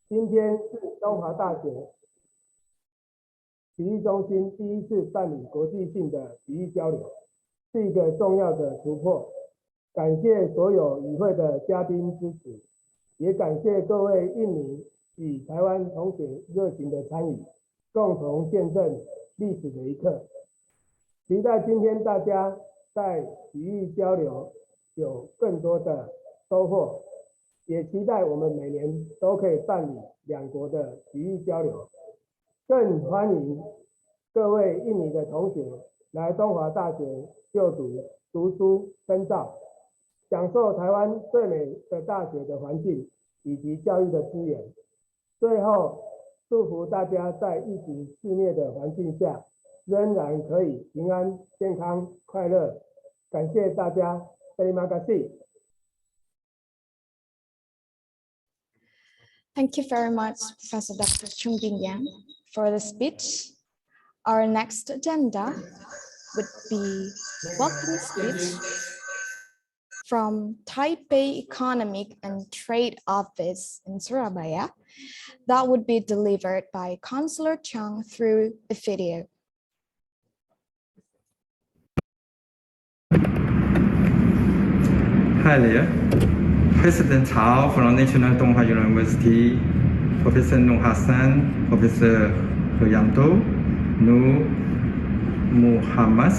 今天是东华大学体育中心第一次办理国际性的体育交流，是一个重要的突破。感谢所有与会的嘉宾支持，也感谢各位印尼与台湾同学热情的参与，共同见证历史的一刻。期待今天大家在体育交流有更多的收获，也期待我们每年都可以办理两国的体育交流。更欢迎各位印尼的同学来东华大学就读书深造，享受台湾最美的大学的环境以及教育的资源。最后，祝福大家在疫情肆虐的环境下，仍然可以平安、健康、快乐。感谢大家。Terima kasih. Thank you very much, Professor Dr. Chung Bin Yang, for the speech. Our next agenda would be welcome speech from Taipei Economic and Trade Office in Surabaya. That would be delivered by Counselor Chung through a video. Hi there. President Cao from National Donghua University, Professor Nur Hassan, Professor Yanto, Nur Muhammad,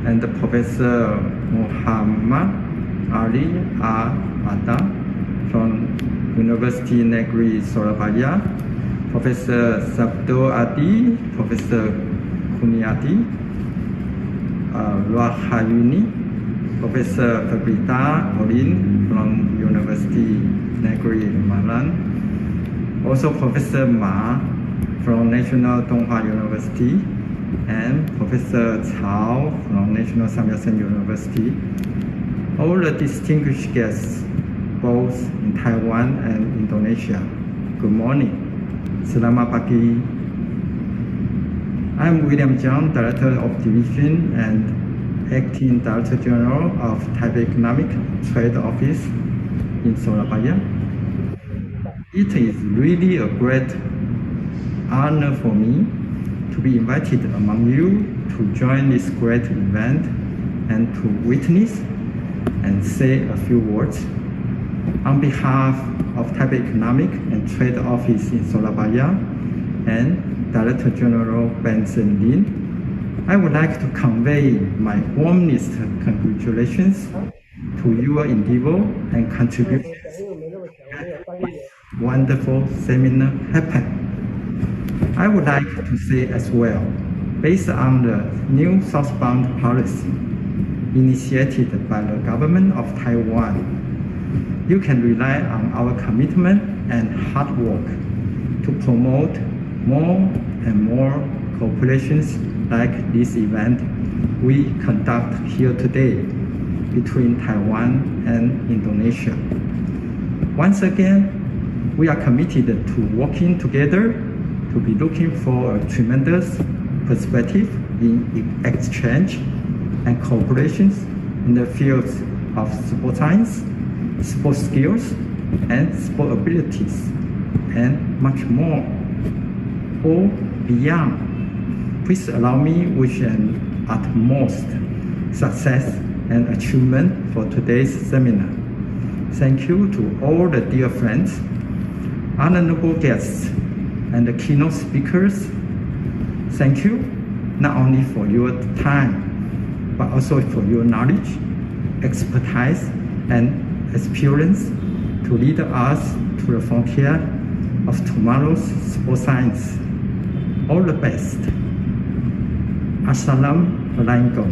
and Professor Muhammad Ali Al-Ada from University Negeri Surabaya, Professor Sabdo Adi, Professor Kuniati, Rahayuni, Professor Fabrita Olin from University Negeri Malang, also Professor Ma from National Donghua University, and Professor Cao from National Samyang University. All the distinguished guests, both in Taiwan and Indonesia, good morning. Selamat pagi. I'm William Jiang, Director of Division and Acting Director General of Taipei Economic Trade Office in Surabaya. It is really a great honor for me to be invited among you to join this great event and to witness and say a few words. On behalf of Taipei Economic and Trade Office in Surabaya and Director General Benson Lin, I would like to convey my warmest congratulations to your endeavor and contributions to this wonderful seminar happen. I would like to say as well, based on the new southbound policy initiated by the government of Taiwan, you can rely on our commitment and hard work to promote more and more cooperations like this event we conduct here today between Taiwan and Indonesia. Once again, we are committed to working together to be looking for a tremendous perspective in exchange and cooperations in the fields of sport science, sport skills, and sport abilities, and much more, or beyond. Please allow me wish an utmost success and achievement for today's seminar. Thank you to all the dear friends, honorable guests, and the keynote speakers. Thank you not only for your time, but also for your knowledge, expertise, and experience to lead us to the frontier of tomorrow's sport science. All the best. Assalamualaikum.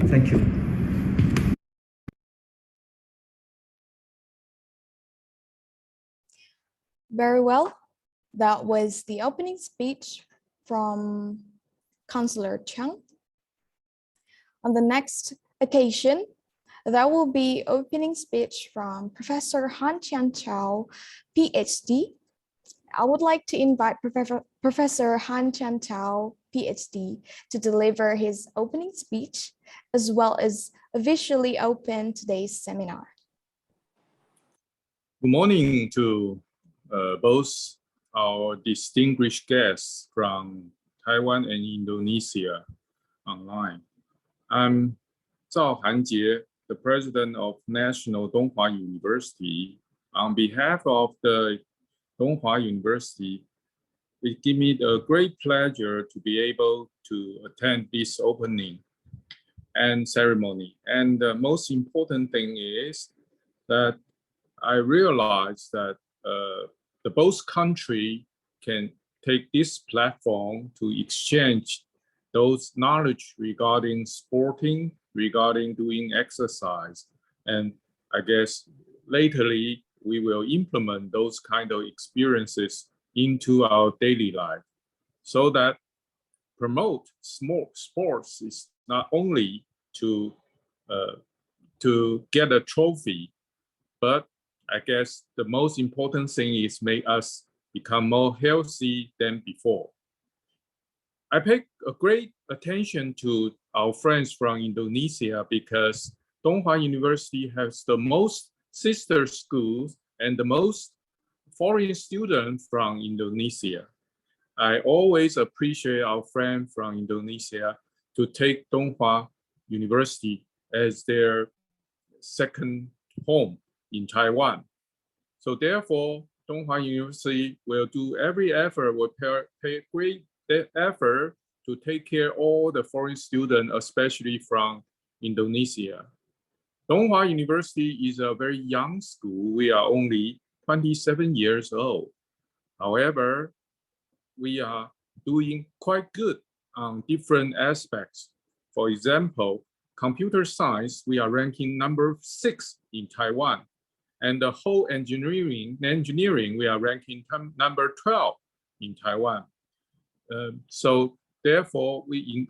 Thank you. Very well. That was the opening speech from Counselor Chung. On the next occasion, there will be opening speech from Professor Han Tian Chao, PhD. I would like to invite Professor Han Tian Chao, PhD, to deliver his opening speech, as well as officially open today's seminar. Good morning to both our distinguished guests from Taiwan and Indonesia online. I'm Zhao Hanjie, the president of National Donghua University. On behalf of the Donghua University, it gives me a great pleasure to be able to attend this opening and ceremony. And the most important thing is that I realized that the both country can take this platform to exchange those knowledge regarding sporting, regarding doing exercise. And I guess lately we will implement those kind of experiences into our daily life so that promote sports is not only to get a trophy, but I guess the most important thing is make us become more healthy than before. I pay a great attention to our friends from Indonesia because Donghua University has the most sister schools and the most foreign students from Indonesia. I always appreciate our friends from Indonesia to take Donghua University as their second home in Taiwan. So therefore, Donghua University will do every effort, will pay great effort to take care of all the foreign students, especially from Indonesia. Donghua University is a very young school. We are only 27 years old. However, we are doing quite good on different aspects. For example, computer science, we are ranking number 6 in Taiwan. And the whole engineering, we are ranking number 12 in Taiwan. So therefore,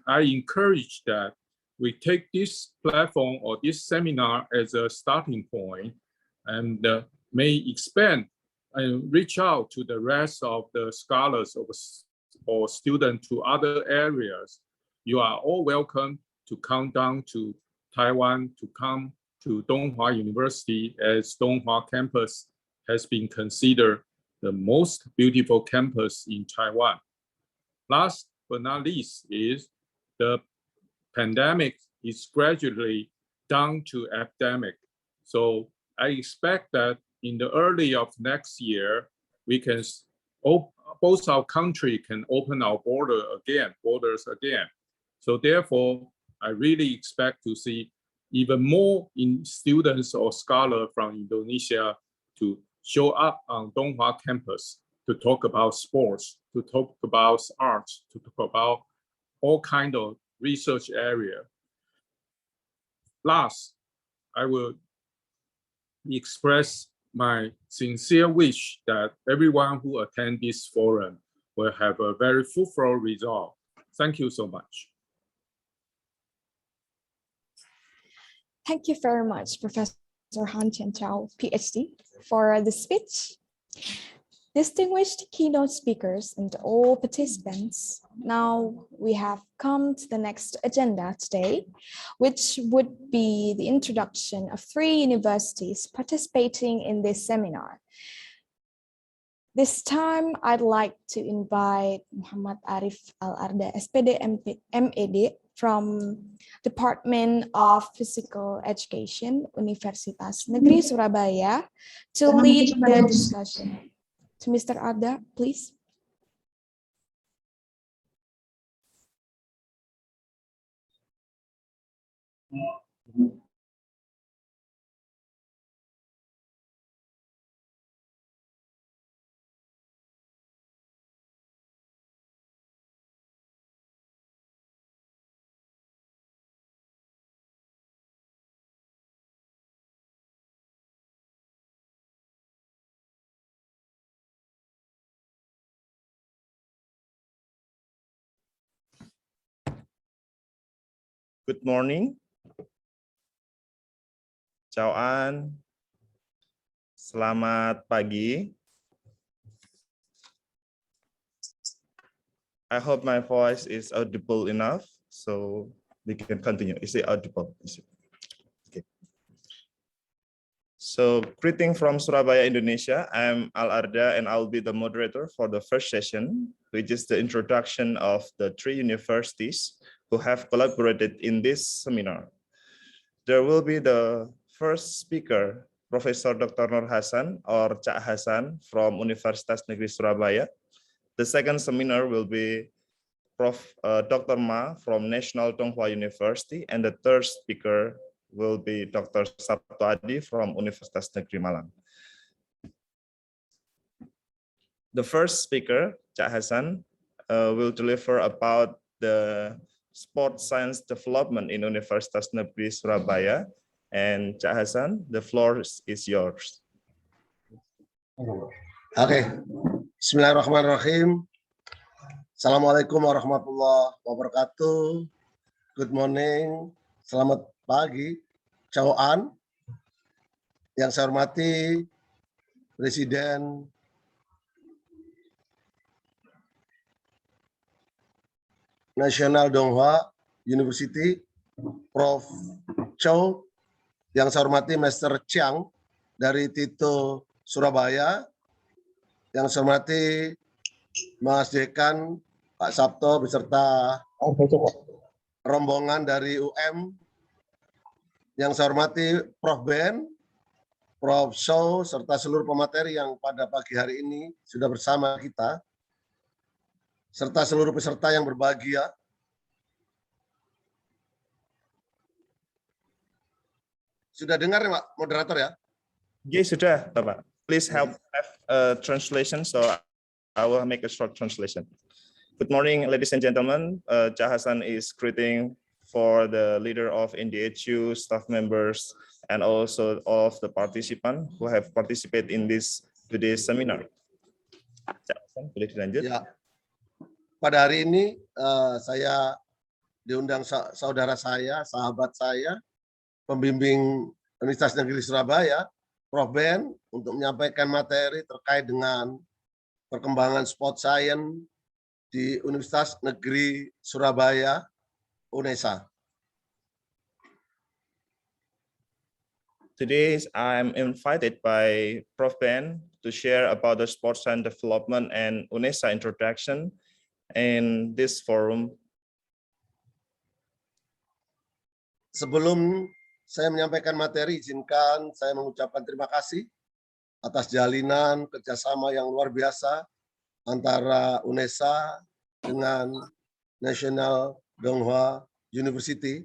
I encourage that we take this platform or this seminar as a starting point and may expand and reach out to the rest of the scholars or students to other areas. You are all welcome to come down to Taiwan to come to Donghua University, as Donghua campus has been considered the most beautiful campus in Taiwan. Last but not least is the pandemic is gradually down to epidemic. So I expect that in the early of next year, we can both our country can open our borders again. So therefore, I really expect to see even more students or scholars from Indonesia to show up on Donghua campus to talk about sports, to talk about arts, to talk about all kinds of research area. Last, I will express my sincere wish that everyone who attend this forum will have a very fruitful result. Thank you so much. Thank you very much, Professor Han Tianchao, PhD, for the speech. Distinguished keynote speakers and all participants, now we have come to the next agenda today, which would be the introduction of 3 universities participating in this seminar. This time, I'd like to invite Muhammad Arif Al-Arda, SPD MED, from Department of Physical Education, Universitas Negeri Surabaya, to lead the discussion. To Mr. Arda, please. Good morning. Ciao An. Selamat pagi. I hope my voice is audible enough so we can continue. Is it audible? Okay. So, greeting from Surabaya, Indonesia. I'm Al Arda, and I'll be the moderator for the first session, which is the introduction of the 3 universities who have collaborated in this seminar. There will be the first speaker, Professor Dr. Nur Hasan or Cak Hasan from Universitas Negeri Surabaya. The second seminar will be Dr. Ma from National Tionghoa University, and the third speaker will be Dr. Sabto Adi from Universitas Negeri Malang. The first speaker, Cak Hasan, will deliver about the sport science development in Universitas Negeri Surabaya. And Cak Hasan, the floor is yours. Oke, Bismillahirrahmanirrahim. Assalamualaikum warahmatullahi wabarakatuh. Good morning, selamat pagi, Ciao An. Yang saya hormati Presiden National Tionghoa University, Prof. Chow. Yang saya hormati Master Chiang dari Tito Surabaya. Yang saya hormati Mas Dekan, Pak Sabto beserta rombongan dari UM. Yang saya hormati Prof. Ben, Prof. Shaw, serta seluruh pemateri yang pada pagi hari ini sudah bersama kita, serta seluruh peserta yang berbahagia. Sudah dengar ya, Pak Moderator ya? Yes, sudah, Bapak. Please help have translation, so I will make a short translation. Good morning, ladies and gentlemen. Cak Hasan is greeting for the leader of NDHU, staff members, and also all of the participants who have participated in today's seminar. Cak Hasan, boleh dilanjut? Ya. Pada hari ini saya diundang saudara saya, sahabat saya, pembimbing Universitas Negeri Surabaya, Prof. Ben, untuk menyampaikan materi terkait dengan perkembangan sport science di Universitas Negeri Surabaya, UNESA. Today, I'm invited by Prof. Ben to share about the sports science development and UNESA introduction in this forum. Sebelum saya menyampaikan materi, izinkan saya mengucapkan terima kasih atas jalinan kerjasama yang luar biasa antara UNESA dengan National Tionghoa University.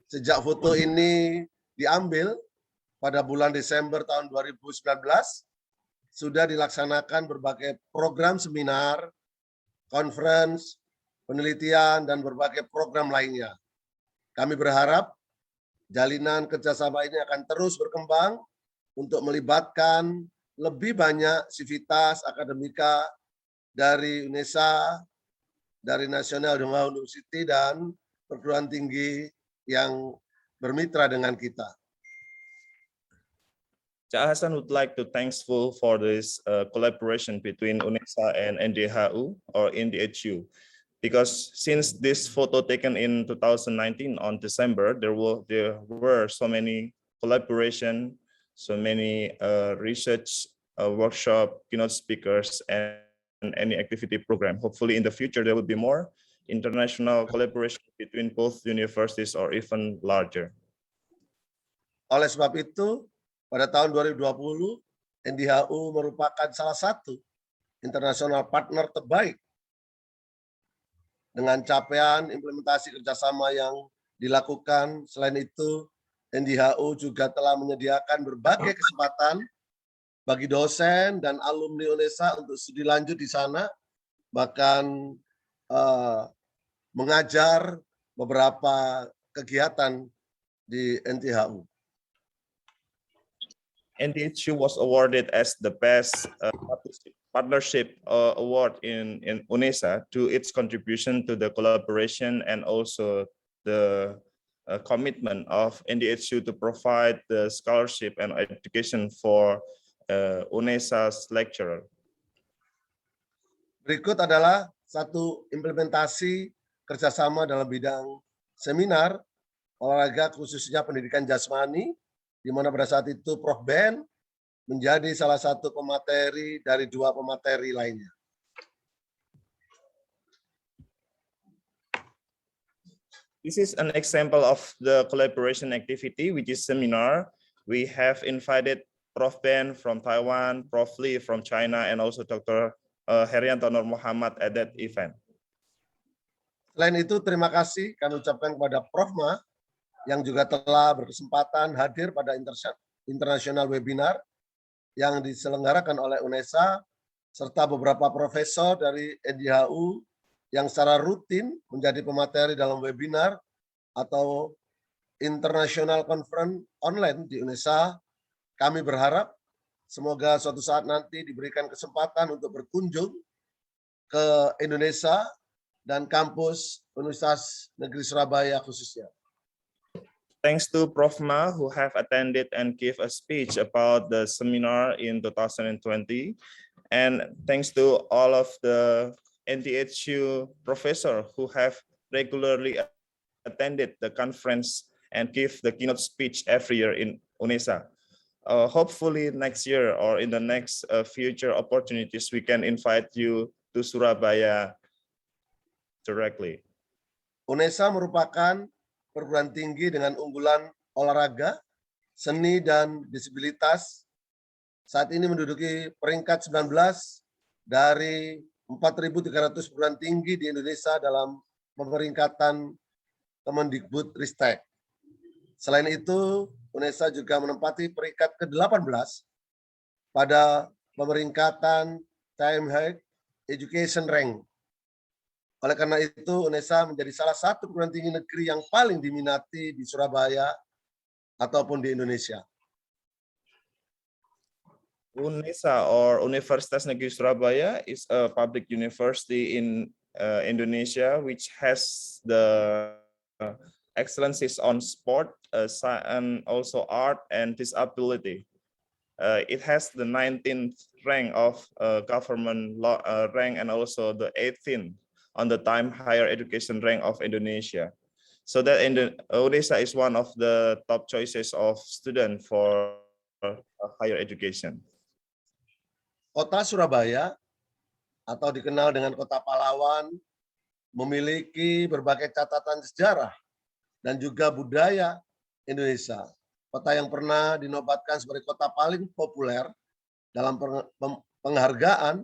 Sejak foto ini diambil pada bulan Desember tahun 2019, sudah dilaksanakan berbagai program seminar, conference, penelitian, dan berbagai program lainnya. Kami berharap jalinan kerjasama ini akan terus berkembang untuk melibatkan lebih banyak sivitas akademika dari UNESA, dari National Tionghoa University, dan perguruan tinggi yang bermitra dengan kita. Cak Hasan would like to thankful for this collaboration between UNESA and NDHU or NDHU. Because since this photo taken in 2019 on December, there were so many collaboration, so many research workshop, keynote speakers, and any activity program. Hopefully in the future, there will be more international collaboration between both universities or even larger. Oleh sebab itu, pada tahun 2020, NDHU merupakan salah satu international partner terbaik dengan capaian implementasi kerjasama yang dilakukan. Selain itu, NDHU juga telah menyediakan berbagai kesempatan bagi dosen dan alumni UNESA untuk studi lanjut di sana, bahkan mengajar beberapa kegiatan di NDHU. NDHU was awarded as the best partnership award in UNESA to its contribution to the collaboration and also the commitment of NDHU to provide the scholarship and education for UNESA's lecturer. Berikut adalah satu implementasi kerjasama dalam bidang seminar olahraga, khususnya pendidikan jasmani, di mana pada saat itu Prof. Ben menjadi salah satu pemateri dari dua pemateri lainnya. This is an example of the collaboration activity, which is seminar. We have invited Prof. Ben from Taiwan, Prof. Lee from China, and also Dr. Herianto Nur Muhammad at that event. Selain itu, terima kasih kami ucapkan kepada Prof. Ma yang juga telah berkesempatan hadir pada international webinar yang diselenggarakan oleh UNESA, serta beberapa profesor dari NDHU yang secara rutin menjadi pemateri dalam webinar atau International Conference online di UNESA. Kami berharap semoga suatu saat nanti diberikan kesempatan untuk berkunjung ke Indonesia dan kampus Universitas Negeri Surabaya khususnya. Thanks to Prof. Ma who have attended and gave a speech about the seminar in 2020. And thanks to all of the NDHU professor who have regularly attended the conference and give the keynote speech every year in UNESA. Hopefully next year or in the next future opportunities, we can invite you to Surabaya directly. UNESA merupakan perguruan tinggi dengan unggulan olahraga, seni, dan disabilitas. Saat ini menduduki peringkat 19 dari 4.300 perguruan tinggi di Indonesia dalam pemeringkatan Kemendikbud Ristek. Selain itu, UNESA juga menempati peringkat ke-18 pada pemeringkatan Time High Education Rank. Oleh karena itu, UNESA menjadi salah satu perguruan tinggi negeri yang paling diminati di Surabaya ataupun di Indonesia. UNESA or Universitas Negeri Surabaya is a public university in Indonesia which has the excellencies on sport and also art and disability. It has the 19th rank of government law rank and also the 18th on the time higher education rank of Indonesia. So that UNESA is one of the top choices of students for higher education. Kota Surabaya atau dikenal dengan Kota Pahlawan memiliki berbagai catatan sejarah dan juga budaya Indonesia. Kota yang pernah dinobatkan sebagai kota paling populer dalam penghargaan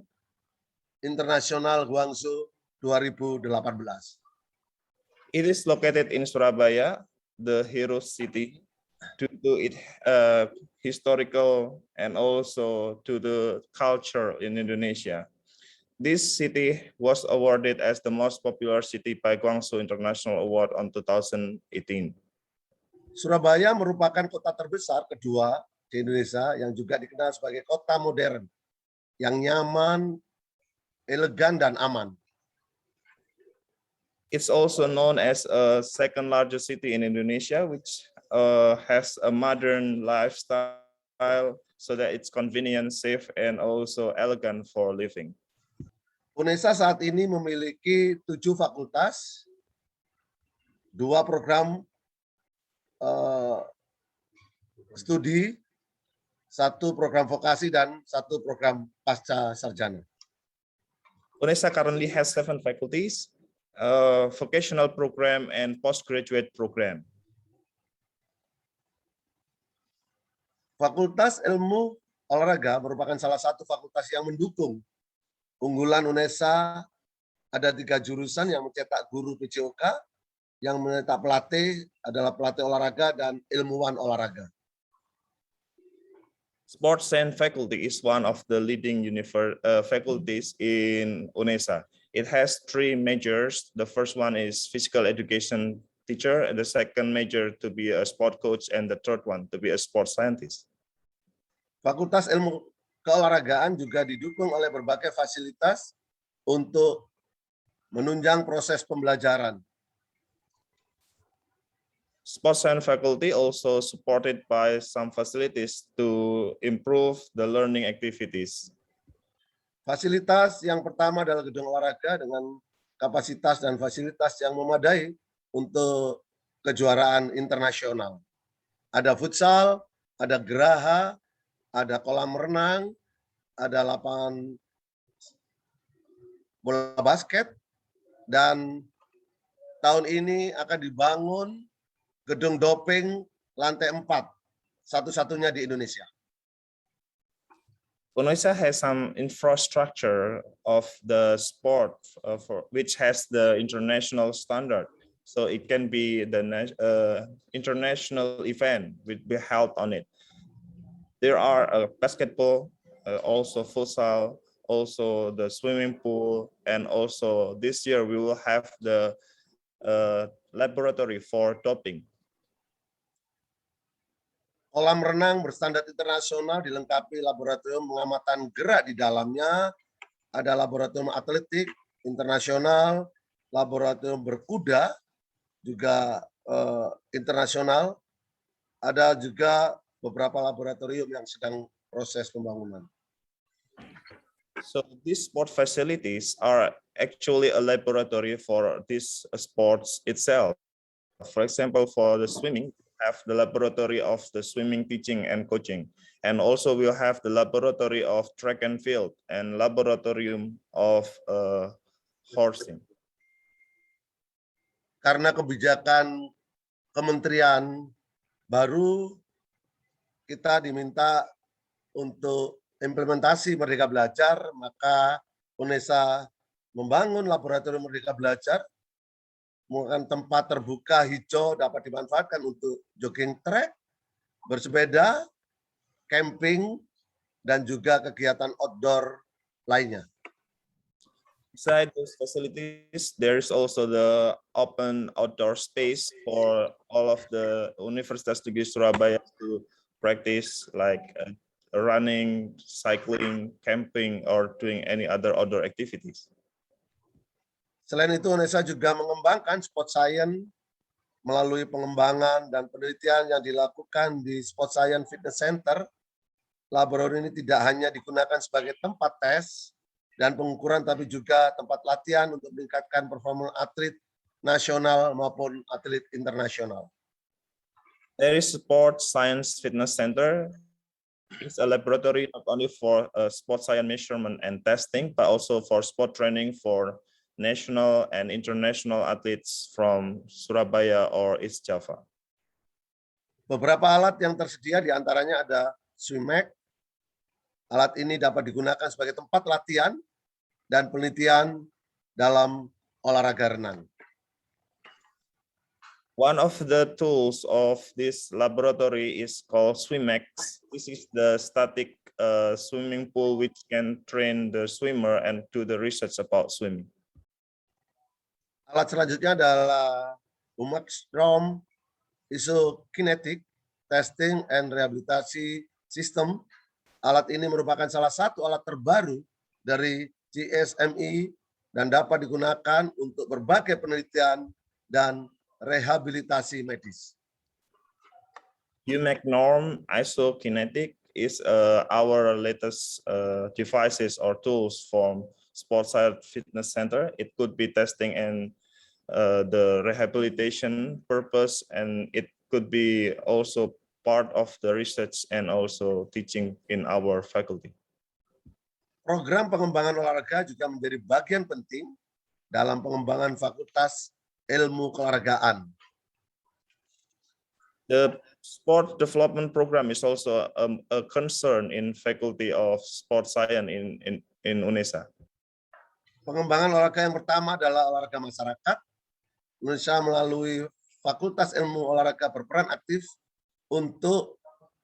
internasional Guangzhou 2018. It is located in Surabaya, the hero city, due to its historical and also to the culture in Indonesia. This city was awarded as the most popular city by Guangzhou International Award on 2018. Surabaya merupakan kota terbesar kedua di Indonesia yang juga dikenal sebagai kota modern, yang nyaman, elegan, dan aman. It's also known as a second largest city in Indonesia, which has a modern lifestyle so that it's convenient, safe, and also elegant for living. UNESA saat ini memiliki 7 fakultas, 2 program studi, 1 program vokasi, dan 1 program pasca sarjana. UNESA currently has 7 faculties, vocational program, and postgraduate program. Fakultas Ilmu Olahraga merupakan salah satu fakultas yang mendukung unggulan UNESA. Ada 3 jurusan yang mencetak guru PJOK, yang mencetak pelatih adalah pelatih olahraga dan ilmuwan olahraga. Sports Science faculty is one of the leading faculties in UNESA. It has 3 majors. The first one is physical education teacher, and the second major to be a sport coach, and the third one to be a sports scientist. Fakultas Ilmu Keolahragaan juga didukung oleh berbagai fasilitas untuk menunjang proses pembelajaran. Sports Science faculty also supported by some facilities to improve the learning activities. Fasilitas yang pertama adalah gedung olahraga dengan kapasitas dan fasilitas yang memadai untuk kejuaraan internasional. Ada futsal, ada geraha, ada kolam renang, ada lapangan bola basket, dan tahun ini akan dibangun gedung doping lantai 4, satu-satunya di Indonesia. Indonesia has some infrastructure of the sport for which has the international standard. So it can be the international event will be held on it. There are basketball, also futsal, also the swimming pool, and also this year we will have the laboratory for doping. Kolam renang berstandar internasional dilengkapi laboratorium pengamatan gerak di dalamnya, ada laboratorium atletik internasional, laboratorium berkuda juga internasional, ada juga beberapa laboratorium yang sedang proses pembangunan. So these sport facilities are actually a laboratory for this sports itself. For example, for the swimming, have the laboratory of the swimming teaching and coaching, and also we'll have the laboratory of track and field and laboratorium of horsing. Karena kebijakan kementerian baru, kita diminta untuk implementasi Merdeka Belajar, maka UNESA membangun laboratorium Merdeka Belajar, menggunakan tempat terbuka hijau dapat dimanfaatkan untuk jogging track, bersepeda, camping, dan juga kegiatan outdoor lainnya. Beside those facilities, there is also the open outdoor space for all of the Universitas Negeri Surabaya to practice like running, cycling, camping, or doing any other outdoor activities. Selain itu, UNESA juga mengembangkan sport science melalui pengembangan dan penelitian yang dilakukan di Sport Science Fitness Center. Laboratorium ini tidak hanya digunakan sebagai tempat tes dan pengukuran, tapi juga tempat latihan untuk meningkatkan performa atlet nasional maupun atlet internasional. There is Sport Science Fitness Center. It's a laboratory not only for sport science measurement and testing, but also for sport training for national and international athletes from Surabaya or East Java. Beberapa alat yang tersedia diantaranya ada SwimMac. Alat ini dapat digunakan sebagai tempat latihan dan penelitian dalam olahraga renang. One of the tools of this laboratory is called SwimMax. This is the static swimming pool which can train the swimmer and do the research about swimming. Alat selanjutnya adalah UMAX ROM Isokinetic Testing and Rehabilitasi System. Alat ini merupakan salah satu alat terbaru dari GSMI dan dapat digunakan untuk berbagai penelitian dan rehabilitasi medis. UMAC norm Isokinetic is our latest devices or tools from Sports Science Fitness Center. It could be testing and the rehabilitation purpose, and it could be also part of the research and also teaching in our faculty. Program pengembangan olahraga juga menjadi bagian penting dalam pengembangan Fakultas Ilmu Keolahragaan. The sport development program is also a concern in Faculty of Sport Science in UNESA. Pengembangan olahraga yang pertama adalah olahraga masyarakat. Indonesia melalui Fakultas Ilmu Olahraga berperan aktif untuk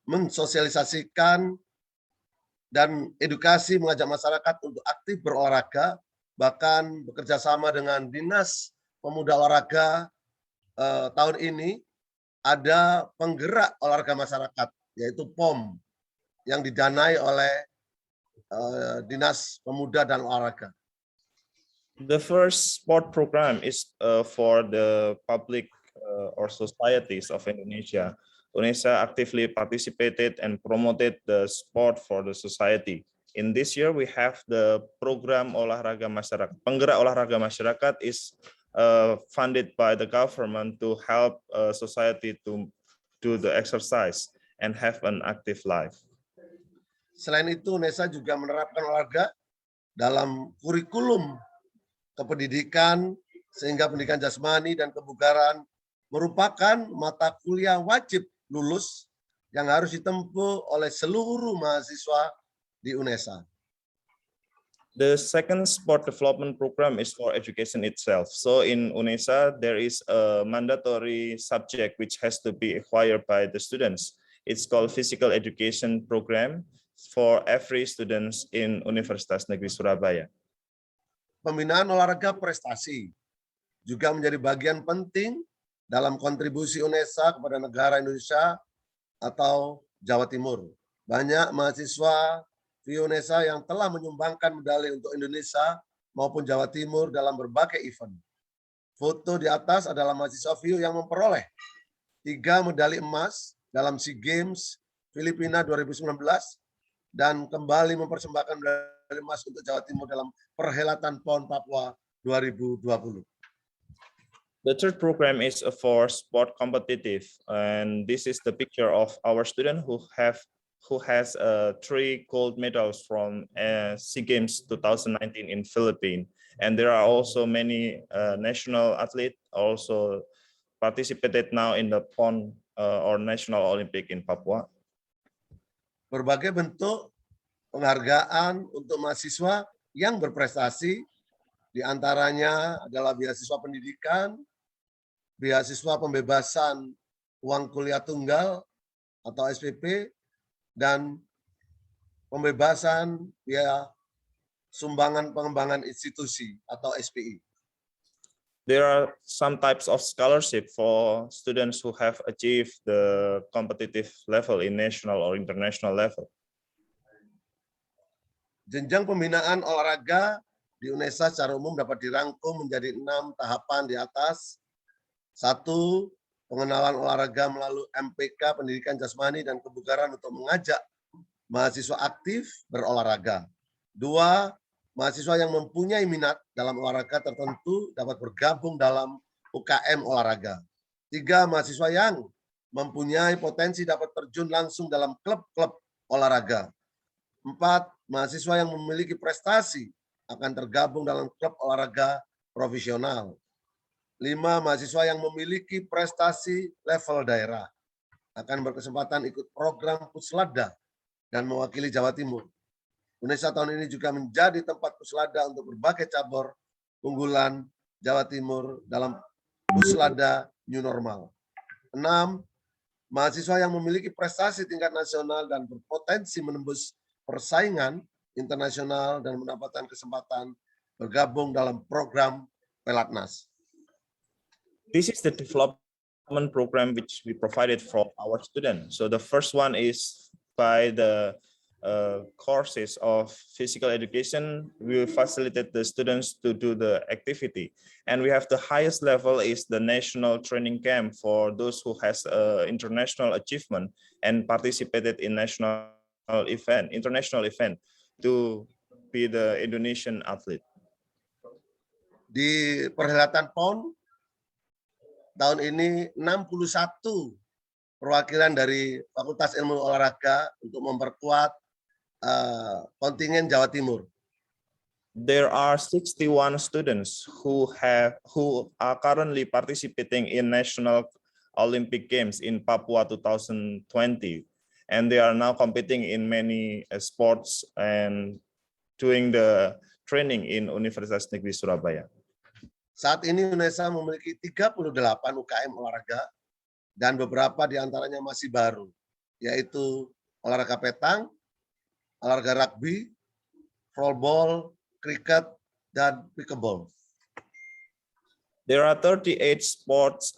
mensosialisasikan dan edukasi mengajak masyarakat untuk aktif berolahraga, bahkan bekerja sama dengan Dinas Pemuda Olahraga. Tahun ini ada penggerak olahraga masyarakat, yaitu POM, yang didanai oleh Dinas Pemuda dan Olahraga. The first sport program is for the public or societies of Indonesia. UNESA actively participated and promoted the sport for the society. In this year, we have the program Olahraga Masyarakat. Penggerak Olahraga Masyarakat is funded by the government to help society to do the exercise. and have an active life. Selain itu, UNESA juga menerapkan olahraga dalam kurikulum kependidikan sehingga pendidikan jasmani dan kebugaran merupakan mata kuliah wajib lulus yang harus ditempuh oleh seluruh mahasiswa di UNESA. The second sport development program is for education itself. So in UNESA, there is a mandatory subject which has to be acquired by the students. It's called physical education program for every students in Universitas Negeri Surabaya. Pembinaan olahraga prestasi juga menjadi bagian penting dalam kontribusi UNESA kepada negara Indonesia atau Jawa Timur. Banyak mahasiswa di UNESA yang telah menyumbangkan medali untuk Indonesia maupun Jawa Timur dalam berbagai event. Foto di atas adalah mahasiswa VIU yang memperoleh 3 medali emas dalam SEA Games Filipina 2019 dan kembali mempersembahkan medali emas untuk Jawa Timur dalam perhelatan PON Papua 2020. The third program is for sport competitive, and this is the picture of our student who has 3 gold medals from SEA Games 2019 in Philippines. And there are also many national athletes also participated now in the PON or National Olympic in Papua. Berbagai bentuk penghargaan untuk mahasiswa yang berprestasi, diantaranya adalah beasiswa pendidikan, beasiswa pembebasan uang kuliah tunggal atau SPP, dan pembebasan biaya sumbangan pengembangan institusi atau SPI. There are some types of scholarship for students who have achieved the competitive level in national or international level. Jenjang pembinaan olahraga di UNESA secara umum dapat dirangkum menjadi 6 tahapan di atas. 1. Pengenalan olahraga melalui MPK, pendidikan jasmani dan kebugaran untuk mengajak mahasiswa aktif berolahraga. 2. Mahasiswa yang mempunyai minat dalam olahraga tertentu dapat bergabung dalam UKM olahraga. 3. Mahasiswa yang mempunyai potensi dapat terjun langsung dalam klub-klub olahraga. 4. Mahasiswa yang memiliki prestasi akan tergabung dalam klub olahraga profesional. 5. Mahasiswa yang memiliki prestasi level daerah akan berkesempatan ikut program Puslada dan mewakili Jawa Timur. UNESA tahun ini juga menjadi tempat Puslada untuk berbagai cabur unggulan Jawa Timur dalam Puslada New Normal. 6. Mahasiswa yang memiliki prestasi tingkat nasional dan berpotensi menembus persaingan internasional dan mendapatkan kesempatan bergabung dalam program Pelatnas. This is the development program which we provided for our students. So the first one is by the courses of physical education. We will facilitate the students to do the activity. And we have the highest level is the national training camp for those who has international achievement and participated in international event to be the Indonesian athlete. Di perhelatan PON tahun ini 61 perwakilan dari Fakultas Ilmu Olahraga untuk memperkuat kontingen Jawa Timur. There are 61 students who are currently participating in National Olympic Games in Papua 2020, and they are now competing in many sports and doing the training in Universitas Negeri Surabaya. Saat ini UNESA memiliki 38 UKM olahraga dan beberapa diantaranya masih baru, yaitu olahraga petang, olahraga rugby, floorball, cricket, dan pickleball. There are 38 sports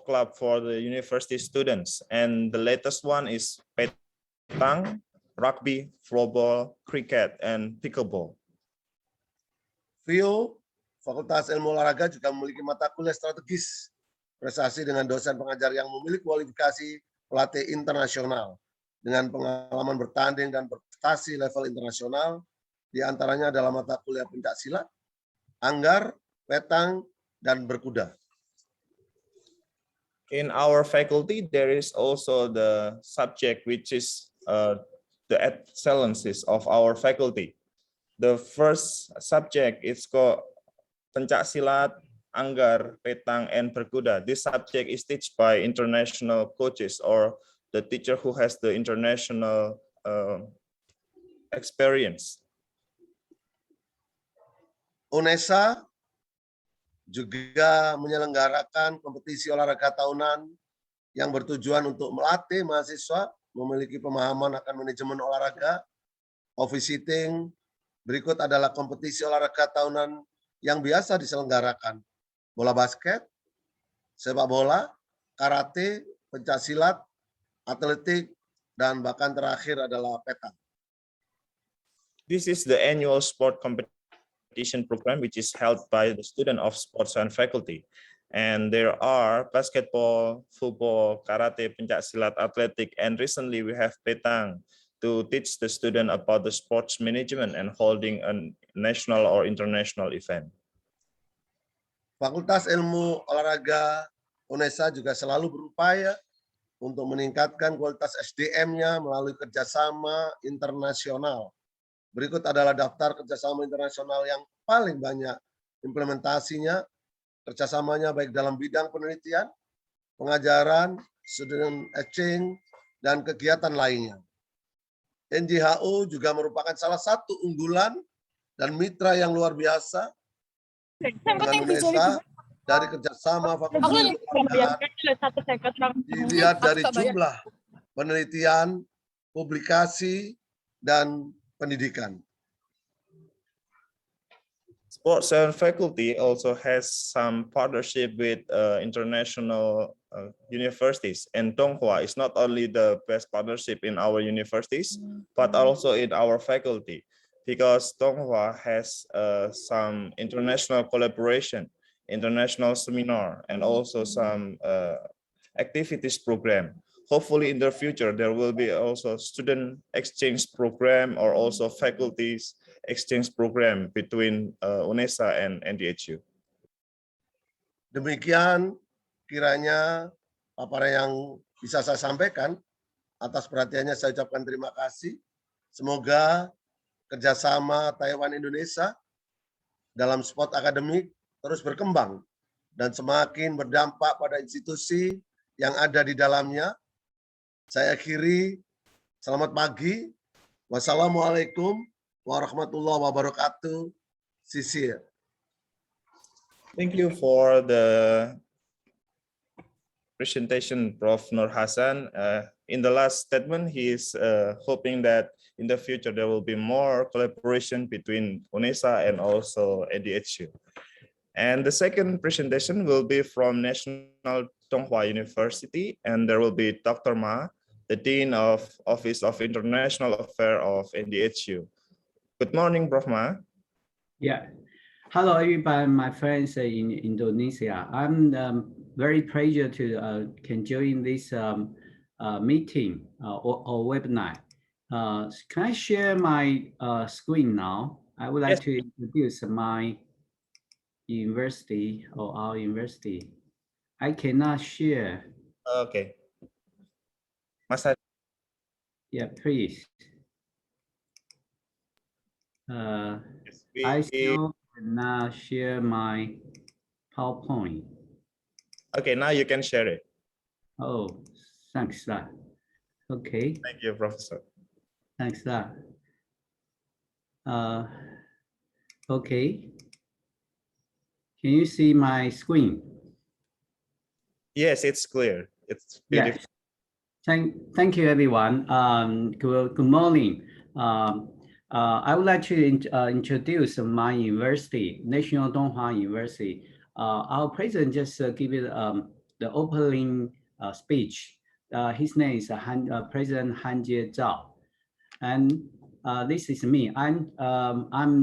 club for the university students, and the latest one is petang, rugby, floorball, cricket, and pickleball. VIO, Fakultas Ilmu Olahraga juga memiliki mata kuliah strategis prestasi dengan dosen pengajar yang memiliki kualifikasi pelatih internasional dengan pengalaman bertanding dan berprestasi level internasional, diantaranya adalah mata kuliah pencaksilat, anggar, petang, dan berkuda. In our faculty, there is also the subject which is the excellences of our faculty. The first subject is called Pencak Silat, Anggar, Petang, and Berkuda. This subject is taught by international coaches or the teacher who has the international experience. UNESA juga menyelenggarakan kompetisi olahraga tahunan yang bertujuan untuk melatih mahasiswa memiliki pemahaman akan manajemen olahraga, office sitting. Berikut adalah kompetisi olahraga tahunan yang biasa diselenggarakan. Bola basket, sepak bola, karate, pencaksilat, atletik, dan bahkan terakhir adalah petang. This is the annual sport competition program which is held by the student of sports and faculty. And there are basketball, football, karate, pencak silat, athletic, and recently we have petang to teach the student about the sports management and holding a national or international event. Fakultas Ilmu Olahraga UNESA juga selalu berupaya untuk meningkatkan kualitas SDM-nya melalui kerjasama internasional. Berikut adalah daftar kerjasama internasional yang paling banyak implementasinya, kerjasamanya baik dalam bidang penelitian, pengajaran, student exchange, dan kegiatan lainnya. NJHU juga merupakan salah satu unggulan dan mitra yang luar biasa dengan UNESA dari kerjasama fakultas olahraga. Dilihat dari jumlah penelitian, publikasi, dan pendidikan. Sports and faculty also has some partnership with international universities, and Donghua is not only the best partnership in our universities, but also in our faculty, because Donghua has some international collaboration, international seminar, and also some activities program. Hopefully in the future, there will be also student exchange program or also faculties exchange program between UNESA and NDHU. Demikian kiranya paparan yang bisa saya sampaikan. Atas perhatiannya saya ucapkan terima kasih. Semoga kerjasama Taiwan-Indonesia dalam sport akademik terus berkembang dan semakin berdampak pada institusi yang ada di dalamnya. Saya akhiri, selamat pagi. Wassalamualaikum warahmatullahi wabarakatuh. Sisir. Thank you for the presentation, Prof. Nur Hasan. In the last statement, he is hoping that in the future there will be more collaboration between UNESA and also NDHU. And the second presentation will be from National Donghua University, and there will be Dr. Ma, the Dean of Office of International Affairs of NDHU. Good morning, Prof. Ma. Yeah. Hello, everybody, my friends in Indonesia. I'm very pleased to can join this meeting or webinar. Can I share my screen now? I would like to introduce my university or our university. I cannot share. Okay. Masa. Yeah, please. I still cannot share my PowerPoint. Okay, now you can share it. Oh, thanks, sir. Okay. Thank you, Professor. Thanks, sir. Okay. Can you see my screen? Yes, it's clear. It's beautiful. Yes. Thank you, everyone. Good morning. I would like to introduce my university, National Donghua University. Our president just gave it the opening speech. His name is President Han Jie-zhao, and this is me. I'm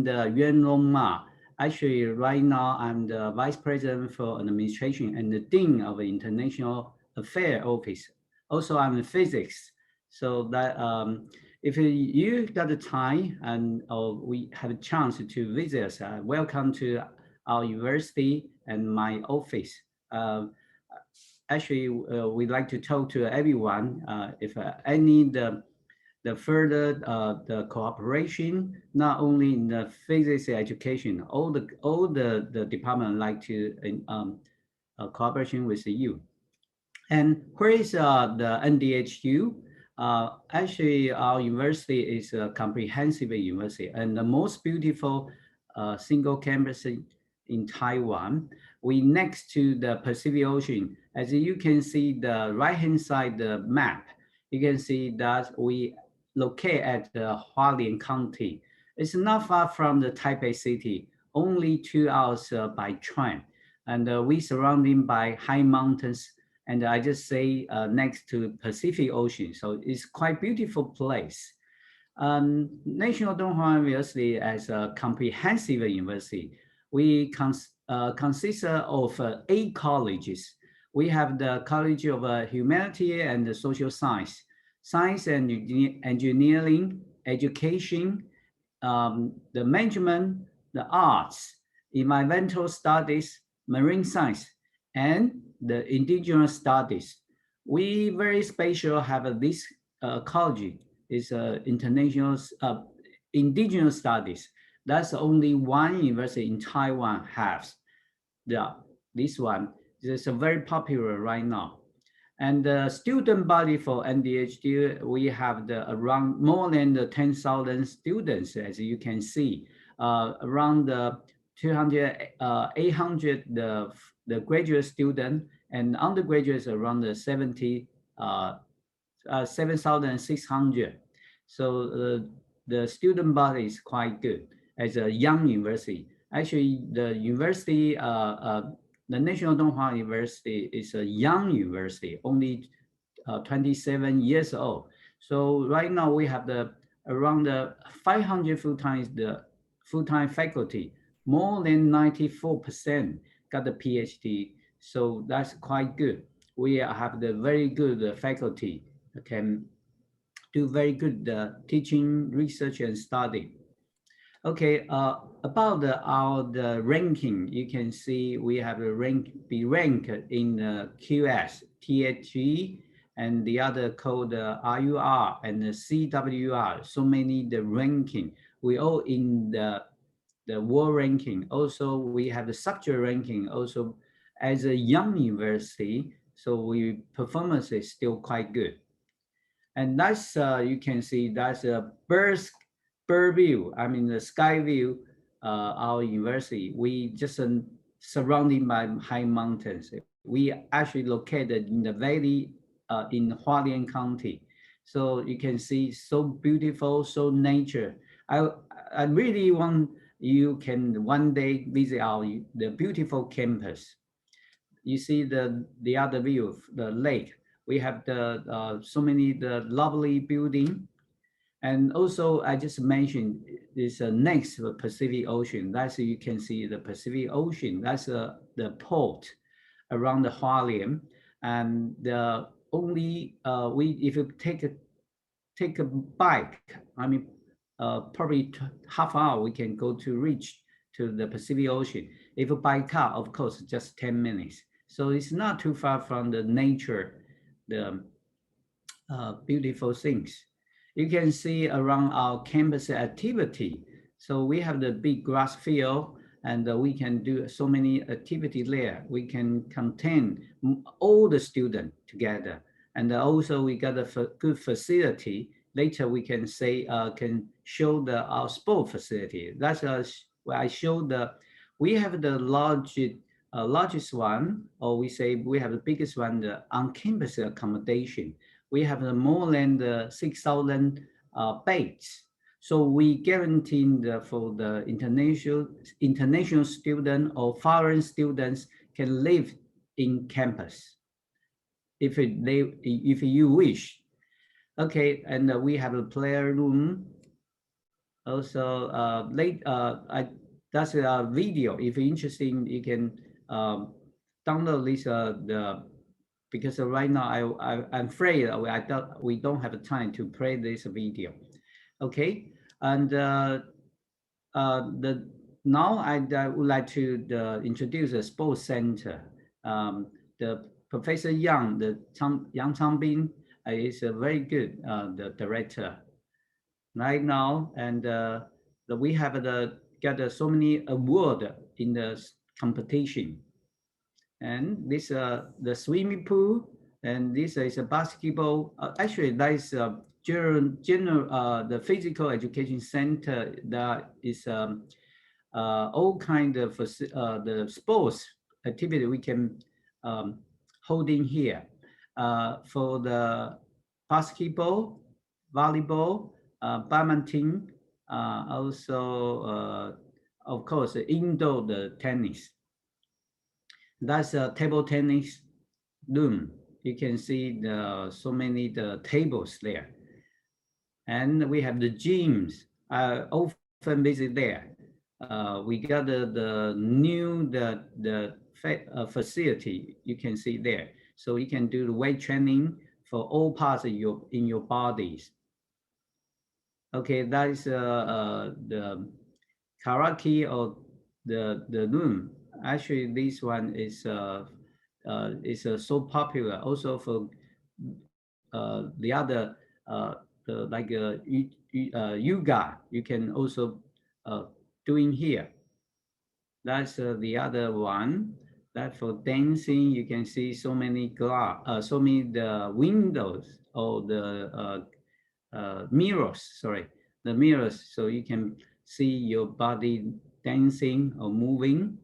the Yuan Long Ma. Actually, right now I'm the Vice President for Administration and the Dean of the International Affairs Office. Also, I'm in physics. So that if you got the time and we have a chance to visit us, welcome to our university and my office. actually, we'd like to talk to everyone if any the further the cooperation, not only in the physics education, all the department like to cooperation with you. And where is the NDHU? Actually, our university is a comprehensive university and the most beautiful single campus in Taiwan. We next to the Pacific Ocean. As you can see the right-hand side the map, you can see that we locate at the Hualien County. It's not far from the Taipei city, only 2 hours by train. And we surrounded by high mountains, and I just say next to Pacific Ocean. So it's quite beautiful place. National Donghua University as a comprehensive university, we consist of 8 colleges. We have the College of Humanity and Social Science, Science and Engineering, Education, the Management, the Arts, Environmental Studies, Marine Science, and the Indigenous Studies. We very special have this college is international Indigenous Studies. That's only one university in Taiwan has. This one is very popular right now. And the student body for NDHD, we have around more than 10,000 students, as you can see, around the 800 the graduate student, and undergraduates around the 7,600. So the student body is quite good as a young university. Actually, the university, the National Donghua University is a young university, only 27 years old. So right now we have around 500 full-time faculty. More than 94% got the PhD. So that's quite good. We have the very good faculty that can do very good teaching, research, and study. Okay, about the ranking, you can see we have be ranked in QS, THG, and the other called RUR and the CWR. So many the ranking. We all in the world ranking. Also, we have the structure ranking. Also, as a young university, so we performance is still quite good. And that's you can see that's a bird view. I mean the sky view. Our university, we just surrounded by high mountains. We actually located in the valley in Hualien County. So you can see so beautiful, so nature. I really want you can one day visit the beautiful campus. You see the other view of the lake. We have so many lovely building. And also, I just mentioned this next to the Pacific Ocean. That's you can see the Pacific Ocean. That's the port around the Hualien. And if you take a bike, I mean, probably half hour we can go to reach to the Pacific Ocean. If by car, of course, just 10 minutes. So it's not too far from the nature, the beautiful things. You can see around our campus activity. So we have the big grass field and we can do so many activities there. We can contain all the students together. And also we got a good facility. Later we can say, can show our sport facility. That's where I showed we have the largest one, or we say we have the biggest one, the on-campus accommodation. We have more than 6,000 beds. So we guarantee for the international student or foreign students can live in campus if you wish. Okay, and we have a player room. Also, that's a video. If you're interested, you can download this because right now I'm afraid we don't have time to play this video. Okay, and now I would like to introduce a sports center. Professor Yang, Yang Changbin is a very good the director right now, and we have got so many awards in the competition. And this the swimming pool, and this is a basketball. Actually, that is general the physical education center that is all kind of the sports activity we can hold in here for the basketball, volleyball, badminton, also of course indoor the tennis. That's a table tennis room. You can see so many tables there, and we have the gyms. I often visit there. We got the new facility you can see there, so you can do the weight training for all parts of your bodies. Okay, that is the karate or the room. Actually, this one is so popular also for the other like yoga. You can also doing here. That's the other one. That for dancing, you can see so many glass, so many the windows or the mirrors. Sorry, the mirrors, so you can see your body dancing or moving.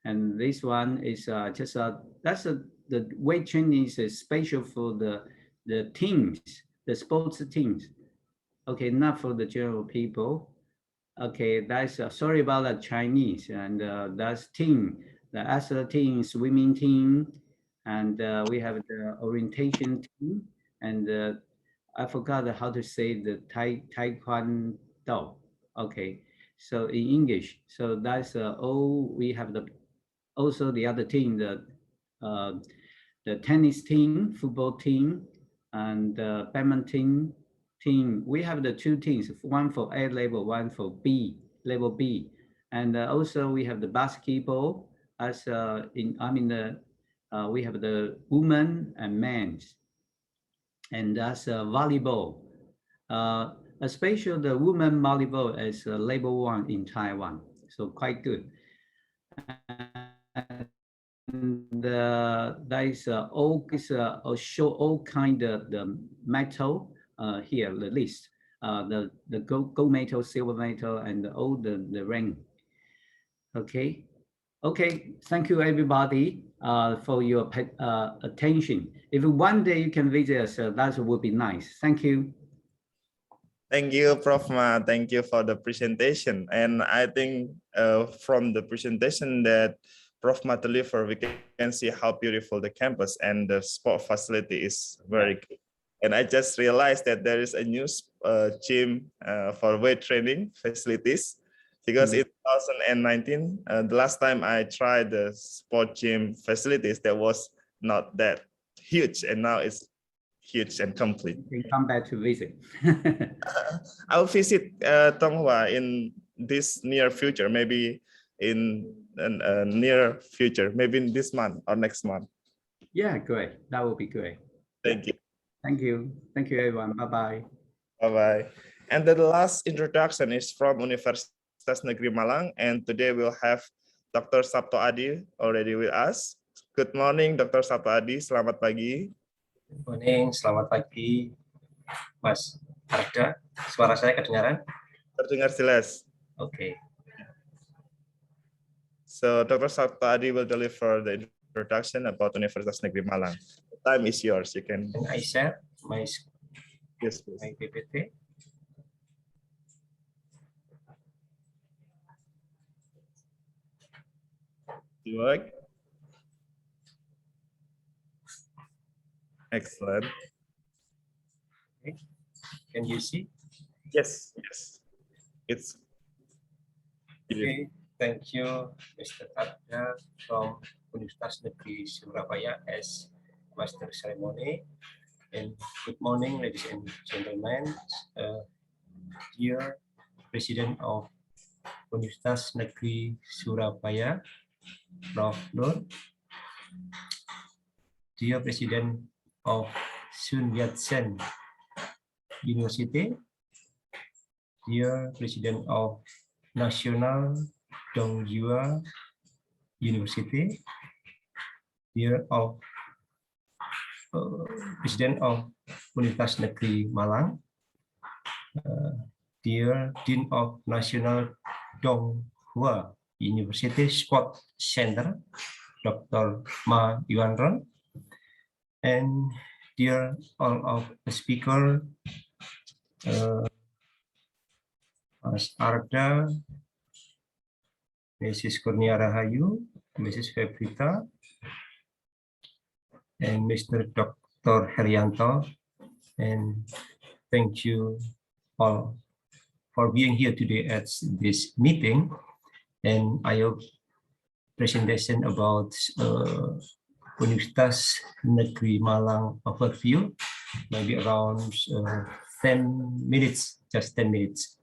And this one is just the weight training is special for the teams, the sports teams. Okay, not for the general people. Okay, that's sorry about the Chinese, and that's team, the athlete team, swimming team, and we have the orientation team, and I forgot how to say the Taekwondo. Okay, so in English, so that's all we have also the other team, the tennis team, football team, and badminton team. We have the two teams, one for A level, one for level B. And also we have the basketball as we have the women and men's. And that's volleyball. Especially the women volleyball is level 1 in Taiwan. So quite good. And that is show all kind of the metal here, the list, the gold metal, silver metal, and all the rank. Okay, thank you everybody for your attention. If one day you can visit us, that would be nice. Thank you. Thank you, Prof. Ma. Thank you for the presentation. And I think from the presentation that Prof. Ma delivered, we can see how beautiful the campus and the sport facility is very good. And I just realized that there is a new gym for weight training facilities, because in 2019, the last time I tried the sport gym facilities, that was not that huge, and now it's huge and complete. You can come back to visit. I'll visit Tonghua in this near future, maybe in near future, maybe in this month or next month. Yeah, great. That would be great. Thank you. Thank you. Thank you, everyone. Bye-bye. Bye-bye. And the last introduction is from Universitas Negeri Malang, and today we'll have Dr. Sabto Adi already with us. Good morning, Dr. Sabto Adi. Selamat pagi. Good morning, selamat pagi, Mas Arda. Suara saya kedengaran? Terdengar jelas. Okay. So Dr. Sabto Adi will deliver the introduction about Universitas Negeri Malang. The time is yours. You can. Can I share my Yes, please. my PPT? You like? Excellent. Okay. Can you see? Yes, yes. It's Okay. Thank you, Mr. Arda from Universitas Negeri Surabaya as Master Ceremony. And good morning, ladies and gentlemen. Dear President of Universitas Negeri Surabaya, Prof. Nur. dear President of Sun Yat-sen University, dear President of National Donghua University, dear of President of Universitas Negeri Malang, dear Dean of National Donghua University Sport Center, Dr. Ma Yuanron, and dear all of the speaker, Mas Arda, Mrs. Kurnia Rahayu, Mrs. Febrita, and Mr. Dr. Herianto, and thank you all for being here today at this meeting. And I hope presentation about Universitas Negeri Malang overview, maybe around 10 minutes, just 10 minutes.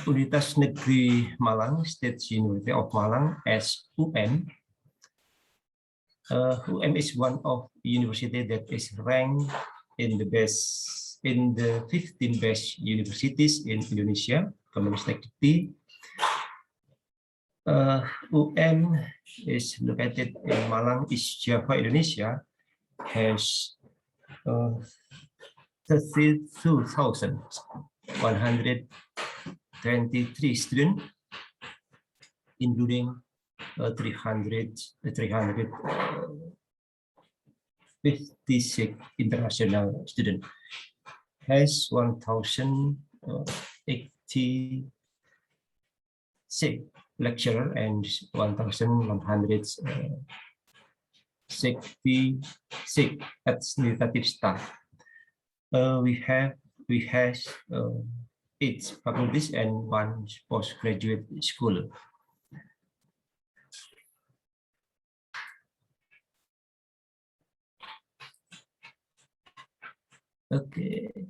Universitas Negeri Malang, State University of Malang as UM. UM is one of the university that is ranked in the 15 best universities in Indonesia, Communist activity. UM is located in Malang, East Java, Indonesia, has 32,123 students, including 356 international students, has 1,086 lecturer and 1,166 administrative staff. We have 8 faculties and 1 postgraduate school. Okay.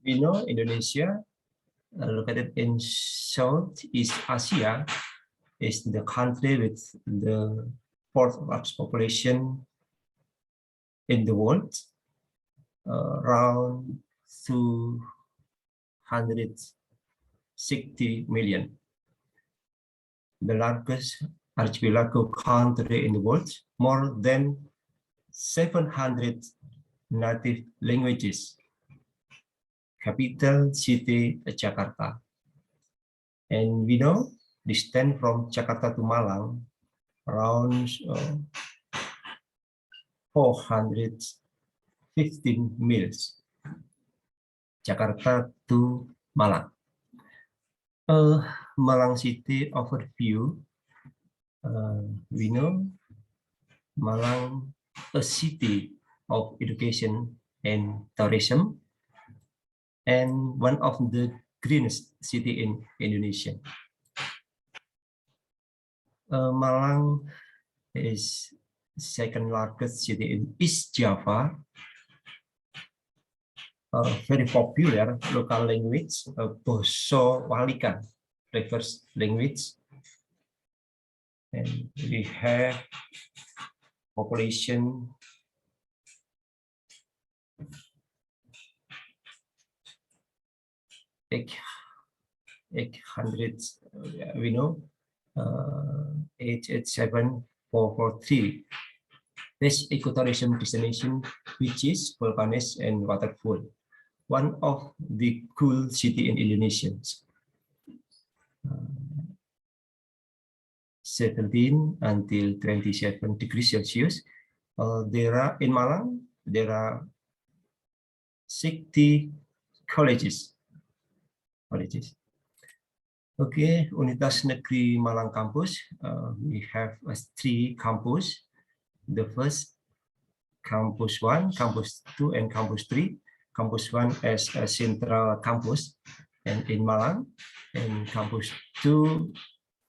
We know Indonesia, located in Southeast Asia, is the country with the 4th largest population in the world, around 260 million. The largest archipelago country in the world, more than 700 native languages. Capital city Jakarta. And we know distance from Jakarta to Malang around 415 miles. Jakarta to Malang. Malang city overview. We know Malang, a city of education and tourism, and one of the greenest city in Indonesia. Malang is second largest city in East Java. Very popular local language, Boso Walikan, reverse language. And we have population 800, we know, 887,443. This ecotourism destination, which is volcanoes and waterfall, one of the cool city in Indonesia. 17 until 27 degrees Celsius. There are in Malang, there are 60 colleges. Okay, Universitas Negeri Malang campus. We have 3 campus. The first, campus 1, campus 2, and campus 3. Campus 1 as a central campus and in Malang, and campus 2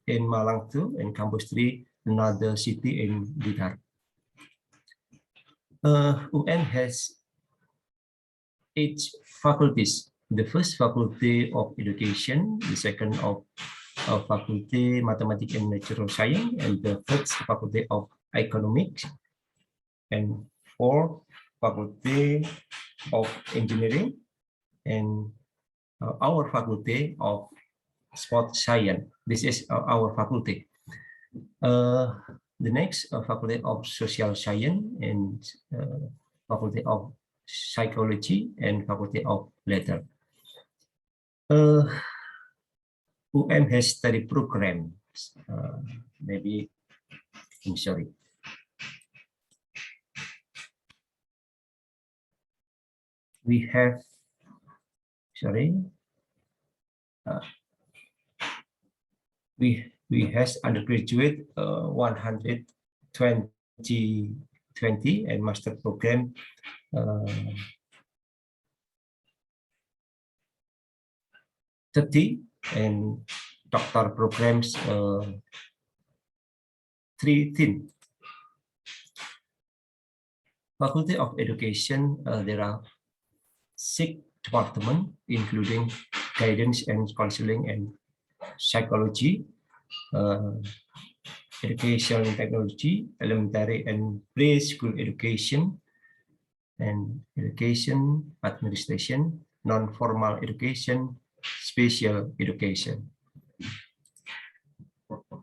in Malang 2, and campus 3 another city in Blitar. UN has 8 faculties The first Faculty of Education, the second of Faculty Mathematics and Natural Science, and the third Faculty of Economics, and fourth Faculty of Engineering, and our Faculty of Sports Science. This is our faculty. The next Faculty of Social Science, and Faculty of Psychology, and Faculty of Letters. UM has study programs. Maybe, I'm sorry. We have, sorry. We has undergraduate 120 and master program 30 and doctor programs 13. Faculty of Education, there are 6 departments, including guidance and counseling and psychology, education technology, elementary and preschool education, and education administration, non-formal education, special education.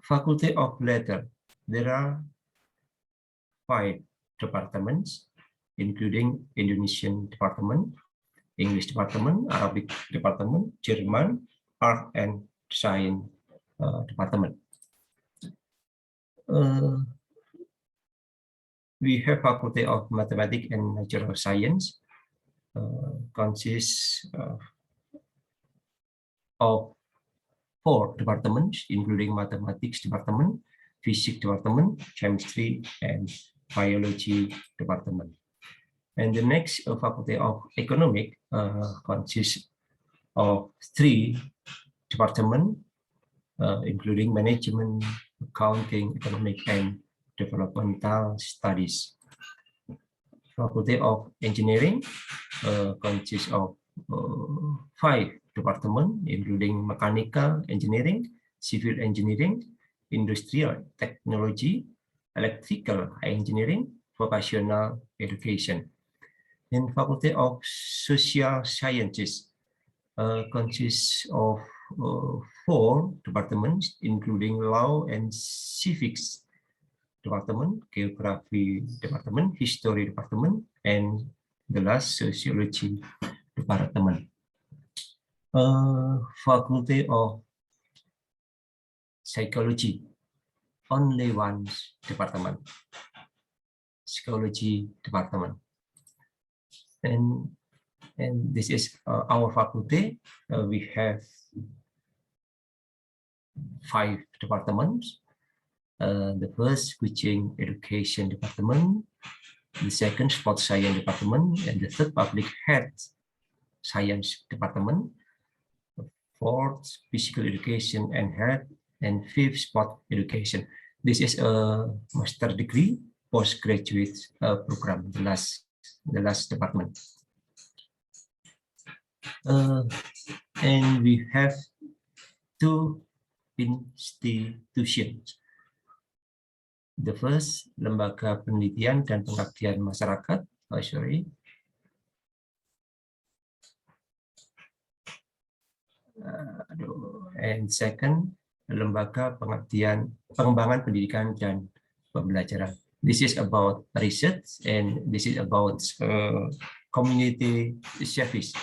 Faculty of Letters, there are 5 departments, including Indonesian department, English department, Arabic department, German, art and science department. We have Faculty of Mathematics and Natural Science, consists of 4 departments, including Mathematics department, Physics department, Chemistry, and Biology department. And the next Faculty of Economics consists of 3 departments, including Management, Accounting, Economic, and Developmental Studies. Faculty of Engineering consists of 5 departments, including Mechanical Engineering, Civil Engineering, Industrial Technology, Electrical Engineering, Vocational Education. And Faculty of Social Sciences consists of 4 departments, including Law and Civics department, Geography department, History department, and the last Sociology department. Faculty of Psychology, only 1 department, Psychology department. And this is our faculty. We have 5 departments. The first, Teaching Education department, the second, Sports Science department, and the third, Public Health Science department, the fourth, Physical Education and Health, and fifth, Sport Education. This is a master degree postgraduate program, the last department. And we have 2 institutions. The first, Lembaga Penelitian dan Pengabdian Masyarakat, and second, Lembaga Pengembangan Pendidikan dan Pembelajaran. This is about research, and this is about community service.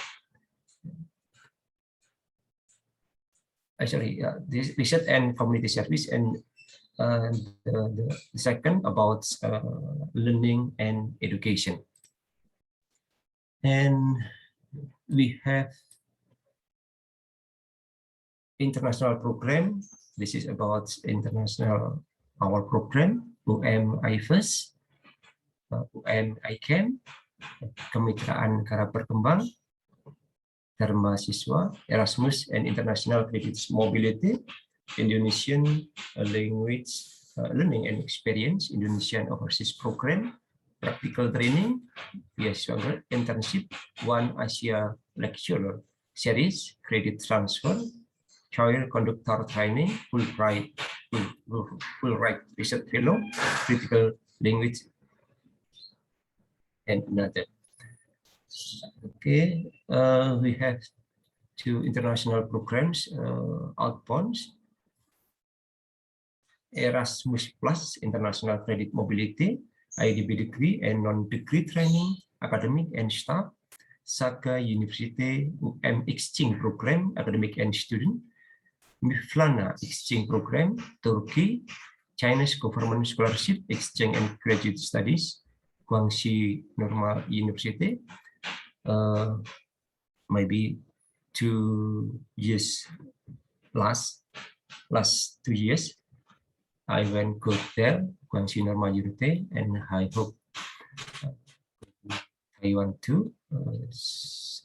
This research and community service, and the second about learning and education. And we have international program. This is about international, our program, UM-IFES, UM-ICAM, Kemitraan Negara Berkembang, Dharma Siswa, Erasmus and International Credit Mobility, Indonesian Language Learning and Experience, Indonesian Overseas Program, Practical Training, internship, One Asia Lecturer, series, credit transfer, choir conductor training, Fulbright research fellow, critical language, and another. Okay, we have 2 international programs, outbounds, Erasmus Plus, International Credit Mobility, IDB degree and non-degree training, academic and staff, Saga University UM Exchange Program, academic and student, Miflana Exchange Program, Turkey, Chinese Government Scholarship, Exchange and Graduate Studies, Guangxi Normal University, maybe 2 years last 2 years. I went go there, Guangxi Normal University, and I hope Taiwan too,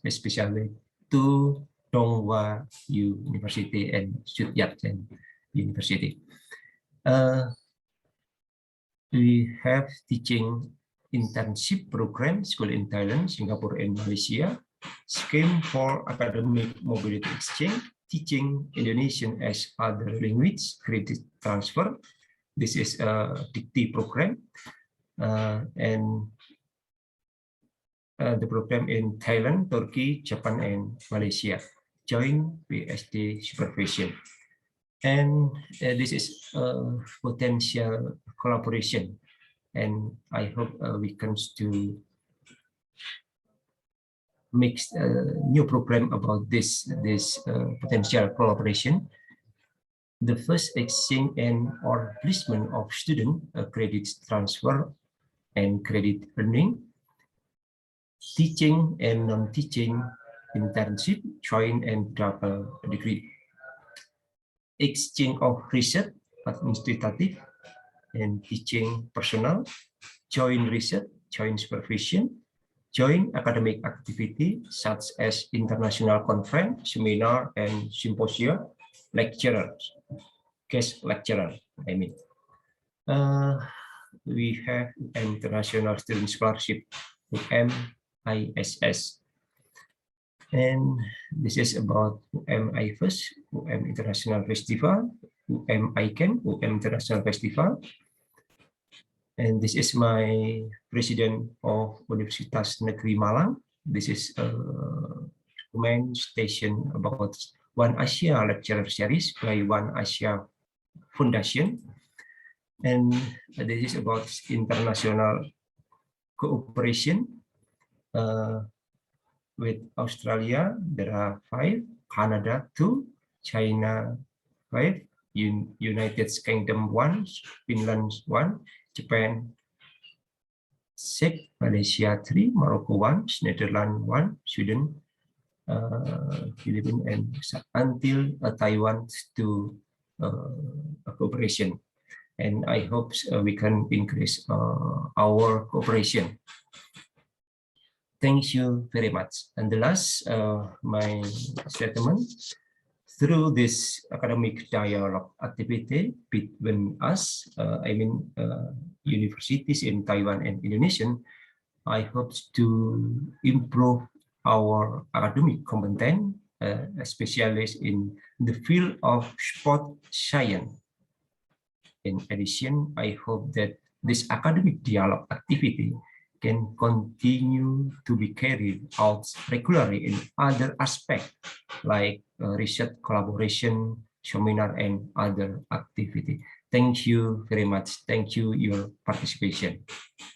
especially to Donghua University and Yat-sen University. We have teaching internship program, school in Thailand, Singapore, and Malaysia, scheme for academic mobility exchange, teaching Indonesian as other language, credit transfer. This is a dictee program, and the program in Thailand, Turkey, Japan, and Malaysia, joint PhD supervision. And this is a potential collaboration, and I hope we can to make a new program about this potential collaboration. The first exchange and or placement of student credit transfer and credit earning, teaching and non-teaching internship, joint and double degree, exchange of research, administrative and teaching personnel, joint research, joint supervision, joint academic activity such as international conference, seminar, and symposia, lecturers, guest lecturer, I mean. We have international student scholarship, MISS. And this is about IFES, International Festival, ICANN, International Festival. And this is my president of Universitas Negeri Malang. This is a main station about One Asia lecture series by One Asia Foundation. And this is about international cooperation with Australia. There are 5, Canada 2, China 5, United Kingdom 1, Finland 1, Japan 6, Malaysia 3, Morocco 1, Netherlands 1, Sweden, Philippines, and until Taiwan to cooperation. And I hope we can increase our cooperation. Thank you very much. And the last, my statement, through this academic dialogue activity between us, universities in Taiwan and Indonesia, I hope to improve our academic competence, especially in the field of sport science. In addition, I hope that this academic dialogue activity can continue to be carried out regularly in other aspects like research, collaboration, seminar, and other activity. Thank you very much. Thank you your participation.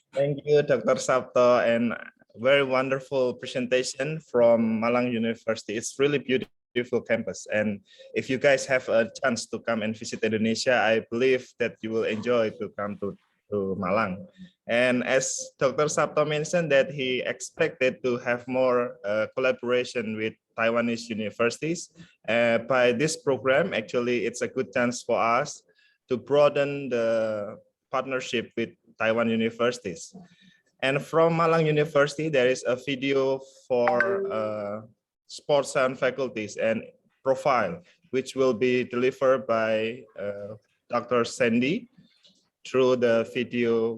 Thank you, Dr. Sabto, and very wonderful presentation from Malang University. It's really beautiful campus, and if you guys have a chance to come and visit Indonesia, I believe that you will enjoy to come to Malang. And as Dr. Sabto mentioned that he expected to have more collaboration with Taiwanese universities. By this program, actually, it's a good chance for us to broaden the partnership with Taiwan universities. And from Malang University, there is a video for sports science faculties and profile, which will be delivered by Dr. Sandy through the video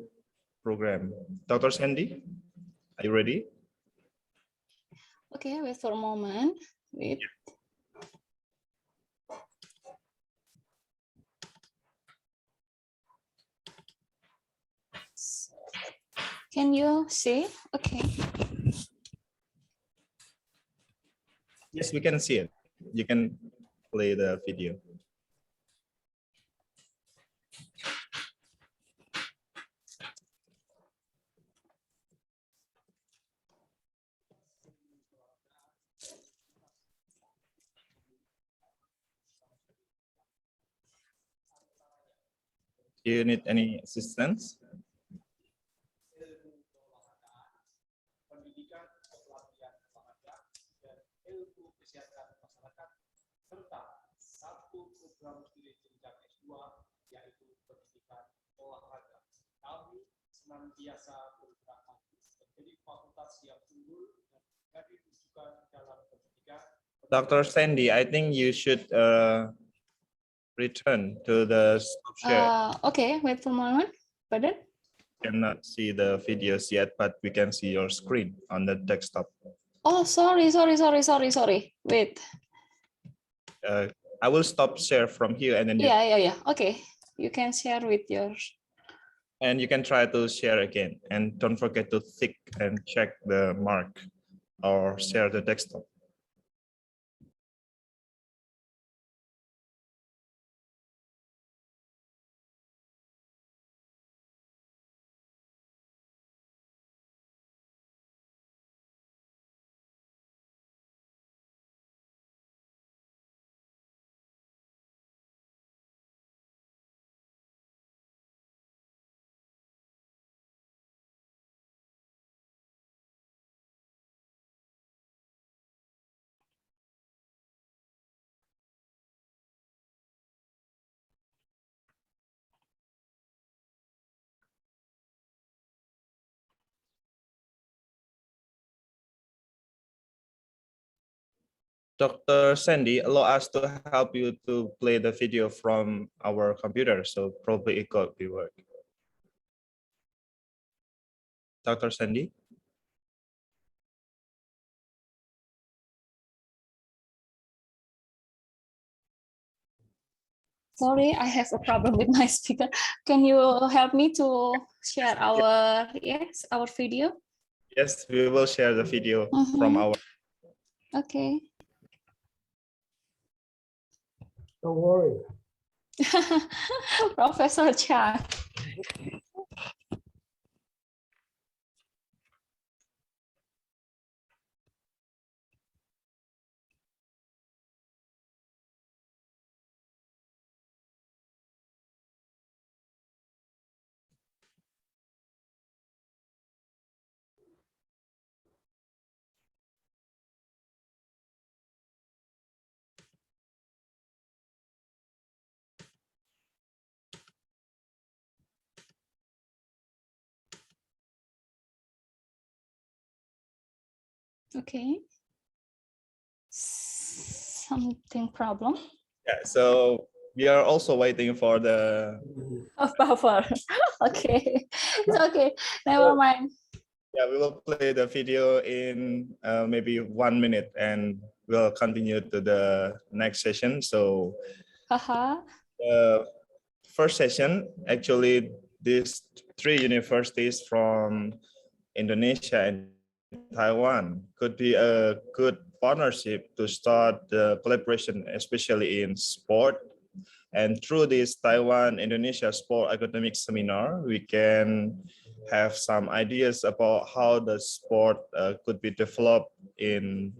program. Dr. Sandy, are you ready? Okay, wait for a moment. Wait. Can you see? Okay. Yes, we can see it. You can play the video. Do you need any assistance? Dr. Sandy, I think you should return to the stop share. Okay, wait for a moment. Pardon? Cannot see the videos yet, but we can see your screen on the desktop. Oh, sorry. Wait. I will stop share from here and then Yeah. Okay. You can share with yours. and you can try to share again. And don't forget to tick and check the mark or share the desktop. Dr. Sandy, allow us to help you to play the video from our computer, so probably it could be work. Dr. Sandy? Sorry, I have a problem with my speaker. Can you help me to share our our video? Yes, we will share the video from our. Okay. Don't worry. Professor Chan. Okay. Something problem. Yeah, so we are also waiting for the. Buffer. Okay. It's okay. Never mind. Yeah, we will play the video in maybe 1 minute and we'll continue to the next session. So the first session, actually, these 3 universities from Indonesia and Taiwan could be a good partnership to start the collaboration, especially in sport. And through this Taiwan-Indonesia Sport Academic Seminar, we can have some ideas about how the sport could be developed in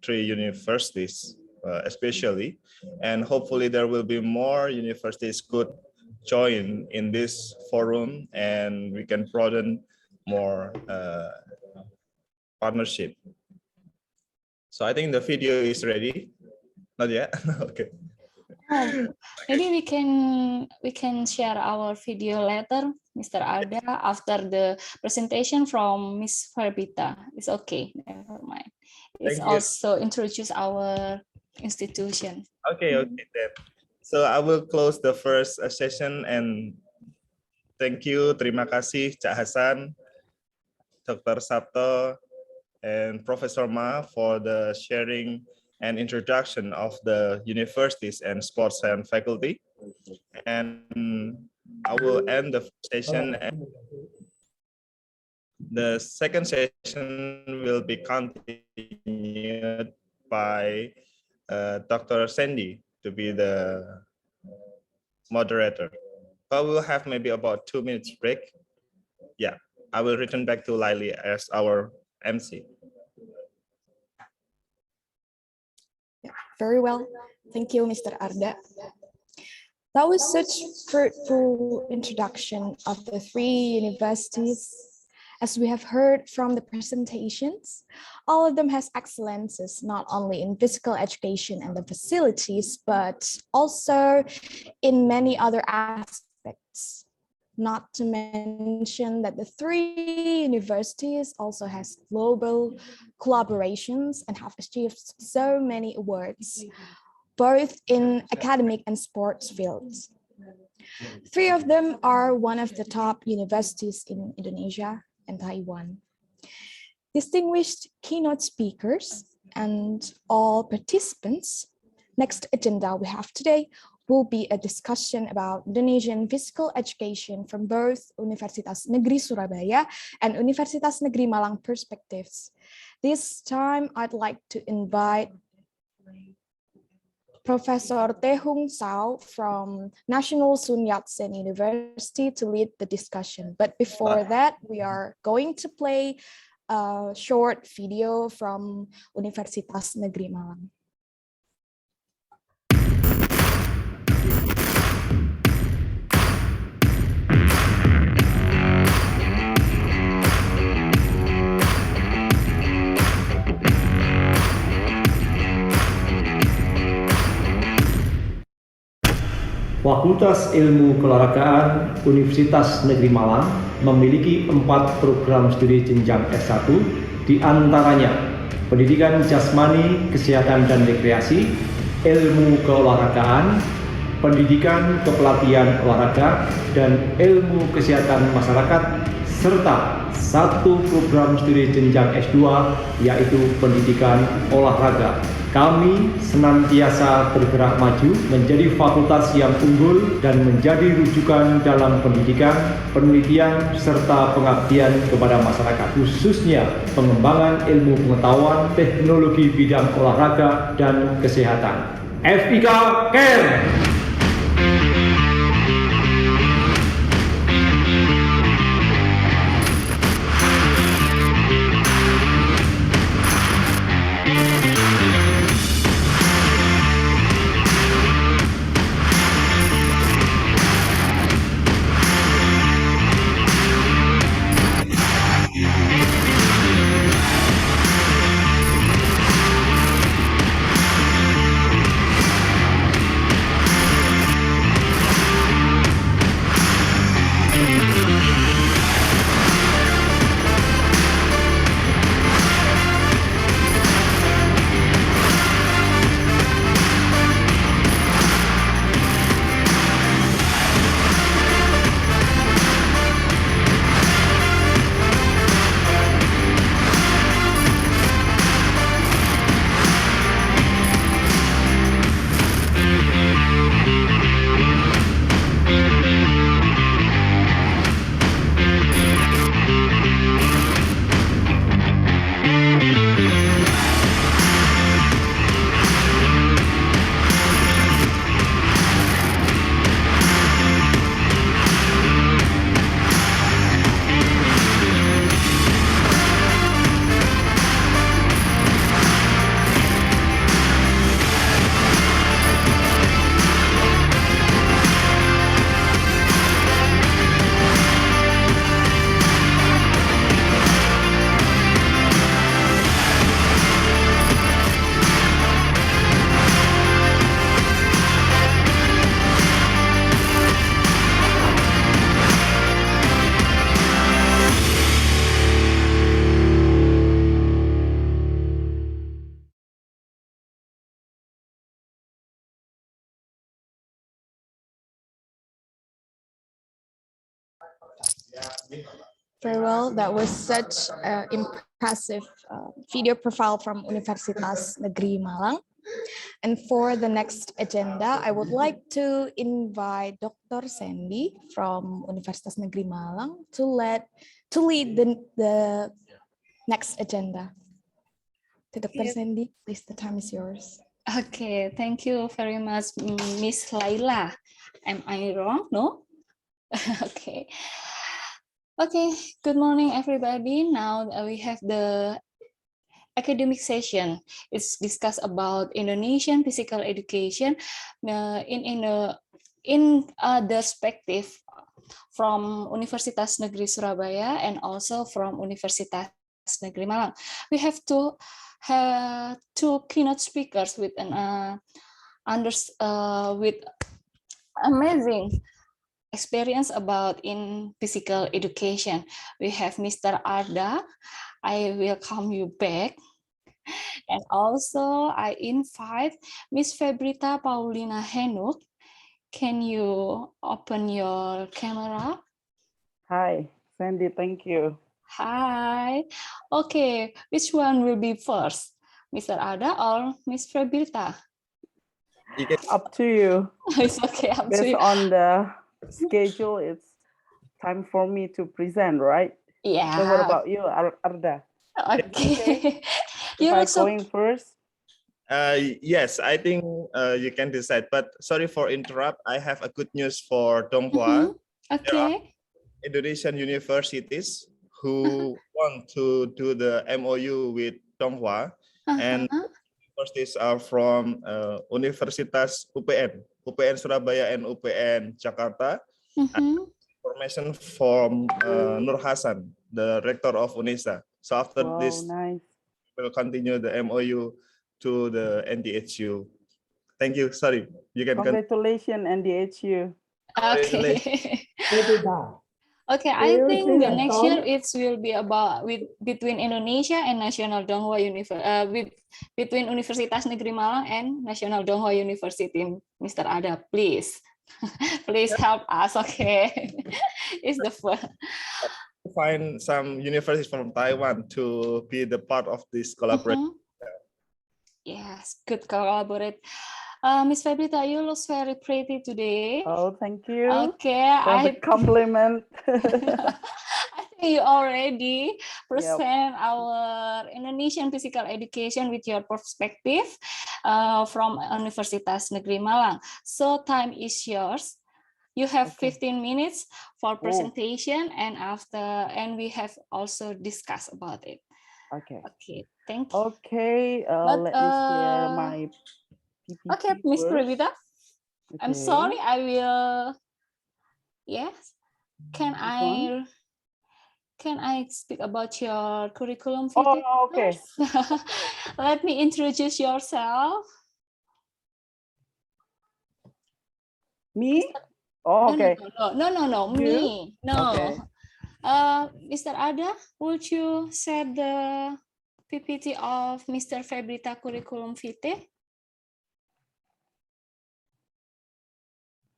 3 universities, especially. And hopefully there will be more universities could join in this forum and we can broaden more partnership. So I think the video is ready. Not yet? Okay. Maybe we can share our video later, Mr. Arda, after the presentation from Miss Farbita. It's okay, never mind. It's also introduce our institution. Okay, then. So I will close the first session and thank you. Terima kasih Cak Hasan, Dr. Sabto, and Professor Ma for the sharing and introduction of the universities and sports science faculty. And I will end the session. The second session will be continued by Dr. Sandy to be the moderator. But we'll have maybe about 2 minutes break. Yeah, I will return back to Laili as our MC. Very well. Thank you, Mr. Arda. That was such fruitful introduction of the three universities. As we have heard from the presentations, all of them has excellences, not only in physical education and the facilities, but also in many other aspects. Not to mention that the three universities also has global collaborations and have achieved so many awards, both in academic and sports fields. Three of them are one of the top universities in Indonesia and Taiwan. Distinguished keynote speakers and all participants, next agenda we have today will be a discussion about Indonesian physical education from both Universitas Negeri Surabaya and Universitas Negeri Malang perspectives. This time I'd like to invite Professor Tae-Hung Sao from National Sun Yat-sen University to lead the discussion. But before that, we are going to play a short video from Universitas Negeri Malang. Fakultas Ilmu Keolahragaan Universitas Negeri Malang memiliki 4 program studi jenjang S1, di antaranya Pendidikan Jasmani, Kesehatan dan Rekreasi, Ilmu Keolahragaan, Pendidikan Kepelatihan Olahraga, dan Ilmu Kesehatan Masyarakat, serta 1 program studi jenjang S2 yaitu Pendidikan Olahraga. Kami senantiasa bergerak maju menjadi fakultas yang unggul dan menjadi rujukan dalam pendidikan, penelitian, serta pengabdian kepada masyarakat, khususnya pengembangan ilmu pengetahuan, teknologi bidang olahraga, dan kesehatan. FIK Care! Very well. That was such an impressive video profile from Universitas Negeri Malang. And for the next agenda, I would like to invite Dr. Sandy from Universitas Negeri Malang to lead the next agenda. To Dr. Sandy, please, the time is yours. Okay, thank you very much, Miss Laila. Am I wrong? No? Okay. Okay, good morning, everybody. Now we have the academic session. It's discussed about Indonesian physical education in the perspective from Universitas Negeri Surabaya and also from Universitas Negeri Malang. We have two keynote speakers with with amazing experience about in physical education. We have Mr. Arda. I welcome you back. And also I invite Miss Febrita Paulina Henuk. Can you open your camera? Hi, Sandy, thank you. Hi. Okay, which one will be first? Mr. Arda or Miss Febrita? Up to you. It's okay, up to Based you. on the schedule, it's time for me to present, right? Yeah. So what about you, Arda? Okay. If I also going first? Yes, I think you can decide. But sorry for interrupt. I have a good news for Donghua. Okay. There are Indonesian universities who want to do the MOU with Donghua, and universities are from Universitas UPN Surabaya and UPN Jakarta. Information from Nur Hasan, the rector of UNESA. So after this, nice. we'll continue the MOU to the NDHU. Thank you. Sorry, you can. Congratulations, NDHU. Okay. Okay, I think the next year it will be about between Indonesia and National Donghua University, between Universitas Negeri Malang and National Donghua University. Mr. Ada, please, please help us. Okay, it's the first. Find some universities from Taiwan to be the part of this collaboration. Yes, good collaborate. Miss Febrita, you look very pretty today. Oh, thank you. Okay, for the compliment. I think you already present our Indonesian physical education with your perspective from Universitas Negeri Malang. So time is yours. You have 15 minutes for presentation, and we have also discussed about it. Okay. Okay, thank you. Okay, let me share my PPT. Okay, Miss Febrita. Okay. I'm sorry, I will. Yes. Can I speak about your curriculum? Oh, okay. Let me introduce yourself. Me? Oh, okay. No, me. No. Okay. Mr. Ada, would you set the PPT of Mr. Febrita curriculum vitae?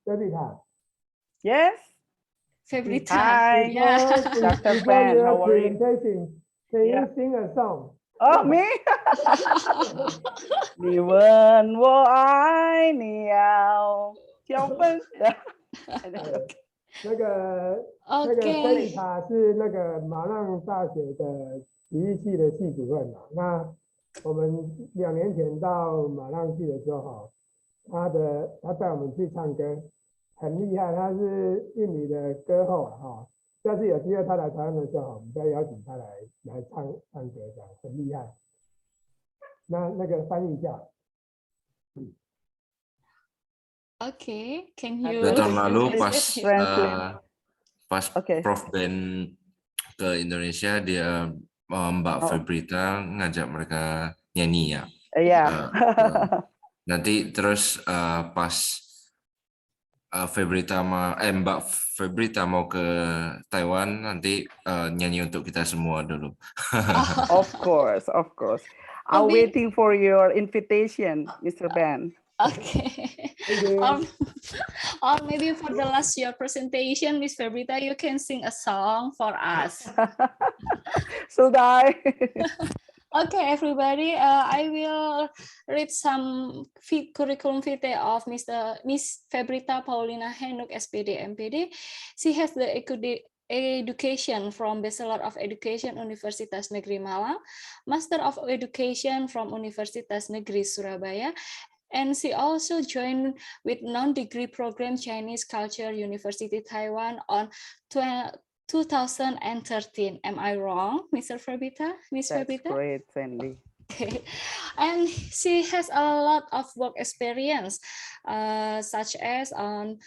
Febrita. Yes. Febrita. Hi. Dr. Ben, how are you? Can you sing a song? Oh, me? 你问我爱你要交分。那个菲利塔是那个马浪大学的体育系的系主任嘛。那我们2年前到马浪去的时候，他带我们去唱歌，很厉害。他是印尼的歌后哈。下次有机会他来台湾的时候，我们再邀请他来唱歌，这样很厉害。那个翻译一下。Okay, can you? Tahun lalu pas Okay. Prof Ben ke Indonesia, dia Mbak Febrita ngajak mereka nyanyi ya. Iya. Nanti terus pas Mbak Febrita mau ke Taiwan, nanti nyanyi untuk kita semua dulu. Of course. I'm waiting for your invitation, Mr. Ben. Okay. Thank you. Or maybe for the last year presentation, Miss Febrita, you can sing a song for us. Should I? Okay, everybody, I will read some curriculum vitae of Miss Febrita Paulina Henduk, SPD, MPD. She has the education from Bachelor of Education Universitas Negeri Malang, Master of Education from Universitas Negeri Surabaya, and she also joined with non-degree program Chinese Culture University Taiwan on 2013. Am I wrong, Mr. Febrita? Miss That's Febrita? great, Sandy. Okay. And she has a lot of work experience, such as on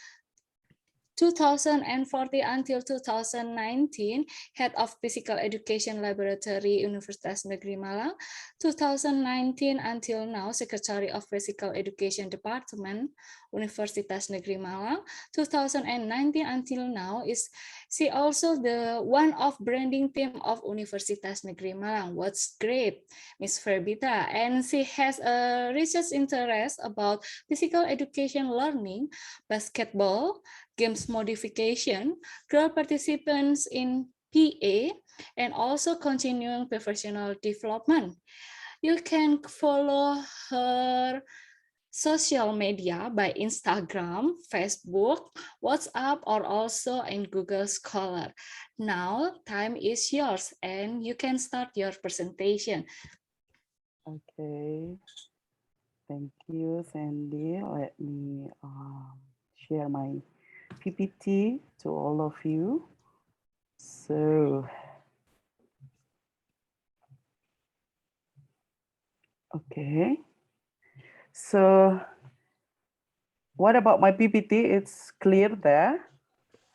2014 until 2019, Head of Physical Education Laboratory, Universitas Negeri Malang. 2019 until now, Secretary of Physical Education Department, Universitas Negeri Malang. 2019 until now is she also the one of branding team of Universitas Negeri Malang. What's great, Miss Ferbita. And she has a research interest about physical education learning, basketball, games modification, girl participants in PA, and also continuing professional development. You can follow her social media by Instagram, Facebook, WhatsApp, or also in Google Scholar. Now, time is yours and you can start your presentation. Okay. Thank you, Sandy. Let me share my PPT to all of you. So, okay. So, what about my PPT? It's clear there,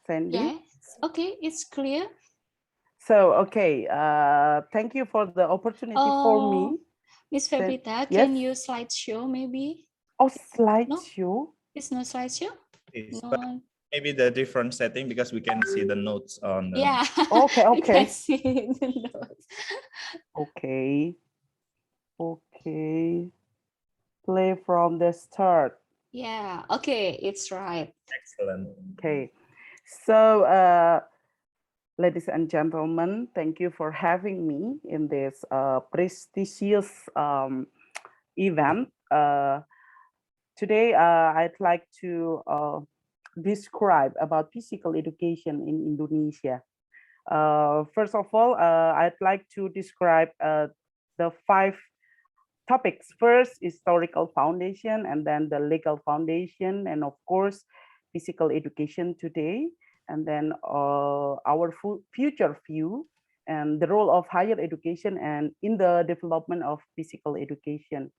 Sandy? Yes, okay, it's clear. So, okay, thank you for the opportunity for me. Miss Febrita, yes? can you slideshow maybe? Oh, slideshow? No, it's no slideshow? Yes, No. but maybe the different setting because we can see the notes on the... Yeah. Okay, We can okay. see the notes. Okay. Okay. Play from the start. Yeah, okay, it's right. Excellent. Okay. So, ladies and gentlemen, thank you for having me in this prestigious event. Today, I'd like to describe about physical education in Indonesia. First of all, I'd like to describe the 5 topics. First, historical foundation, and then the legal foundation, and of course, physical education today, and then our future view, and the role of higher education and in the development of physical education.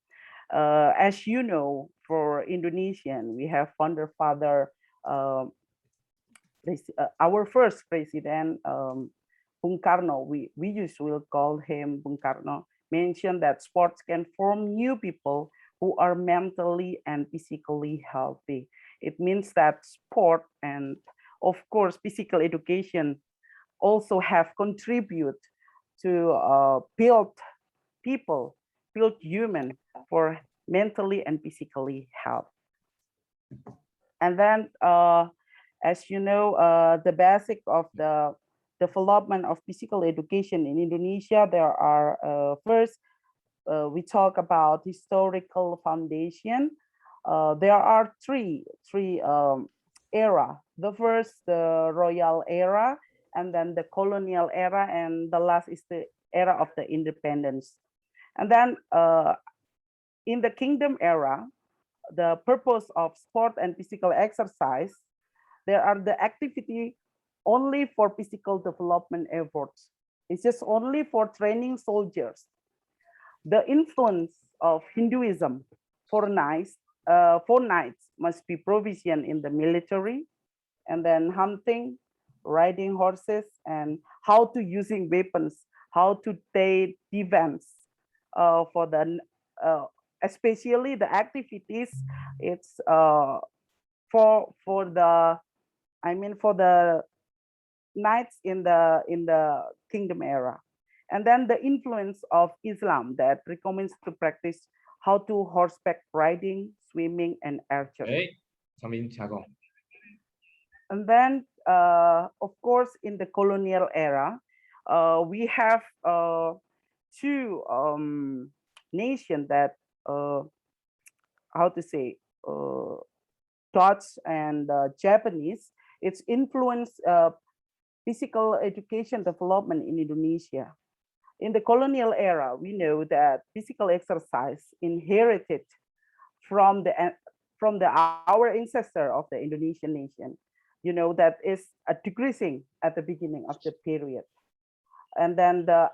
As you know, for Indonesian, we have founder father, our first president, Bung Karno. We usually call him Bung Karno. Mentioned that sports can form new people who are mentally and physically healthy. It means that sport and of course physical education also have contributed to build people, build human for mentally and physically health. And then as you know, the basic of the development of physical education in Indonesia, there are first, we talk about historical foundation. There are three era. The first, the royal era, and then the colonial era, and the last is the era of the independence. And then in the kingdom era, the purpose of sport and physical exercise, there are the activity only for physical development efforts. It's just only for training soldiers. The influence of Hinduism for knights must be provision in the military, and then hunting, riding horses, and how to using weapons, how to take defense for the especially the activities. It's for the for the knights in the kingdom era. And then the influence of Islam that recommends to practice how to horseback riding, swimming, and archery. Okay. And then, of course, in the colonial era, we have two nations that, how to say, Dutch and Japanese. It's influenced physical education development in Indonesia. In the colonial era, we know that physical exercise inherited from our ancestor of the Indonesian nation, you know, that is decreasing at the beginning of the period. And then the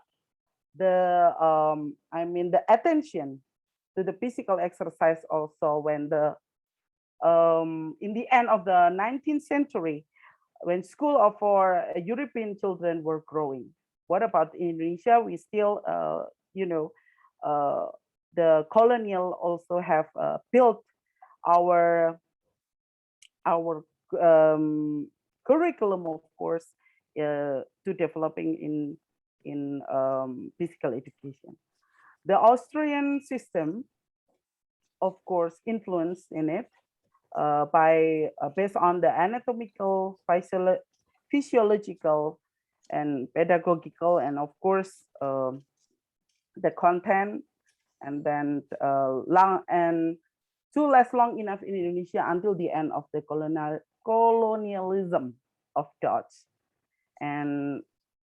attention to the physical exercise also when in the end of the 19th century, when school for European children were growing. What about Indonesia? We still, the colonial also have built our curriculum, of course, to developing in physical education. The Austrian system, of course, influenced in it based on the anatomical, physiological, and pedagogical, and of course the content, and then to last long enough in Indonesia until the end of the colonialism of Dutch. And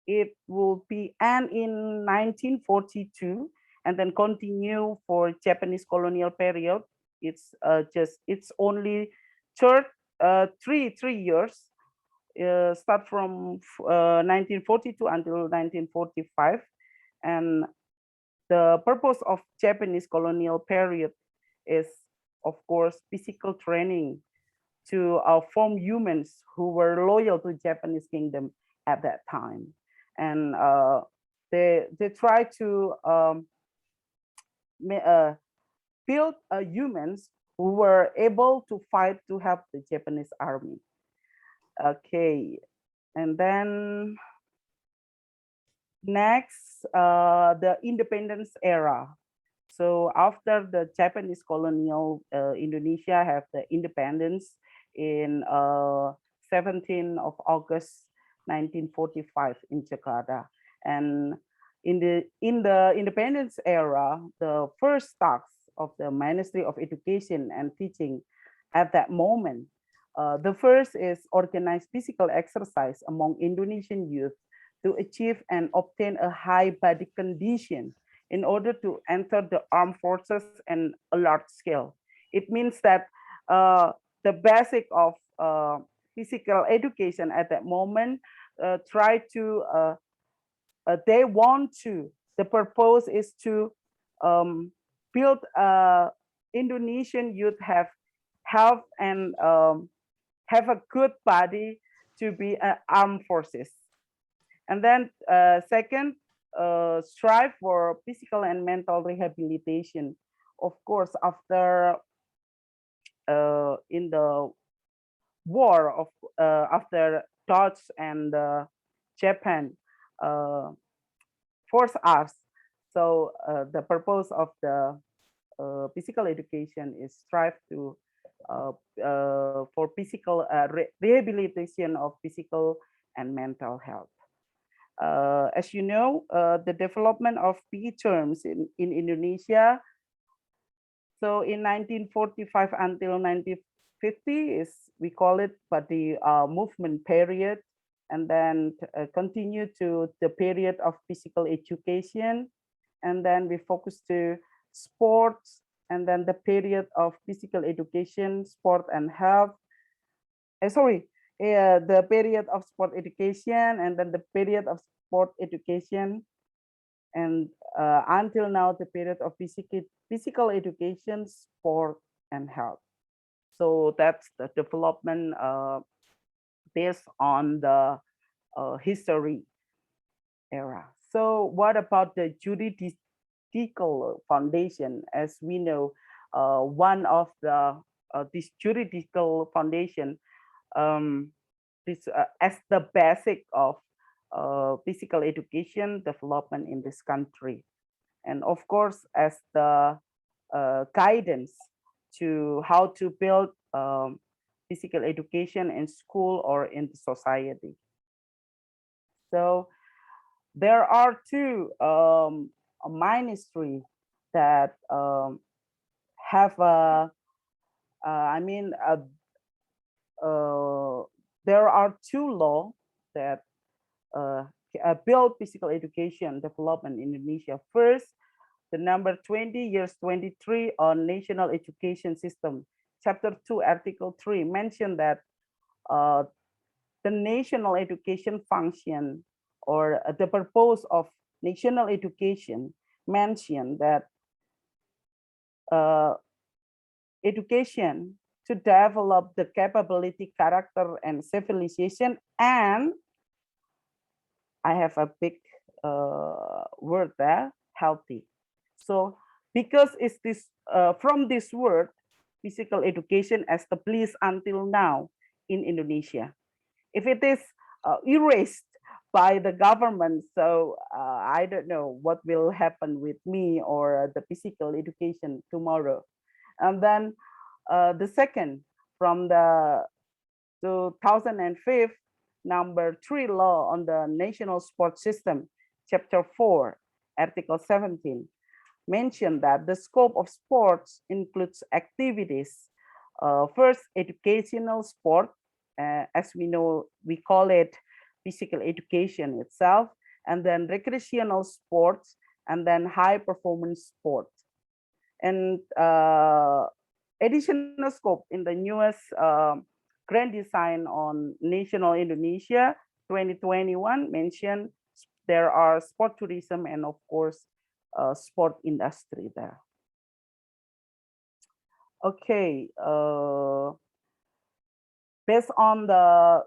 it will be end in 1942 and then continue for Japanese colonial period. It's only three years, start from 1942 until 1945. And the purpose of Japanese colonial period is, of course, physical training to form humans who were loyal to Japanese kingdom at that time. And they try to build humans who were able to fight to help the Japanese army. Okay, and then next, the independence era. So after the Japanese colonial, Indonesia have the independence in 17th of August 1945 in Jakarta. And in the independence era, the first task of the Ministry of Education and Teaching at that moment, the first is organize physical exercise among Indonesian youth to achieve and obtain a high body condition in order to enter the armed forces and a large scale. It means that the basic of physical education at that moment try to, the purpose is to build Indonesian youth have health and have a good body to be armed forces. And then second, strive for physical and mental rehabilitation. Of course, after in the war of after Dutch and Japan forced us. So the purpose of the physical education is strive to for physical rehabilitation of physical and mental health. As you know, the development of PE terms in Indonesia. So in 1945 until 1950 is, we call it, but the movement period, and then continue to the period of physical education, and then we focus to sports, and then the period of physical education, sport and health. The period of sport education, and then the period of sport education, and until now the period of physical education, sport and health. So that's the development based on the history era. So what about the juridical foundation? As we know, one of the this juridical foundation as the basic of physical education development in this country, and of course as the guidance to how to build physical education in school or in the society. So there are two ministries that have there are two laws that build physical education development in Indonesia. First, the number 20/23 on national education system, chapter 2, article 3 mentioned that the national education function or the purpose of national education mentioned that education to develop the capability, character, and civilization. And I have a big word there, healthy. So because it's this from this word, physical education established until now in Indonesia. If it is erased by the government, so I don't know what will happen with me or the physical education tomorrow. And then the second, from the 2005 number 3 law on the national sports system, chapter 4, article 17, mentioned that the scope of sports includes activities. First, educational sport, as we know, we call it physical education itself, and then recreational sports, and then high performance sports. And additional scope in the newest grand design on national Indonesia 2021 mentioned there are sport tourism and of course sport industry there. Okay, based on the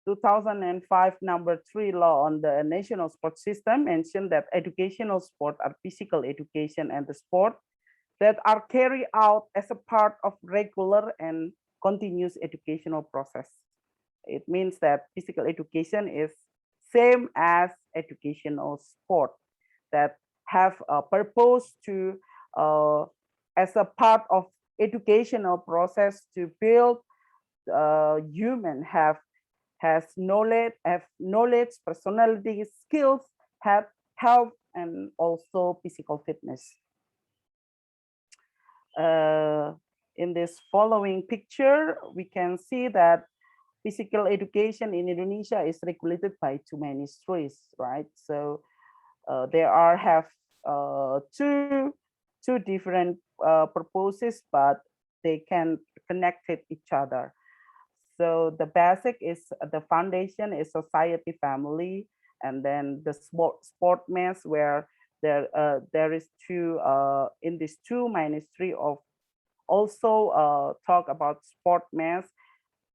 2005 number 3 law on the national sport system mentioned that educational sport are physical education and the sport that are carried out as a part of regular and continuous educational process. It means that physical education is same as educational sport that have a purpose to as a part of educational process to build human has knowledge, personality, skills, have health, and also physical fitness. In this following picture, we can see that physical education in Indonesia is regulated by two ministries, right? So there have two different purposes, but they can connect with each other. So the basic is the foundation is society, family, and then the sportmen where there is two in these two ministry of also talk about sportmen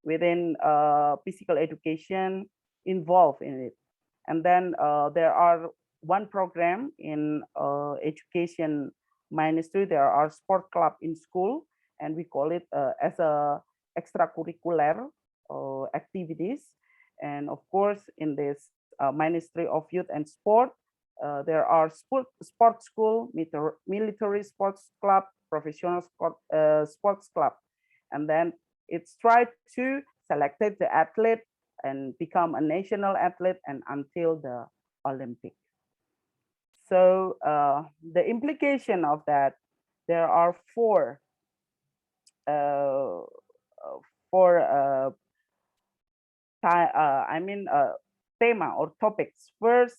within physical education involved in it. And then there are one program in education ministry. There are sport club in school, and we call it as a extracurricular activities. And of course, in this Ministry of Youth and Sport, there are sports school, military sports club, professional sports club. And then it's tried to select the athlete and become a national athlete and until the Olympic. So the implication of that, there are four thema or topics. First,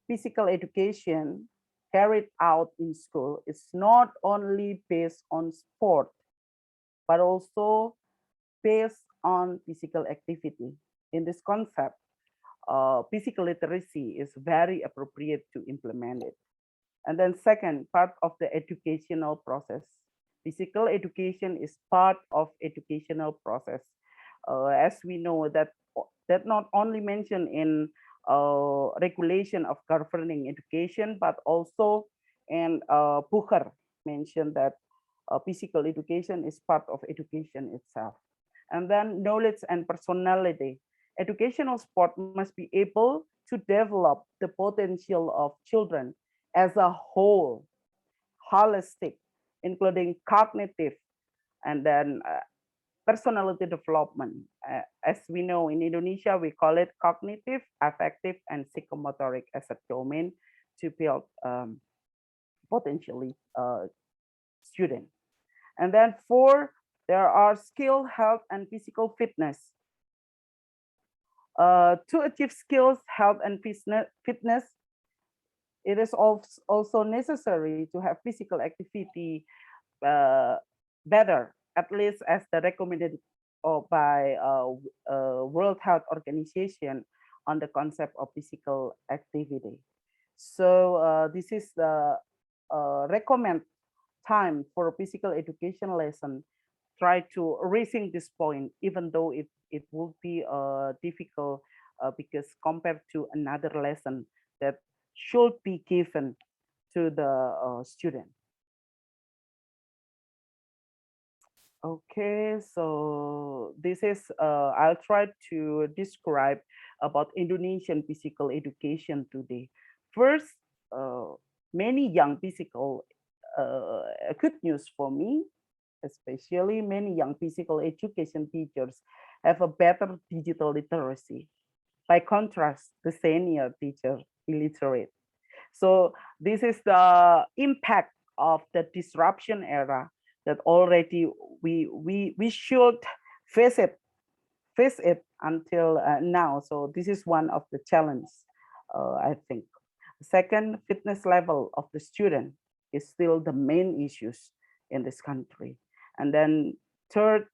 physical education carried out in school is not only based on sport, but also based on physical activity. In this concept, physical literacy is very appropriate to implement it. And then second, part of the educational process. Physical education is part of educational process. As we know that not only mentioned in regulation of governing education, but also in Booker mentioned that physical education is part of education itself. And then knowledge and personality. Educational sport must be able to develop the potential of children as a whole. holistic, including cognitive and then personality development. As we know, in Indonesia, we call it cognitive, affective, and psychomotoric as a domain to build potentially student. And then 4, there are skill, health, and physical fitness. To achieve skills, health, and fitness, it is also necessary to have physical activity better, at least as the recommended by World Health Organization on the concept of physical activity. So this is the recommend time for a physical education lesson. Try to reaching this point, even though it will be difficult because compared to another lesson that should be given to the student. Okay, so this is, I'll try to describe about Indonesian physical education today. First, many young physical, good news for me, especially many young physical education teachers have a better digital literacy. By contrast, the senior teacher illiterate. So this is the impact of the disruption era that already we should face it until now. So this is one of the challenges, I think. Second, fitness level of the student is still the main issues in this country. And then third,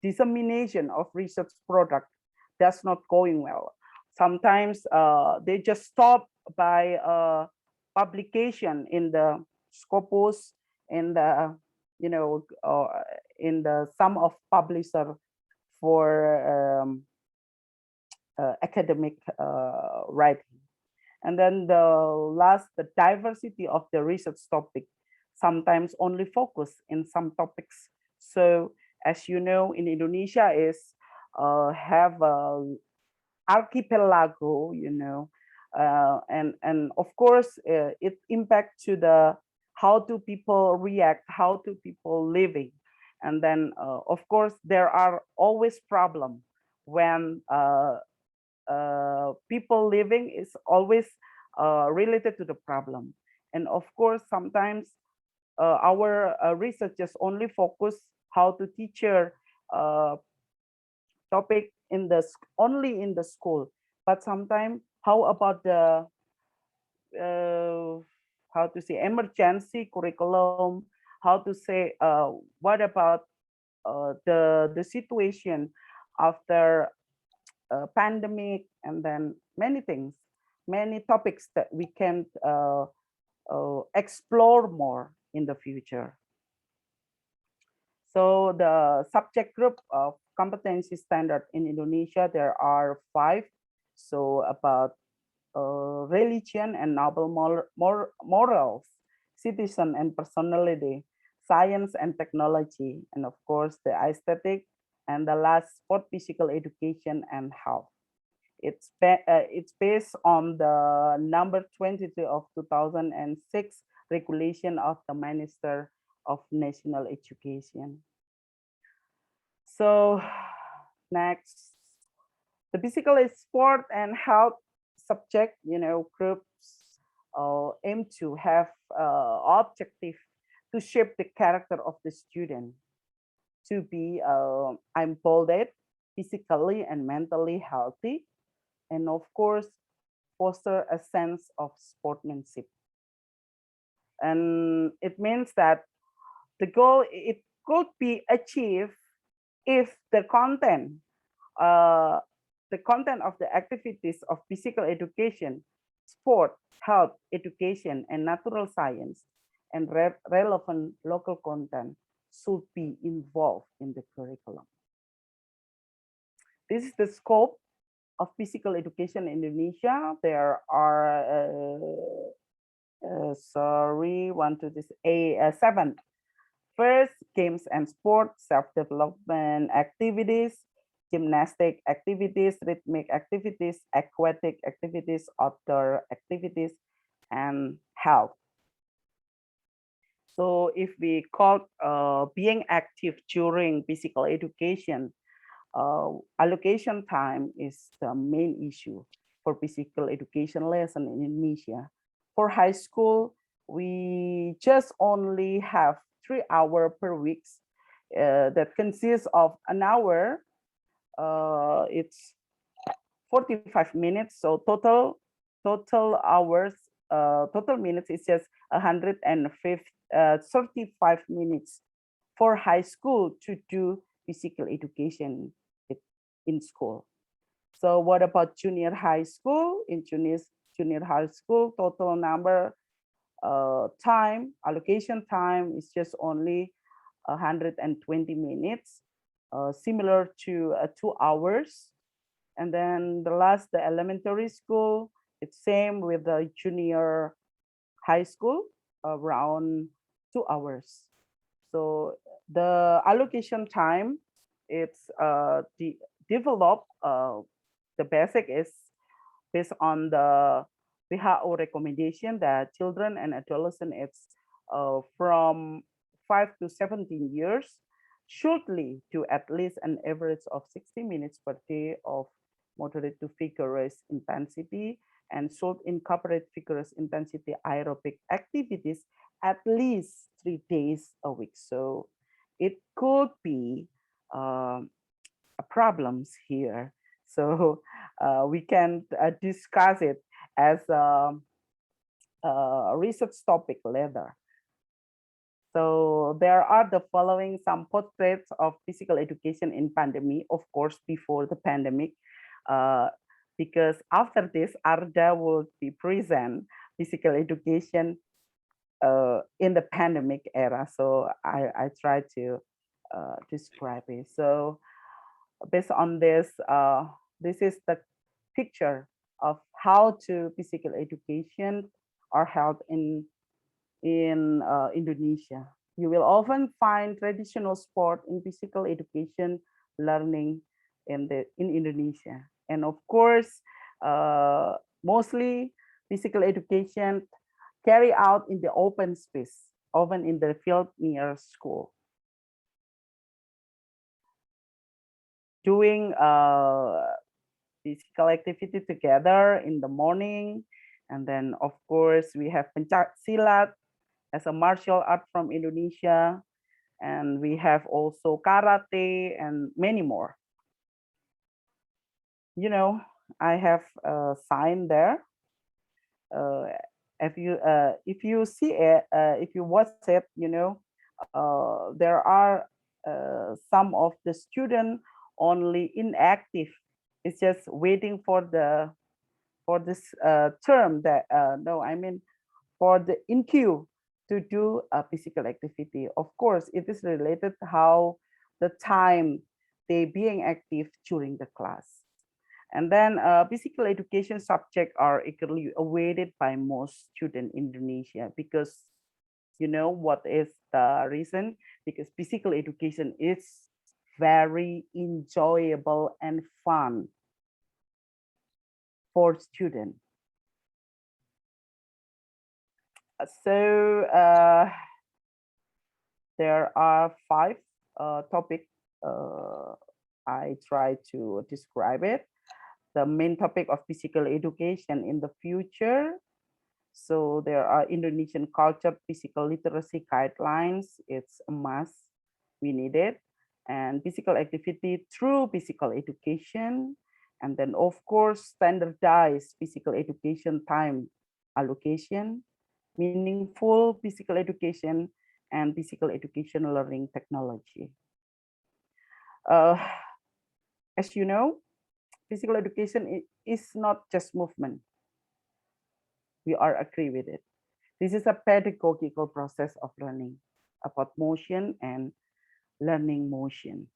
dissemination of research product that's not going well. Sometimes they just stop by publication in the Scopus, in the in the some of publisher for academic writing. And then the last, the diversity of the research topic, sometimes only focus in some topics. So as you know, in Indonesia is have a archipelago, and of course it impacts to the how do people react, how do people living, and then of course there are always problem when people living is always related to the problem, and of course sometimes our researchers only focus how to teacher topic in the only in the school, but sometimes how about the how to say emergency curriculum, how to say what about the situation after pandemic, and then many things, many topics that we can explore more in the future. So the subject group of competency standard in Indonesia, there are 5. So about religion and noble morals, citizen and personality, science and technology, and of course the aesthetic, and the last sport, physical education and health. It's based on the number 22 of 2006 regulation of the Minister of National Education. So next, the physical sport and health subject, groups aim to have objective to shape the character of the student to be empowered, physically and mentally healthy, and of course foster a sense of sportsmanship. And it means that the goal, it could be achieved if the content of the activities of physical education, sport, health, education, and natural science, and relevant local content should be involved in the curriculum. This is the scope of physical education in Indonesia. There are, 7. First, games and sports, self-development activities, gymnastic activities, rhythmic activities, aquatic activities, outdoor activities, and health. So if we call being active during physical education, allocation time is the main issue for physical education lesson in Indonesia. For high school, we just only have 3 hours per week that consists of an hour. It's 45 minutes. So total hours, total minutes is just 135 minutes for high school to do physical education in school. So what about junior high school? In junior high school, total number time, allocation time is just only 120 minutes, similar to 2 hours. And then the elementary school, it's same with the junior high school, around 2 hours. So the allocation time, it's developed, the basic is based on the WHO recommendation that children and adolescents from 5 to 17 years should do at least an average of 60 minutes per day of moderate to vigorous intensity and should incorporate vigorous intensity aerobic activities at least 3 days a week. So it could be problems here. So we can discuss it as a research topic later. So there are the following some portraits of physical education in pandemic, of course, before the pandemic, because after this, Arda will be present physical education in the pandemic era. So I try to describe it. So based on this, this is the picture of how to physical education are held in Indonesia. You will often find traditional sport in physical education learning in Indonesia. And of course, mostly physical education carry out in the open space, often in the field near school. Doing physical activity together in the morning. And then of course, we have pencak silat as a martial art from Indonesia. And we have also karate and many more. You know, I have a sign there. If you see it, if you watch it, you know, there are some of the students only inactive. It's just waiting for this term that no, I mean for the in queue to do a physical activity. Of course, it is related to how the time they being active during the class. And then physical education subjects are equally awaited by most students in Indonesia because you know what is the reason? Because physical education is very enjoyable and fun for students. So there are 5 topics. I try to describe it. The main topic of physical education in the future. So there are Indonesian culture, physical literacy guidelines. It's a must. We need it. And physical activity through physical education. And then of course, standardized physical education time allocation, meaningful physical education, and physical education learning technology. As you know, physical education is not just movement. We are agree with it. This is a pedagogical process of learning about motion and learning motion.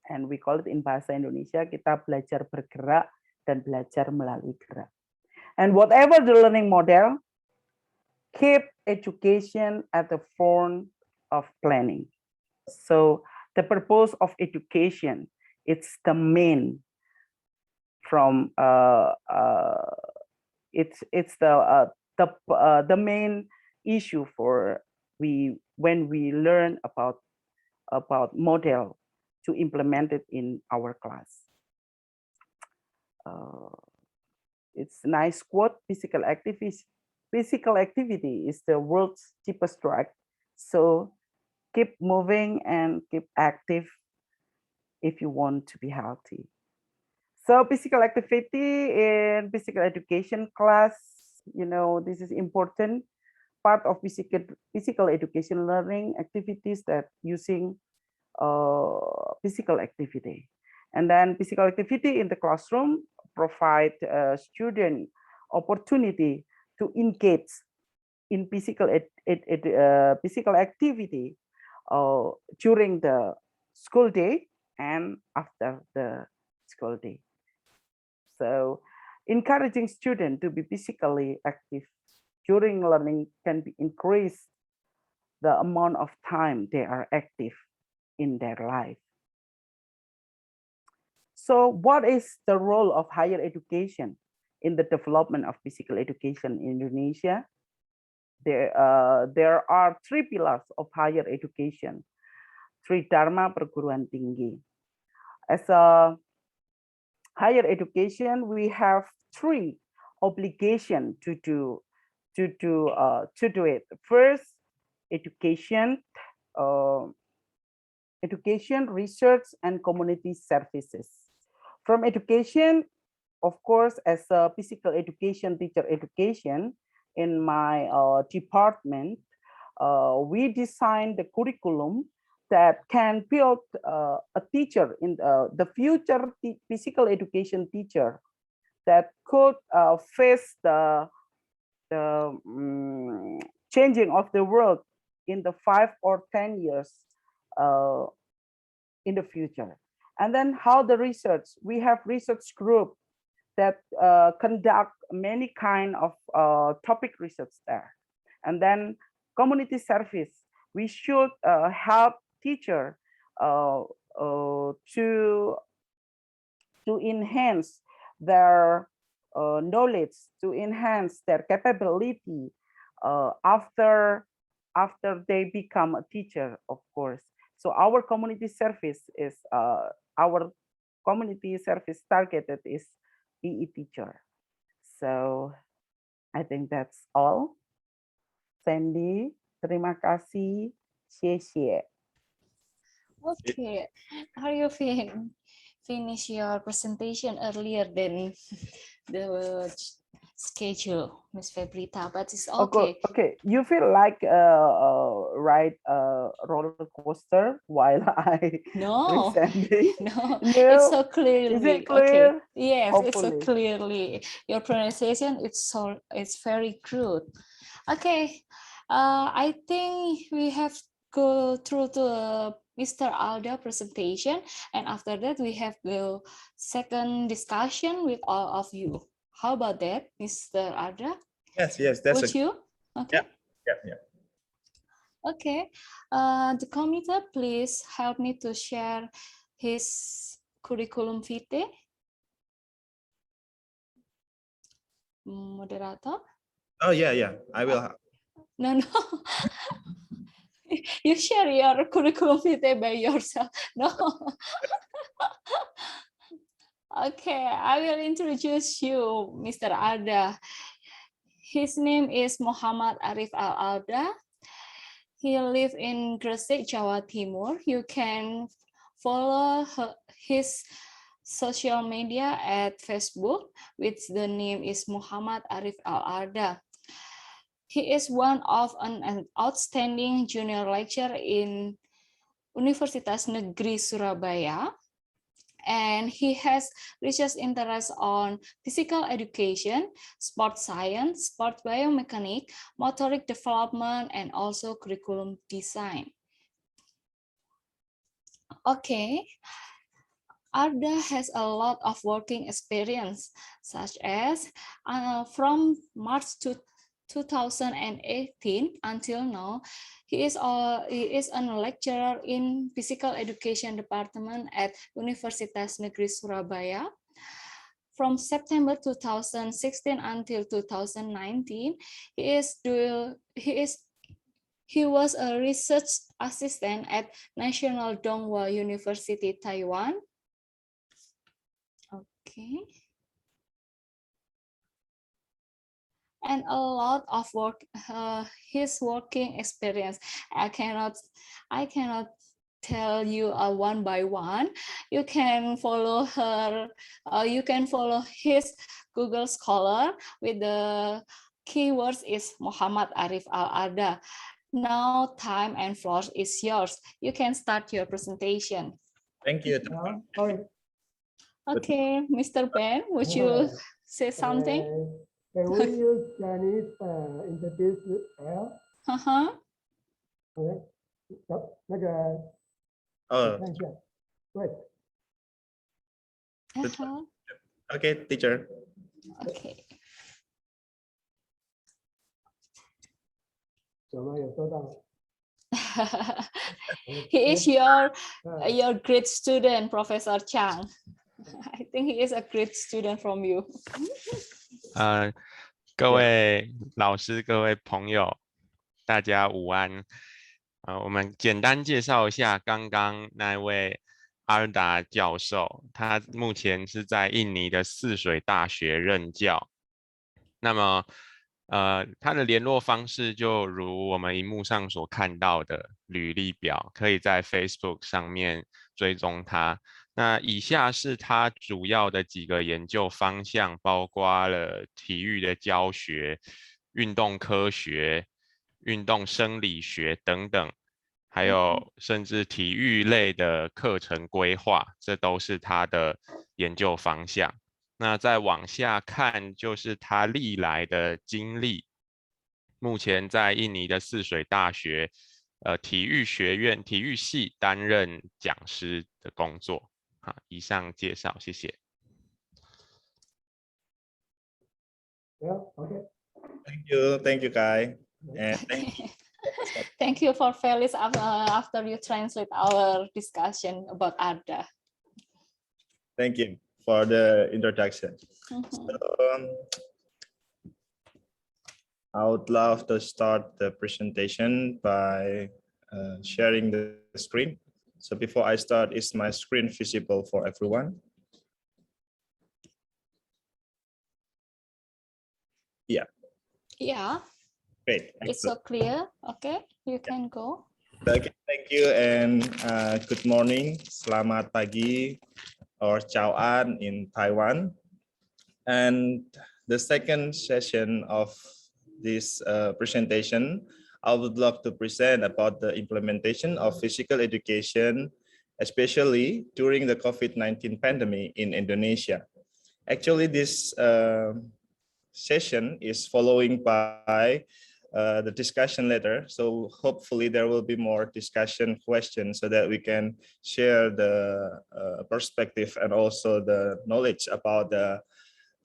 And we call it in bahasa Indonesia, kita belajar bergerak dan belajar melalui gerak. And whatever the learning model, keep education at the front of planning. So the purpose of education, it's the main from it's the main issue for when we learn about model to implement it in our class. It's a nice quote. Physical activity is the world's cheapest drug. So keep moving and keep active if you want to be healthy. So physical activity in physical education class, you know, this is important part of physical education learning activities that using physical activity. And then physical activity in the classroom provide student opportunity to engage in physical activity during the school day and after the school day. So encouraging students to be physically active during learning can be increase the amount of time they are active in their life. So what is the role of higher education in the development of physical education in Indonesia? There are three pillars of higher education, three dharma perguruan tinggi. As a higher education, we have three obligations to do it. First, education, research, and community services. From education, of course, as a physical education teacher education in my department, we designed the curriculum that can build a teacher in the future physical education teacher that could face the changing of the world in the 5 or 10 years in the future. And then how the research, we have research group that conduct many kind of topic research there. And then community service, we should help teacher to enhance their knowledge, to enhance their capability after they become a teacher, of course. So our community service is targeted is PE teacher. So I think that's all. Sandy, terima kasih. 谢谢. Okay, are you finish your presentation earlier than the schedule, Miss Febrita? But it's okay. Okay, you feel like ride a roller coaster while I presenting? No, No, it's so clearly. Is it clear? Okay. Yes, Hopefully. it's so clearly. Your pronunciation it's very good. Okay, I think we have go through to Mr. Alda presentation, and after that we have the second discussion with all of you. How about that, Mr. Alda? Yes, that's Would you? Okay. Yeah. Okay. The committee, please help me to share his curriculum vitae. Moderator? Oh, yeah. I will. No. You share your curriculum vitae by yourself. No. Okay, I will introduce you, Mr. Alda. His name is Muhammad Arif Al-Alda. He lives in Gresik, Jawa Timur. You can follow his social media at Facebook, which the name is Muhammad Arif Al-Alda. He is one of an outstanding junior lecturer in Universitas Negeri Surabaya, and he has research interests on physical education, sports science, sport biomechanics, motoric development, and also curriculum design. Okay, Arda has a lot of working experience, such as from March 2018 until now, he is a lecturer in physical education department at Universitas Negeri Surabaya. From September 2016 until 2019, he is He was a research assistant at National Donghua University, Taiwan. Okay. And a lot of work, his working experience. I cannot tell you one by one. You can follow her. You can follow his Google Scholar with the keywords is Muhammad Arif Al-Arda. Now time and floor is yours. You can start your presentation. Thank you. Okay, Mr. Ben, would you say something? Can we use Chinese introduce L? Okay. 那个，看一下，对。Okay, teacher. Okay. 有吗？有收到吗？ He is your great student, Professor Chang. I think he is a great student from you. 各位老师、各位朋友，大家午安。我们简单介绍一下刚刚那位阿尔达教授，他目前是在印尼的泗水大学任教。那么，他的联络方式就如我们荧幕上所看到的履历表，可以在 Facebook 上面追踪他。那以下是他主要的几个研究方向，包括了体育的教学、运动科学、运动生理学等等，还有甚至体育类的课程规划，这都是他的研究方向。那再往下看，就是他历来的经历。目前在印尼的泗水大学体育学院体育系担任讲师的工作。好，以上介绍，谢谢。Okay. Thank you, Kai. And thank you for Felix after you translate our discussion about Arda. Thank you for the introduction. So, I would love to start the presentation by sharing the screen. So before I start, is my screen visible for everyone? Yeah. Yeah. Great. It's so clear. Okay, you can go. Okay, thank you and good morning. Selamat pagi or Chào An in Taiwan. And the second session of this presentation, I would love to present about the implementation of physical education, especially during the COVID-19 pandemic in Indonesia. Actually, this session is following by the discussion later. So hopefully there will be more discussion questions so that we can share the perspective and also the knowledge about the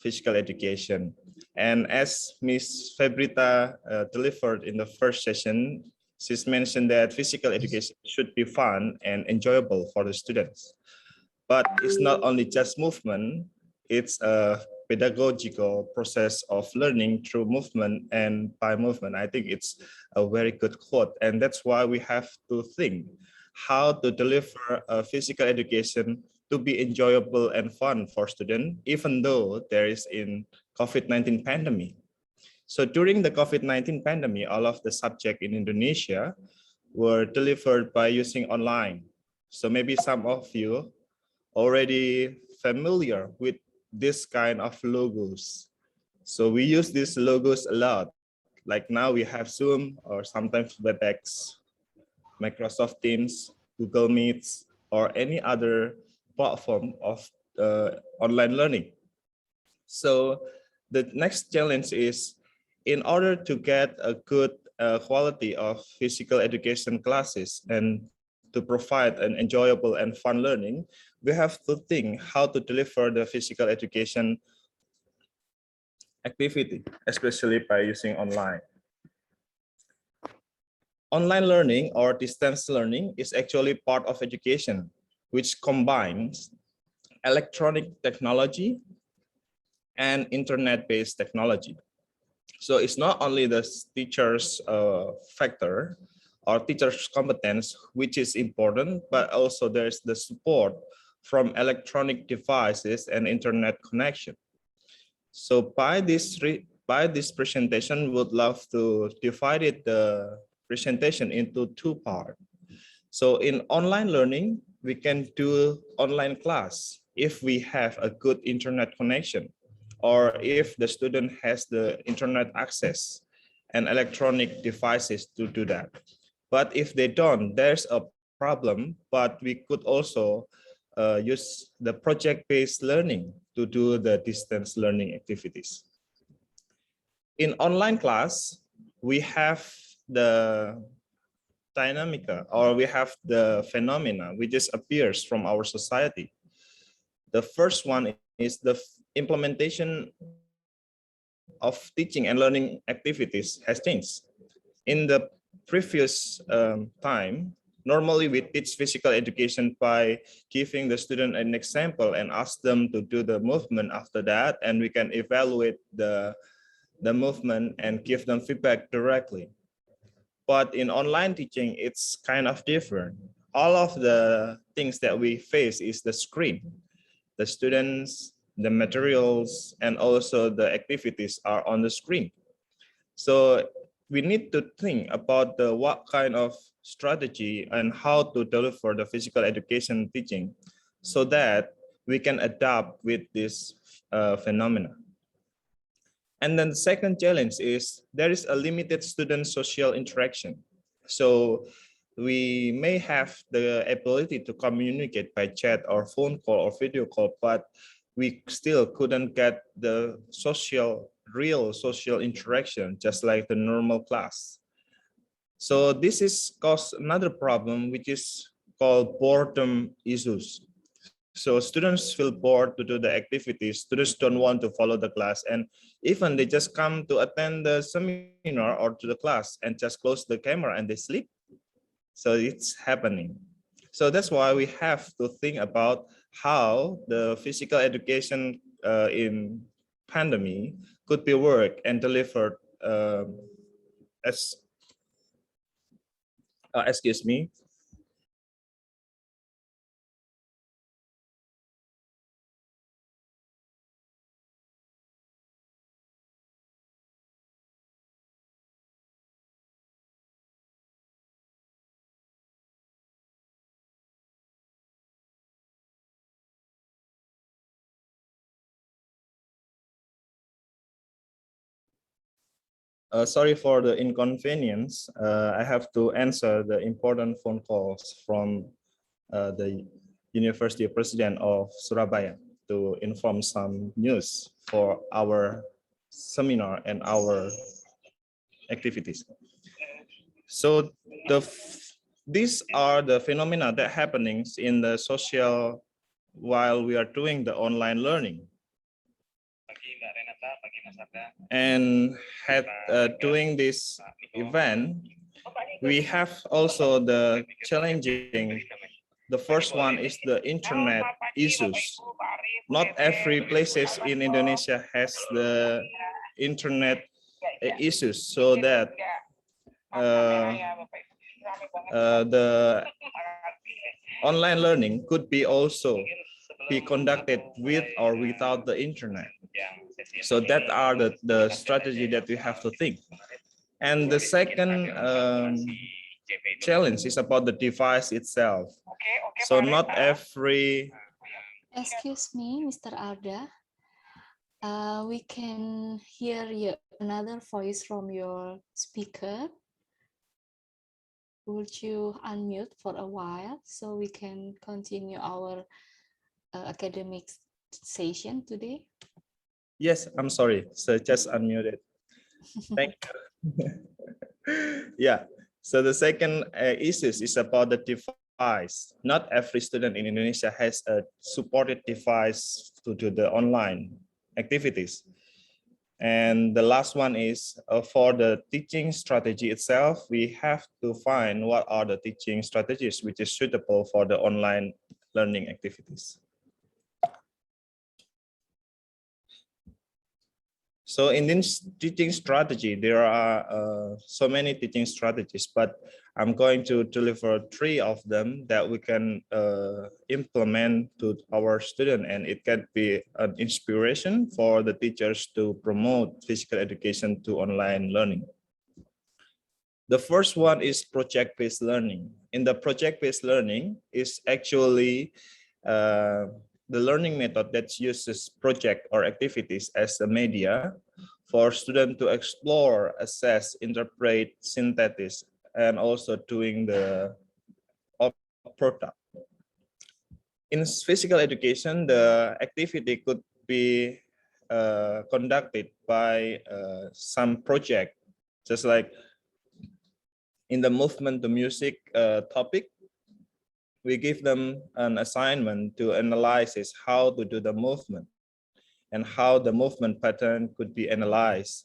physical education. And as Ms. Febrita delivered in the first session, she's mentioned that physical education should be fun and enjoyable for the students. But it's not only just movement, it's a pedagogical process of learning through movement and by movement. I think it's a very good quote. And that's why we have to think how to deliver a physical education to be enjoyable and fun for students, even though there is in COVID-19 pandemic. So during the COVID-19 pandemic, all of the subjects in Indonesia were delivered by using online. So maybe some of you already familiar with this kind of logos. So we use these logos a lot. Like now we have Zoom or sometimes WebEx, Microsoft Teams, Google Meets, or any other platform of online learning. So the next challenge is, in order to get a good quality of physical education classes and to provide an enjoyable and fun learning, we have to think how to deliver the physical education activity, especially by using online. Online learning or distance learning is actually part of education, which combines electronic technology and internet-based technology. So it's not only the teacher's factor or teacher's competence, which is important, but also there's the support from electronic devices and internet connection. So by this presentation, would love to divide the presentation into two parts. So in online learning, we can do online class if we have a good internet connection, or if the student has the internet access and electronic devices to do that. But if they don't, there's a problem, but we could also use the project-based learning to do the distance learning activities. In online class, we have the dynamica, or we have the phenomena which just appears from our society. The first one is the implementation of teaching and learning activities has changed. In the previous time, normally we teach physical education by giving the student an example and ask them to do the movement after that, and we can evaluate the movement and give them feedback directly. But in online teaching, it's kind of different. All of the things that we face is the screen. The students, the materials, and also the activities are on the screen. So we need to think about what kind of strategy and how to deliver the physical education teaching so that we can adapt with this phenomena. And then the second challenge is there is a limited student social interaction. So we may have the ability to communicate by chat or phone call or video call, but we still couldn't get the real social interaction, just like the normal class. So this is caused another problem, which is called boredom issues. So students feel bored to do the activities. Students don't want to follow the class, and even they just come to attend the seminar or to the class and just close the camera and they sleep. So it's happening. So that's why we have to think about how the physical education in pandemic could be worked and delivered excuse me. Sorry for the inconvenience. I have to answer the important phone calls from the University President of Surabaya to inform some news for our seminar and our activities. So these are the phenomena that happenings in the social while we are doing the online learning. And doing this event, we have also the challenging. The first one is the internet issues. Not every places in Indonesia has the internet issues, so that the online learning could be also be conducted with or without the internet. So that are the strategy that we have to think. And the second challenge is about the device itself. So not every... Excuse me, Mr. Arda. We can hear another voice from your speaker. Would you unmute for a while so we can continue our academic session today? Yes, I'm sorry. So just unmuted. Thank you. Yeah. So the second issue is about the device. Not every student in Indonesia has a supported device to do the online activities. And the last one is for the teaching strategy itself, we have to find what are the teaching strategies which is suitable for the online learning activities. So in this teaching strategy, there are so many teaching strategies, but I'm going to deliver 3 of them that we can implement to our student, and it can be an inspiration for the teachers to promote physical education to online learning. The first one is project-based learning. In the project-based learning is actually the learning method that uses project or activities as a media for students to explore, assess, interpret, synthesize, and also doing the product. In physical education, the activity could be conducted by some project, just like in the movement to music topic, we give them an assignment to analyze how to do the movement and how the movement pattern could be analyzed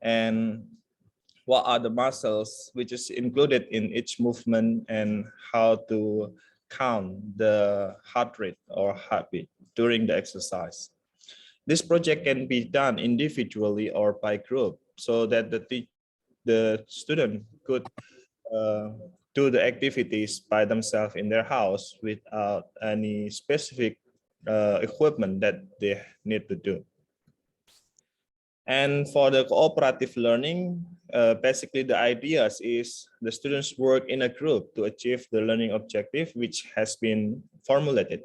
and what are the muscles which is included in each movement and how to count the heart rate or heartbeat during the exercise. This project can be done individually or by group so that the student could do the activities by themselves in their house without any specific equipment that they need to do. And for the cooperative learning, basically the ideas is the students work in a group to achieve the learning objective which has been formulated.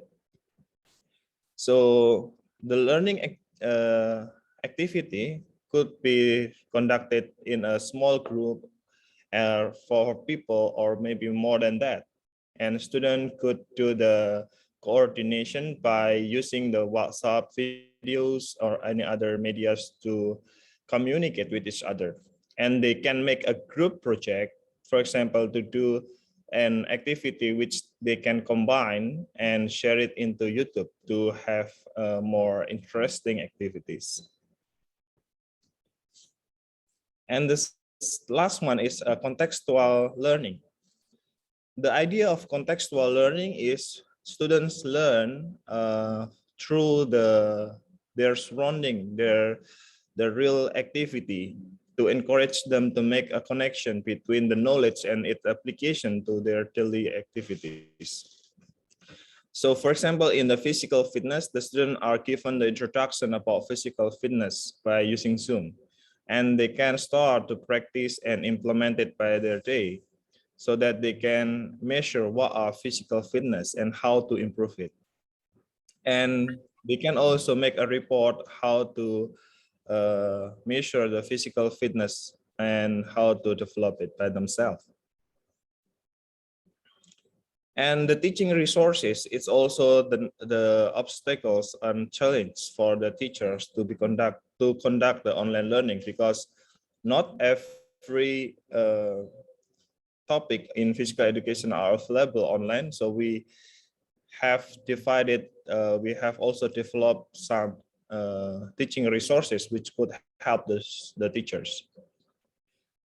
So the learning activity could be conducted in a small group for people or maybe more than that. And student could do the coordination by using the WhatsApp videos or any other medias to communicate with each other. And they can make a group project, for example, to do an activity which they can combine and share it into YouTube to have more interesting activities. And this last one is contextual learning. The idea of contextual learning is students learn through their surrounding, their real activity, to encourage them to make a connection between the knowledge and its application to their daily activities. So for example, in the physical fitness, the students are given the introduction about physical fitness by using Zoom. And they can start to practice and implement it by their day so that they can measure what are physical fitness and how to improve it. And they can also make a report how to measure the physical fitness and how to develop it by themselves. And the teaching resources, it's also the obstacles and challenge for the teachers to conduct the online learning, because not every topic in physical education are available online. So we have divided, we have also developed some teaching resources which could help the teachers.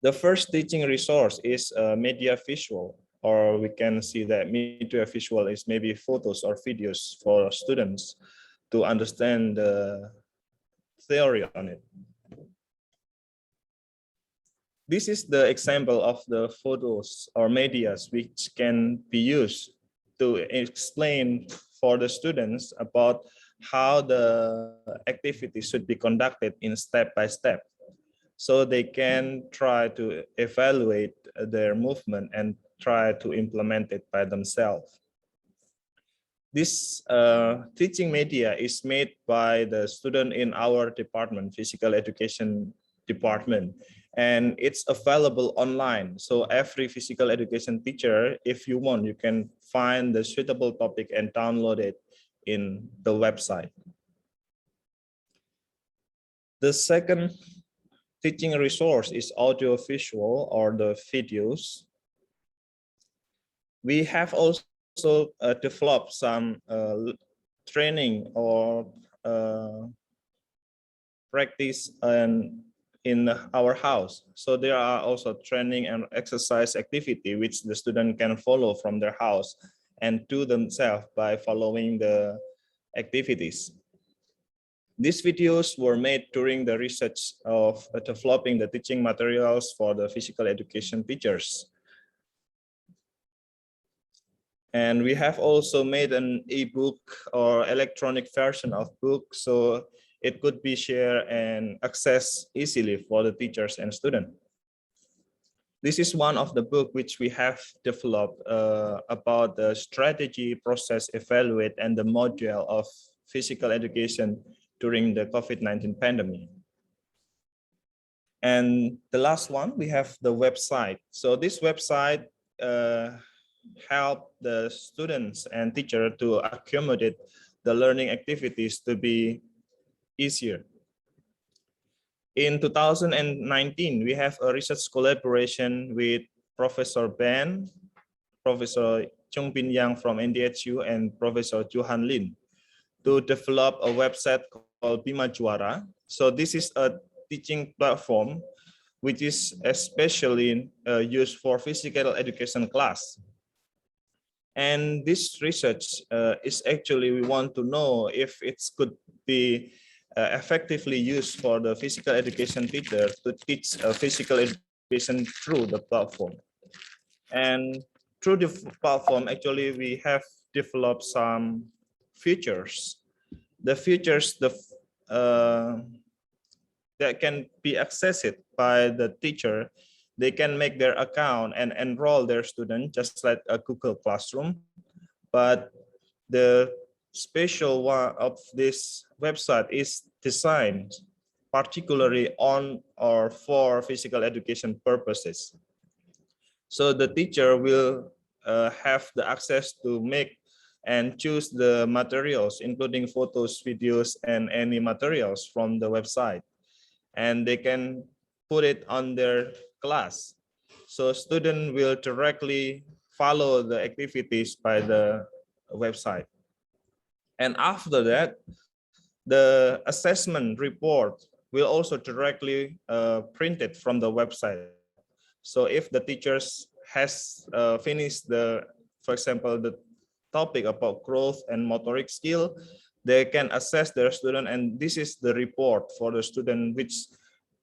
The first teaching resource is media visual, or we can see that media visual is maybe photos or videos for students to understand the theory on it. This is the example of the photos or medias which can be used to explain for the students about how the activity should be conducted in step by step. So they can try to evaluate their movement and try to implement it by themselves. This teaching media is made by the student in our department, physical education department, and it's available online. So every physical education teacher, if you want, you can find the suitable topic and download it in the website. The second teaching resource is audio-visual or the videos. We have also developed some training or practice in our house. So there are also training and exercise activity which the student can follow from their house and do themselves by following the activities. These videos were made during the research of developing the teaching materials for the physical education teachers. And we have also made an e-book or electronic version of book, so it could be shared and accessed easily for the teachers and students. This is one of the book which we have developed about the strategy, process, evaluate, and the module of physical education during the COVID-19 pandemic. And the last one, we have the website. So this website help the students and teacher to accommodate the learning activities to be easier. In 2019, we have a research collaboration with Professor Ben, Professor Chung Bin Yang from NDHU, and Professor Johan Lin to develop a website called Bima Juara. So this is a teaching platform which is especially used for physical education class. And this research is actually, we want to know if it could be effectively used for the physical education teacher to teach physical education through the platform. And through the platform, actually, we have developed some features. The features that can be accessed by the teacher. They can make their account and enroll their student just like a Google Classroom. But the special one of this website is designed particularly on or for physical education purposes. So the teacher will have the access to make and choose the materials, including photos, videos, and any materials from the website. And they can put it on their class. So student will directly follow the activities by the website. And after that, the assessment report will also directly printed from the website. So if the teachers has finished for example, the topic about growth and motoric skill, they can assess their student, and this is the report for the student which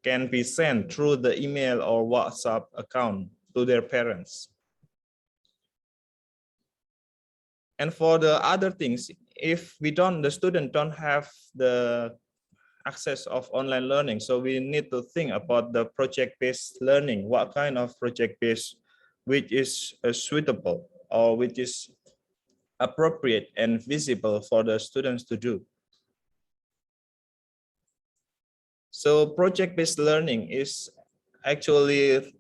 can be sent through the email or WhatsApp account to their parents. And for the other things, if the student don't have the access of online learning, so we need to think about the project-based learning. What kind of project-based which is suitable or which is appropriate and visible for the students to do. So project-based learning is actually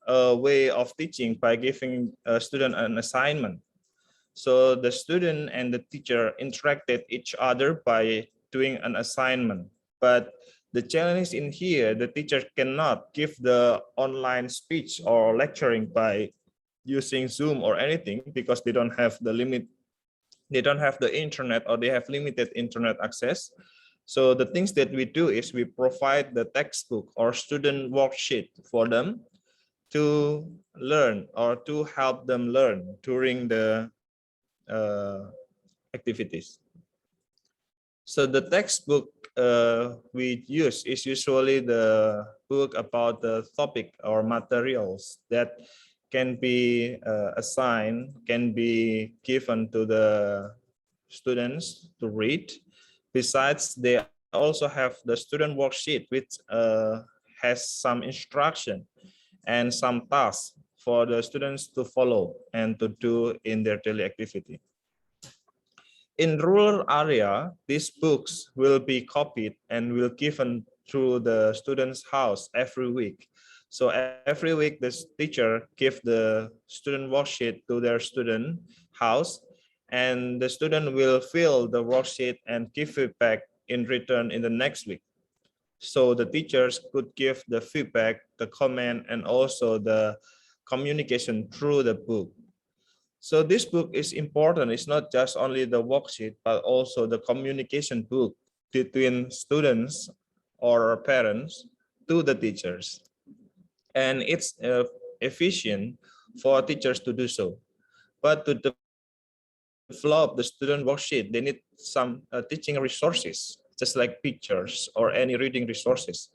a way of teaching by giving a student an assignment. So the student and the teacher interacted each other by doing an assignment. But the challenge in here, the teacher cannot give the online speech or lecturing by using Zoom or anything because they don't have the internet, or they have limited internet access. So the things that we do is we provide the textbook or student worksheet for them to learn or to help them learn during the activities. So the textbook we use is usually the book about the topic or materials that can be assigned, can be given to the students to read. Besides, they also have the student worksheet, which has some instruction and some tasks for the students to follow and to do in their daily activity. In rural area, these books will be copied and will given to the student's house every week. So every week, the teacher gives the student worksheet to their student house, and the student will fill the worksheet and give feedback in return in the next week. So the teachers could give the feedback, the comment, and also the communication through the book. So this book is important. It's not just only the worksheet, but also the communication book between students or parents to the teachers. And it's efficient for teachers to do so. But to develop the student worksheet, they need some teaching resources. just like pictures or any reading resources.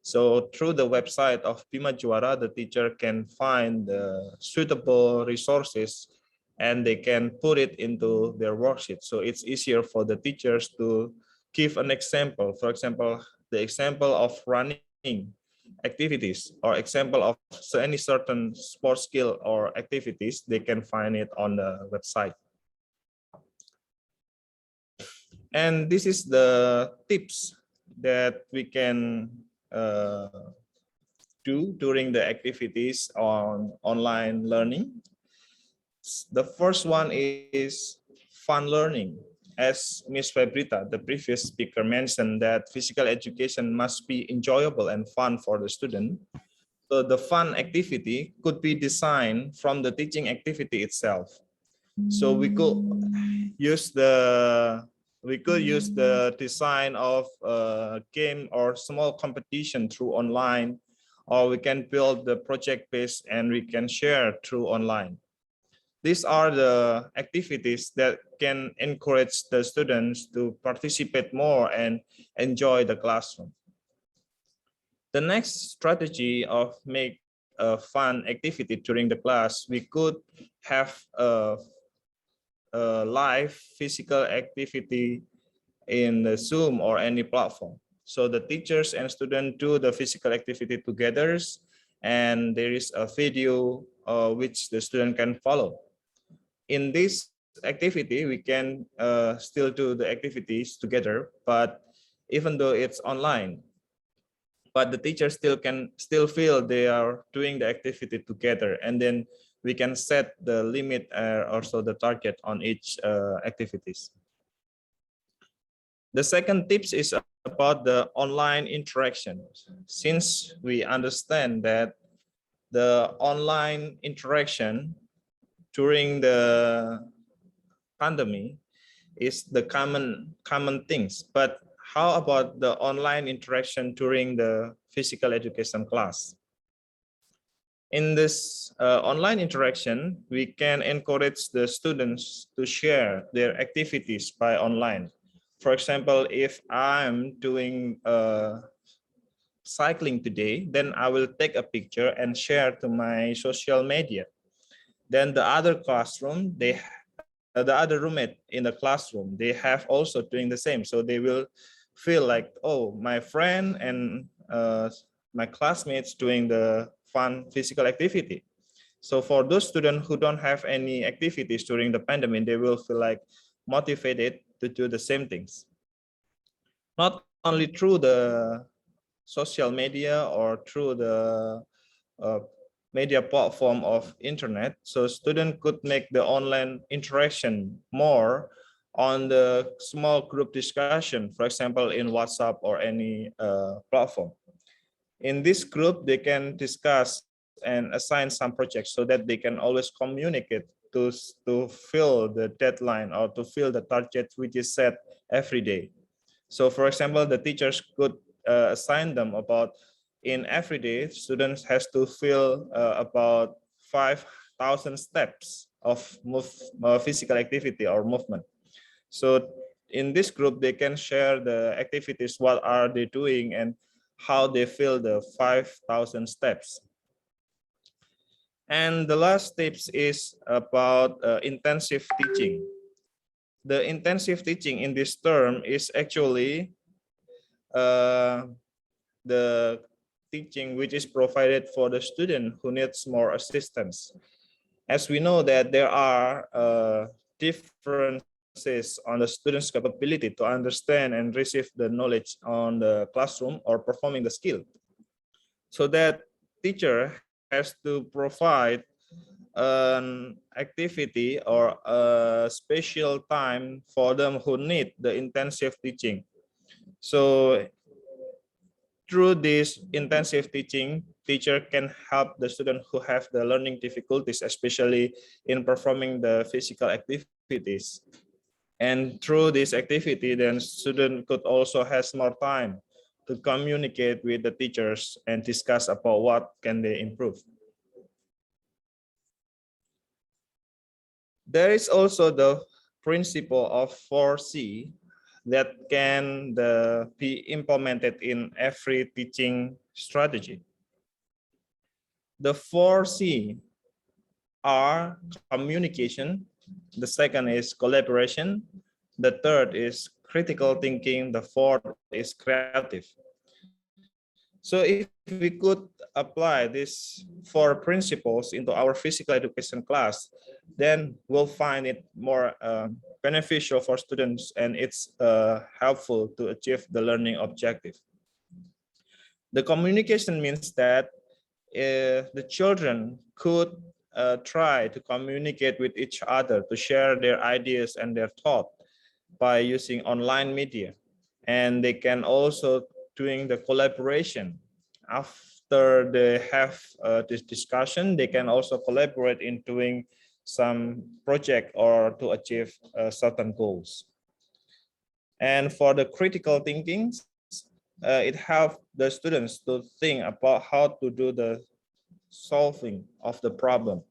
So through the website of Bima Juara, the teacher can find the suitable resources and they can put it into their worksheet. So it's easier for the teachers to give an example. For example, the example of running activities or example of any certain sports skill or activities, they can find it on the website. And this is the tips that we can do during the activities on online learning. The first one is fun learning. As Ms. Febrita, the previous speaker, mentioned that physical education must be enjoyable and fun for the student. So the fun activity could be designed from the teaching activity itself. So we could use the design of a game or small competition through online, or we can build the project based and we can share through online. These are the activities that can encourage the students to participate more and enjoy the classroom. The next strategy of make a fun activity during the class, we could have a live physical activity in the Zoom or any platform. So the teachers and students do the physical activity together, and there is a video which the student can follow. In this activity, we can still do the activities together, but even though it's online, but the teachers still feel they are doing the activity together, and then we can set the limit also the target on each activities. The second tips is about the online interaction. Since we understand that the online interaction during the pandemic is the common things, but how about the online interaction during the physical education class? In this online interaction, we can encourage the students to share their activities by online. For example, if I'm doing cycling today, then I will take a picture and share to my social media. Then the other classroom, the other roommate in the classroom, they have also doing the same. So they will feel like, oh, my friend and my classmates doing the fun physical activity. So for those students who don't have any activities during the pandemic, they will feel like motivated to do the same things. Not only through the social media or through the media platform of internet, so students could make the online interaction more on the small group discussion, for example, in WhatsApp or any platform. In this group, they can discuss and assign some projects so that they can always communicate to fill the deadline or to fill the target which is set every day. So for example, the teachers could assign them about in every day, students has to fill about 5,000 steps of physical activity or movement. So in this group, they can share the activities, what are they doing and how they fill the 5,000 steps. And the last tips is about intensive teaching. The intensive teaching in this term is actually the teaching which is provided for the student who needs more assistance. As we know that there are differences on the student's capability to understand and receive the knowledge on the classroom or performing the skill. So that teacher has to provide an activity or a special time for them who need the intensive teaching. So through this intensive teaching, teacher can help the student who have the learning difficulties, especially in performing the physical activities. And through this activity, then student could also has more time to communicate with the teachers and discuss about what can they improve. There is also the principle of 4C. that can be implemented in every teaching strategy. The 4C are communication, the second is collaboration, the third is critical thinking, the fourth is creative. So if we could apply these 4 principles into our physical education class, then we'll find it more beneficial for students, and it's helpful to achieve the learning objective. The communication means that the children could try to communicate with each other, to share their ideas and their thoughts by using online media. And they can also doing the collaboration. After they have this discussion, they can also collaborate in doing some project or to achieve certain goals. And for the critical thinking, it helps the students to think about how to do the solving of the problem.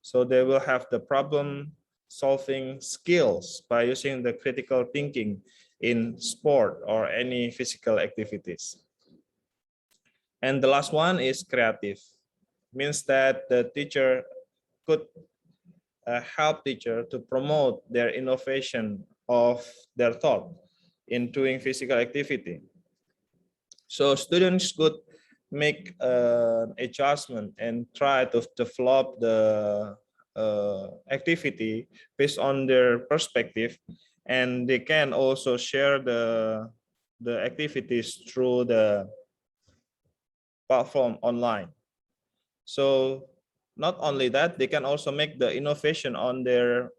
So they will have the problem solving skills by using the critical thinking in sport or any physical activities. And the last one is creative, means that the teacher could help teacher to promote their innovation of their thought in doing physical activity. So students could make an adjustment and try to develop the activity based on their perspective, and they can also share the activities through the platform online. So not only that, they can also make the innovation on their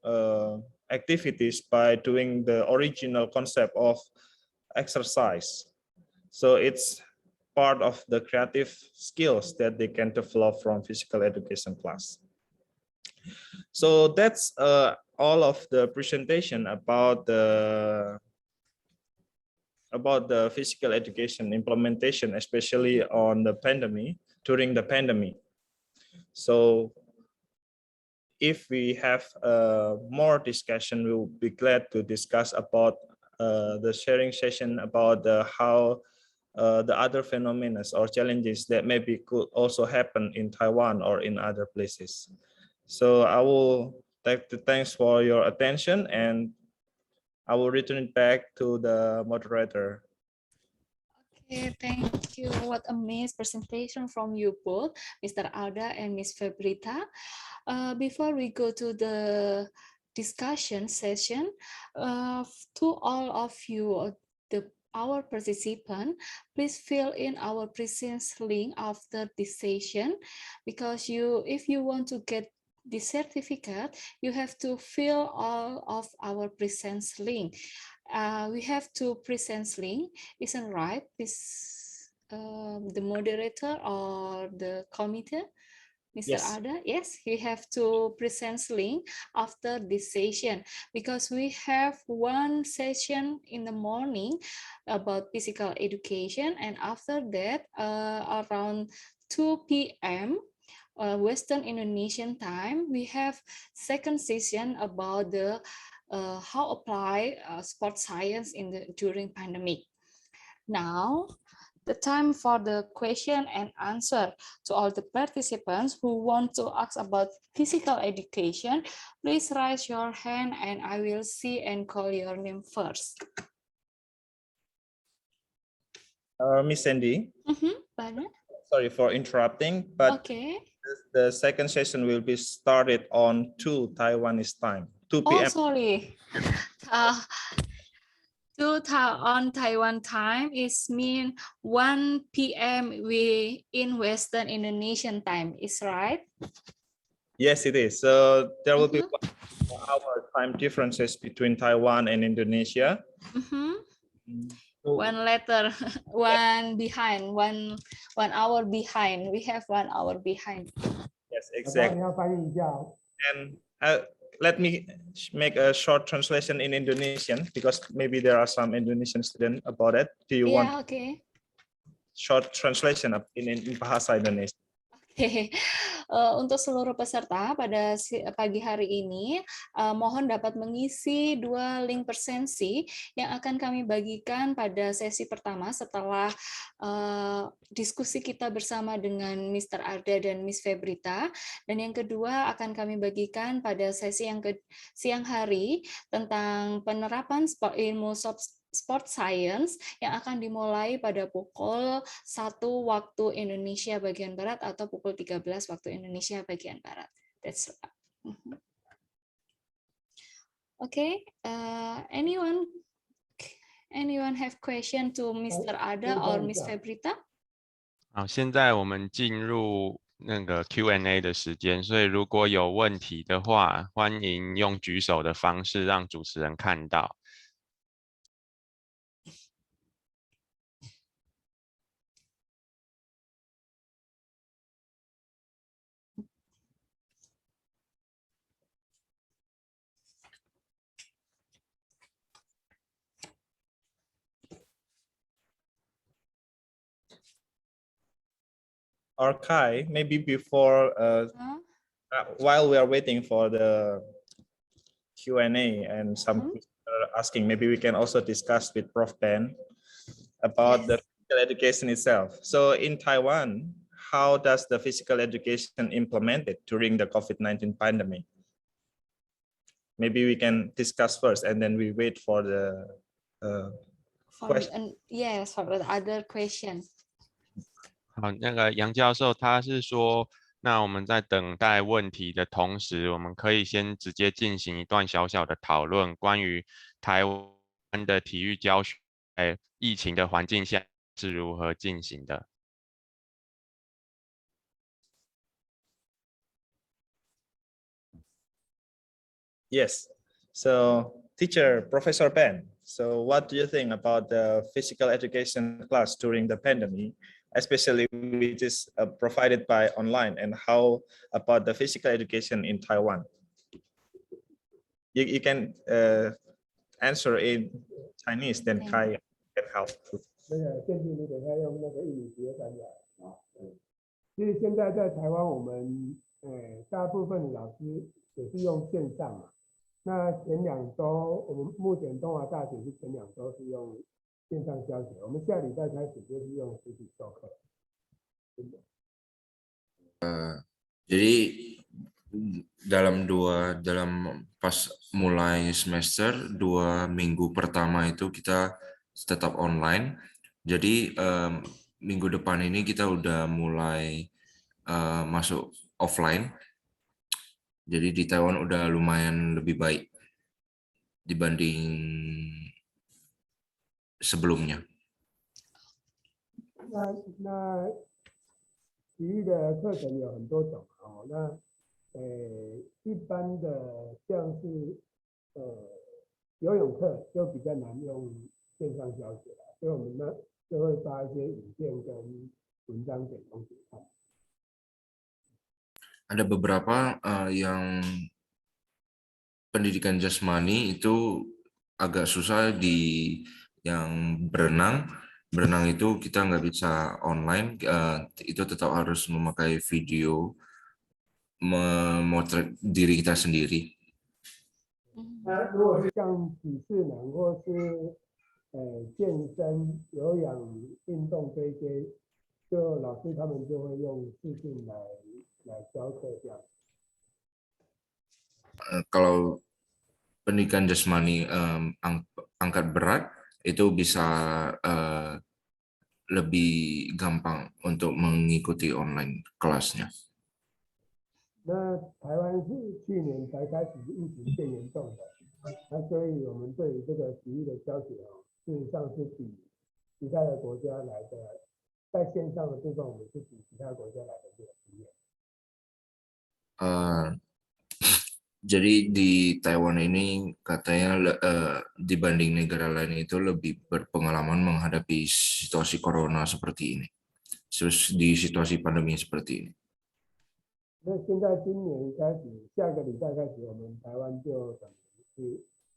activities by doing the original concept of exercise. So it's part of the creative skills that they can develop from physical education class. So that's all of the presentation about the physical education implementation, especially on the pandemic, during the pandemic. So if we have more discussion, we'll be glad to discuss about the sharing session about how the other phenomena or challenges that maybe could also happen in Taiwan or in other places. So I will take the thanks for your attention, and I will return it back to the moderator. Okay, thank you. What a amazing presentation from you both, Mr. Alda and Ms. Febrita. Before we go to the discussion session, to all of you, our participant, please fill in our presence link after this session, because if you want to get the certificate, you have to fill all of our presence link. We have 2 presence link, isn't right? This the moderator or the committee, Mr. Yes. Alda? Yes, we have 2 presence link after this session, because we have 1 session in the morning about physical education, and after that around 2 p.m. Western Indonesian time, we have second session about the how apply sports science during pandemic. Now, the time for the question and answer. To all the participants who want to ask about physical education, please raise your hand and I will see and call your name first. Miss Sandy. Pardon? Sorry for interrupting, but okay. The second session will be started on 2 Taiwanese time, 2 p.m. Oh, sorry. 2 on Taiwan time is mean 1 p.m. we in Western Indonesian time, is right? Yes, it is. So there will be 1 hour time differences between Taiwan and Indonesia. One letter, one behind, one hour behind. We have 1 hour behind. Yes, exactly. And let me make a short translation in Indonesian, because maybe there are some Indonesian students about it. Do you want okay. short translation in Bahasa Indonesia? Untuk seluruh peserta pada pagi hari ini, mohon dapat mengisi 2 link presensi yang akan kami bagikan pada sesi pertama setelah diskusi kita bersama dengan Mr. Arda dan Miss Febrita. Dan yang kedua akan kami bagikan pada sesi yang siang hari tentang penerapan ilmu Sport Science yang akan dimulai pada pukul 1 waktu Indonesia bagian Barat atau pukul 13 waktu Indonesia bagian Barat. That's okay. Anyone have question to Mr. Ada or Miss Febrita? 好，现在我们进入那个 Q&A 的时间，所以如果有问题的话，欢迎用举手的方式让主持人看到。Kai, maybe before, while we are waiting for the Q&A and some people are asking, maybe we can also discuss with Prof. Ben about the physical education itself. So in Taiwan, how does the physical education implemented during the COVID-19 pandemic? Maybe we can discuss first and then we wait for the question. Yes, for the other question. 好，那个杨教授他是说，那我们在等待问题的同时，我们可以先直接进行一段小小的讨论，关于台湾的体育教学在疫情的环境下是如何进行的。Yes. So, teacher, Professor Ben, so what do you think about the physical education class during the pandemic, especially which is provided by online, and how about the physical education in Taiwan? You can answer in Chinese, then Kai can help. 那个建议你等一下用那个英语直接翻译啊。其实现在在台湾，我们大部分的老师也是用线上嘛。那前2周，我们目前东华大学是前2周是用线上教学，我们下礼拜开始就是用实体授课。Jadi dalam pas mulai semester 2 minggu pertama itu kita tetap online. Jadi minggu depan ini kita udah mulai masuk offline. Jadi di Taiwan udah lumayan lebih baik dibanding sebelumnya. 那体育的课程有很多种哦。那一般的像是游泳课就比较难用线上教学了，所以我们呢就会发一些影片跟文章给同学看。Ada beberapa yang pendidikan jasmani itu agak susah yang berenang itu kita nggak bisa online, itu tetap harus memakai video memotret diri kita sendiri. 那如果是像体适能或是健身、有氧运动这些，就老师他们就会用视讯来教课这样。Kalau pendidikan jasmani angkat berat itu bisa lebih gampang untuk mengikuti online kelasnya. 那台湾是去年才开始疫情变严重的，那所以我们对于这个体育的教学事实上是比其他的国家来的，在线上的部分我们是比其他国家来的有经验。Jadi di Taiwan ini katanya dibanding negara lain itu lebih berpengalaman menghadapi situasi corona seperti ini, di situasi pandemi seperti ini. 那现在今年开始，下个礼拜开始，我们台湾就等于是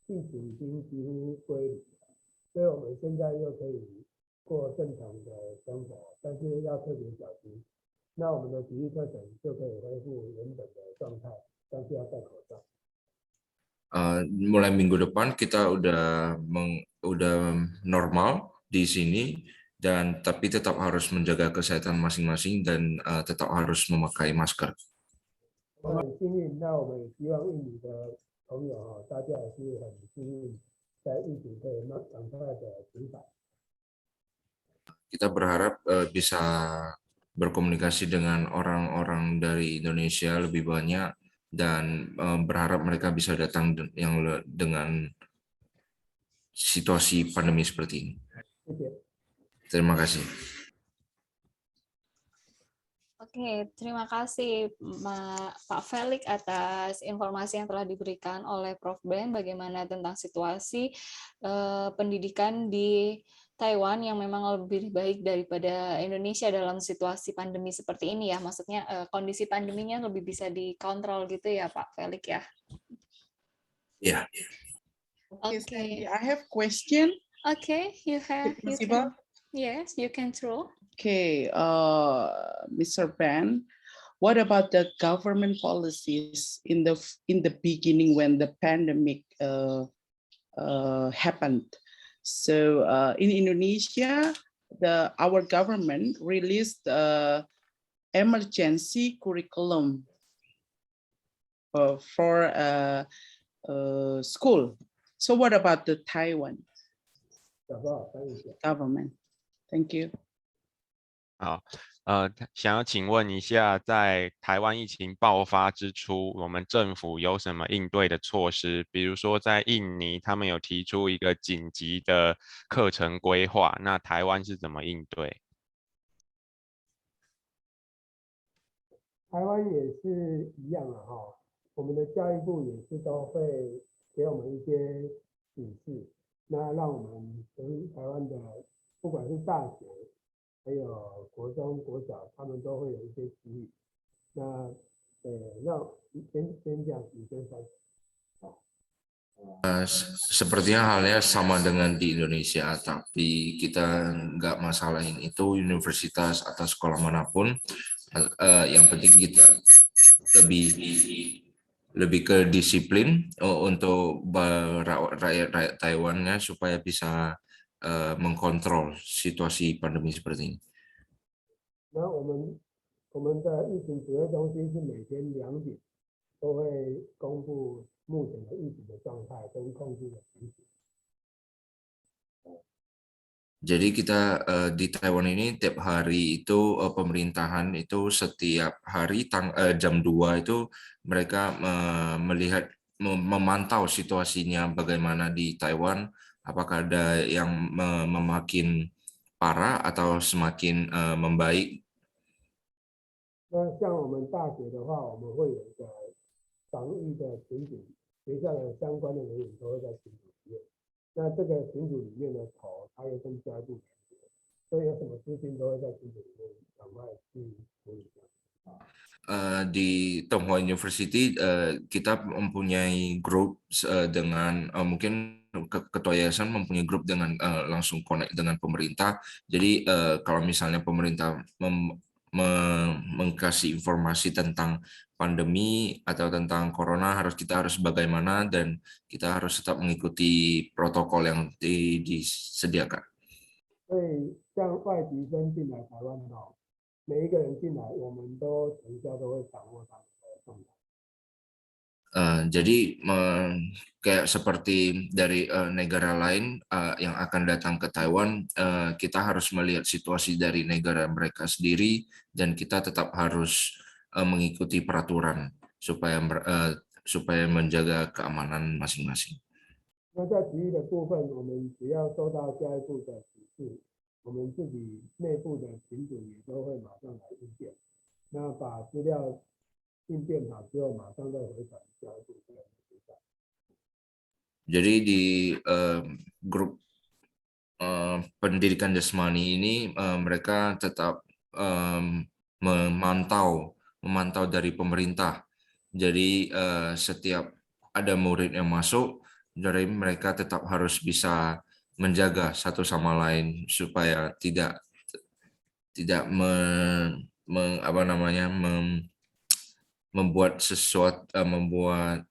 疫情已经几乎归零了，所以我们现在又可以过正常的生活，但是要特别小心，那我们的体育课程就可以恢复原本的状态，但是要戴口罩。Mulai minggu depan kita udah normal di sini dan tapi tetap harus menjaga kesehatan masing-masing dan tetap harus memakai masker. 我们很幸运，那我们也希望印尼的朋友大家也是很幸运，在疫情可以赶快的平反。Kita berharap bisa berkomunikasi dengan orang-orang dari Indonesia lebih banyak dan berharap mereka bisa datang dengan situasi pandemi seperti ini. Terima kasih. Oke, terima kasih Pak Felix atas informasi yang telah diberikan oleh Prof. Ben bagaimana tentang situasi pendidikan di Taiwan yang memang lebih baik daripada Indonesia dalam situasi pandemi seperti ini ya. Maksudnya kondisi pandeminya lebih bisa dikontrol gitu ya Pak Felix ya. Ya. Okay. I have question. Okay, you have. Yes, you can throw. Okay, Mr. Ben, what about the government policies in the beginning when the pandemic happened? So in Indonesia, our government released emergency curriculum for school. So what about the Taiwan government? Thank you. 好，想要请问一下，在台湾疫情爆发之初，我们政府有什么应对的措施？比如说，在印尼，他们有提出一个紧急的课程规划，那台湾是怎么应对？台湾也是一样的哈，我们的教育部也是都会给我们一些指示，那让我们跟台湾的不管是大学。还有国中、国小，他们都会有一些指引。那先讲，你先分。Sepertinya halnya sama dengan di Indonesia, tapi kita nggak masalahin itu universitas atau sekolah manapun. Yang penting kita lebih ke disiplin untuk rakyat Taiwan-nya supaya bisa mengkontrol situasi pandemi seperti ini. 那我们的疫情指挥中心是每天2点都会公布目前的疫情的状态跟控制的情形。Jadi kita di Taiwan ini tiap hari itu pemerintahan itu setiap hari jam 2 itu mereka melihat memantau situasinya bagaimana di Taiwan. Apakah ada yang memakin parah atau semakin membaik? 那像我们大学的话，我们会有一个防疫的群组，学校的相关的人员都会在群组里面。那这个群组里面的头，他又跟教育部连接，所以有什么资讯都会在群组里面赶快去处理。Di Tonghua University kita mempunyai grup dengan mungkin ketua yayasan mempunyai grup dengan langsung connect dengan pemerintah. Jadi kalau misalnya pemerintah mengkasih informasi tentang pandemi atau tentang corona, kita harus bagaimana dan kita harus tetap mengikuti protokol yang disediakan. 所以像外籍生进来台湾每一个人进来，我们都全校都会掌握他们的状态。Jadi kayak seperti dari negara lain yang akan datang ke Taiwan, kita harus melihat situasi dari negara mereka sendiri dan kita tetap harus mengikuti peraturan supaya menjaga keamanan masing-masing. 那在体育的部分，我们只要收到教育部的指示，我们自己内部的群组也都会马上来应变。那把资料应变好之后，马上再回传教育部这样子。Jadi di grup pendidikan jasmani ini mereka tetap memantau dari pemerintah. Jadi setiap ada murid yang masuk, dari mereka tetap harus bisa menjaga satu sama lain supaya tidak membuat membuat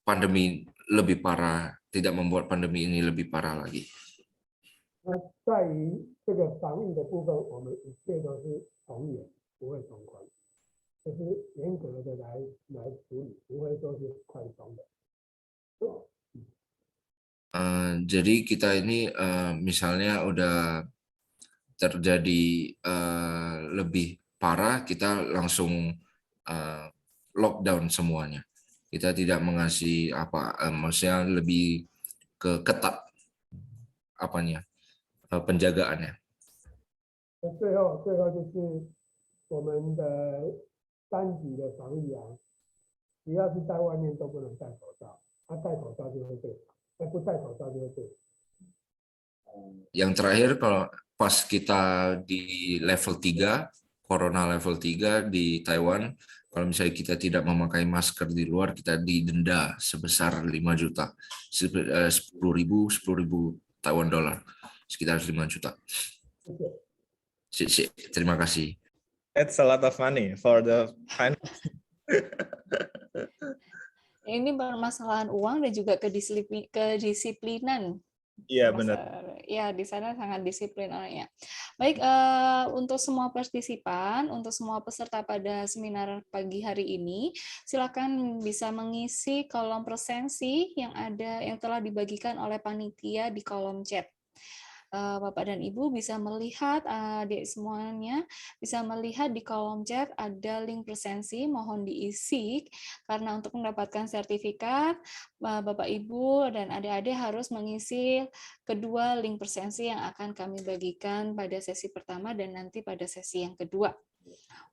pandemi lebih parah, tidak membuat pandemi ini lebih parah lagi. 那在于这个防疫的部分，我们一切都是从严，不会从宽，就是严格的来处理，不会说是宽松的。Jadi kita ini misalnya udah terjadi lebih parah, kita langsung lockdown semuanya. Kita tidak mengasih maksudnya lebih ketat penjagaannya. 最后就是我们的单级的防疫啊，只要是在外面都不能戴口罩，戴口罩就会被罚，不戴口罩就会被罚。Yang terakhir kalau pas kita di level 3, Corona level 3 di Taiwan, kalau misalnya kita tidak memakai masker di luar, kita didenda sebesar 5 juta, 10.000 Taiwan dollar, sekitar 5 juta. Terima kasih. That's a lot of money for the finance. Ini permasalahan uang dan juga kedisiplinan. Iya benar. Ya, di sana sangat disiplin orangnya. Baik, untuk semua partisipan, untuk semua peserta pada seminar pagi hari ini, silakan bisa mengisi kolom presensi yang telah dibagikan oleh panitia di kolom chat. Bapak dan Ibu bisa melihat, adik semuanya bisa melihat di kolom chat ada link presensi, mohon diisi karena untuk mendapatkan sertifikat, Bapak Ibu dan adik-adik harus mengisi kedua link presensi yang akan kami bagikan pada sesi pertama dan nanti pada sesi yang kedua.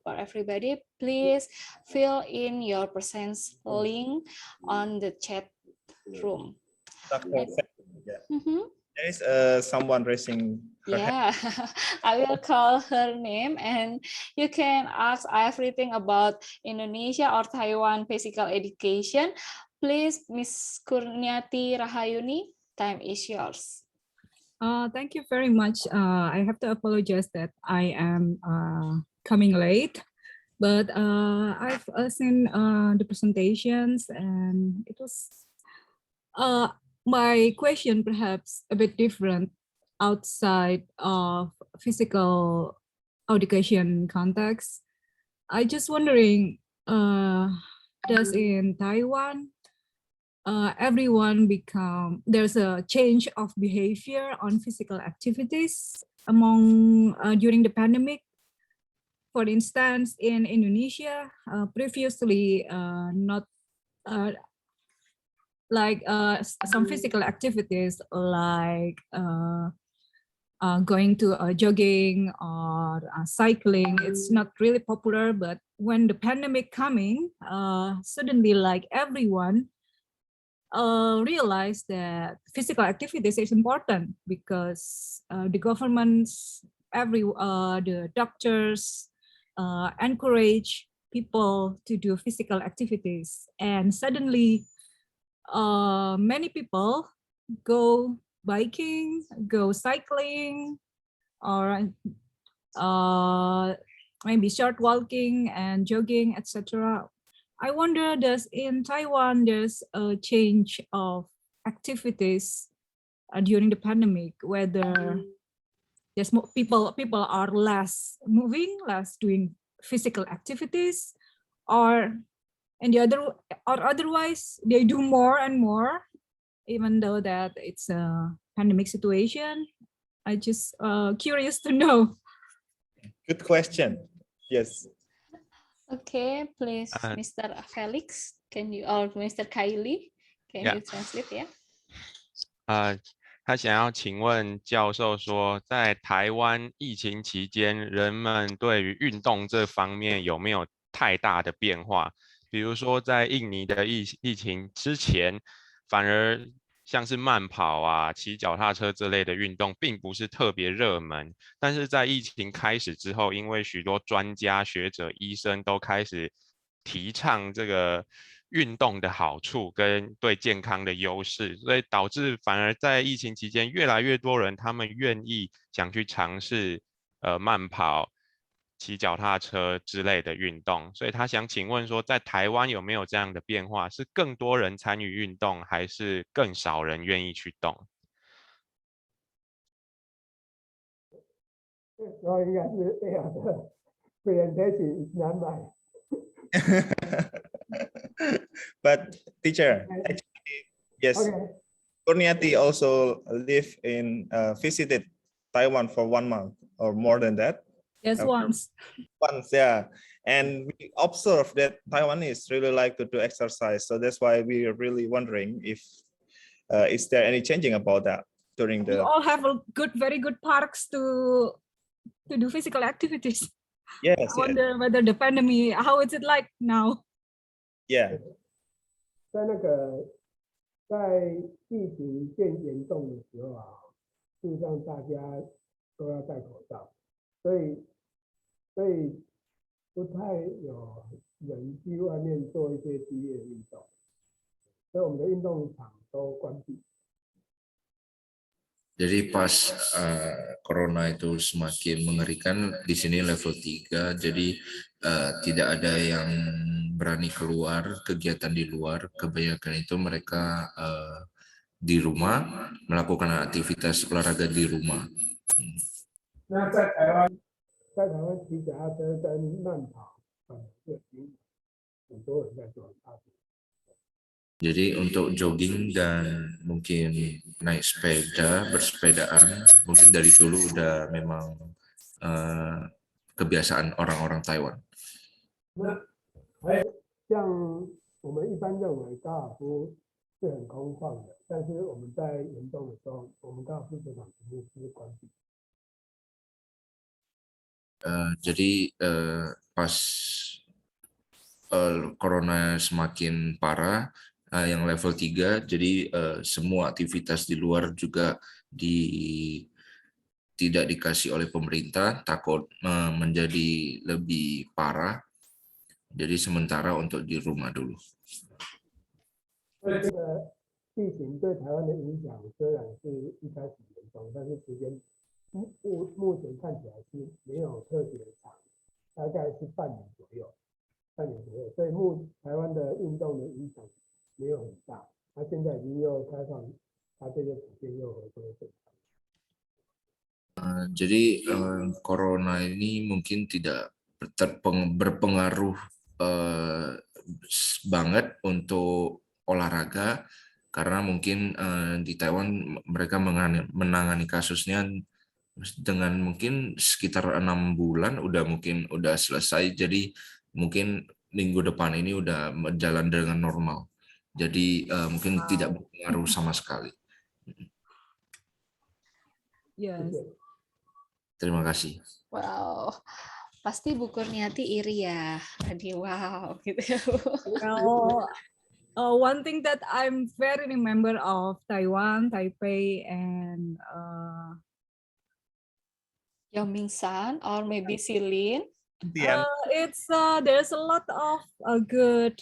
For everybody, please fill in your presence link on the chat room. There is someone raising her hand. I will call her name and you can ask everything about Indonesia or Taiwan physical education. Please, Ms. Kurniati Rahayuni, time is yours. Thank you very much. I have to apologize that I am coming late, but I've seen the presentations and it was my question perhaps a bit different outside of physical education context. I just wondering, does in Taiwan, everyone there's a change of behavior on physical activities among during the pandemic? For instance, in Indonesia, previously not like some physical activities like going to jogging or cycling, it's not really popular, but when the pandemic coming, suddenly like everyone realized that physical activities is important because the governments, the doctors encourage people to do physical activities, and suddenly many people go biking, go cycling, or maybe short walking and jogging, etc. I wonder, does in Taiwan there's a change of activities during the pandemic, whether there's more people are less moving, less doing physical activities, or otherwise they do more and more, even though that it's a pandemic situation. I just curious to know. Good question. Yes. Okay, please, Mr. Felix, can you, or Mr. Kylie, can you translate? Yeah. 他想要请问教授说，在台湾疫情期间，人们对于运动这方面有没有太大的变化？比如说，在印尼的疫情之前，反而像是慢跑啊、骑脚踏车之类的运动，并不是特别热门。但是在疫情开始之后，因为许多专家学者、医生都开始提倡这个运动的好处跟对健康的优势，所以导致反而在疫情期间，越来越多人他们愿意想去尝试慢跑、骑脚踏车之类的运动，所以他想请问说，在台湾有没有这样的变化？是更多人参与运动，还是更少人愿意去动？这时候应该是 Air 的 presentation is not mine. But teacher, actually, yes, Okay. Kurniati also visited Taiwan for 1 month or more than that. Yes, once. Once, yeah. And we observed that Taiwanese really like to do exercise. So that's why we are really wondering if is there any changing about that during You the. all have a very good parks to do physical activities. Yes. I wonder whether the pandemic, how is it like now? Yeah. 在疫情变严重的时候啊，事实上大家都要戴口罩，所以不太有人去外面做一些激烈运动，所以我们的运动场都关闭。Jadi pas corona itu semakin mengerikan, di sini level 3, jadi tidak ada yang berani keluar, kegiatan di luar, kebanyakan itu mereka di rumah, melakukan aktivitas olahraga di rumah. 那在台湾骑脚踏车跟慢跑，已经很多人在做差别。 Jadi untuk jogging dan mungkin naik sepeda, bersepedaan, mungkin dari dulu udah memang kebiasaan orang-orang Taiwan. 那还有像我们一般认为高尔夫是很空旷的，但是我们在严重的时候，我们高尔夫球场全部是关闭。 Jadi pas corona semakin parah, yang level 3, jadi semua aktivitas di luar juga tidak dikasih oleh pemerintah, takut menjadi lebih parah. Jadi sementara untuk di rumah dulu. 这个疫情对台湾的影响虽然是一开始严重，但是时间目前看起来是没有特别长，大概是半年左右，所以台湾的运动的影响没有很大。它现在已经又开放，它这个普遍又回归正常。 Jadi corona ini mungkin tidak berpengaruh banget untuk olahraga karena mungkin di Taiwan mereka menangani kasusnya dengan mungkin sekitar 6 bulan udah selesai, jadi mungkin minggu depan ini udah berjalan dengan normal, jadi mungkin tidak berpengaruh sama sekali. Yes. Terima kasih. Wow, pasti Bu Kurniati iri ya. Tadi wow gitu ya. Well, one thing that I'm very remember of Taiwan, Taipei, and Yoming-san or maybe Silin. It's there's a lot of good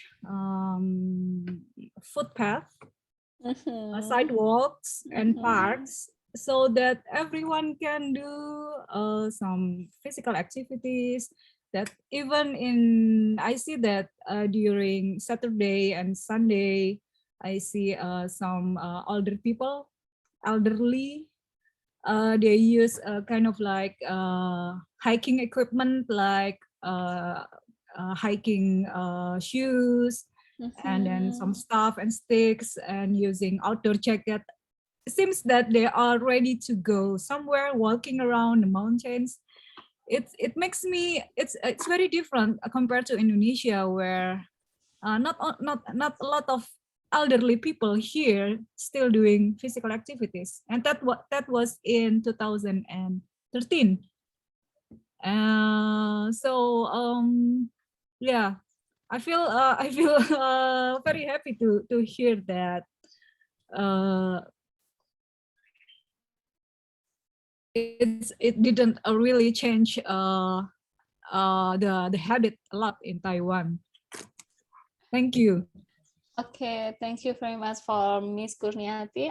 footpath, sidewalks, and parks, so that everyone can do some physical activities. That even I see that during Saturday and Sunday, I see some elderly. They use kind of like hiking equipment, like hiking shoes, and then some stuff and sticks, and using outdoor jacket. It seems that they are ready to go somewhere, walking around the mountains. It makes me it's very different compared to Indonesia, where not a lot of elderly people here still doing physical activities, and that was in 2013. Yeah, I feel very happy to hear that. It didn't really change the habit a lot in Taiwan. Thank you. Okay, thank you very much for Miss Kurniati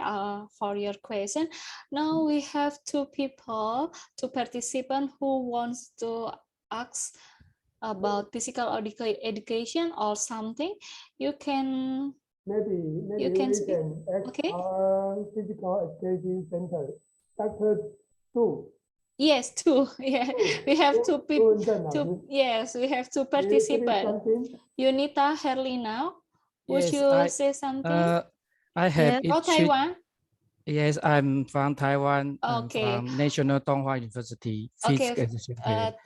for your question. Now we have 2 people, 2 participants who wants to ask about physical education or something, you can Maybe you we can speak. can ask Okay. our physical education center, Dr. Tu. Yes, two. Yeah, we have two people. Yes, we have two participants. Yunita Herlina, would Yes, you say something? I have Oh, Taiwan. Yes, I'm from Taiwan. Okay. From National Donghua University. Okay. Education.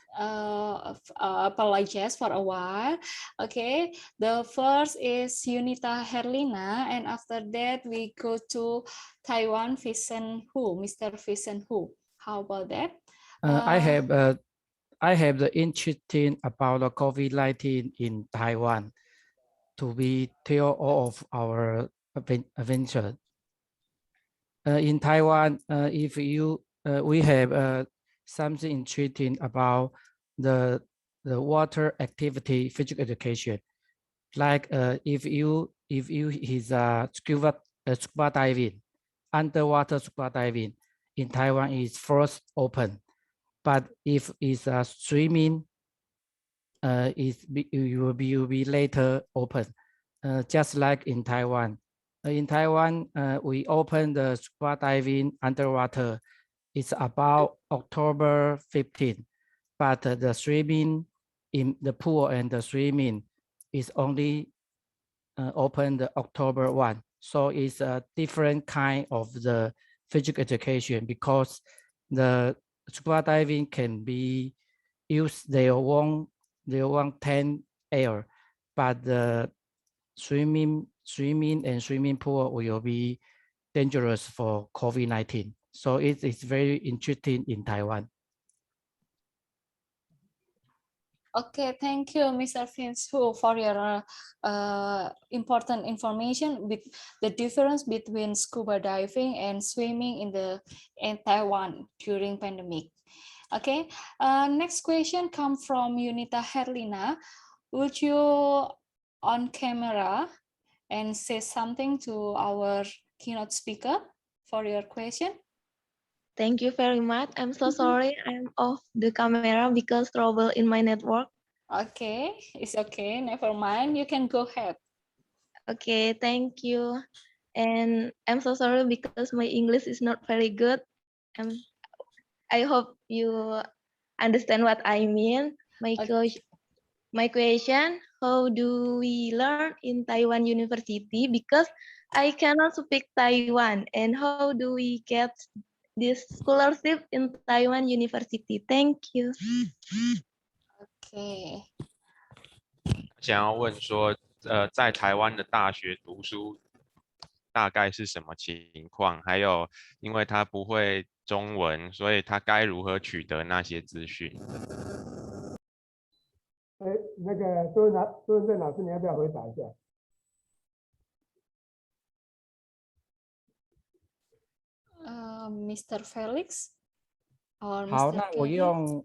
Apologize for a while. Okay. The first is Yunita Herlina, and after that we go to Taiwan Vincent Hu, Mr. Vincent Hu. How about that? I have the interesting about the COVID-19 in Taiwan to be tell all of our adventure. In Taiwan, if you we have something interesting about the water activity physical education. Like if you is scuba diving, underwater scuba diving in Taiwan is first open, but if it's swimming, it will be later open, just like in Taiwan. In Taiwan, we open the scuba diving underwater. It's about October 15, but the swimming in the pool and the swimming is only open the October 1. So it's a different kind of the physical education because the scuba diving can be used their own tank air, but the swimming and swimming pool will be dangerous for COVID-19. So it is very interesting in Taiwan. Okay, thank you, Mr. Vince Hu, for your important information with the difference between scuba diving and swimming in Taiwan during pandemic. Okay, next question comes from Yunita Herlina. Would you on camera and say something to our keynote speaker for your question? Thank you very much. I'm so sorry I'm off the camera because trouble in my network. Okay, it's okay. Never mind. You can go ahead. Okay, thank you. And I'm so sorry because my English is not very good. I hope you understand what I mean. My question, how do we learn in Taiwan University? Because I cannot speak Taiwan. And how do we get this scholarship in Taiwan University? Thank you. Okay. 想要问说，在台湾的大学读书大概是什么情况？还有，因为他不会中文，所以他该如何取得那些资讯？那个周文正老师，你要不要回答一下？Mr. Felix or Mr. 好，那我 Kevin?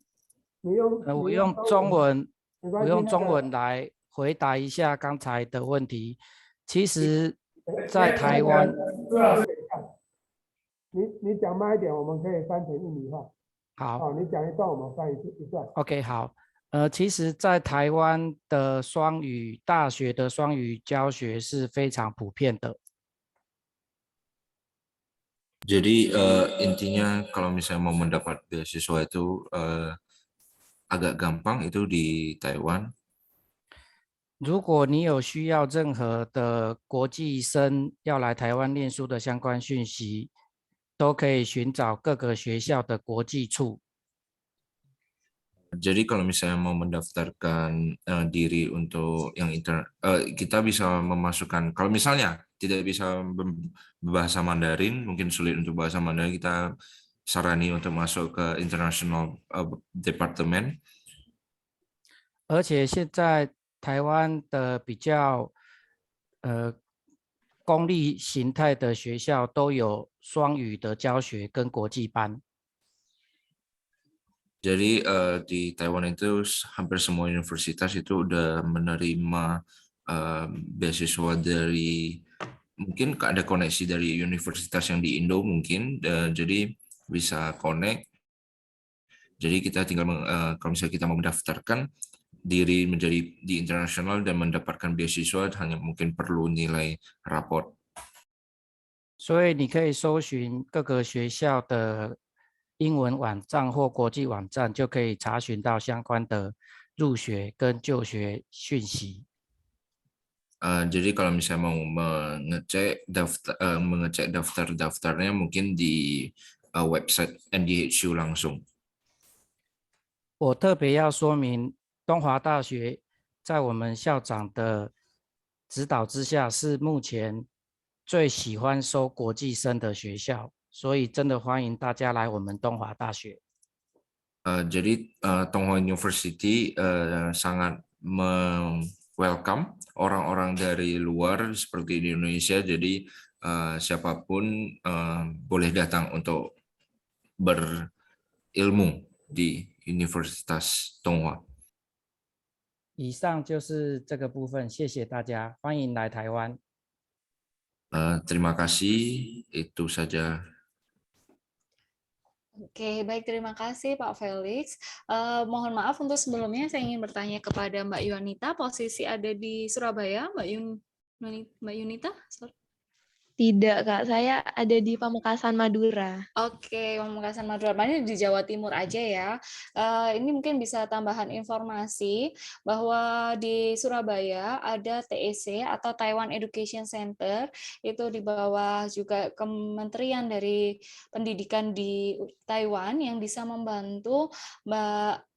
用中文，我用中文来回答一下刚才的问题。其实，在台湾，你讲慢一点，我们可以翻成印尼话。好，你讲一段，我们翻一段。OK， 好。其实，在台湾的大学的双语教学是非常普遍的。Jadi intinya kalau misalnya mau mendapat beasiswa itu agak gampang itu di Taiwan. 如果你有需要任何的国际生要来台湾念书的相关讯息，都可以寻找各个学校的国际处。Jadi kalau misalnya mau mendaftarkan diri untuk yang kita bisa memasukkan, kalau misalnya tidak bisa bahasa Mandarin, mungkin sulit untuk bahasa Mandarin, kita sarani untuk masuk ke international department. 而且现在台湾的比较公立形态的学校都有双语的教学跟国际班。Jadi di Taiwan itu hampir semua universitas itu udah menerima beasiswa dari, mungkin ada koneksi dari universitas yang di Indo mungkin, jadi bisa connect Jadi kita tinggal kalau misalnya kita mau mendaftarkan diri menjadi di internasional dan mendapatkan beasiswa hanya mungkin perlu nilai raport. 所以你可以搜寻各个学校的英文网站或国际网站，就可以查询到相关的入学跟就学讯息。Jadi kalau misalnya mau mengecek daftar-daftarnya mungkin di website NDHU langsung. 我特别要说明，东华大学在我们校长的指导之下，是目前最喜欢收国际生的学校，所以真的欢迎大家来我们东华大学。Jadi Tonghua University sangat welcome orang-orang dari luar seperti di Indonesia. Jadi siapapun boleh datang untuk berilmu di Universitas Tonghua. 以上就是这个部分，谢谢大家，欢迎来台湾。Terima kasih, itu saja. Oke, baik, terima kasih Pak Felix. Mohon maaf untuk sebelumnya saya ingin bertanya kepada Mbak Yunita, posisi ada di Surabaya, Mbak Yunita? Sorry. Tidak, Kak. Saya ada di Pamekasan, Madura. Oke, Pamekasan Madura. Ini di Jawa Timur aja ya. Ini mungkin bisa tambahan informasi bahwa di Surabaya ada TEC atau Taiwan Education Center, itu di bawah juga Kementerian dari Pendidikan di Taiwan yang bisa membantu Mbak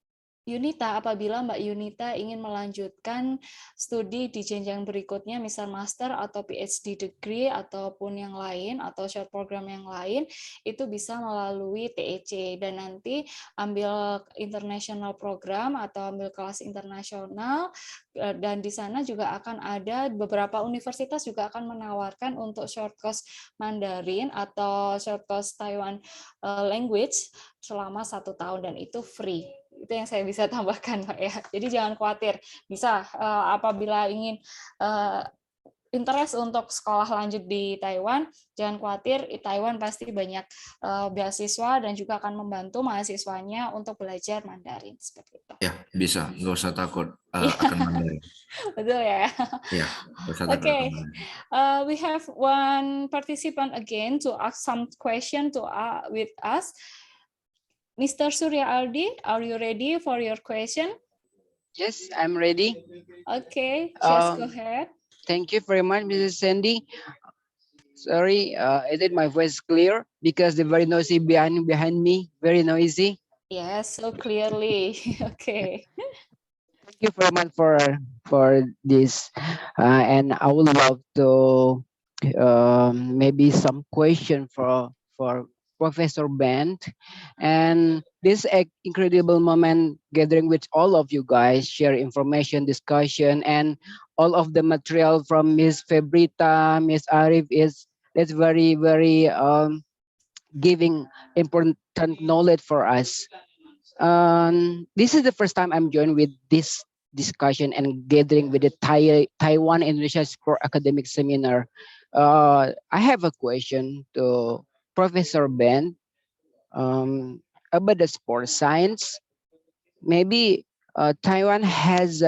Yunita apabila Mbak Yunita ingin melanjutkan studi di jenjang berikutnya, misal master atau PhD degree ataupun yang lain atau short program yang lain, itu bisa melalui TEC dan nanti ambil international program atau ambil kelas internasional, dan di sana juga akan ada beberapa universitas juga akan menawarkan untuk short course Mandarin atau short course Taiwan language selama 1 tahun dan itu free. Itu yang saya bisa tambahkan, Pak ya. Jadi jangan khawatir, bisa apabila ingin interest untuk sekolah lanjut di Taiwan, jangan khawatir, Taiwan pasti banyak beasiswa dan juga akan membantu mahasiswanya untuk belajar Mandarin seperti itu. Ya, bisa, nggak usah takut akan Mandarin. Betul ya. Ya, nggak usah takut. Okay, we have one participant again to ask some question to with us. Mr. Surya Aldi, are you ready for your question? Yes, I'm ready. Okay, just go ahead. Thank you very much, Mrs. Sandy. Sorry, is it my voice clear? Because the very noisy behind me, very noisy. Yes, so clearly. Okay. Thank you very much for this, and I would love to maybe some question for Professor Bent, and this incredible moment gathering with all of you guys, share information, discussion, and all of the material from Miss Febrita, Miss Arif that's very giving important knowledge for us. This is the first time I'm joined with this discussion and gathering with the Taiwan-Indonesia Sport Academic Seminar. I have a question to Professor Ben about the sports science. Maybe Taiwan has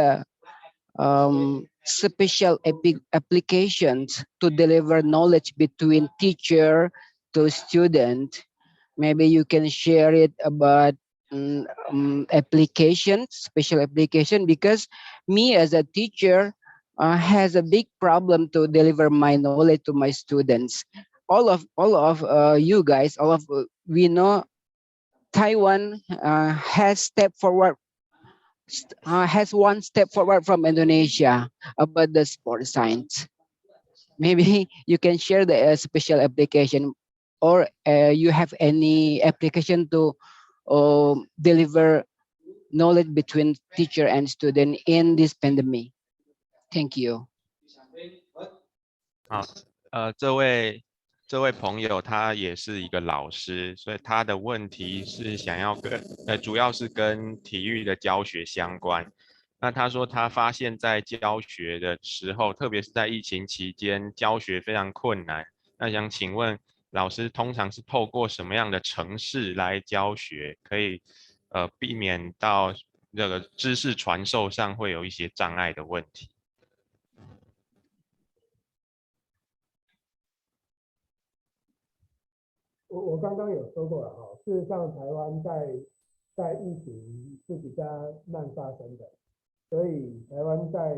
special applications to deliver knowledge between teacher to student. Maybe you can share it about special application, because me as a teacher has a big problem to deliver my knowledge to my students. All of you guys, we know Taiwan has one step forward from Indonesia about the sports science. Maybe you can share the special application, or you have any application to deliver knowledge between teacher and student in this pandemic. Thank you. 好，这位朋友他也是一个老师，所以他的问题是想要主要是跟体育的教学相关。那他说他发现在教学的时候，特别是在疫情期间，教学非常困难。那想请问老师，通常是透过什么样的程式来教学？可以避免到这个知识传授上会有一些障碍的问题。我刚刚有说过了哈，事实上台湾在疫情是比较慢发生的，所以台湾在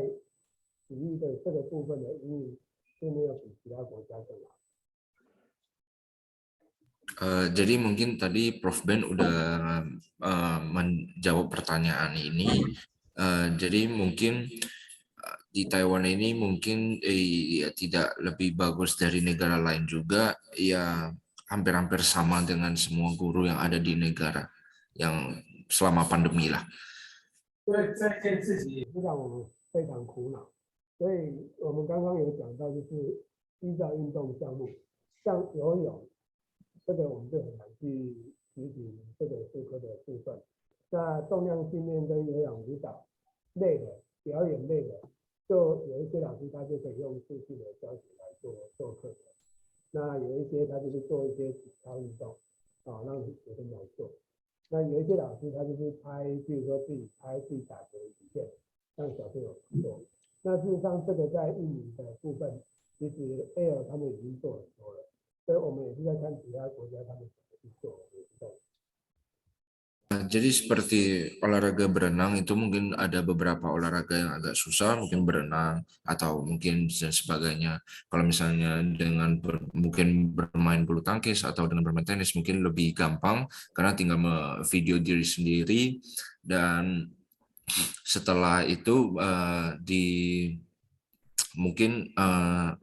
体育的这个部分的阴影并没有比其他国家更好。Jadi mungkin tadi Prof Ben udah menjawab pertanyaan ini. Jadi mungkin di Taiwan ini mungkin ya tidak lebih bagus dari negara lain juga, ya hampir-hampir sama dengan semua guru yang ada di negara yang selama pandemi lah. 这件事情让我们非常苦恼，所以我们刚刚有讲到，就是依照运动项目，像游泳，这个我们就很难去执行这个术科的部分。那重量训练跟有氧舞蹈类的表演类的，就有一些老师他就可以用视讯的教学来做课程。那有一些他就是做一些体操运动，让学生来做。那有一些老师他就是拍，比如说自己拍自己打球的影片，让小朋友做。那事实上，这个在印尼的部分，其实 Air 他们已经做很多了，所以我们也是在看其他国家他们怎么去做运动。Jadi seperti olahraga berenang itu mungkin ada beberapa olahraga yang agak susah, mungkin berenang atau mungkin dan sebagainya. Kalau misalnya dengan mungkin bermain bulu tangkis atau dengan bermain tenis mungkin lebih gampang karena tinggal video diri sendiri, dan setelah itu mungkin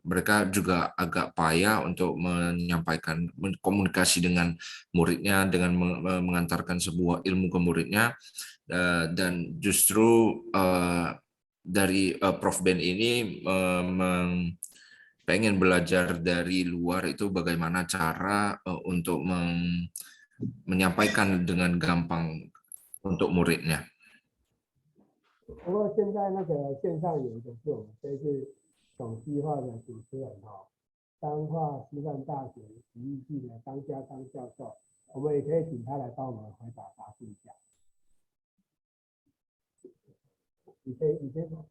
mereka juga agak payah untuk menyampaikan komunikasi dengan muridnya, dengan mengantarkan sebuah ilmu ke muridnya, dan justru dari Prof Ben ini pengen belajar dari luar itu bagaimana cara untuk menyampaikan dengan gampang untuk muridnya. 不过现在那个线上有一个是我们这次总计划的主持人彰化师范大学体育系的张家昌教授，我们也可以请他来帮我们回答答复一下。你先说。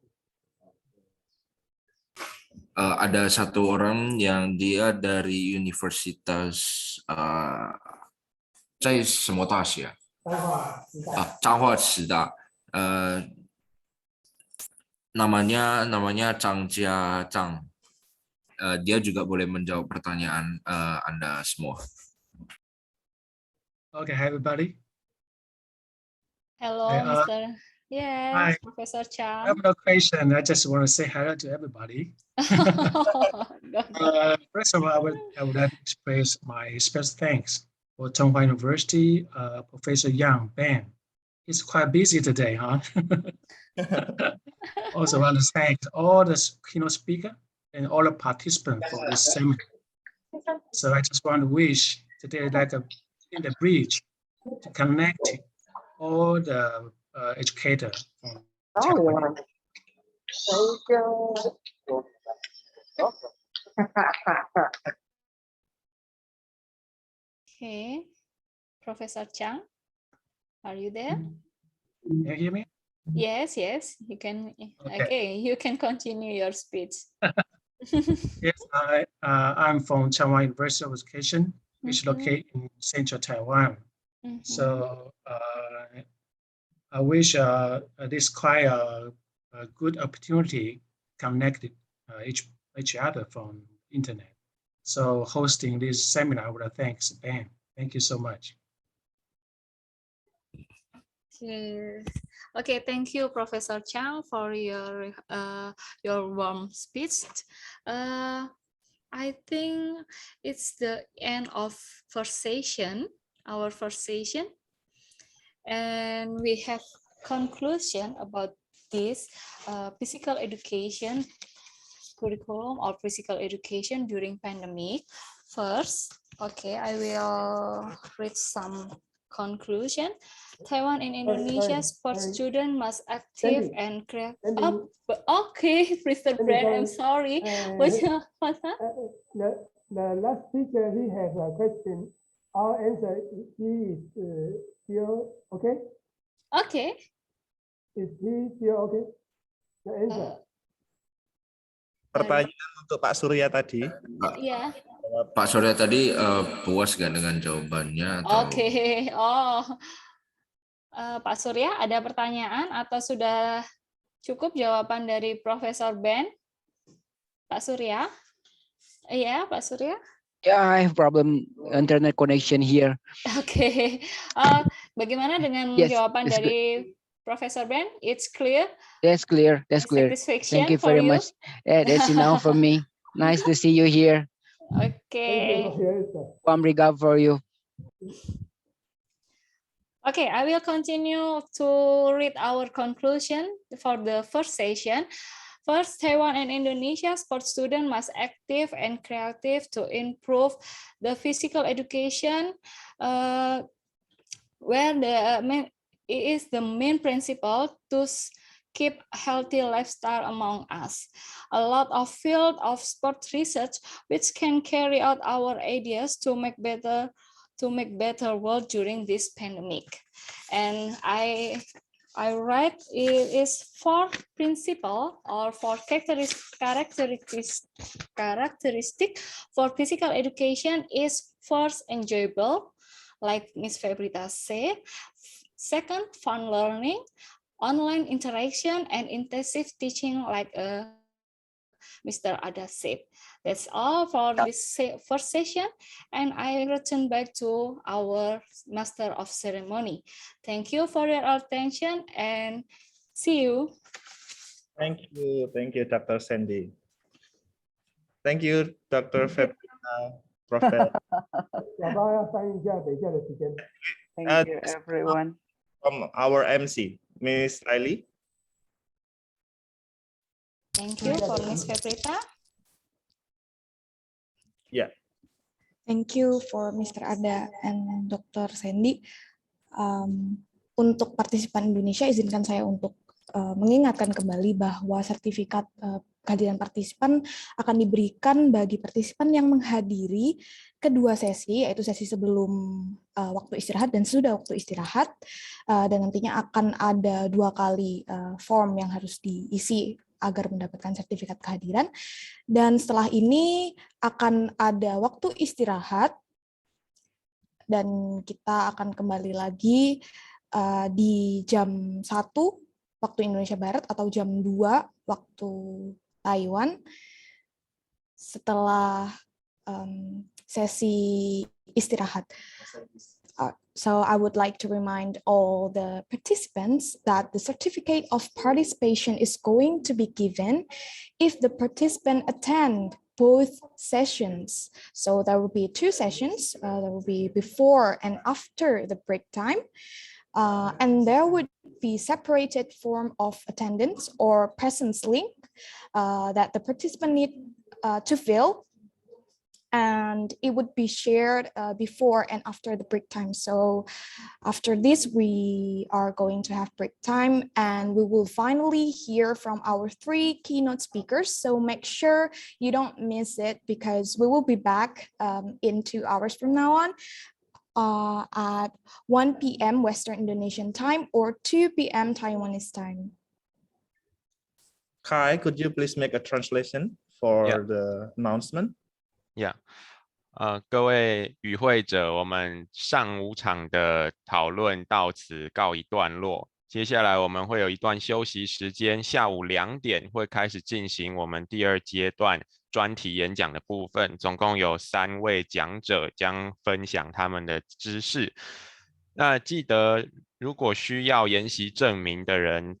Ada satu orang yang dia dari Universitas 在什么大学？彰化师大。namanya Chang Jia Chang. Dia juga boleh menjawab pertanyaan Anda semua. Okay, hi everybody. Hello, Mr. Yes, Hi. Professor I Chang. have no question. I just want to say hello to everybody. First of all, I would like to express my special thanks for Taiwan University, Professor Yang Ben. He's quite busy today, huh? Also want to thank all the keynote speakers and all the participants for this seminar. So I just want to wish today like in the bridge to connect all the educators from Taiwan. Okay, Professor Chang, are you there? Can you hear me? Yes, you can. Okay, you can continue your speech. Yes, I'm from Taiwan University of Education, which is located in central Taiwan. So I wish this quite a good opportunity connected each other from internet. So hosting this seminar, I would thanks Ben. Thank you so much. Okay, thank you, Professor Chang, for your warm speech. I think it's the end of our first session, and we have conclusion about this physical education curriculum or physical education during pandemic. First, okay, I will read some conclusion. Taiwan and Indonesia sports students must active and create. Okay, Mr. Brad, I'm sorry. What's that? The last speaker, he has a question. Our answer, he still okay? Okay. Is he still okay? The answer. Pertanyaan untuk Pak Surya tadi. Iya. Pak Surya tadi puas nggak dengan jawabannya atau? Oke. Oh, Pak Surya ada pertanyaan atau sudah cukup jawaban dari Profesor Ben? Pak Surya? Iya, Pak Surya? Yeah, I have problem internet connection here. Oke. Bagaimana dengan Yes, jawaban it's good. dari Profesor Ben? It's clear? That's clear. That's clear. Satisfaction Thank you for very you? much. Yeah, that's enough for me. Nice to see you here. Okay. Warm regard for you. Okay, I will continue to read our conclusion for the first session. First, Taiwan and Indonesia sports students must active and creative to improve the physical education, where it is the main principle to keep healthy lifestyle among us. A lot of field of sports research which can carry out our ideas to make better world during this pandemic. And I write it is 4 principle or 4 characteristic for physical education is first enjoyable, like Ms. Febrita said. Second, fun learning, online interaction, and intensive teaching, like Mr. Ada said. That's all for this first session, and I return back to our Master of Ceremony. Thank you for your attention and see you. Thank you, Dr. Sandy. Thank you, Dr. Febrina, Professor. Thank you, everyone. From our MC, Miss Riley. Thank you for Miss Febrita. Yeah. Thank you for Mr. Ada and Dr. Sandy. Untuk partisipan Indonesia, izinkan saya untuk mengingatkan kembali bahwa sertifikat kehadiran partisipan akan diberikan bagi partisipan yang menghadiri kedua sesi, yaitu sesi sebelum waktu istirahat dan sudah waktu istirahat, dan nantinya akan ada 2 kali form yang harus diisi agar mendapatkan sertifikat kehadiran. Dan setelah ini akan ada waktu istirahat dan kita akan kembali lagi di jam 1 waktu Indonesia Barat atau jam 2 waktu Taiwan setelah sesi istirahat. So I would like to remind all the participants that the certificate of participation is going to be given if the participant attend both sessions. So there will be 2 sessions. There will be before and after the break time. And there would be separated form of attendance or presence link that the participant need to fill, and it would be shared before and after the break time. So after this, we are going to have break time, and we will finally hear from our 3 keynote speakers. So make sure you don't miss it, because we will be back in 2 hours from now on at 1 p.m. Western Indonesian time or 2 p.m. Taiwanese time. Kai, could you please make a translation for the announcement? Yeah. 各位与会者，我们上午场的讨论到此告一段落。接下来我们会有一段休息时间，下午2点会开始进行我们第2阶段专题演讲的部分，总共有3位讲者将分享他们的知识。那记得，如果需要研习证明的人，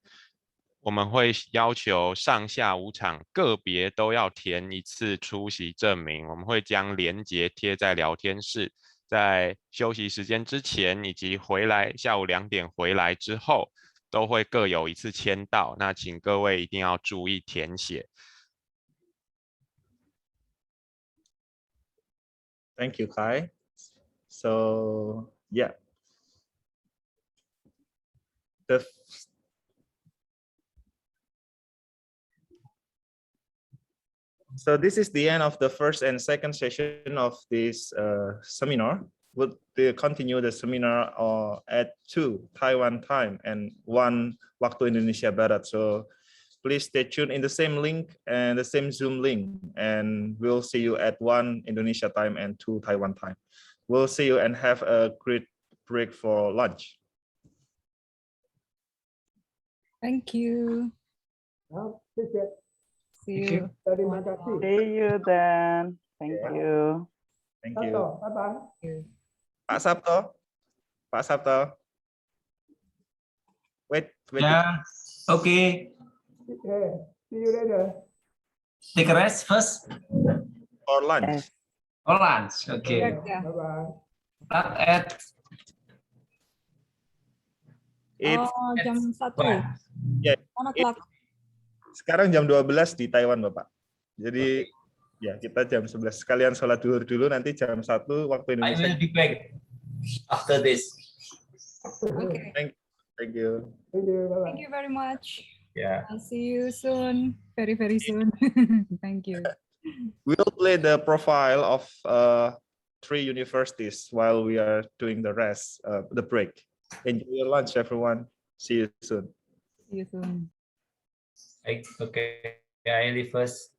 我们会要求上下午场个别都要填一次出席证明，我们会将连结贴在聊天室，在休息时间之前以及回来下午2点回来之后，都会各有一次签到，那请各位一定要注意填写。Thank you, Kai. So, yeah. So this is the end of the first and second session of this seminar. would continue the seminar at 2 Taiwan time and 1 waktu Indonesia Barat. So please stay tuned in the same link and the same Zoom link, and we'll see you at 1 Indonesia time and 2 Taiwan time. We'll see you and have a great break for lunch. Thank you. See you. Terima kasih. See you then. Thank you. Thank you. Sabto, bye-bye. Pak Sabto. Pak Sabto. Wait. Yeah. Okay. See you later. Take a rest first. Or lunch. Or lunch. Okay. Bye-bye. Start at Oh, jam 1. Ya, 1 o'clock. sekarang jam 12 di Taiwan, Bapak. Jadi ya kita jam 11 sekalian sholat duhur dulu, nanti jam 1 waktu I Indonesia. will be back after this. Okay. Thank you. Thank you very much. Yeah. I'll see you soon. Very, very soon. Thank you. We'll play the profile of 3 universities while we are doing the rest, the break. Enjoy your lunch, everyone. See you soon. See you soon. Okay. I leave first.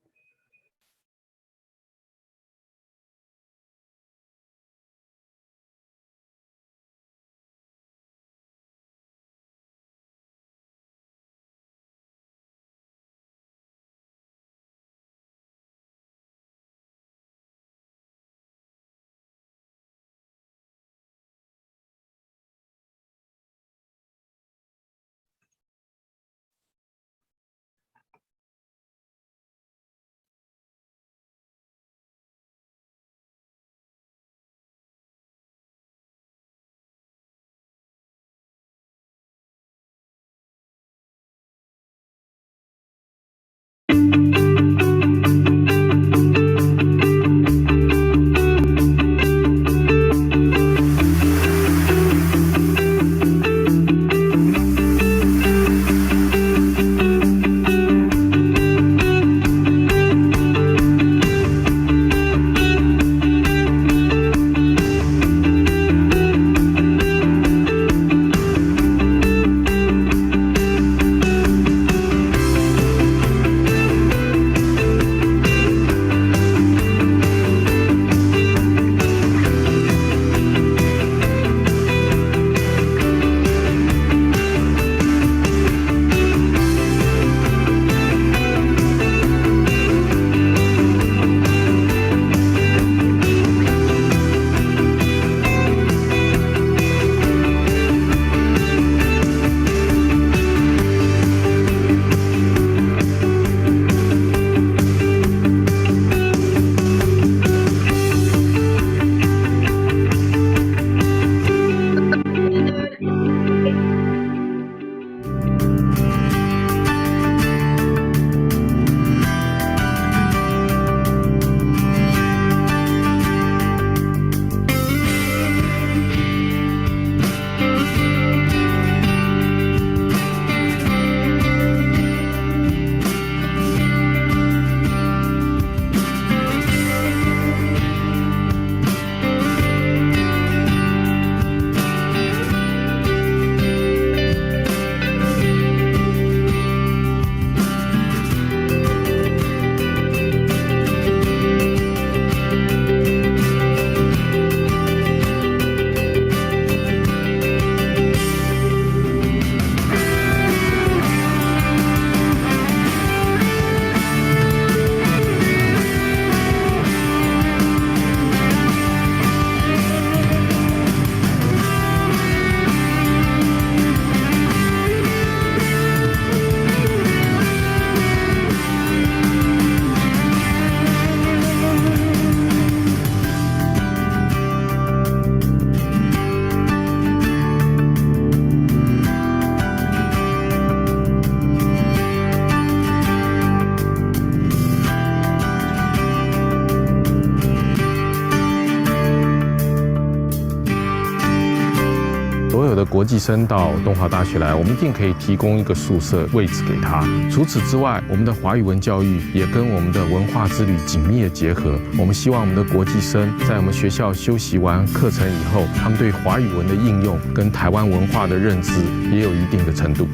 的国际生到东华大学来，我们一定可以提供一个宿舍位置给他。除此之外，我们的华语文教育也跟我们的文化之旅紧密的结合。我们希望我们的国际生在我们学校休息完课程以后，他们对华语文的应用跟台湾文化的认知也有一定的程度。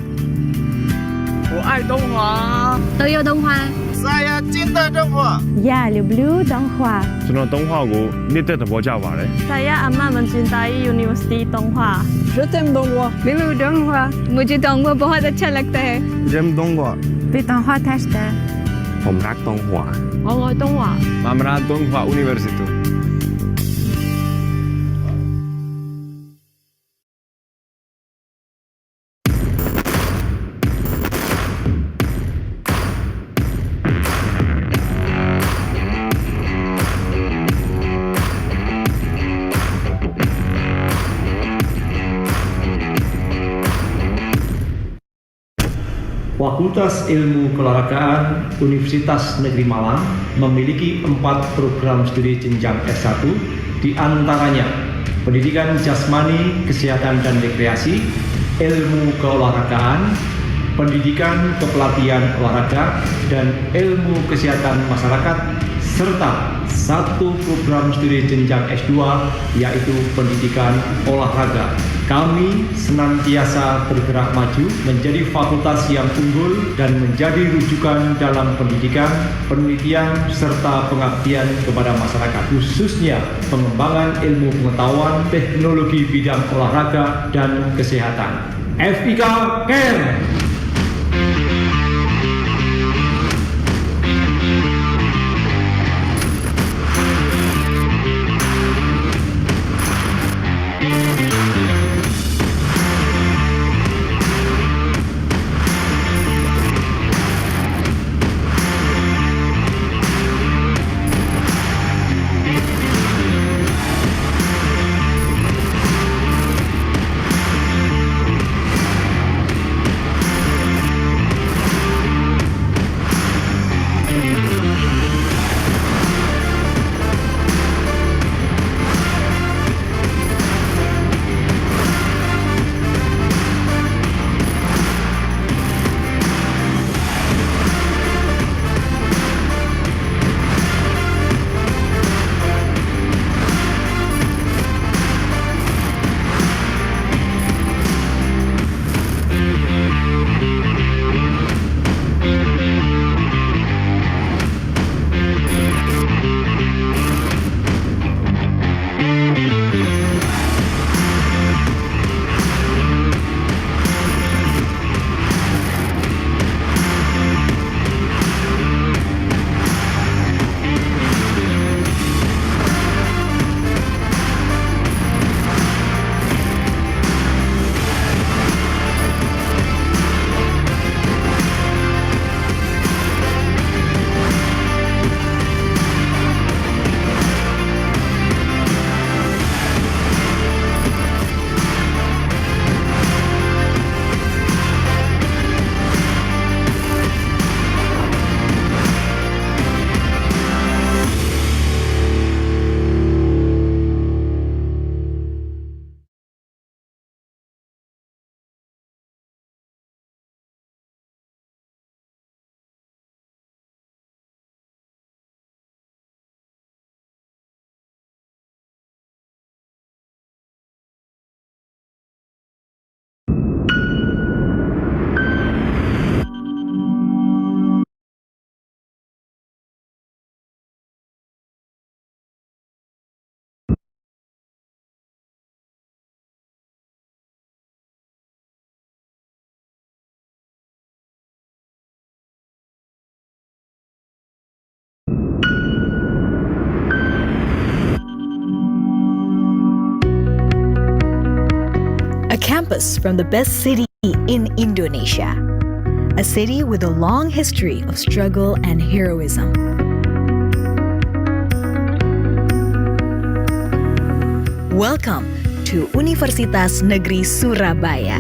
我爱东华，都有东华。Saya cinta Donghua. Ya, lublю Donghua. Senang Donghua ko, nito na po Java Saya amat mencintai University Donghua. Je t'aime Donghua. Milu Donghua. मुझे Donghua बहुत अच्छा लगता है. J'aime Donghua. Vì Donghua Tashta. ผมรักตงหัว 我爱Donghua. Mamra Donghua University. Fakultas Ilmu Keolahragaan Universitas Negeri Malang memiliki 4 program studi jenjang S1, di antaranya pendidikan jasmani, kesehatan dan rekreasi, ilmu keolahragaan, pendidikan kepelatihan olahraga, dan ilmu kesehatan masyarakat, serta 1 program studi jenjang S2 yaitu pendidikan olahraga. Kami senantiasa bergerak maju menjadi fakultas yang unggul dan menjadi rujukan dalam pendidikan, penelitian, serta pengabdian kepada masyarakat, khususnya pengembangan ilmu pengetahuan, teknologi bidang olahraga, dan kesehatan. FIK Care! A campus from the best city in Indonesia. A city with a long history of struggle and heroism. Welcome to Universitas Negeri Surabaya.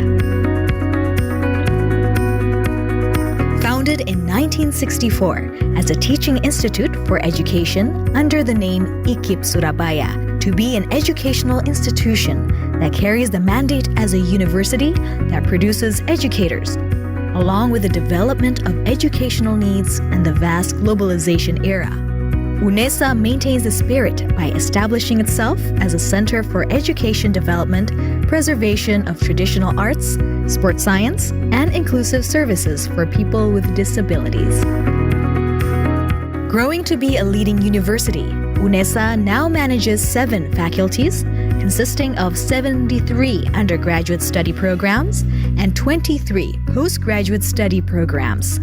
Founded in 1964 as a teaching institute for education under the name IKIP Surabaya, to be an educational institution that carries the mandate as a university that produces educators, along with the development of educational needs and the vast globalization era. UNESA maintains the spirit by establishing itself as a center for education development, preservation of traditional arts, sports science, and inclusive services for people with disabilities. Growing to be a leading university, UNESA now manages 7 faculties, consisting of 73 undergraduate study programs and 23 postgraduate study programs.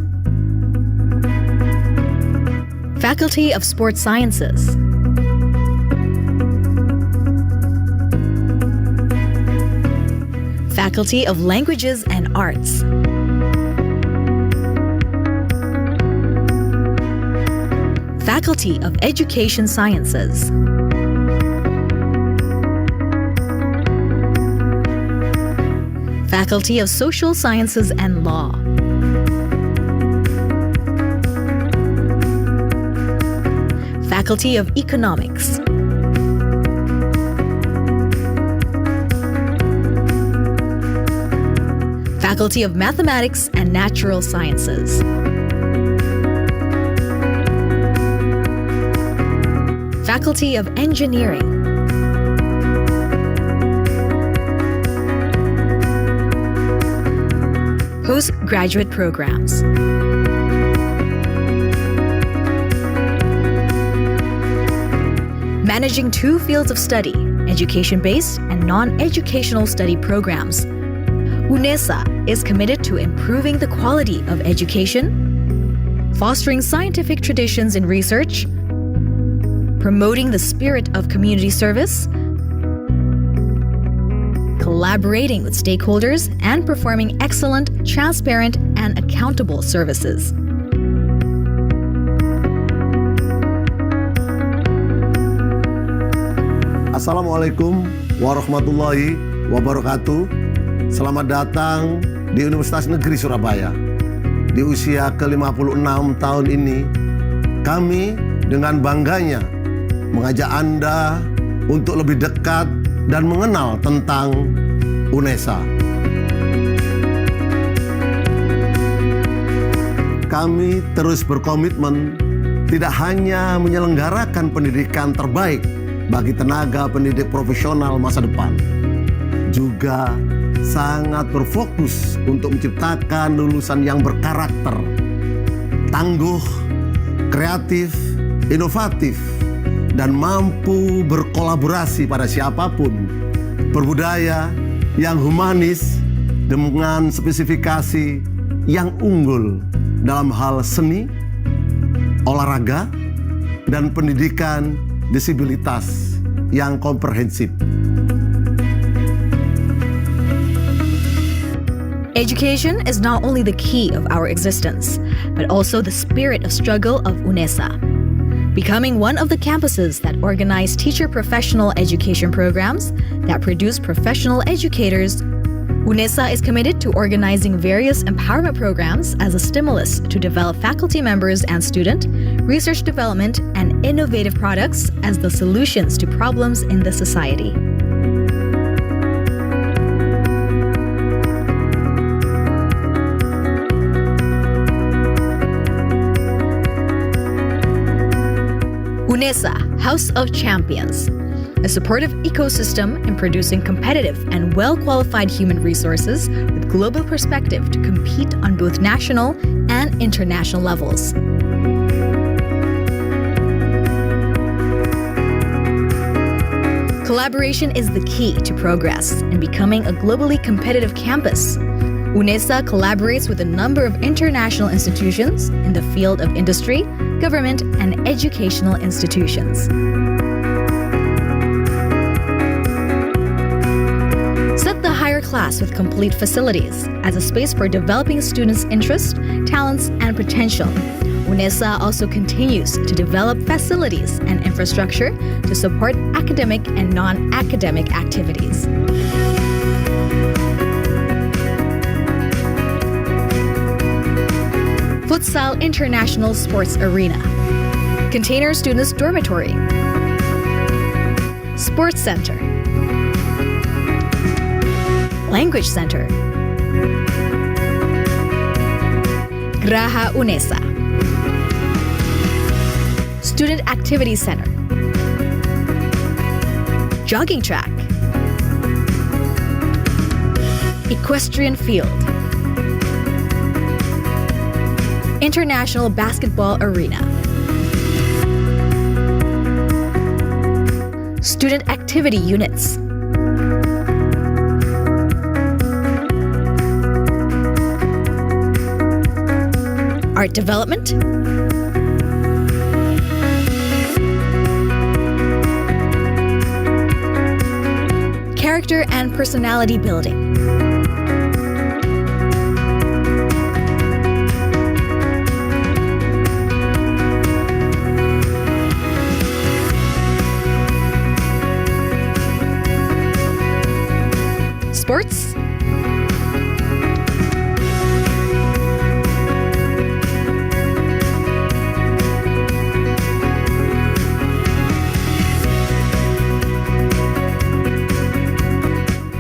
Faculty of Sports Sciences. Faculty of Languages and Arts. Faculty of Education Sciences. Faculty of Social Sciences and Law. Faculty of Economics. Faculty of Mathematics and Natural Sciences. Faculty of Engineering. Postgraduate programs. Managing 2 fields of study, education-based and non-educational study programs. UNESA is committed to improving the quality of education, fostering scientific traditions in research, promoting the spirit of community service, collaborating with stakeholders, and performing excellent, transparent, and accountable services. Assalamualaikum warahmatullahi wabarakatuh. Selamat datang di Universitas Negeri Surabaya. Di usia ke-56 tahun ini, kami dengan bangganya mengajak Anda untuk lebih dekat dan mengenal tentang UNESA. Kami terus berkomitmen tidak hanya menyelenggarakan pendidikan terbaik bagi tenaga pendidik profesional masa depan, juga sangat berfokus untuk menciptakan lulusan yang berkarakter, tangguh, kreatif, inovatif, dan mampu berkolaborasi pada siapapun, berbudaya yang humanis dengan spesifikasi yang unggul dalam hal seni, olahraga, dan pendidikan disabilitas yang komprehensif. Education is not only the key of our existence, but also the spirit of struggle of UNESA. Becoming one of the campuses that organize teacher professional education programs that produce professional educators, UNESA is committed to organizing various empowerment programs as a stimulus to develop faculty members and student, research development, and innovative products as the solutions to problems in the society. UNESA, House of Champions, a supportive ecosystem in producing competitive and well-qualified human resources with global perspective to compete on both national and international levels. Collaboration is the key to progress in becoming a globally competitive campus. UNESA collaborates with a number of international institutions in the field of industry, government, and educational institutions. Set the higher class with complete facilities as a space for developing students' interests, talents, and potential. UNESA also continues to develop facilities and infrastructure to support academic and non-academic activities. Futsal International Sports Arena, Container Students Dormitory, Sports Center, Language Center, Graha Unesa, Student Activity Center, Jogging Track, Equestrian Field, International Basketball Arena, Student Activity Units, Art Development, Character and Personality Building, Sports,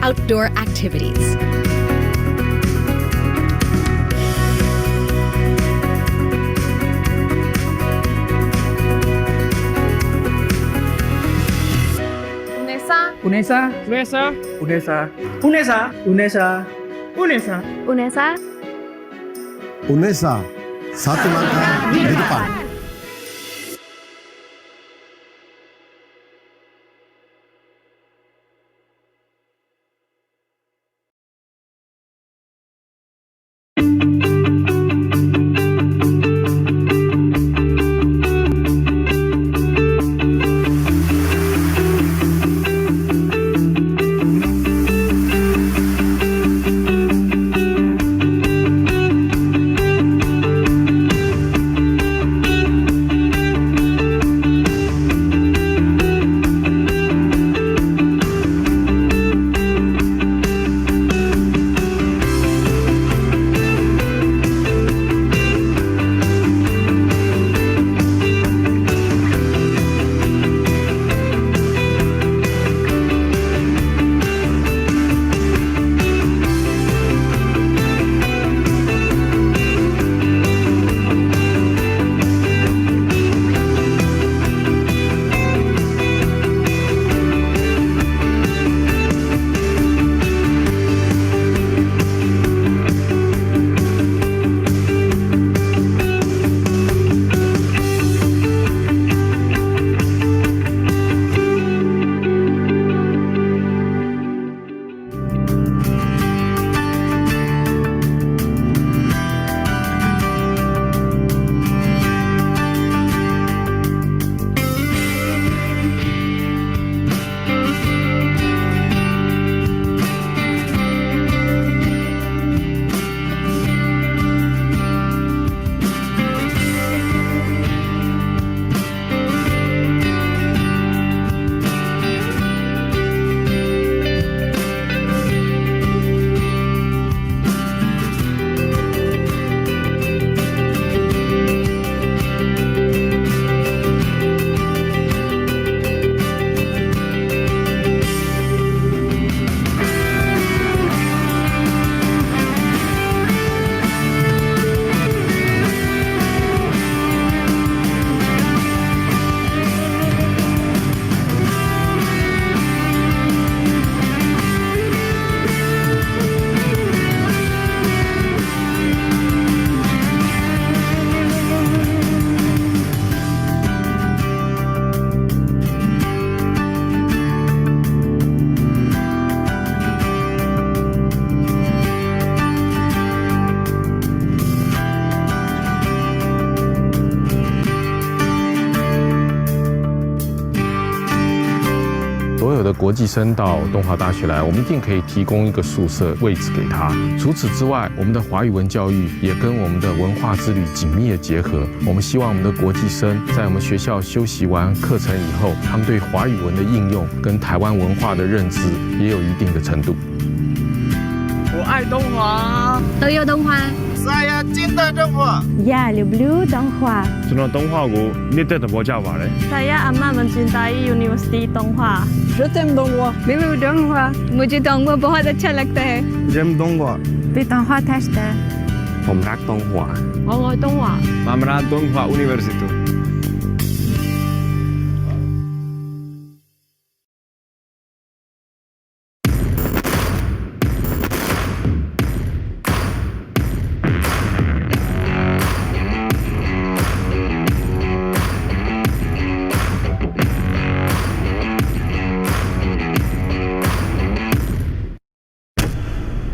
Outdoor activities, UNESA, UNESA, UNESA, UNESA, UNESA, UNESA, UNESA, UNESA, satu langkah di depan.的国际生到东华大学来，我们一定可以提供一个宿舍位置给他。除此之外，我们的华语文教育也跟我们的文化之旅紧密的结合。我们希望我们的国际生在我们学校休息完课程以后，他们对华语文的应用跟台湾文化的认知也有一定的程度。我爱东华，都有东华。Saya cinta Tionghoa. Ya, люблю Tionghoa. Senang Tionghoa gue, ni tetap baca apa le? Saya amat mencintai University Tionghoa. Je t'aime Tionghoa. मैं भी Tionghoa. मुझे Tionghoa बहुत अच्छा लगता है. Jem Tionghoa. Vì Tionghoa test. ผมรักตงหัว Tôi Tionghoa. Mamra Tionghoa University.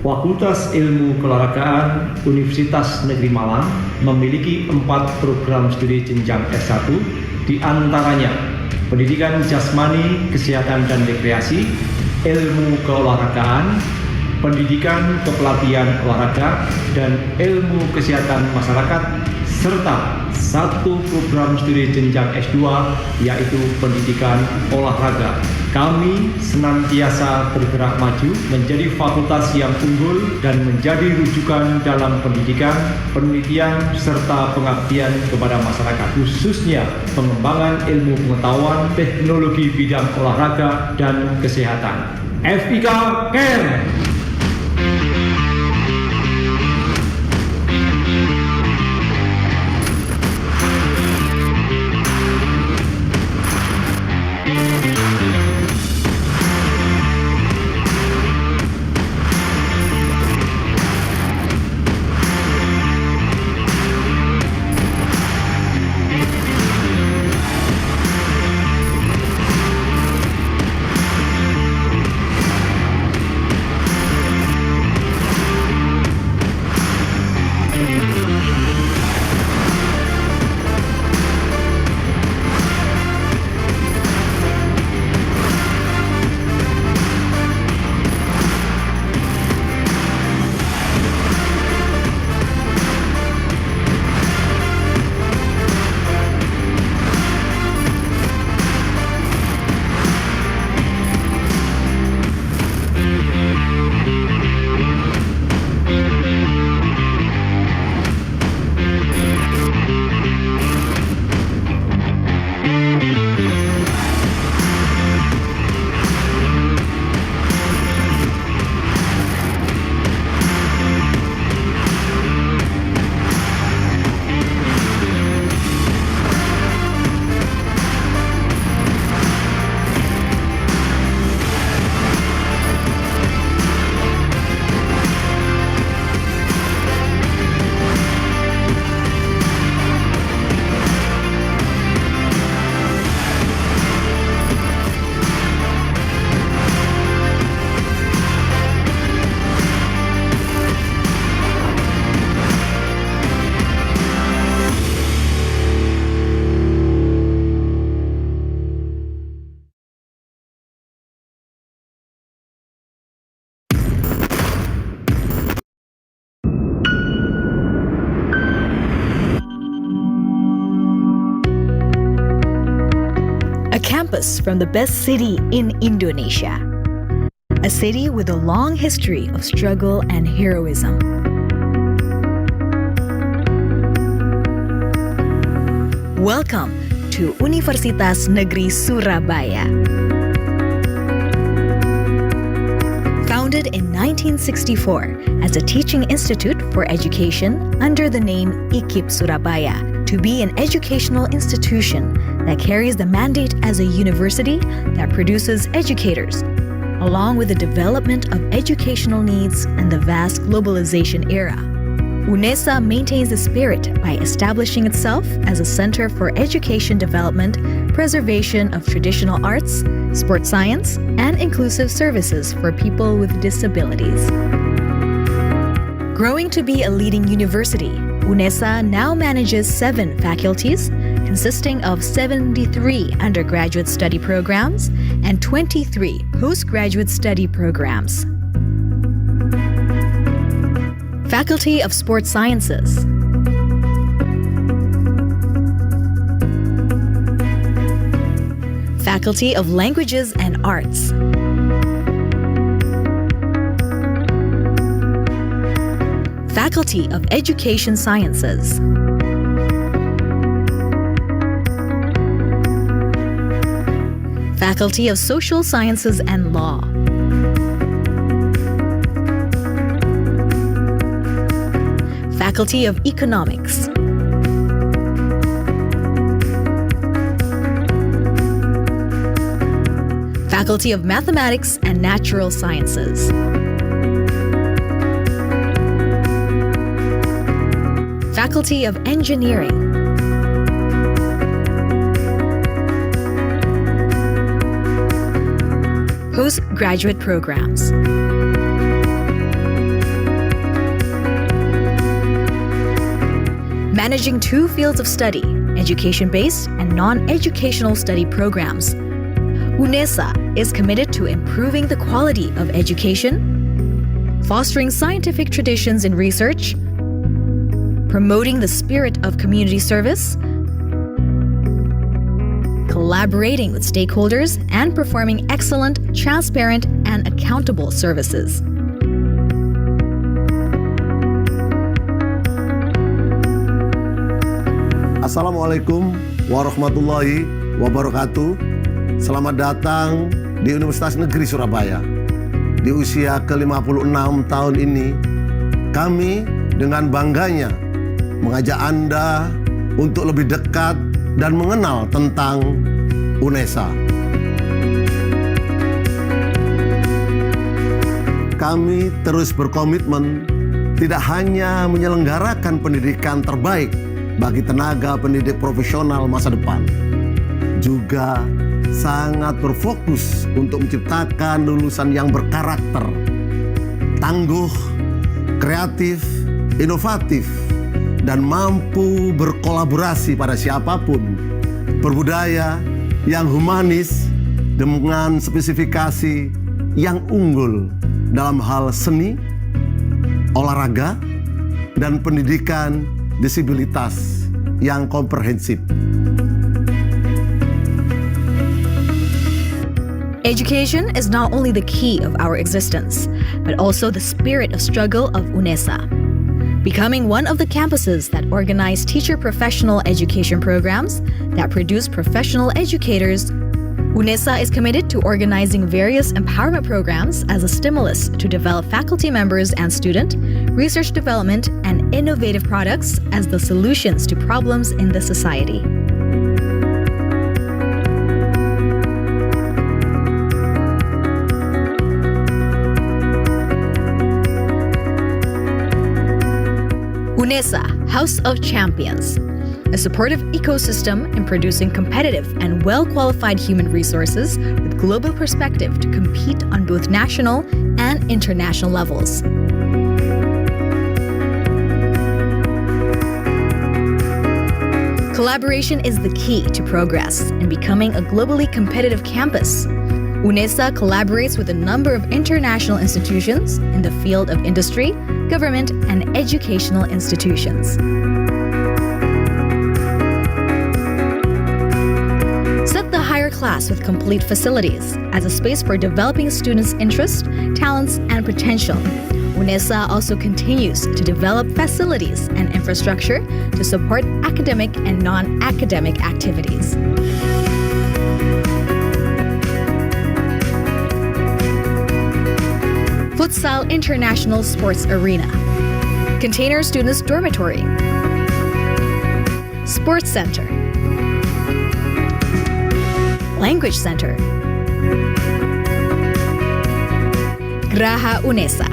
Fakultas Ilmu Keolahragaan Universitas Negeri Malang memiliki 4 program studi jenjang S1, di antaranya pendidikan jasmani, kesehatan dan rekreasi, ilmu keolahragaan, pendidikan kepelatihan olahraga, dan ilmu kesehatan masyarakat, serta 1 program studi jenjang S2 yaitu pendidikan olahraga. Kami senantiasa bergerak maju menjadi fakultas yang unggul dan menjadi rujukan dalam pendidikan, penelitian, serta pengabdian kepada masyarakat, khususnya pengembangan ilmu pengetahuan, teknologi bidang olahraga, dan kesehatan. FIK Care! Campus from the best city in Indonesia. A city with a long history of struggle and heroism. Welcome to Universitas Negeri Surabaya. Founded in 1964 as a teaching institute for education under the name IKIP Surabaya, to be an educational institution that carries the mandate as a university that produces educators, along with the development of educational needs and the vast globalization era. UNESA maintains the spirit by establishing itself as a center for education development, preservation of traditional arts, sports science, and inclusive services for people with disabilities. Growing to be a leading university, UNESA now manages 7 faculties, consisting of 73 undergraduate study programs and 23 postgraduate study programs. Faculty of Sports Sciences, Faculty of Languages and Arts, Faculty of Education Sciences. Faculty of Social Sciences and Law. Faculty of Economics. Faculty of Mathematics and Natural Sciences. Faculty of Engineering. Postgraduate programs. Managing two fields of study, education-based and non-educational study programs. UNESA is committed to improving the quality of education, fostering scientific traditions in research, promoting the spirit of community service, collaborating with stakeholders, and performing excellent, transparent, and accountable services. Assalamualaikum warahmatullahi wabarakatuh. Selamat datang di Universitas Negeri Surabaya. Di usia ke-56 tahun ini, kami dengan bangganya mengajak Anda untuk lebih dekat dan mengenal tentang UNESA. Kami terus berkomitmen tidak hanya menyelenggarakan pendidikan terbaik bagi tenaga pendidik profesional masa depan, juga sangat berfokus untuk menciptakan lulusan yang berkarakter, tangguh, kreatif, inovatif, dan mampu berkolaborasi pada siapapun, berbudaya yang humanis dengan spesifikasi yang unggul dalam hal seni, olahraga, dan pendidikan disabilitas yang komprehensif. Education is not only the key of our existence, but also the spirit of struggle of UNESA. Becoming one of the campuses that organize teacher professional education programs that produce professional educators, UNESA is committed to organizing various empowerment programs as a stimulus to develop faculty members and student, research development, and innovative products as the solutions to problems in the society. UNESA, House of Champions, a supportive ecosystem in producing competitive and well-qualified human resources with global perspective to compete on both national and international levels. Collaboration is the key to progress in becoming a globally competitive campus. UNESA collaborates with a number of international institutions in the field of industry, government, and educational institutions. Set the higher class with complete facilities as a space for developing students' interests, talents, and potential. UNESA also continues to develop facilities and infrastructure to support academic and non-academic activities. Futsal International Sports Arena, Container Students Dormitory, Sports Center, Language Center, Graha UNESA,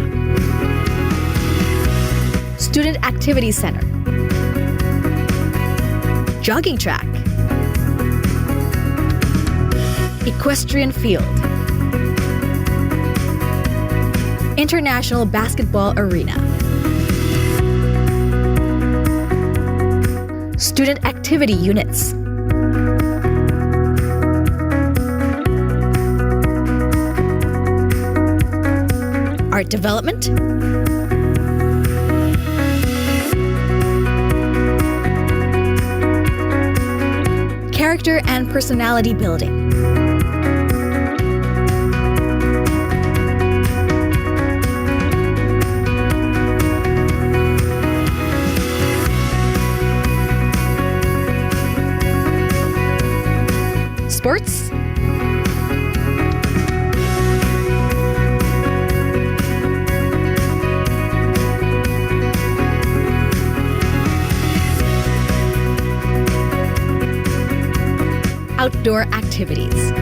Student Activity Center, Jogging Track, Equestrian Field, International Basketball Arena, Student Activity Units, Art Development, Character and Personality Building, sports? Outdoor activities.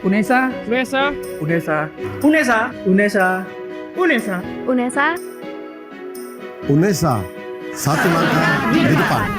UNESA, UNESA, UNESA, UNESA, UNESA, UNESA, UNESA. UNESA, satu langkah di depan.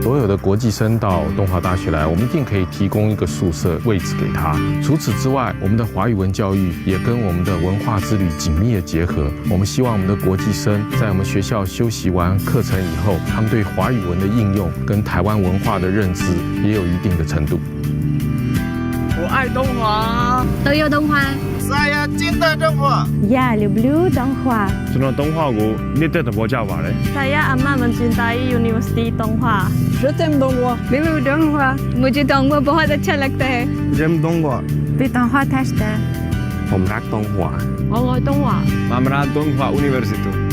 所有的国际生到东华大学来，我们一定可以提供一个宿舍位置给他。除此之外，我们的华语文教育也跟我们的文化之旅紧密的结合。我们希望我们的国际生在我们学校休息完课程以后，他们对华语文的应用跟台湾文化的认知也有一定的程度。我爱东华，都有东华。Saya cinta Tionghoa. Ya, люблю Tionghoa. Senang Tionghoa, ni tak tahu Jawa le. Saya amat mencintai University Tionghoa. Je t'aime Tionghoa. मैं भी Tionghoa. मुझे Tionghoa बहुत अच्छा लगता है. Jem Tionghoa. Vì Tionghoa thật là. ผมรักTionghoa. 我愛東華。Mamra Tionghoa University.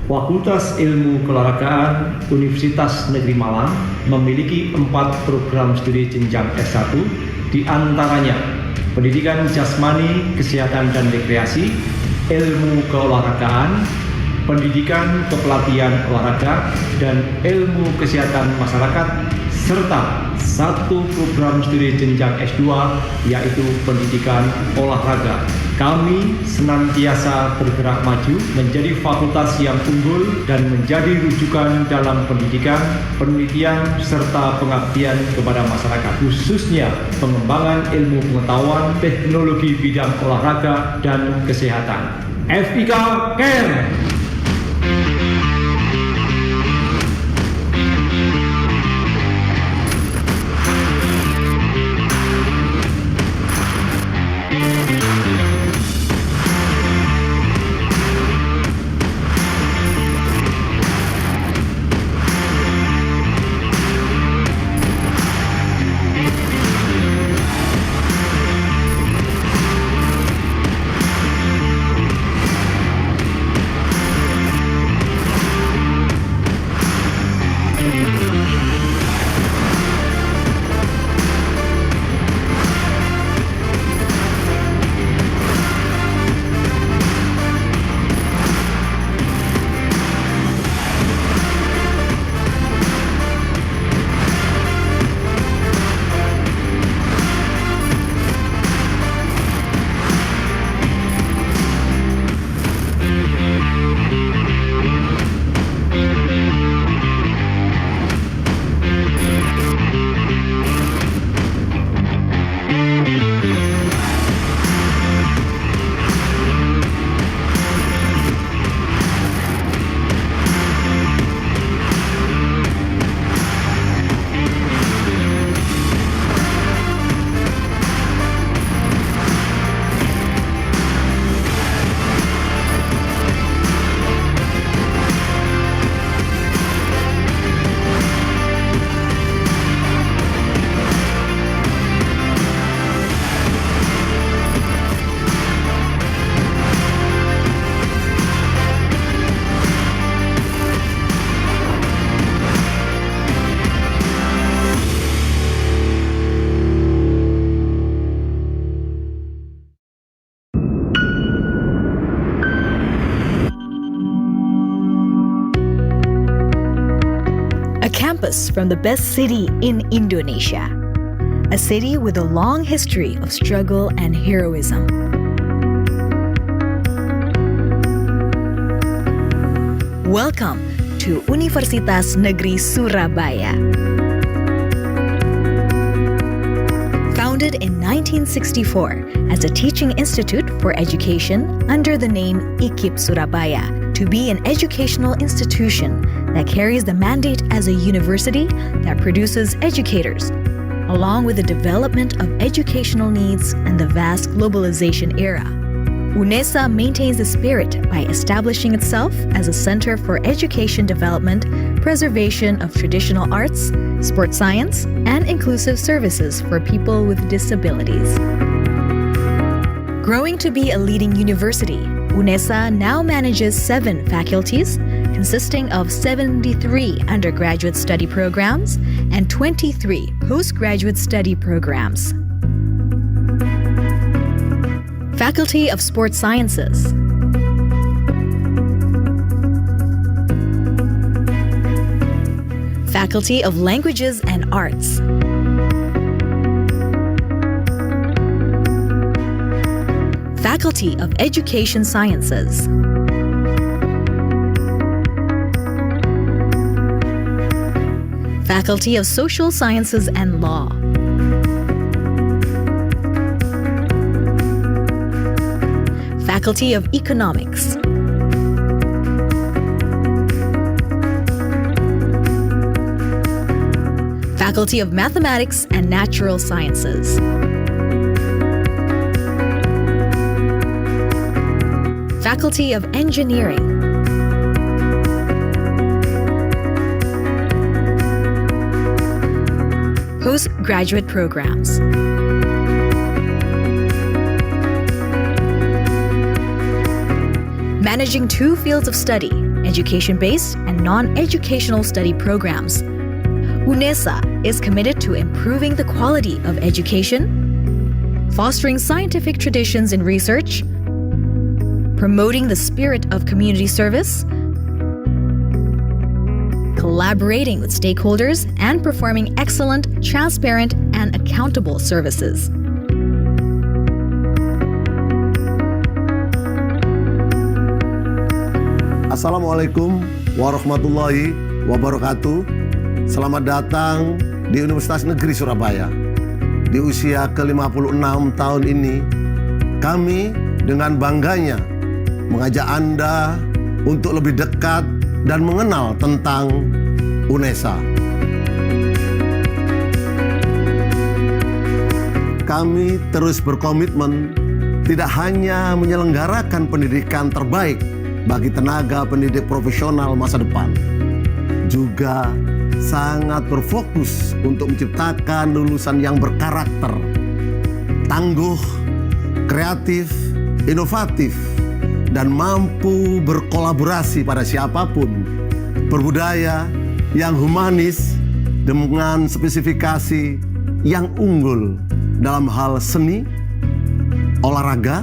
Fakultas Ilmu Keolahragaan Universitas Negeri Malang memiliki 4 program studi jenjang S1, di antaranya pendidikan jasmani, kesehatan dan rekreasi, ilmu keolahragaan, pendidikan kepelatihan olahraga, dan ilmu kesehatan masyarakat, serta satu program studi jenjang S2 yaitu pendidikan olahraga. Kami senantiasa bergerak maju menjadi fakultas yang unggul dan menjadi rujukan dalam pendidikan, penelitian, serta pengabdian kepada masyarakat, khususnya pengembangan ilmu pengetahuan, teknologi bidang olahraga, dan kesehatan. FIK Care! Campus from the best city in Indonesia, a city with a long history of struggle and heroism. Welcome to Universitas Negeri Surabaya. Founded in 1964 as a teaching institute for education under the name IKIP Surabaya, to be an educational institution that carries the mandate as a university that produces educators, along with the development of educational needs and the vast globalization era. UNESA maintains the spirit by establishing itself as a center for education development, preservation of traditional arts, sports science, and inclusive services for people with disabilities. Growing to be a leading university, UNESA now manages 7 faculties, consisting of 73 undergraduate study programs and 23 postgraduate study programs. Faculty of Sports Sciences, Faculty of Languages and Arts, Faculty of Education Sciences, Faculty of Social Sciences and Law, Faculty of Economics, Faculty of Mathematics and Natural Sciences, Faculty of Engineering, Postgraduate Programs, managing 2 fields of study, education-based and non-educational study programs. UNESA is committed to improving the quality of education, fostering scientific traditions in research, promoting the spirit of community service, collaborating with stakeholders, and performing excellent, transparent, and accountable services. Assalamualaikum warahmatullahi wabarakatuh. Selamat datang di Universitas Negeri Surabaya. Di usia ke-56 tahun ini, kami dengan bangganya mengajak Anda untuk lebih dekat dan mengenal tentang UNESA. Kami terus berkomitmen tidak hanya menyelenggarakan pendidikan terbaik bagi tenaga pendidik profesional masa depan, juga sangat berfokus untuk menciptakan lulusan yang berkarakter, tangguh, kreatif, inovatif, dan mampu berkolaborasi pada siapapun, berbudaya yang humanis dengan spesifikasi yang unggul dalam hal seni, olahraga,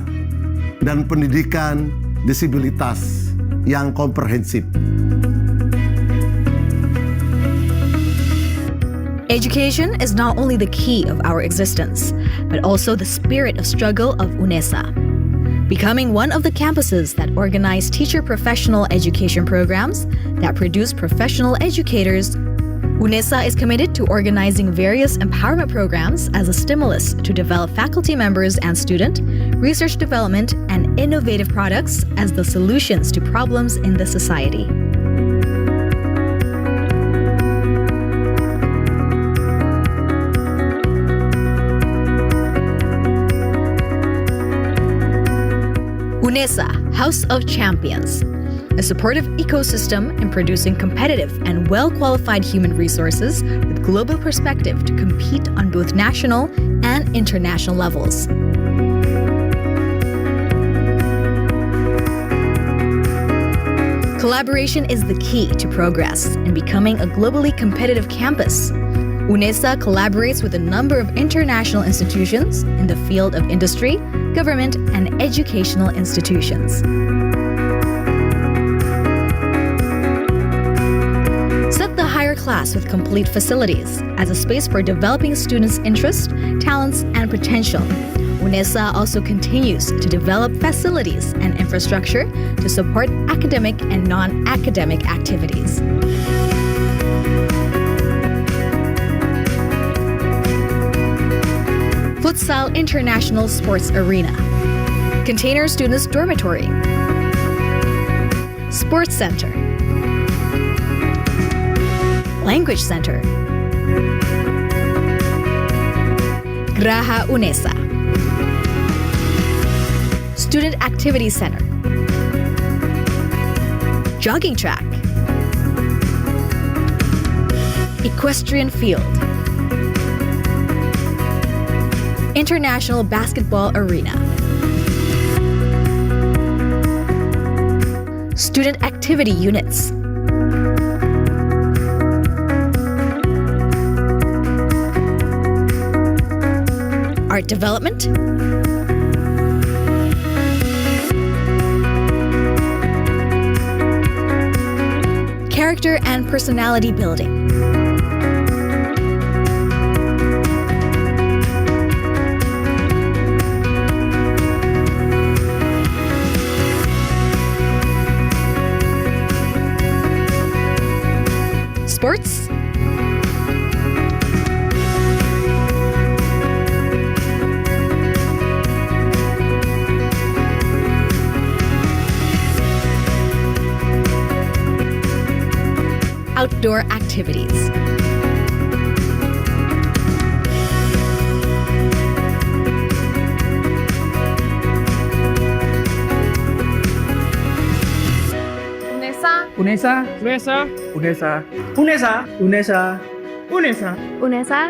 dan pendidikan disabilitas yang komprehensif. Education is not only the key of our existence, but also the spirit of struggle of UNESA. Becoming one of the campuses that organize teacher professional education programs that produce professional educators, UNESA is committed to organizing various empowerment programs as a stimulus to develop faculty members and student, research development, and innovative products as the solutions to problems in the society. UNESA, House of Champions, a supportive ecosystem in producing competitive and well-qualified human resources with global perspective to compete on both national and international levels. Collaboration is the key to progress in becoming a globally competitive campus. UNESA collaborates with a number of international institutions in the field of industry, government, and educational institutions. Set the higher class with complete facilities as a space for developing students' interests, talents, and potential. UNESA also continues to develop facilities and infrastructure to support academic and non-academic activities. Futsal International Sports Arena, Container Students Dormitory, Sports Center, Language Center, Graha UNESA, Student Activity Center, Jogging Track, Equestrian Field, International Basketball Arena, Student Activity Units, Art Development, Character and Personality Building, Sports, outdoor activities. UNESA, UNESA, UNESA, UNESA, UNESA, UNESA, UNESA.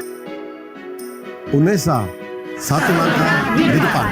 UNESA, satu langkah di depan.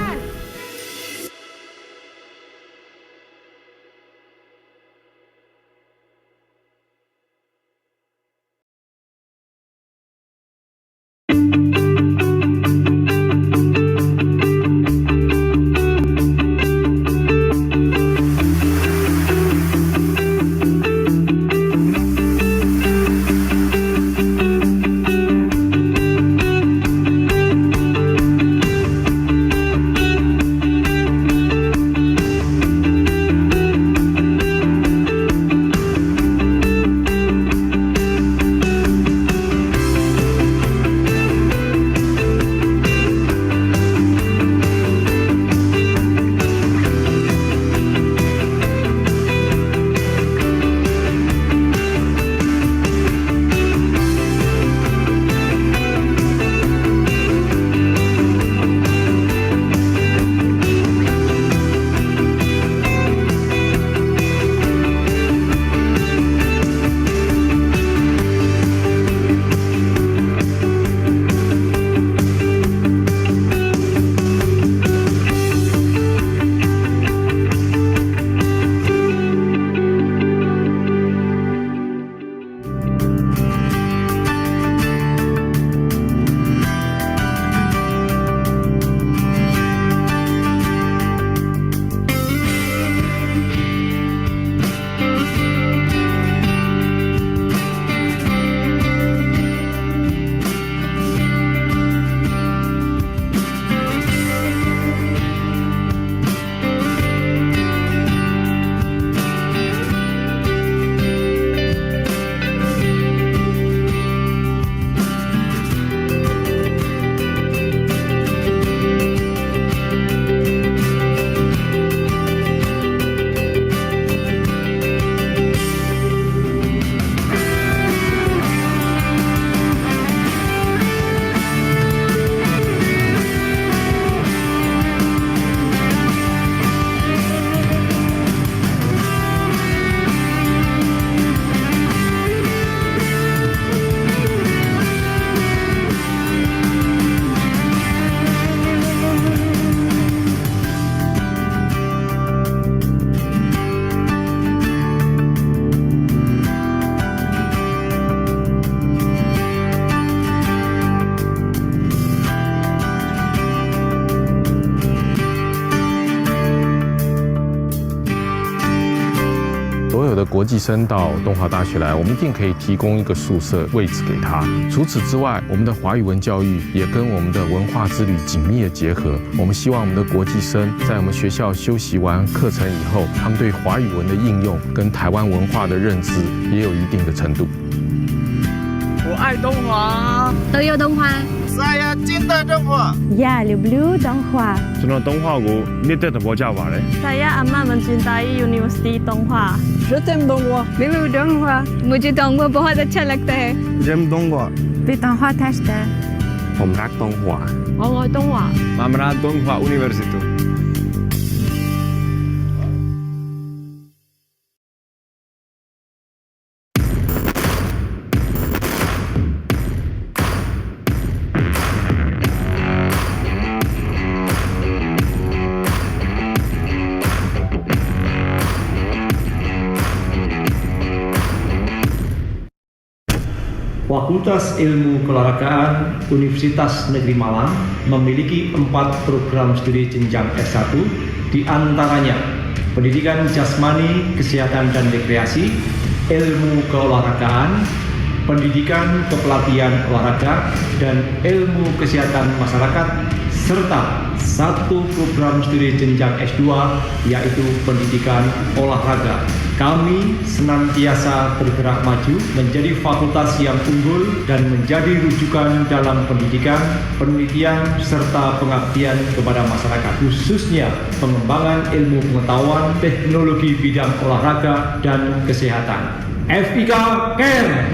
国际生到东华大学来，我们一定可以提供一个宿舍位置给他。除此之外，我们的华语文教育也跟我们的文化之旅紧密的结合。我们希望我们的国际生在我们学校休息完课程以后，他们对华语文的应用跟台湾文化的认知也有一定的程度。我爱东华，都有东华。Saya cinta Tionghoa. Ya, lublю Tionghoa. Senang Tionghoa, nita terbawa le. Saya amat mencintai University Tionghoa. Je t'aime Tionghoa. Lublю Tionghoa. मुझे Tionghoa बहुत अच्छा लगता है. J'aime Tionghoa. Vì Tionghoa test है. ผมรัก东华。我愛東華。Mamaรัก东华 University。Fakultas Ilmu Keolahragaan Universitas Negeri Malang memiliki 4 program studi jenjang S1, di antaranya pendidikan jasmani, kesehatan dan rekreasi, ilmu keolahragaan, pendidikan kepelatihan olahraga, dan ilmu kesehatan masyarakat, serta 1 program studi jenjang S2 yaitu pendidikan olahraga. Kami senantiasa bergerak maju menjadi fakultas yang unggul dan menjadi rujukan dalam pendidikan, penelitian, serta pengabdian kepada masyarakat, khususnya pengembangan ilmu pengetahuan, teknologi bidang olahraga, dan kesehatan. FIK Care!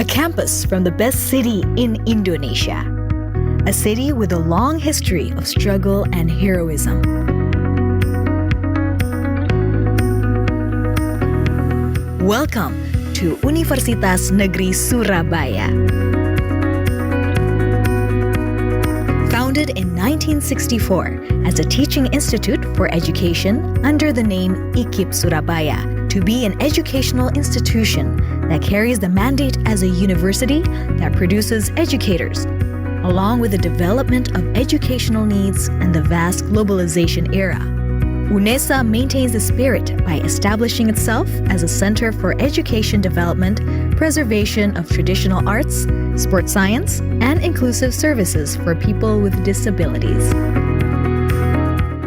Campus from the best city in Indonesia, a city with a long history of struggle and heroism. Welcome to Universitas Negeri Surabaya. Founded in 1964 as a teaching institute for education under the name IKIP Surabaya, to be an educational institution that carries the mandate as a university that produces educators, along with the development of educational needs and the vast globalization era. UNESA maintains the spirit by establishing itself as a center for education development, preservation of traditional arts, sports science, and inclusive services for people with disabilities.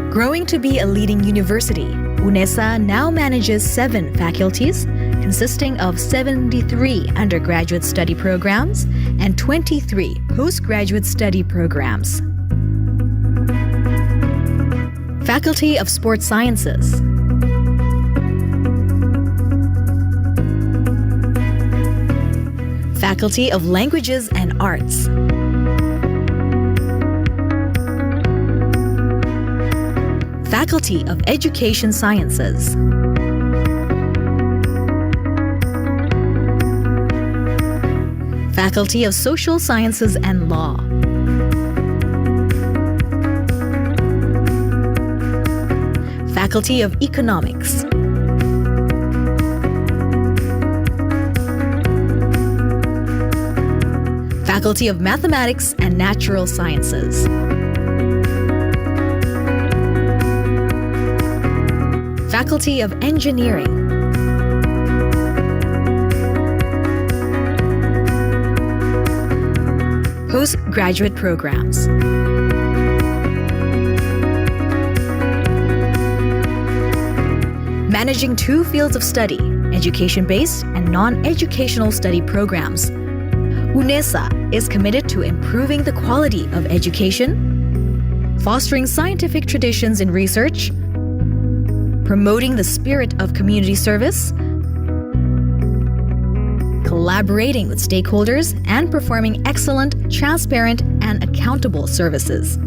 Growing to be a leading university, UNESA now manages 7 faculties, consisting of 73 undergraduate study programs and 23 postgraduate study programs. Faculty of Sports Sciences. Faculty of Languages and Arts. Faculty of Education Sciences. Faculty of Social Sciences and Law. Faculty of Economics. Faculty of Mathematics and Natural Sciences. Faculty of Engineering. Postgraduate programs. Managing two fields of study, education-based and non-educational study programs. UNESA is committed to improving the quality of education, fostering scientific traditions in research, promoting the spirit of community service, collaborating with stakeholders, and performing excellent, transparent, and accountable services.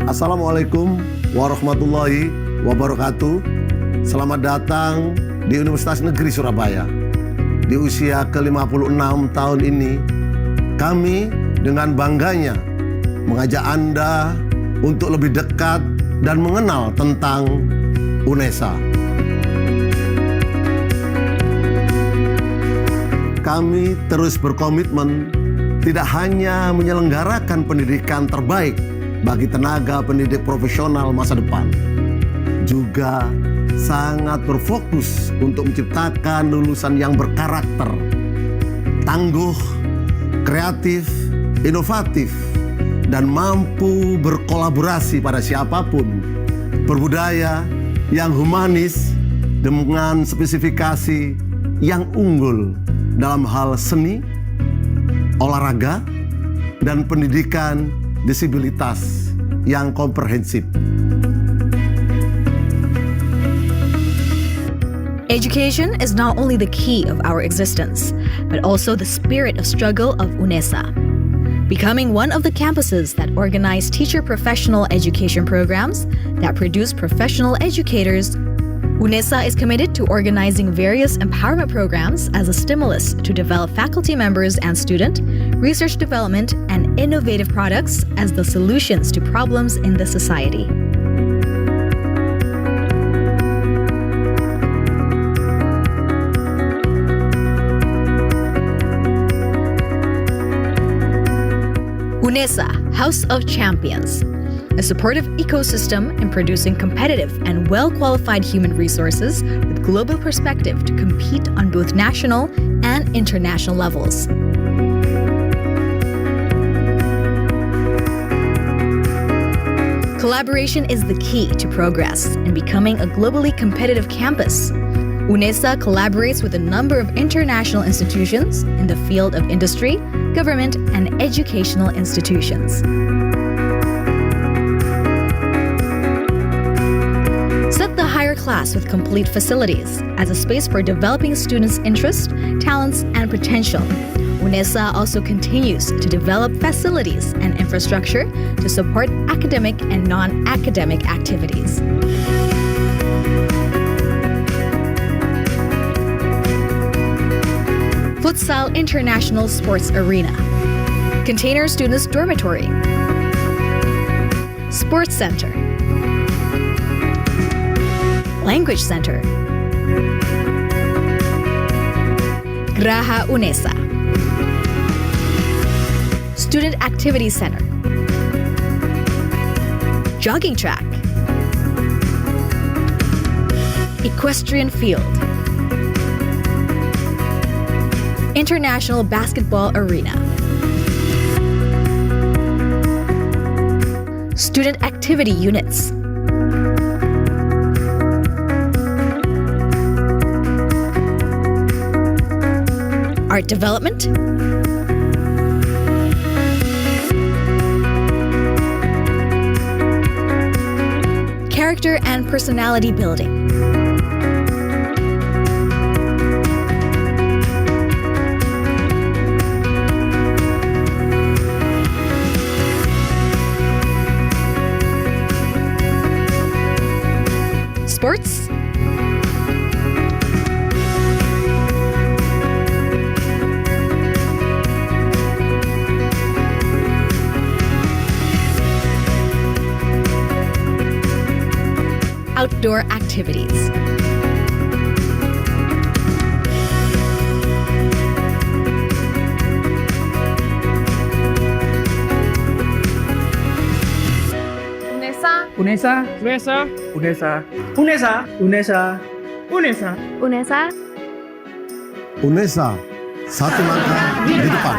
Assalamualaikum warahmatullahi wabarakatuh. Selamat datang di Universitas Negeri Surabaya. Di usia ke-56 tahun ini, kami dengan bangganya mengajak Anda untuk lebih dekat dan mengenal tentang UNESA. Kami terus berkomitmen tidak hanya menyelenggarakan pendidikan terbaik bagi tenaga pendidik profesional masa depan, juga sangat berfokus untuk menciptakan lulusan yang berkarakter, tangguh, kreatif, inovatif, dan mampu berkolaborasi pada siapapun, berbudaya yang humanis dengan spesifikasi yang unggul dalam hal seni, olahraga, dan pendidikan disabilitas yang komprehensif. Education is not only the key of our existence, but also the spirit of struggle of UNESA. Becoming one of the campuses that organize teacher professional education programs that produce professional educators, UNESA is committed to organizing various empowerment programs as a stimulus to develop faculty members and student, research development, and innovative products as the solutions to problems in the society. UNESA, House of Champions, a supportive ecosystem in producing competitive and well-qualified human resources with global perspective to compete on both national and international levels. Collaboration is the key to progress in becoming a globally competitive campus. UNESA collaborates with a number of international institutions in the field of industry, government, and educational institutions. Set the higher class with complete facilities as a space for developing students' interests, talents, and potential. UNESA also continues to develop facilities and infrastructure to support academic and non-academic activities. Futsal International Sports Arena, Container Students Dormitory, Sports Center, Language Center, Graha UNESA, Student Activity Center, Jogging Track, Equestrian Field, International Basketball Arena, Student Activity Units, Art Development, character and personality building. Sports, outdoor activities, UNESA. UNESA, satu langkah di depan.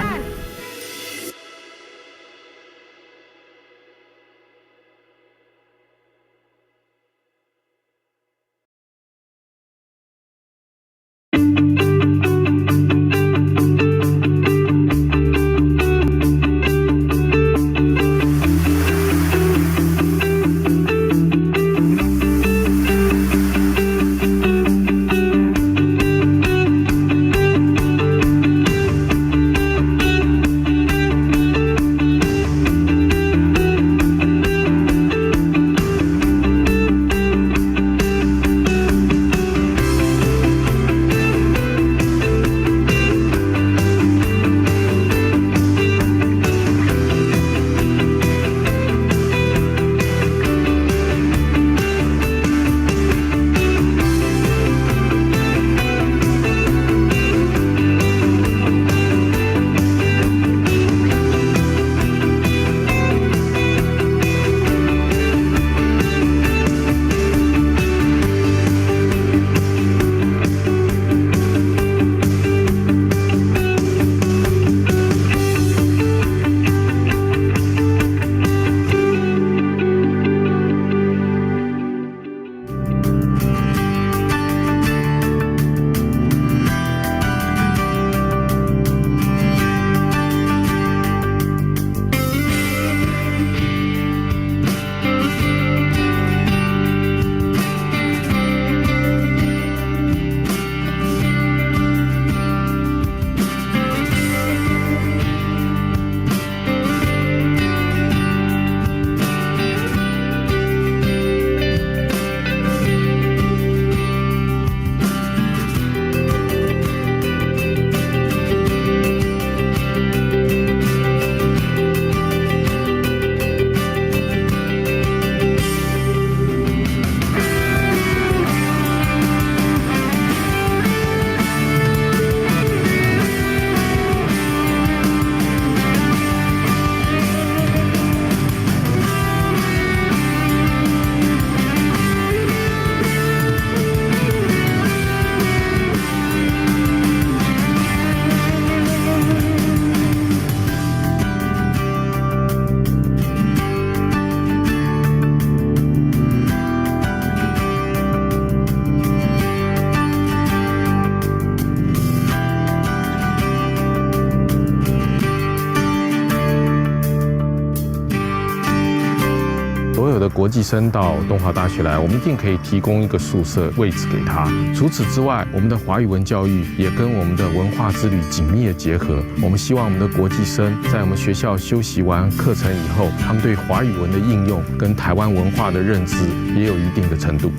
所有的国际生到东华大学来，我们一定可以提供一个宿舍位置给他。除此之外，我们的华语文教育也跟我们的文化之旅紧密的结合。我们希望我们的国际生在我们学校休息完课程以后，他们对华语文的应用跟台湾文化的认知也有一定的程度。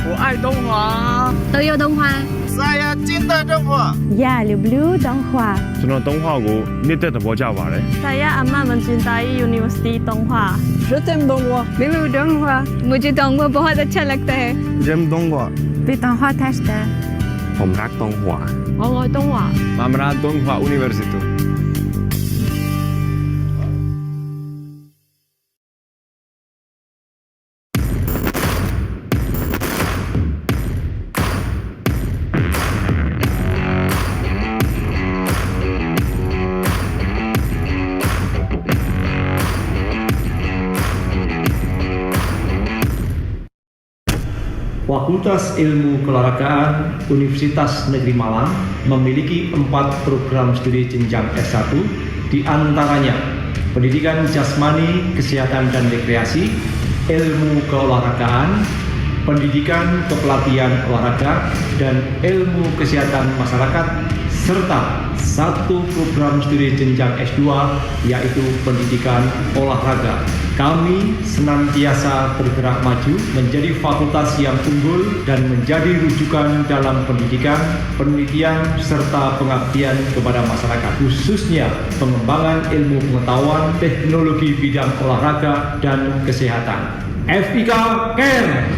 我爱东华。Toyo Donghua. Saya cinta Donghua. Ya, lublю Donghua. Senang Donghua-gu, ni tetap bocah apa? Saya amat mencintai University Donghua. Je t'aime Donghua. Milu Donghua. मुझे Donghua बहुत अच्छा लगता है. Jem Donghua. Vì Donghua Tashta. ผมรักตงหวา Ongoi Donghua. Mamra Donghua University. 'Fakultas Ilmu Keolahragaan Universitas Negeri Malang memiliki 4 program studi jenjang S1, di antaranya Pendidikan Jasmani, Kesehatan dan Rekreasi, ilmu keolahragaan, pendidikan kepelatihan olahraga, dan ilmu kesehatan masyarakat, serta satu program studi jenjang S2 yaitu pendidikan olahraga. Kami senantiasa bergerak maju menjadi fakultas yang unggul dan menjadi rujukan dalam pendidikan, penelitian, serta pengabdian kepada masyarakat, khususnya pengembangan ilmu pengetahuan, teknologi bidang olahraga, dan kesehatan. FIK Care!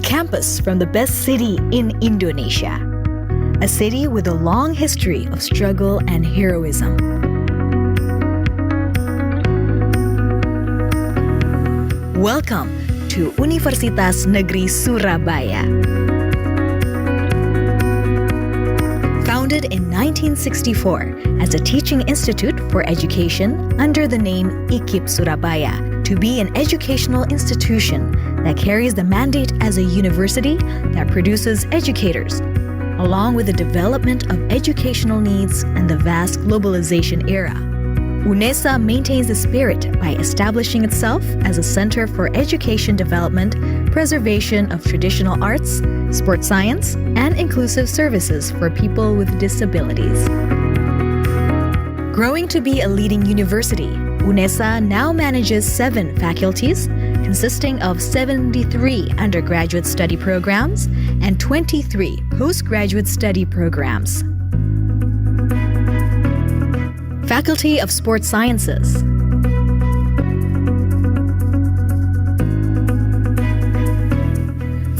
Campus from the best city in Indonesia, a city with a long history of struggle and heroism. Welcome to Universitas Negeri Surabaya. Founded in 1964 as a teaching institute for education under the name IKIP Surabaya, to be an educational institution that carries the mandate as a university that produces educators, along with the development of educational needs and the vast globalization era. UNESA maintains the spirit by establishing itself as a center for education development, preservation of traditional arts, sports science, and inclusive services for people with disabilities. Growing to be a leading university, UNESA now manages 7 faculties, consisting of 73 undergraduate study programs and 23 postgraduate study programs. Faculty of Sports Sciences,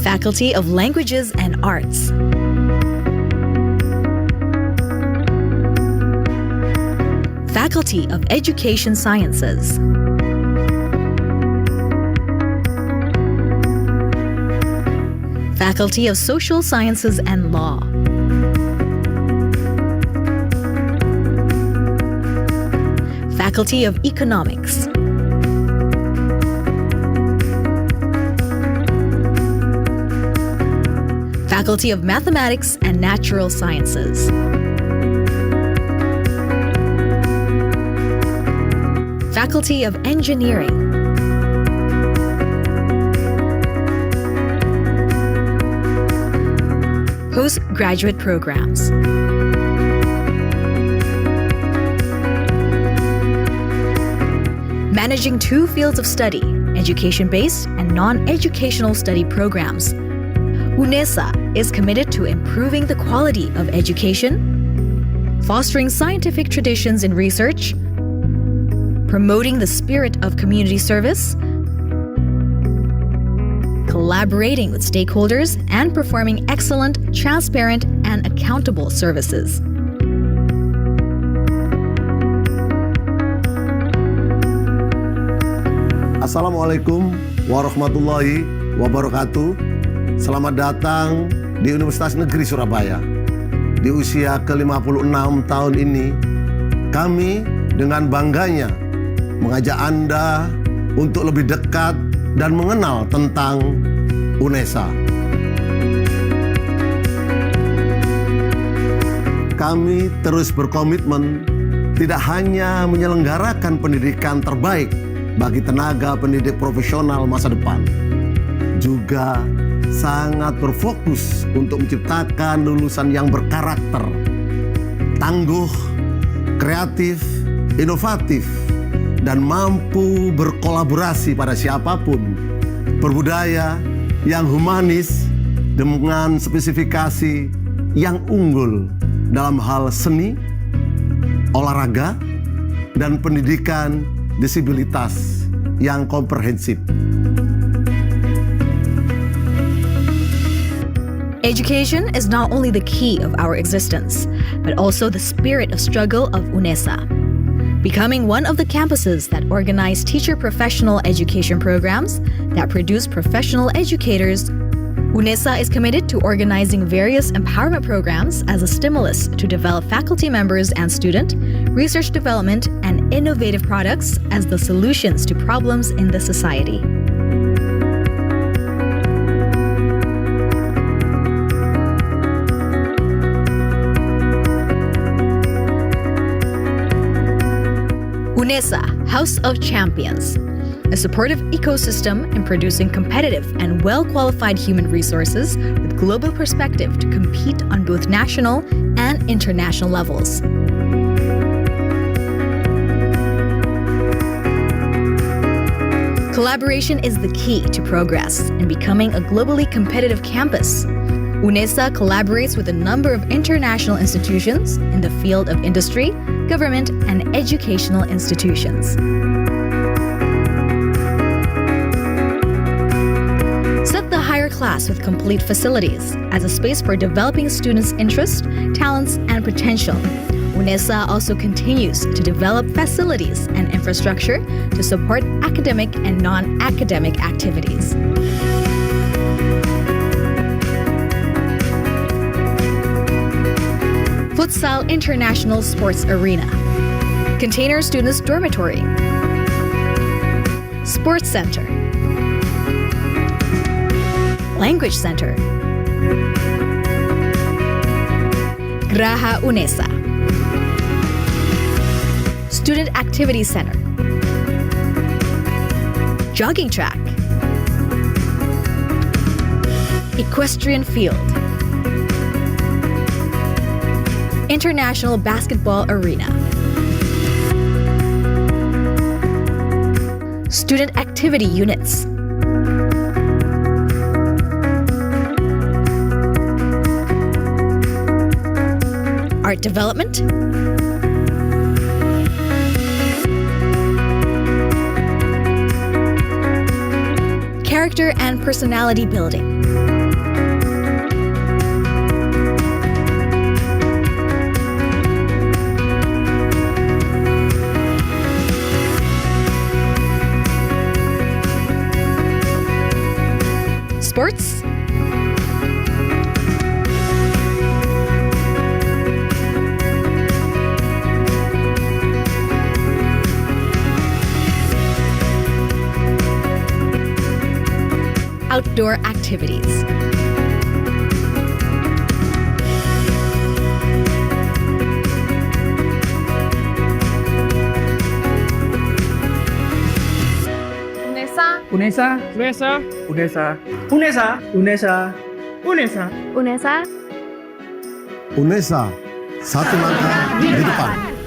Faculty of Languages and Arts, Faculty of Education Sciences, Faculty of Social Sciences and Law, Faculty of Economics, Faculty of Mathematics and Natural Sciences, Faculty of Engineering, Postgraduate Programs, managing 2 fields of study, education-based and non-educational study programs. UNESA is committed to improving the quality of education, fostering scientific traditions in research, promoting the spirit of community service, collaborating with stakeholders, and performing excellent, transparent, and accountable services. Assalamualaikum warahmatullahi wabarakatuh. Selamat datang di Universitas Negeri Surabaya. Di usia ke-56 tahun ini, kami dengan bangganya mengajak Anda untuk lebih dekat dan mengenal tentang UNESA. Kami terus berkomitmen tidak hanya menyelenggarakan pendidikan terbaik bagi tenaga pendidik profesional masa depan, juga sangat berfokus untuk menciptakan lulusan yang berkarakter, tangguh, kreatif, inovatif, dan mampu berkolaborasi pada siapapun, berbudaya yang humanis dengan spesifikasi yang unggul dalam hal seni, olahraga, dan pendidikan disabilitas yang komprehensif. Education is not only the key of our existence, but also the spirit of struggle of UNESA. Becoming one of the campuses that organize teacher professional education programs that produce professional educators, UNESA is committed to organizing various empowerment programs as a stimulus to develop faculty members and student, research development, and innovative products as the solutions to problems in the society. UNESA, House of Champions, a supportive ecosystem in producing competitive and well-qualified human resources with global perspective to compete on both national and international levels. Collaboration is the key to progress in becoming a globally competitive campus. UNESA collaborates with a number of international institutions in the field of industry, government, and educational institutions. Set the higher class with complete facilities as a space for developing students' interests, talents, and potential. UNESA also continues to develop facilities and infrastructure to support academic and non-academic activities. Futsal International Sports Arena, Container Students Dormitory, Sports Center, Language Center, Graha UNESA, Student Activity Center, Jogging Track, Equestrian Field, International Basketball Arena, Student Activity Units, Art Development, Character and Personality Building, Sports, outdoor activities, UNESA, UNESA, UNESA, UNESA, UNESA, UNESA, UNESA. UNESA, satu langkah di depan.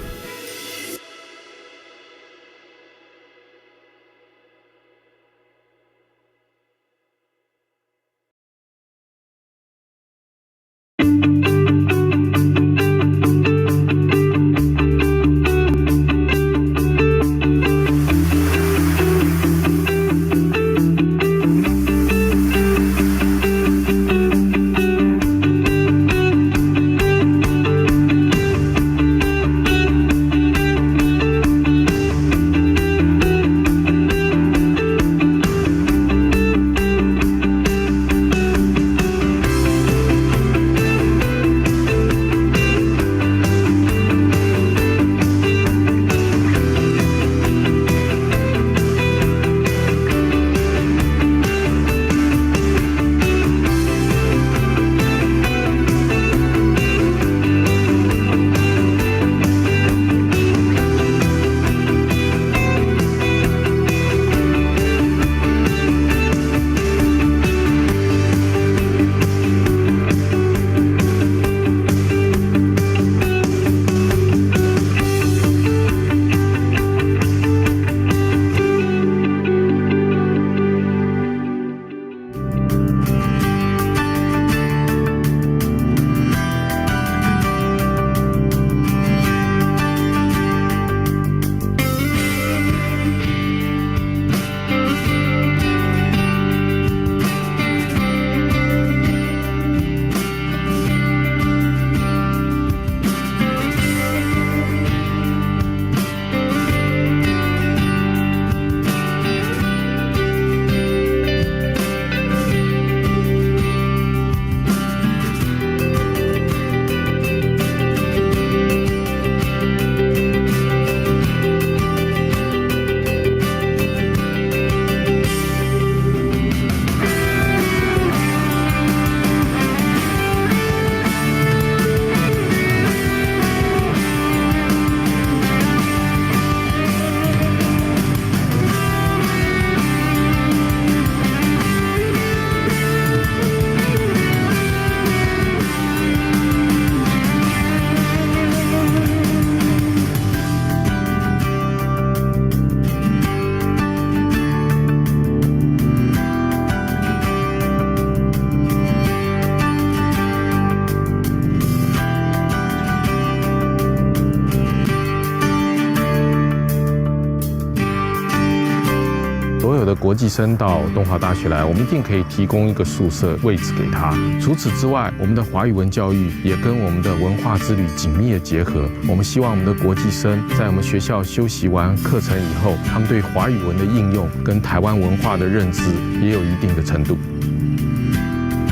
的国际生到东华大学来，我们一定可以提供一个宿舍位置给他。除此之外，我们的华语文教育也跟我们的文化之旅紧密的结合。我们希望我们的国际生在我们学校休息完课程以后，他们对华语文的应用跟台湾文化的认知也有一定的程度。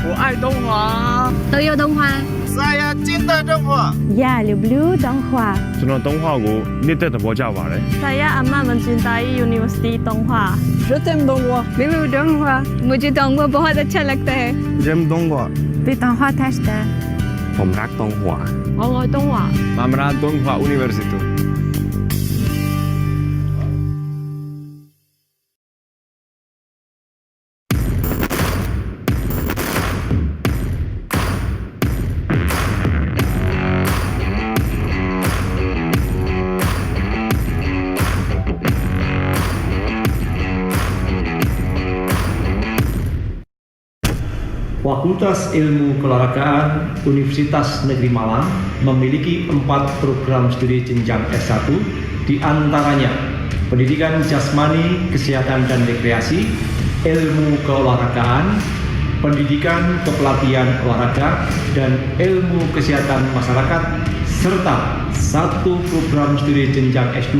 我爱东华，都有东华。Saya cinta Tionghoa. Ya, люблю Tionghoa. Senang Tionghoa, ni tak Jawa le. Saya amat mencintai University Tionghoa. Je t'aime Tionghoa. मैं भी Tionghoa. मुझे Tionghoa बहुत अच्छा लगता है. Jem Tionghoa. Vì Tionghoa thật là. ผมรักตงหวา 我愛東華。Mamra Tionghoa University. Fakultas Ilmu Keolahragaan Universitas Negeri Malang memiliki 4 program studi jenjang S1, di antaranya pendidikan jasmani, kesehatan dan rekreasi, ilmu keolahragaan, pendidikan kepelatihan olahraga, dan ilmu kesehatan masyarakat, serta 1 program studi jenjang S2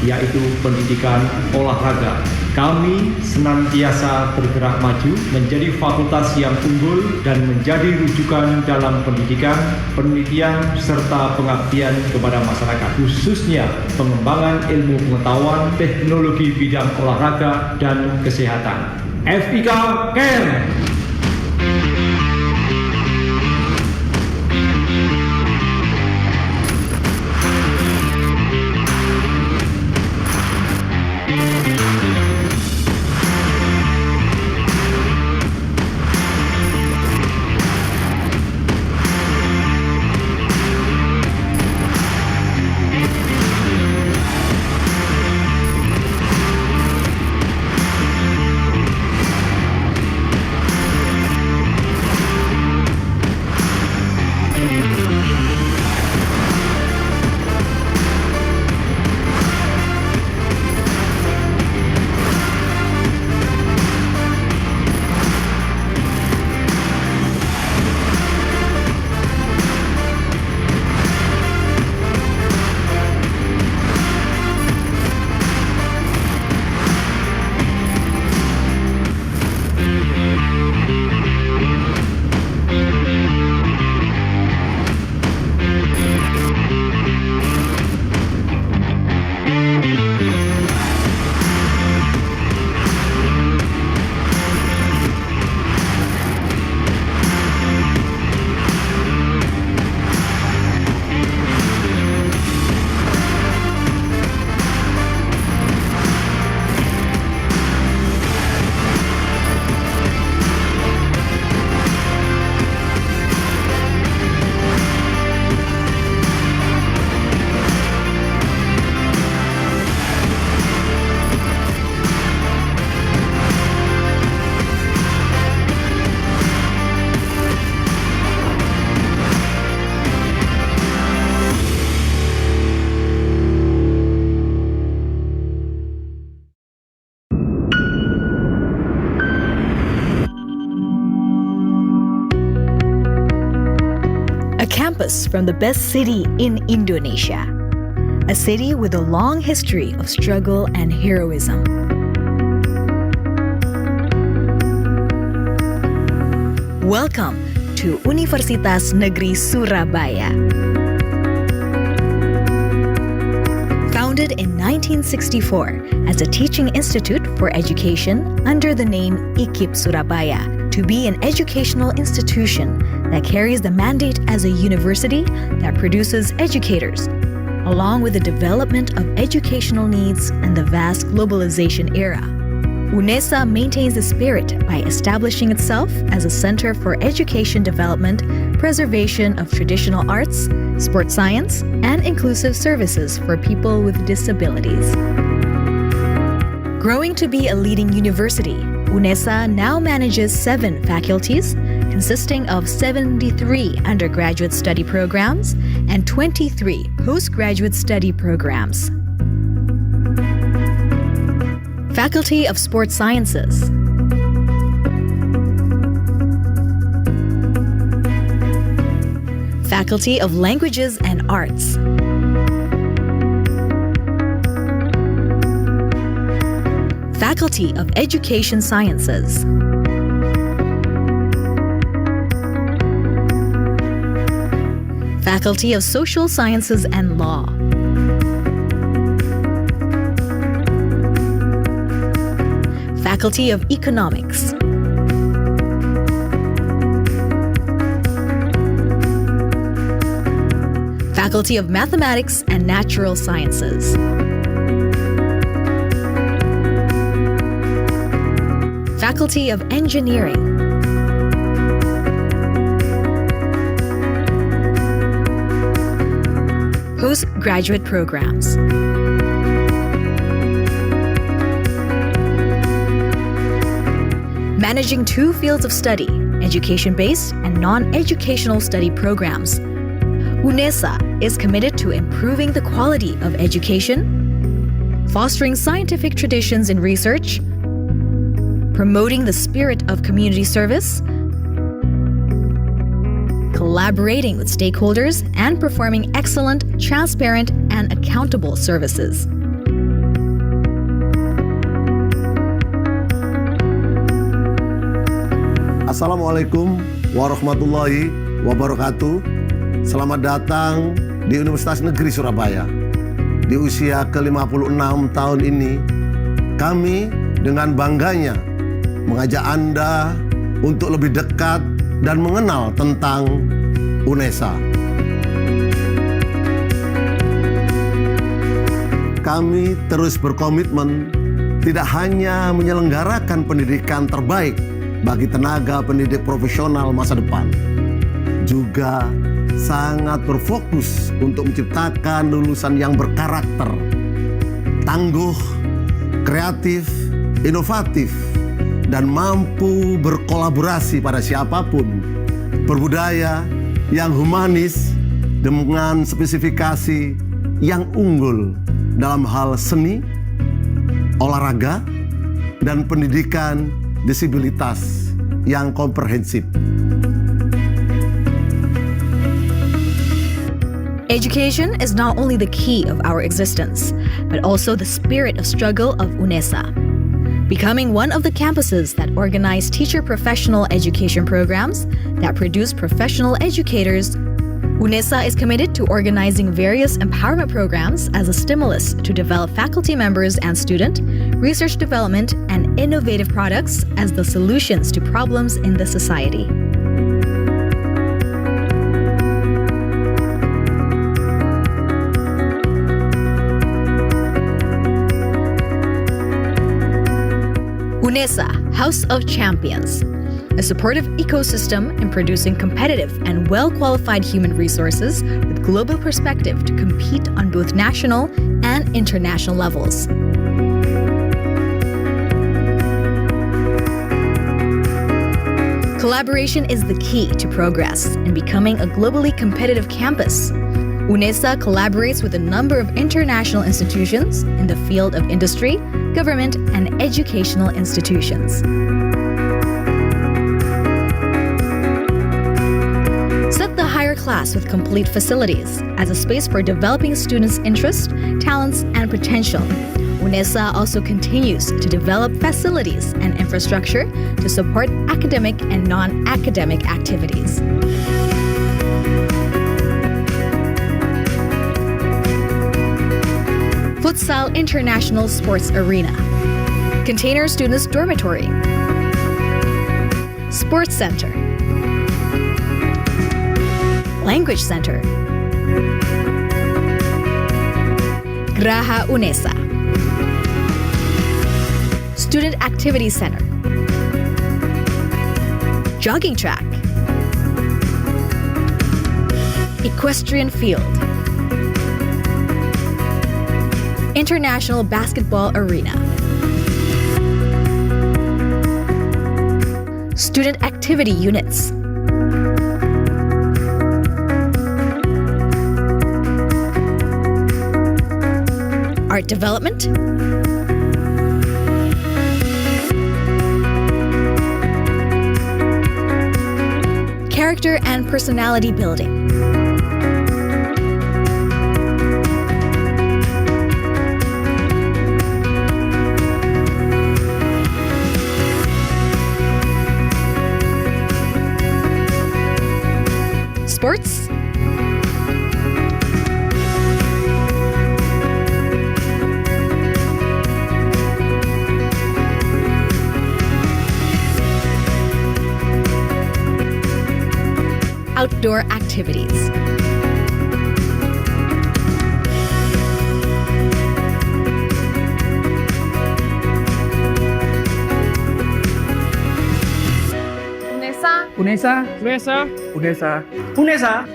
yaitu pendidikan olahraga. Kami senantiasa bergerak maju menjadi fakultas yang unggul dan menjadi rujukan dalam pendidikan, penelitian, serta pengabdian kepada masyarakat, khususnya pengembangan ilmu pengetahuan, teknologi bidang olahraga, dan kesehatan. FIK Care! Campus from the best city in Indonesia, a city with a long history of struggle and heroism. Welcome to Universitas Negeri Surabaya. Founded in 1964 as a teaching institute for education under the name IKIP Surabaya, to be an educational institution that carries the mandate as a university that produces educators, along with the development of educational needs and the vast globalization era. UNESA maintains the spirit by establishing itself as a center for education development, preservation of traditional arts, sports science, and inclusive services for people with disabilities. Growing to be a leading university, UNESA now manages 7 faculties, consisting of 73 undergraduate study programs and 23 postgraduate study programs. Faculty of Sports Sciences. Faculty of Languages and Arts. Faculty of Education Sciences. Faculty of Social Sciences and Law. Faculty of Economics. Faculty of Mathematics and Natural Sciences. Faculty of Engineering. Postgraduate programs. Managing two fields of study, education-based and non-educational study programs. UNESA is committed to improving the quality of education, fostering scientific traditions in research, promoting the spirit of community service, collaborating with stakeholders, and performing excellent, transparent, and accountable services. Assalamualaikum warahmatullahi wabarakatuh. Selamat datang di Universitas Negeri Surabaya. Di usia ke-56 tahun ini, kami dengan bangganya mengajak Anda untuk lebih dekat dan mengenal tentang UNESA. Kami terus berkomitmen tidak hanya menyelenggarakan pendidikan terbaik bagi tenaga pendidik profesional masa depan, juga sangat berfokus untuk menciptakan lulusan yang berkarakter, tangguh, kreatif, inovatif, dan mampu berkolaborasi pada siapapun, berbudaya yang humanis dengan spesifikasi yang unggul dalam hal seni, olahraga, dan pendidikan disabilitas yang komprehensif. Education is not only the key of our existence, but also the spirit of struggle of UNESA. Becoming one of the campuses that organize teacher professional education programs that produce professional educators, UNESA is committed to organizing various empowerment programs as a stimulus to develop faculty members and student, research development, and innovative products as the solutions to problems in the society. UNESA, House of Champions, a supportive ecosystem in producing competitive and well-qualified human resources with global perspective to compete on both national and international levels. Collaboration is the key to progress in becoming a globally competitive campus. UNESA collaborates with a number of international institutions in the field of industry, government, and educational institutions. Set the higher class with complete facilities as a space for developing students' interests, talents, and potential. UNESA also continues to develop facilities and infrastructure to support academic and non-academic activities. Futsal International Sports Arena, Container Students Dormitory, Sports Center, Language Center, Graha UNESA, Student Activity Center, Jogging Track, Equestrian Field, International Basketball Arena, Student Activity Units, Art Development, character and personality building. Sports, outdoor activities,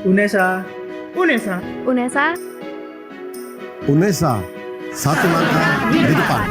UNESA. UNESA, satu langkah di depan.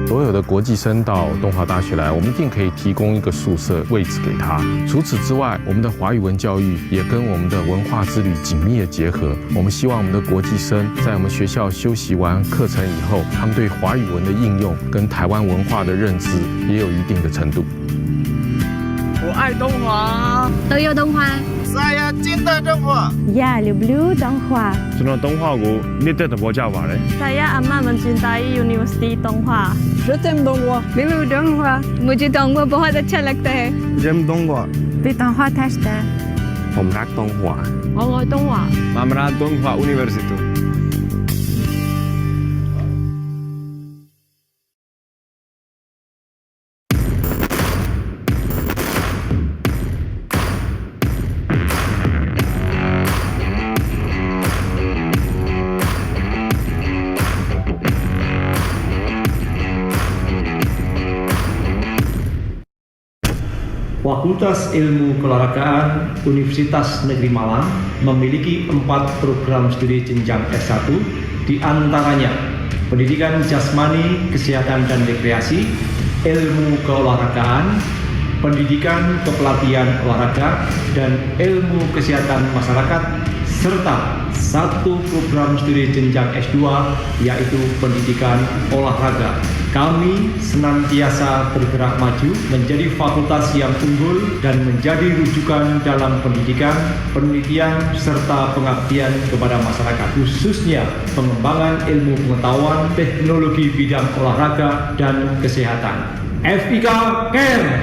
所有的国际生到东华大学来，我们一定可以提供一个宿舍位置给他。除此之外，我们的华语文教育也跟我们的文化之旅紧密的结合。我们希望我们的国际生在我们学校休息完课程以后，他们对华语文的应用跟台湾文化的认知也有一定的程度。我爱东华，都有东华。Saya cinta Tionghoa. Ya, lublю Tionghoa. Senang Tionghoaku, nita terbaca le. Saya amat mencintai University Tionghoa. Je t'aime Tionghoa. मैं भी Tionghoa. मुझे Tionghoa बहुत अच्छा लगता है. Jem Tionghoa. Vì Tionghoa thật đấy. ผมรักตงหวา 我愛東華。Mamra Tionghoa University. Fakultas Ilmu Keolahragaan Universitas Negeri Malang memiliki 4 program studi jenjang S1, di antaranya pendidikan jasmani, kesehatan dan rekreasi, ilmu keolahragaan, pendidikan kepelatihan olahraga, dan ilmu kesehatan masyarakat, serta satu program studi jenjang S2 yaitu pendidikan olahraga. Kami senantiasa bergerak maju menjadi fakultas yang unggul dan menjadi rujukan dalam pendidikan, penelitian, serta pengabdian kepada masyarakat, khususnya pengembangan ilmu pengetahuan, teknologi bidang olahraga, dan kesehatan. FIK Care!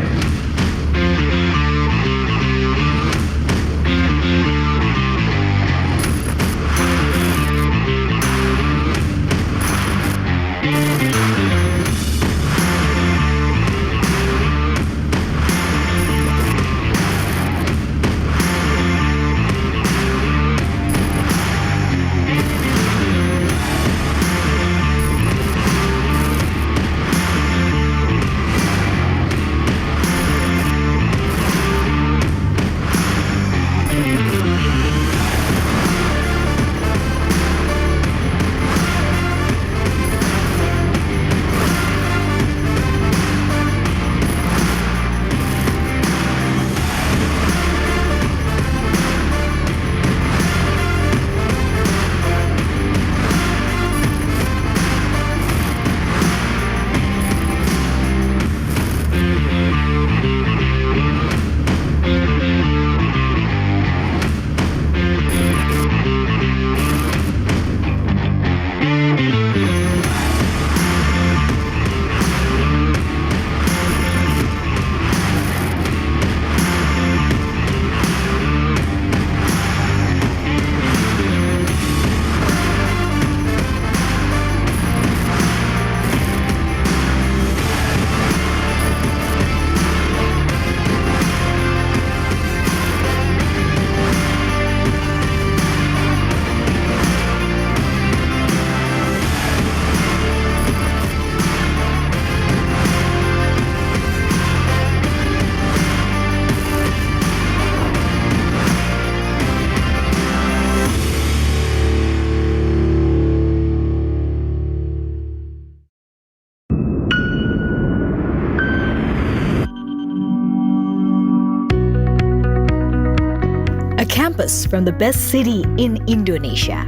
Campus from the best city in Indonesia,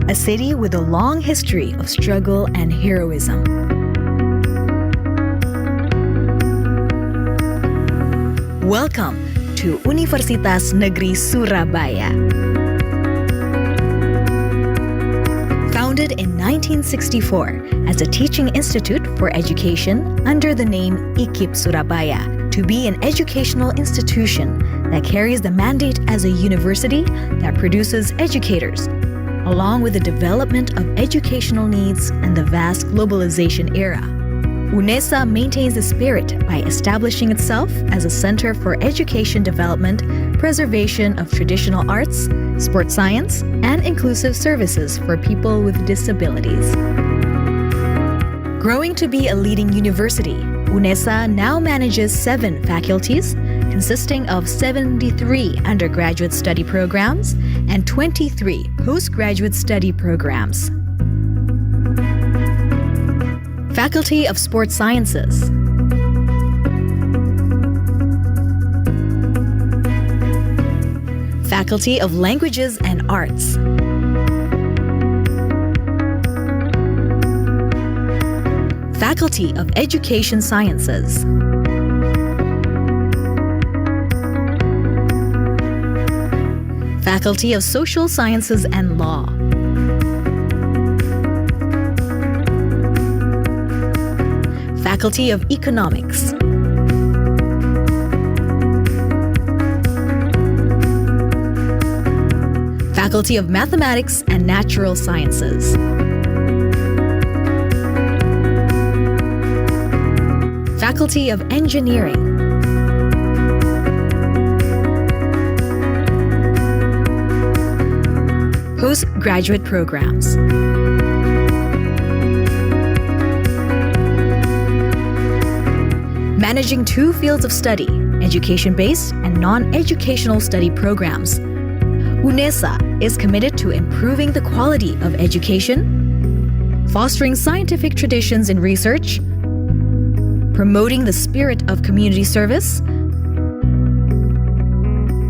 a city with a long history of struggle and heroism. Welcome to Universitas Negeri Surabaya. Founded in 1964 as a teaching institute for education under the name IKIP Surabaya, to be an educational institution that carries the mandate as a university that produces educators, along with the development of educational needs and the vast globalization era. UNESA maintains the spirit by establishing itself as a center for education development, preservation of traditional arts, sports science, and inclusive services for people with disabilities. Growing to be a leading university, UNESA now manages 7 faculties, consisting of 73 undergraduate study programs and 23 postgraduate study programs. Faculty of Sports Sciences, Faculty of Languages and Arts, Faculty of Education Sciences, Faculty of Social Sciences and Law, Faculty of Economics, Faculty of Mathematics and Natural Sciences, Faculty of Engineering, Postgraduate Programs, managing 2 fields of study, education-based and non-educational study programs. UNESA is committed to improving the quality of education, fostering scientific traditions in research, promoting the spirit of community service,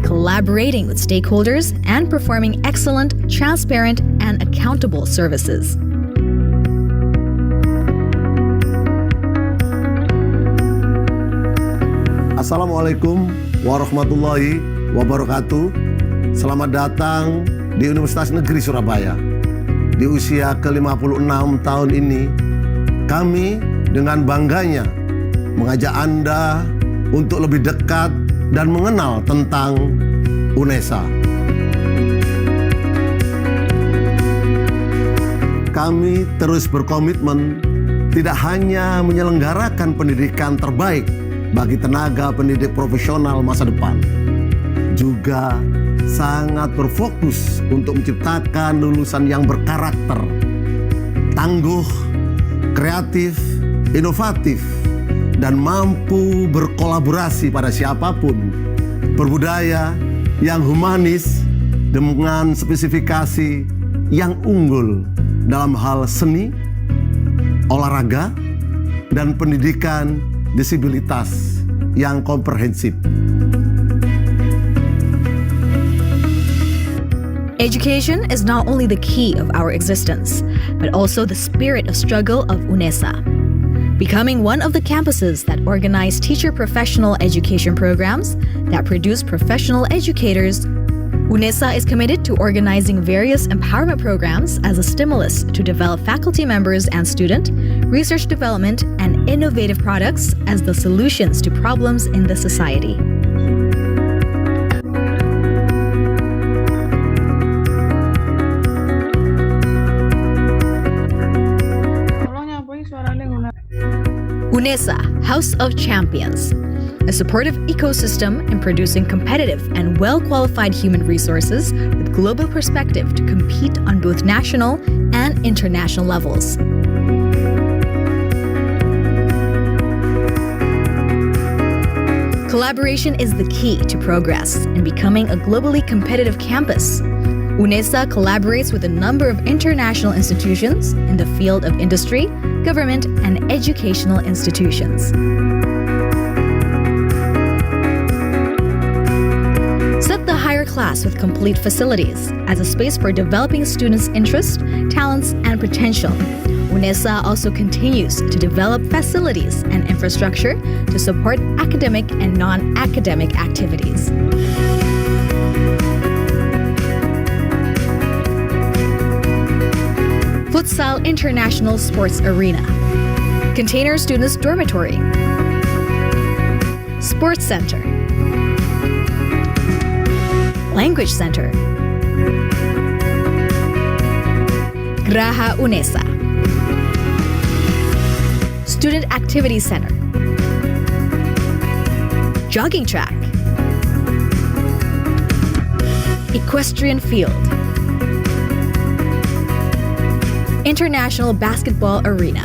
collaborating with stakeholders, and performing excellent, transparent, and accountable services. Assalamualaikum warahmatullahi wabarakatuh. Selamat datang di Universitas Negeri Surabaya. Di usia ke-56 tahun ini, kami dengan bangganya mengajak Anda untuk lebih dekat dan mengenal tentang UNESA. Kami terus berkomitmen tidak hanya menyelenggarakan pendidikan terbaik bagi tenaga pendidik profesional masa depan, juga sangat berfokus untuk menciptakan lulusan yang berkarakter, tangguh, kreatif, inovatif, dan mampu berkolaborasi pada siapapun, berbudaya yang humanis dengan spesifikasi yang unggul dalam hal seni, olahraga, dan pendidikan disabilitas yang komprehensif. Education is not only the key of our existence, but also the spirit of struggle of UNESA. Becoming one of the campuses that organize teacher professional education programs that produce professional educators, UNESA is committed to organizing various empowerment programs as a stimulus to develop faculty members and student, research development, and innovative products as the solutions to problems in the society. UNESA, House of Champions, a supportive ecosystem in producing competitive and well-qualified human resources with global perspective to compete on both national and international levels. Collaboration is the key to progress in becoming a globally competitive campus. UNESA collaborates with a number of international institutions in the field of industry, government, and educational institutions. Set the higher class with complete facilities as a space for developing students' interests, talents, and potential. UNESA also continues to develop facilities and infrastructure to support academic and non-academic activities. Futsal International Sports Arena, Container Students Dormitory, Sports Center, Language Center, Graha UNESA, Student Activity Center, Jogging Track, Equestrian Field, International Basketball Arena,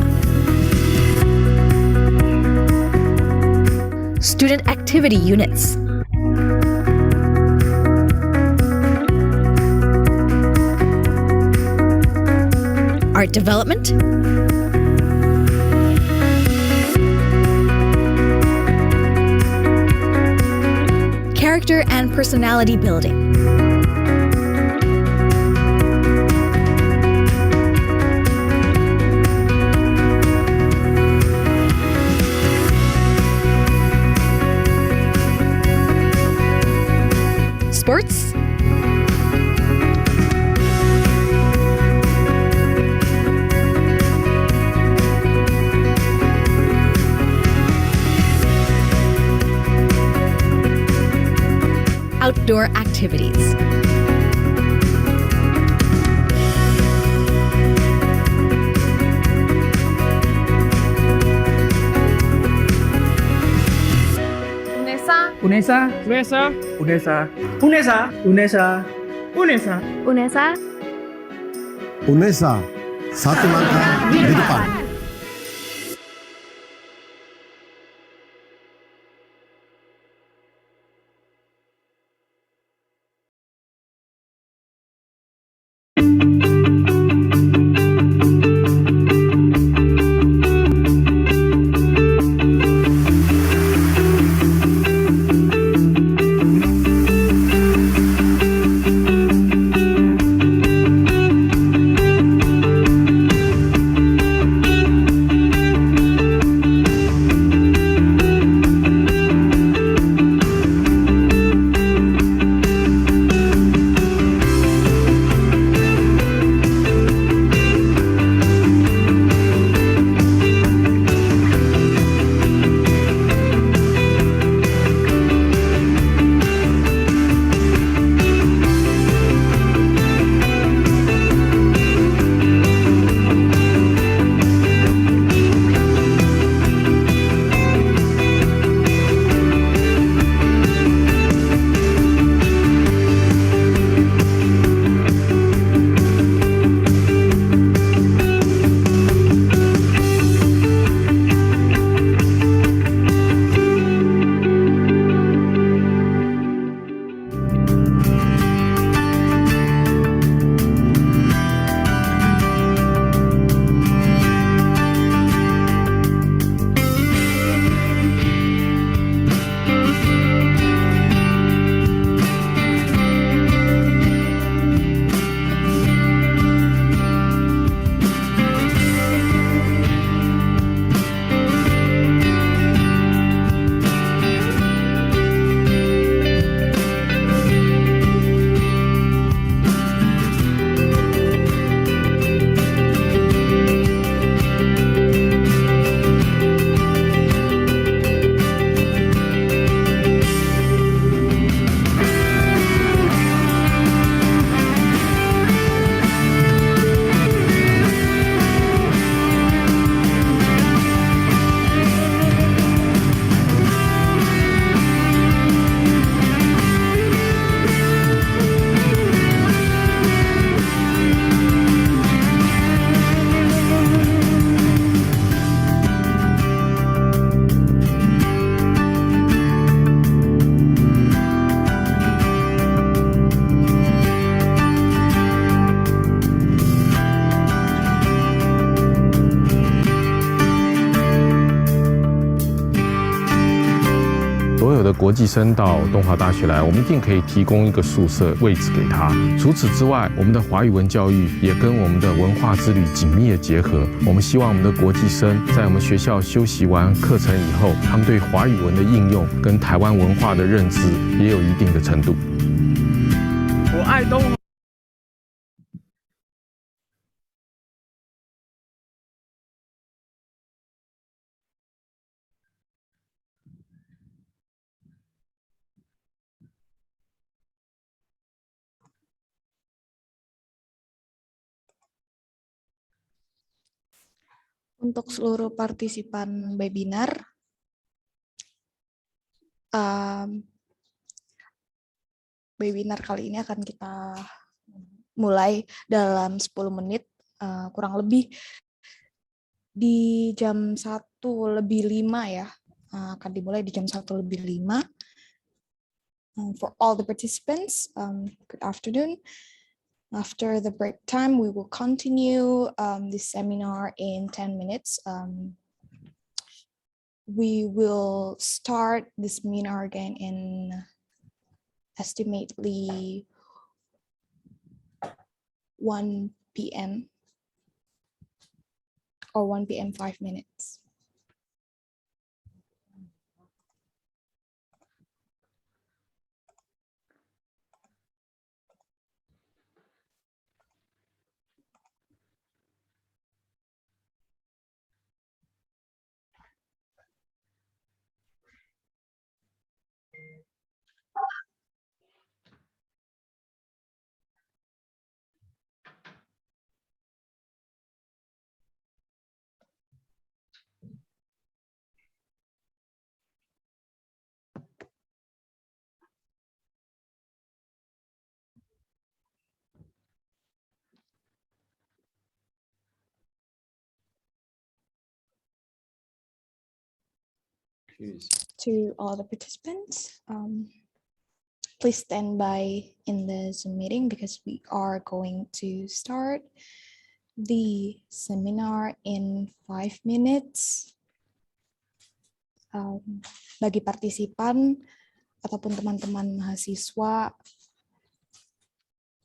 Student Activity Units, Art Development, Character and Personality Building, Sports, outdoor activities, UNESA, UNESA, UNESA, UNESA, UNESA, UNESA, UNESA. UNESA, satu langkah di depan. 国际生到东华大学来，我们一定可以提供一个宿舍位置给他。除此之外，我们的华语文教育也跟我们的文化之旅紧密的结合。我们希望我们的国际生在我们学校休息完课程以后，他们对华语文的应用跟台湾文化的认知也有一定的程度。我爱东华。Untuk seluruh partisipan webinar, webinar kali ini akan kita mulai dalam 10 menit, kurang lebih di jam 1:05 ya, akan dimulai di jam 1:05. For all the participants, good afternoon. After the break time, we will continue this seminar in 10 minutes. We will start the seminar again in estimately 1 p.m. or 1 p.m. 5 minutes. To all the participants, please stand by in the Zoom meeting because we are going to start the seminar in 5 minutes. Bagi partisipan ataupun teman-teman mahasiswa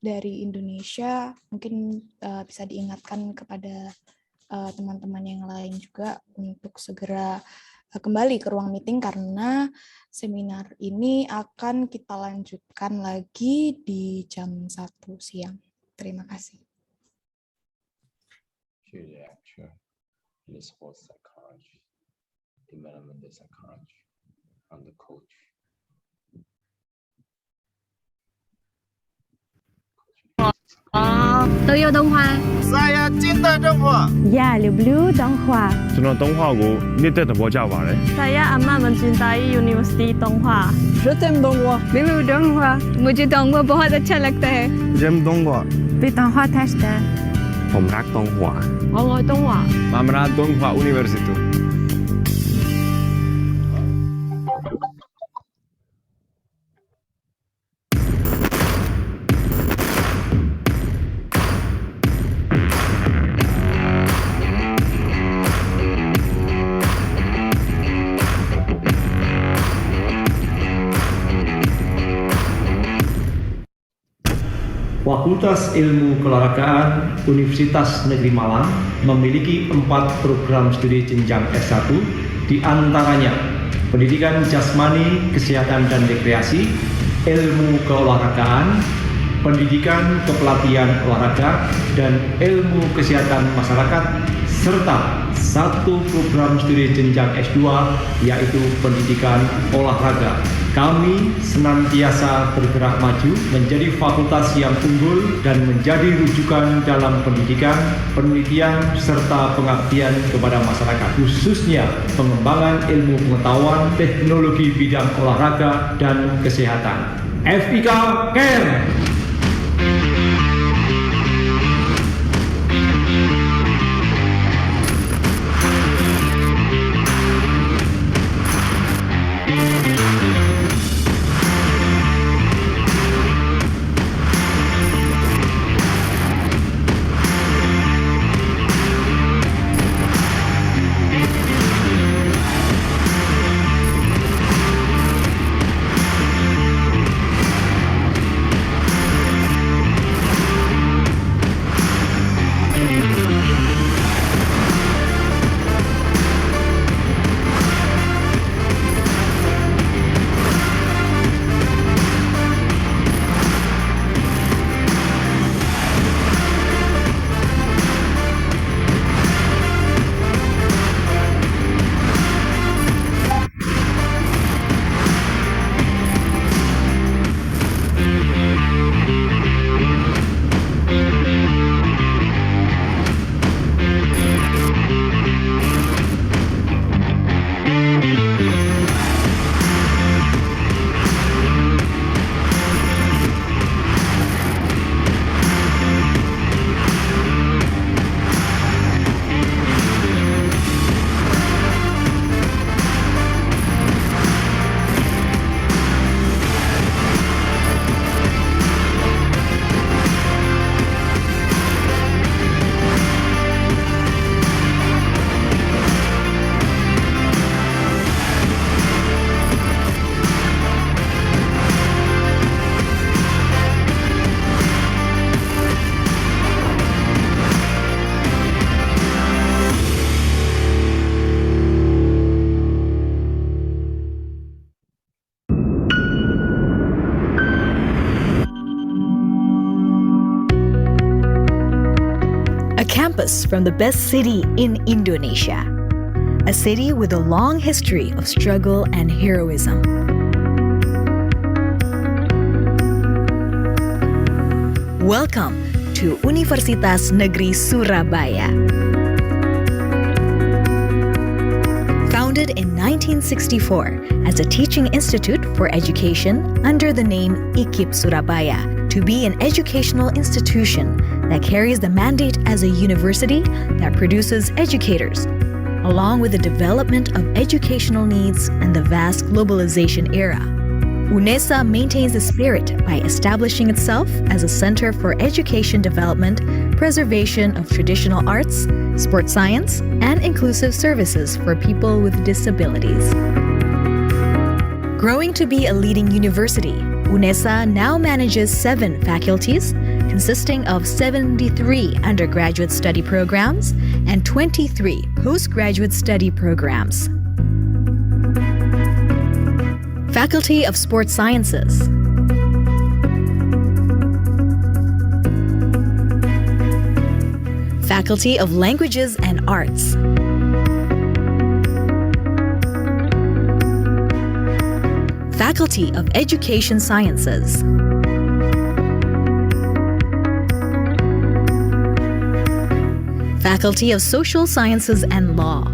dari Indonesia, mungkin bisa diingatkan kepada teman-teman yang lain juga untuk segera kembali ke ruang meeting karena seminar ini akan kita lanjutkan lagi di jam 1 siang. Terima kasih. Tôi yêu Đông Hoa. Saya cinta Tionghoa. Ya, люблю Tionghoa. Senang Tionghoa của biết tên của cha vào đấy. Saya amat mencintai University Tionghoa. Je t'aime Tionghoa. मैं भी Tionghoa. मुझे Tionghoa बहुत अच्छा लगता है. J'aime Tionghoa. Vì Tionghoa test है. ผมรักตงหวา 我愛東華. Mamra Tionghoa University. Fakultas Ilmu Keolahragaan Universitas Negeri Malang memiliki 4 program studi jenjang S1, di antaranya pendidikan jasmani, kesehatan dan rekreasi, ilmu keolahragaan, pendidikan kepelatihan olahraga, dan ilmu kesehatan masyarakat, serta 1 program studi jenjang S2 yaitu pendidikan olahraga. Kami senantiasa bergerak maju menjadi fakultas yang unggul dan menjadi rujukan dalam pendidikan, penelitian, serta pengabdian kepada masyarakat, khususnya pengembangan ilmu pengetahuan, teknologi bidang olahraga, dan kesehatan. FIK Care! campus from the best city in Indonesia, a city with a long history of struggle and heroism. Welcome to Universitas Negeri Surabaya. Founded in 1964 as a teaching institute for education under the name IKIP Surabaya, to be an educational institution that carries the mandate as a university that produces educators, along with the development of educational needs and the vast globalization era. UNESA maintains the spirit by establishing itself as a center for education development, preservation of traditional arts, sports science, and inclusive services for people with disabilities. Growing to be a leading university, UNESA now manages 7 faculties, consisting of 73 undergraduate study programs and 23 postgraduate study programs. Faculty of Sports Sciences, Faculty of Languages and Arts, Faculty of Education Sciences, Faculty of Social Sciences and Law,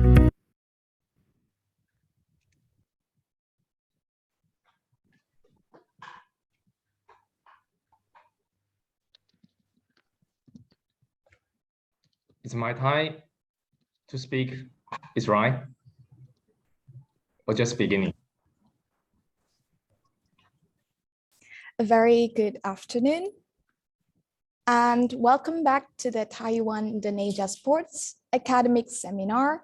It's my time to speak. Is right? Or just beginning? A very good afternoon and welcome back to the Taiwan-Indonesia Sports Academic Seminar.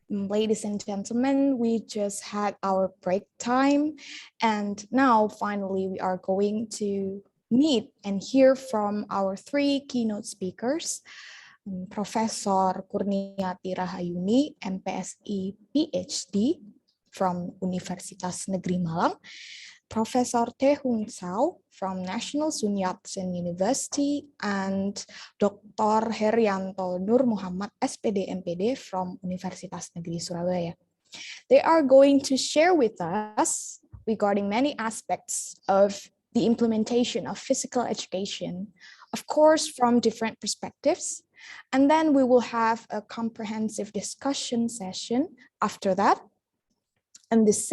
Ladies and gentlemen, we just had our break time and now finally we are going to meet and hear from our 3 keynote speakers. Profesor Kurniati Rahayuni, MPSI PhD from Universitas Negeri Malang, Professor Teh Hung Sao from National Sun Yat-sen University, and Dr. Herianto Nur Muhammad, SPD MPD from Universitas Negeri Surabaya. They are going to share with us regarding many aspects of the implementation of physical education, of course, from different perspectives. And then we will have a comprehensive discussion session after that. And this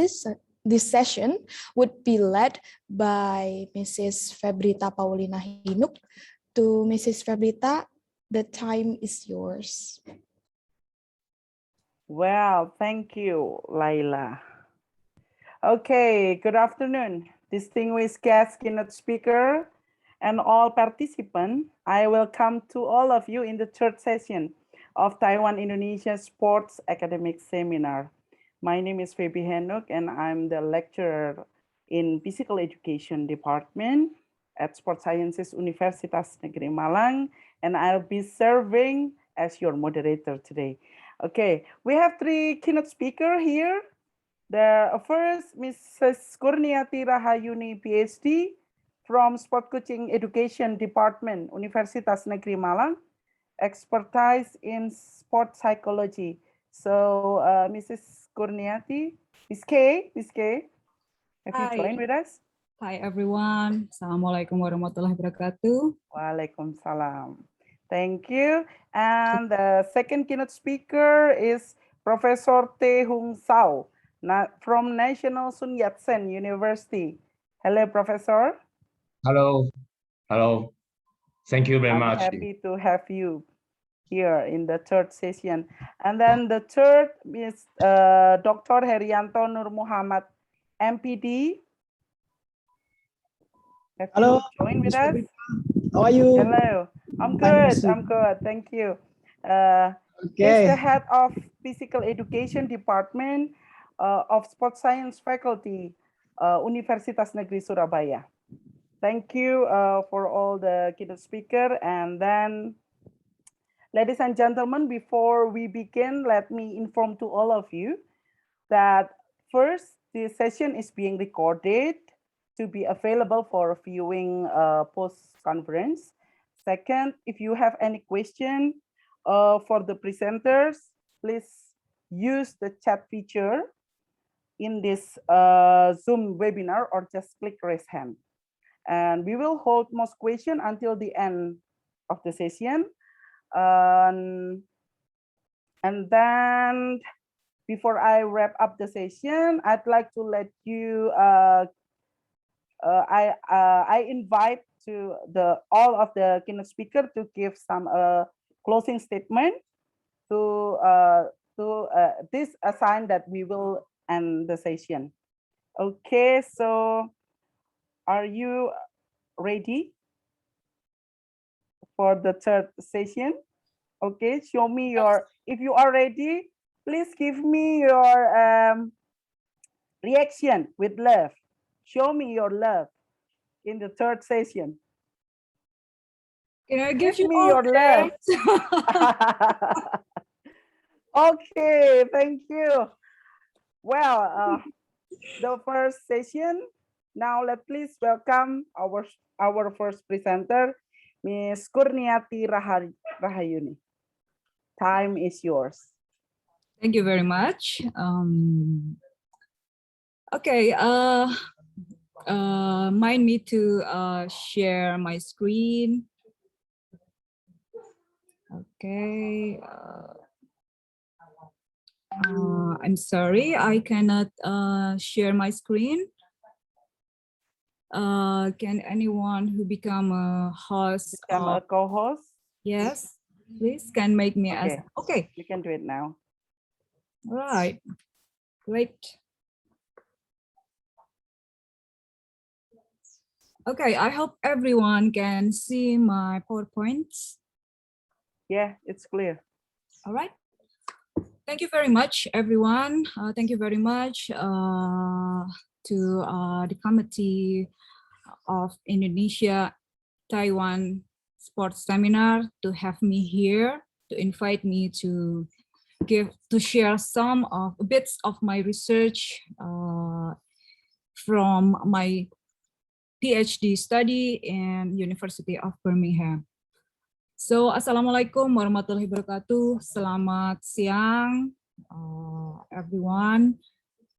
session would be led by Mrs. Febrita Paulina Hinuk. To Mrs. Febrita, the time is yours. Well, thank you, Laila. Okay, good afternoon, distinguished guest keynote speaker, and all participants. I welcome to all of you in the 3rd session of Taiwan-Indonesia Sports Academic Seminar. My name is Febi Henuk and I'm the lecturer in Physical Education Department at Sports Sciences Universitas Negeri Malang, and I'll be serving as your moderator today. Okay, we have 3 keynote speakers here. The first, Mrs. Kurniati Rahayuni, PhD, from Sport Coaching Education Department, Universitas Negeri Malang, expertise in sport psychology. So, Mrs. Kurniati, Miss K, have you joined with us? Hi everyone. Assalamualaikum warahmatullahi wabarakatuh. Waalaikumsalam. Thank you. And the second keynote speaker is Professor Teh Hung Sao from National Sun Yat-sen University. Hello, Professor. Hello. Hello. Thank you very much. I'm happy to have you here in the 3rd session. And then the 3rd is Dr. Herianto Nur Muhammad, MPD. Have Hello. you joined with us? How are you? Hello. I'm good. I'm good. Thank you. He's the head of Physical Education Department of Sports Science Faculty, Universitas Negeri Surabaya. Thank you for all the keynote speaker. And then, ladies and gentlemen, before we begin, let me inform to all of you that first, this session is being recorded to be available for viewing post-conference. Second, if you have any question, For the presenters, please use the chat feature in this Zoom webinar or just click raise hand. And we will hold most questions until the end of the session. And then before I wrap up the session, I'd like to let you, I invite to all of the keynote speakers to give some closing statement to this sign that we will end the session. Okay, so are you ready for the third session? Okay, show me your, if you are ready, please give me your reaction with love. Show me your love in the third session. Can I give you me all your love? Okay, thank you. Well, the first session. Now let's please welcome our first presenter, Ms. Kurniati Rahayuni. Time is yours. Thank you very much. Okay, mind me to share my screen. Okay. I'm sorry, I cannot share my screen. Can anyone who become a host? Become a co-host? Yes, please can make me as, okay. You can do it now. All right, great. Okay, I hope everyone can see my PowerPoints. Yeah, it's clear. All right. Thank you very much, everyone. Thank you very much to the Committee of Indonesia Taiwan Sports Seminar to have me here, to invite me to share some of bits of my research from my PhD study in University of Birmingham. So, Assalamualaikum warahmatullahi wabarakatuh. Selamat siang, everyone.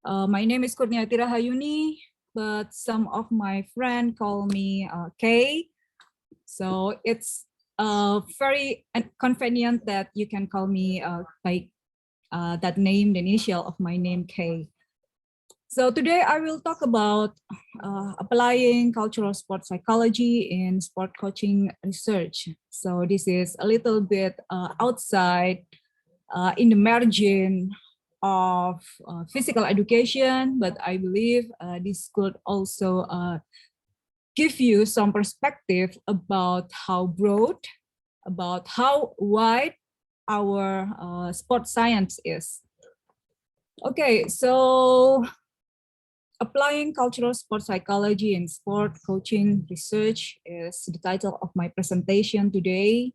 My name is Kurniati Rahayuni, but some of my friends call me Kay. So it's very convenient that you can call me by that name, the initial of my name, Kay. So today I will talk about applying cultural sport psychology in sport coaching research. So this is a little bit outside in the margin of physical education, but I believe this could also give you some perspective about how broad, about how wide our sport science is. Okay, so applying cultural sport psychology in sport coaching research is the title of my presentation today.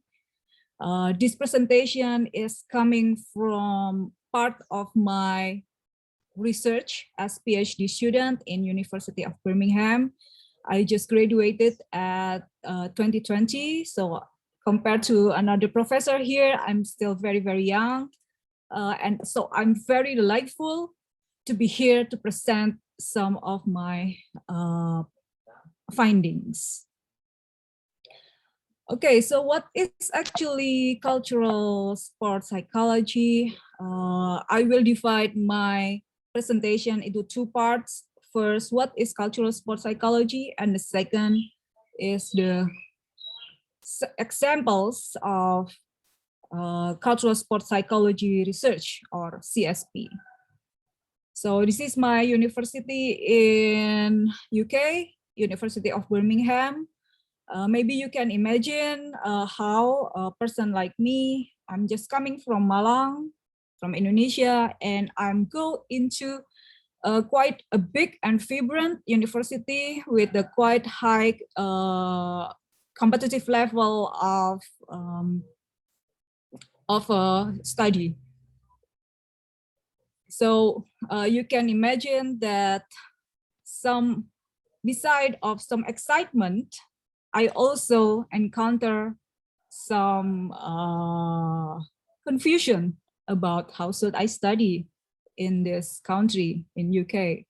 This presentation is coming from part of my research as PhD student in University of Birmingham. I just graduated at 2020, so compared to another professor here, I'm still very, very young. And so I'm very delightful to be here to present some of my findings. Okay, so what is actually cultural sport psychology? I will divide my presentation into two parts. First, what is cultural sport psychology? And the second is the examples of cultural sport psychology research, or CSP. So this is my university in UK, University of Birmingham. Maybe you can imagine how a person like me, I'm just coming from Malang, from Indonesia, and I'm go into quite a big and vibrant university with a quite high competitive level of study. So you can imagine that beside of some excitement, I also encounter some confusion about how should I study in this country, in UK.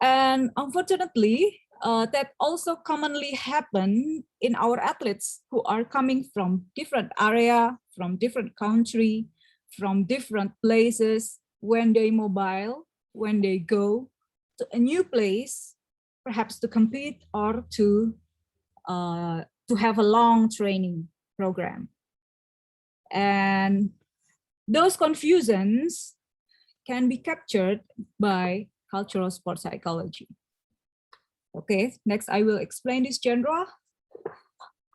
And unfortunately, that also commonly happen in our athletes who are coming from different area, from different country, from different places. When they mobile, when they go to a new place, perhaps to compete or to have a long training program. And those confusions can be captured by cultural sport psychology. Okay, next I will explain this genre.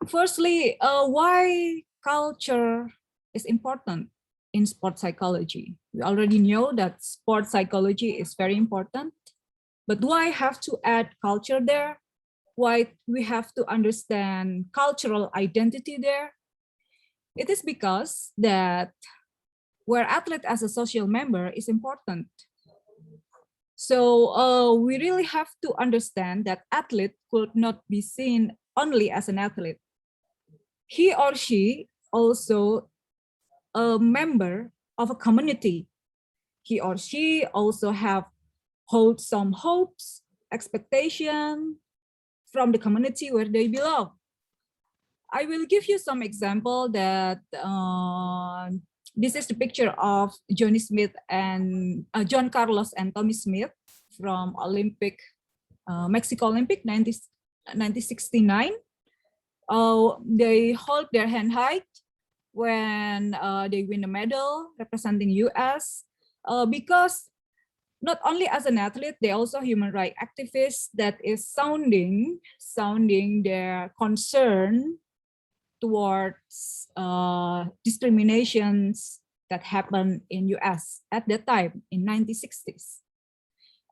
Firstly, why culture is important in sport psychology. We already know that sport psychology is very important, but why have to add culture there? Why we have to understand cultural identity there? It is because that where athlete as a social member is important. So we really have to understand that athlete could not be seen only as an athlete. He or she also a member of a community. He or she also hold some hopes, expectation from the community where they belong. I will give you some example that this is the picture of Johnny Smith and John Carlos and Tommy Smith from Olympic, Mexico Olympic 1969. They hold their hand high when they win a medal representing US because not only as an athlete, they also human rights activists that is sounding their concern towards discriminations that happened in US at that time in 1960s.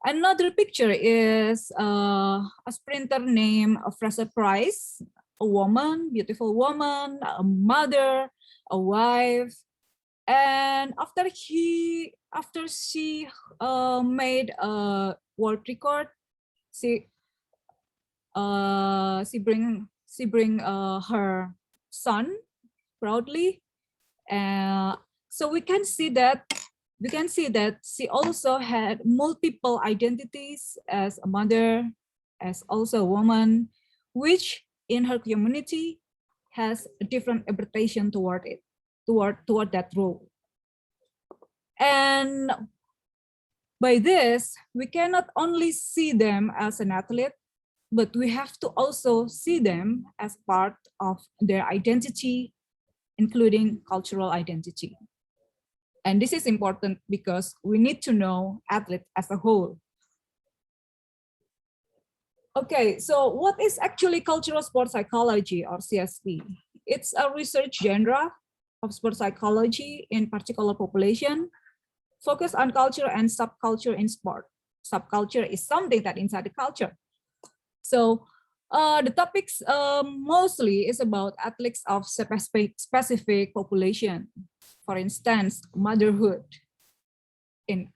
Another picture is a sprinter named Fraser Price, a woman, beautiful woman, a mother, a wife, and after she made a world record, she bring her son proudly, so we can see that she also had multiple identities as a mother, as also a woman, which in her community has a different interpretation toward that role. And by this, we cannot only see them as an athlete, but we have to also see them as part of their identity, including cultural identity. And this is important because we need to know athletes as a whole. Okay, so what is actually cultural sport psychology, or CSP? It's a research genre of sport psychology in particular population, focus on culture and subculture in sport. Subculture is something that inside the culture. So the topics mostly is about athletes of specific population. For instance, motherhood in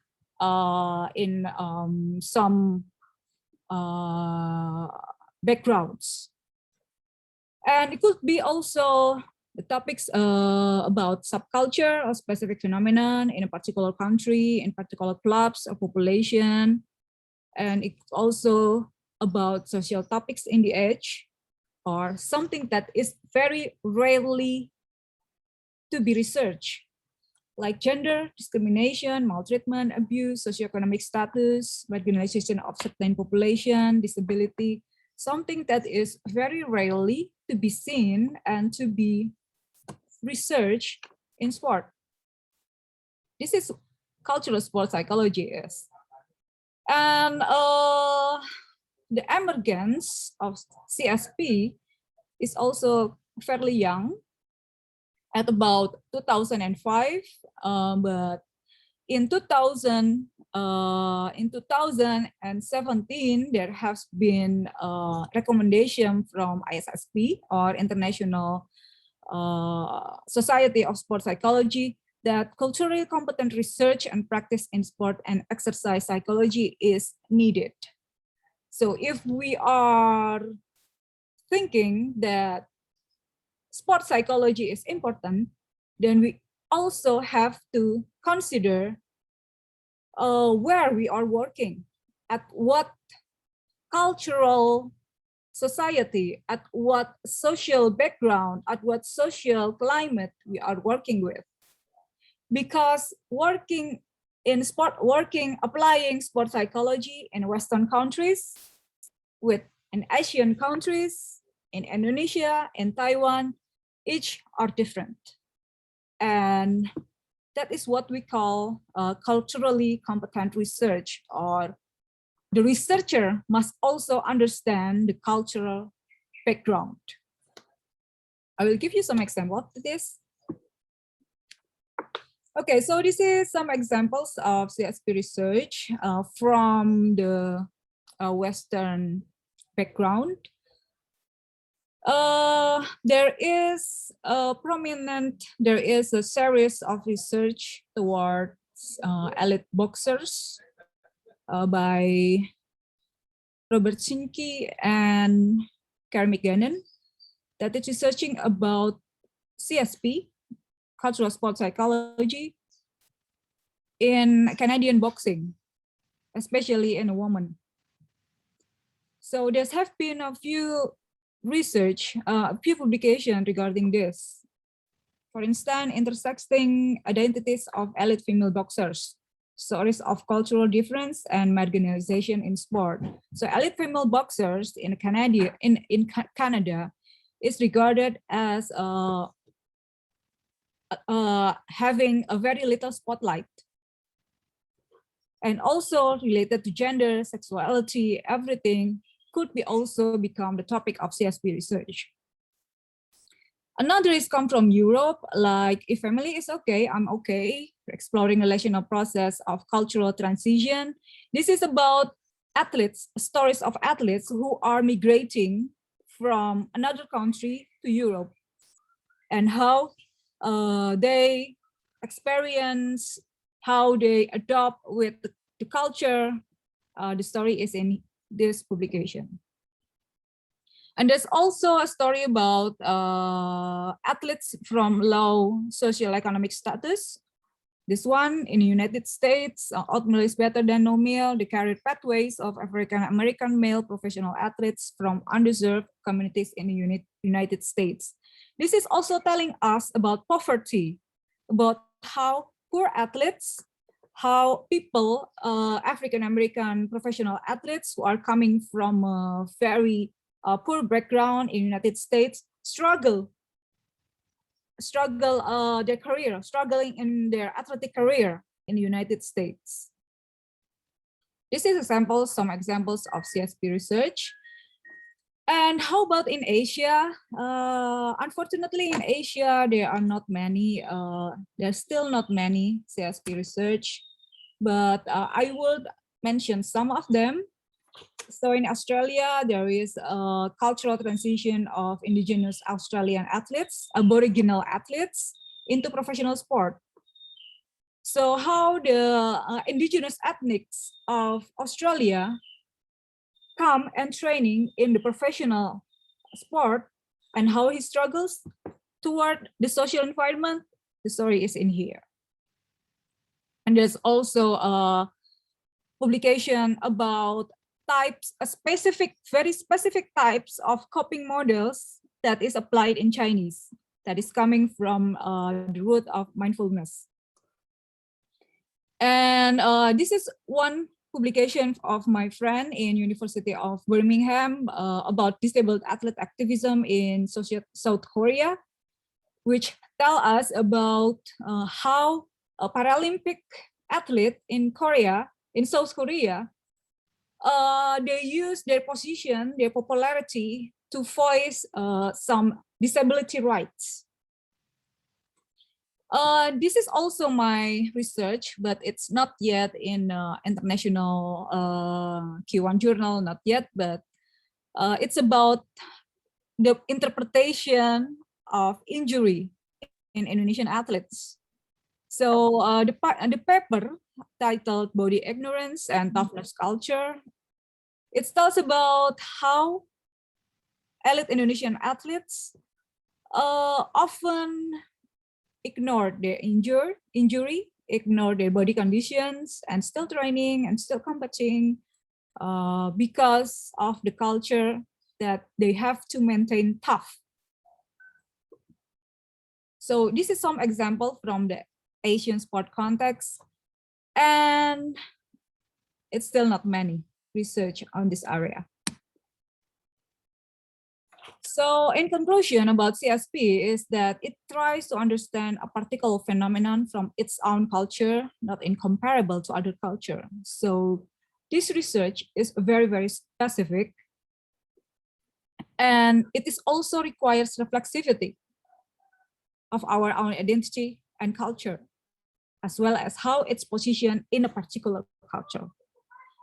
some backgrounds. And it could be also the topics about subculture or specific phenomenon in a particular country, in particular clubs or population. And it's also about social topics in the age, or something that is very rarely to be researched, like gender, discrimination, maltreatment, abuse, socioeconomic status, marginalization of certain population, disability, something that is very rarely to be seen and to be researched in sport. This is cultural sport psychology is. And the emergence of CSP is also fairly young, at about 2005, but in 2017 there has been a recommendation from ISSP, or International Society of Sport Psychology, that culturally competent research and practice in sport and exercise psychology is needed. So if we are thinking that sports psychology is important, then we also have to consider where we are working, at what cultural society, at what social background, at what social climate we are working with. Because applying sport psychology in Western countries with in Asian countries, in Indonesia, in Taiwan, each are different. And that is what we call culturally competent research, or the researcher must also understand the cultural background. I will give you some examples of this. Okay, so this is some examples of CSP research from the Western background. There is a series of research towards elite boxers by Robert Sinke and Kermit Gannon, that is researching about CSP, cultural sports psychology, in Canadian boxing, especially in a woman. So there have been a few publications regarding this. For instance, intersecting identities of elite female boxers, stories of cultural difference and marginalization in sport. So elite female boxers in Canada is regarded as having a very little spotlight. And also related to gender, sexuality, everything could be also become the topic of CSP research. Another is come from Europe, like if family is okay, I'm okay, exploring relational process of cultural transition. This is about athletes, stories of athletes who are migrating from another country to Europe, and how they experience, how they adopt with the culture. The story is in this publication. And there's also a story about athletes from low socioeconomic status. This one in the United States, ultimately is better than no meal, the career pathways of African-American male professional athletes from underserved communities in the United States. This is also telling us about poverty, about how poor athletes, how people, African-American professional athletes who are coming from a very poor background in the United States struggle their career, struggling in their athletic career in the United States. This is some examples of CSP research. And how about in Asia? Unfortunately, in Asia, there are not many, there's still not many CSP research, but I would mention some of them. So in Australia, there is a cultural transition of indigenous Australian athletes, Aboriginal athletes, into professional sport. So how the indigenous ethnics of Australia come and training in the professional sport, and how he struggles toward the social environment, the story is in here. And there's also a publication about very specific types of coping models that is applied in Chinese, that is coming from the root of mindfulness. And this is one publication of my friend in University of Birmingham about disabled athlete activism in South Korea, which tell us about how a Paralympic athlete in South Korea, they use their position, their popularity to voice some disability rights. This is also my research, but it's not yet in international Q1 journal, not yet, but it's about the interpretation of injury in Indonesian athletes. So the paper titled Body Ignorance and Toughness Culture, it tells about how elite Indonesian athletes often ignore their injury, ignore their body conditions, and still training and still competing because of the culture that they have to maintain tough. So this is some example from the Asian sport context, and it's still not many research on this area. So in conclusion about CSP is that it tries to understand a particular phenomenon from its own culture, not incomparable to other culture. So this research is very, very specific, and it is also requires reflexivity of our own identity and culture, as well as how it's positioned in a particular culture.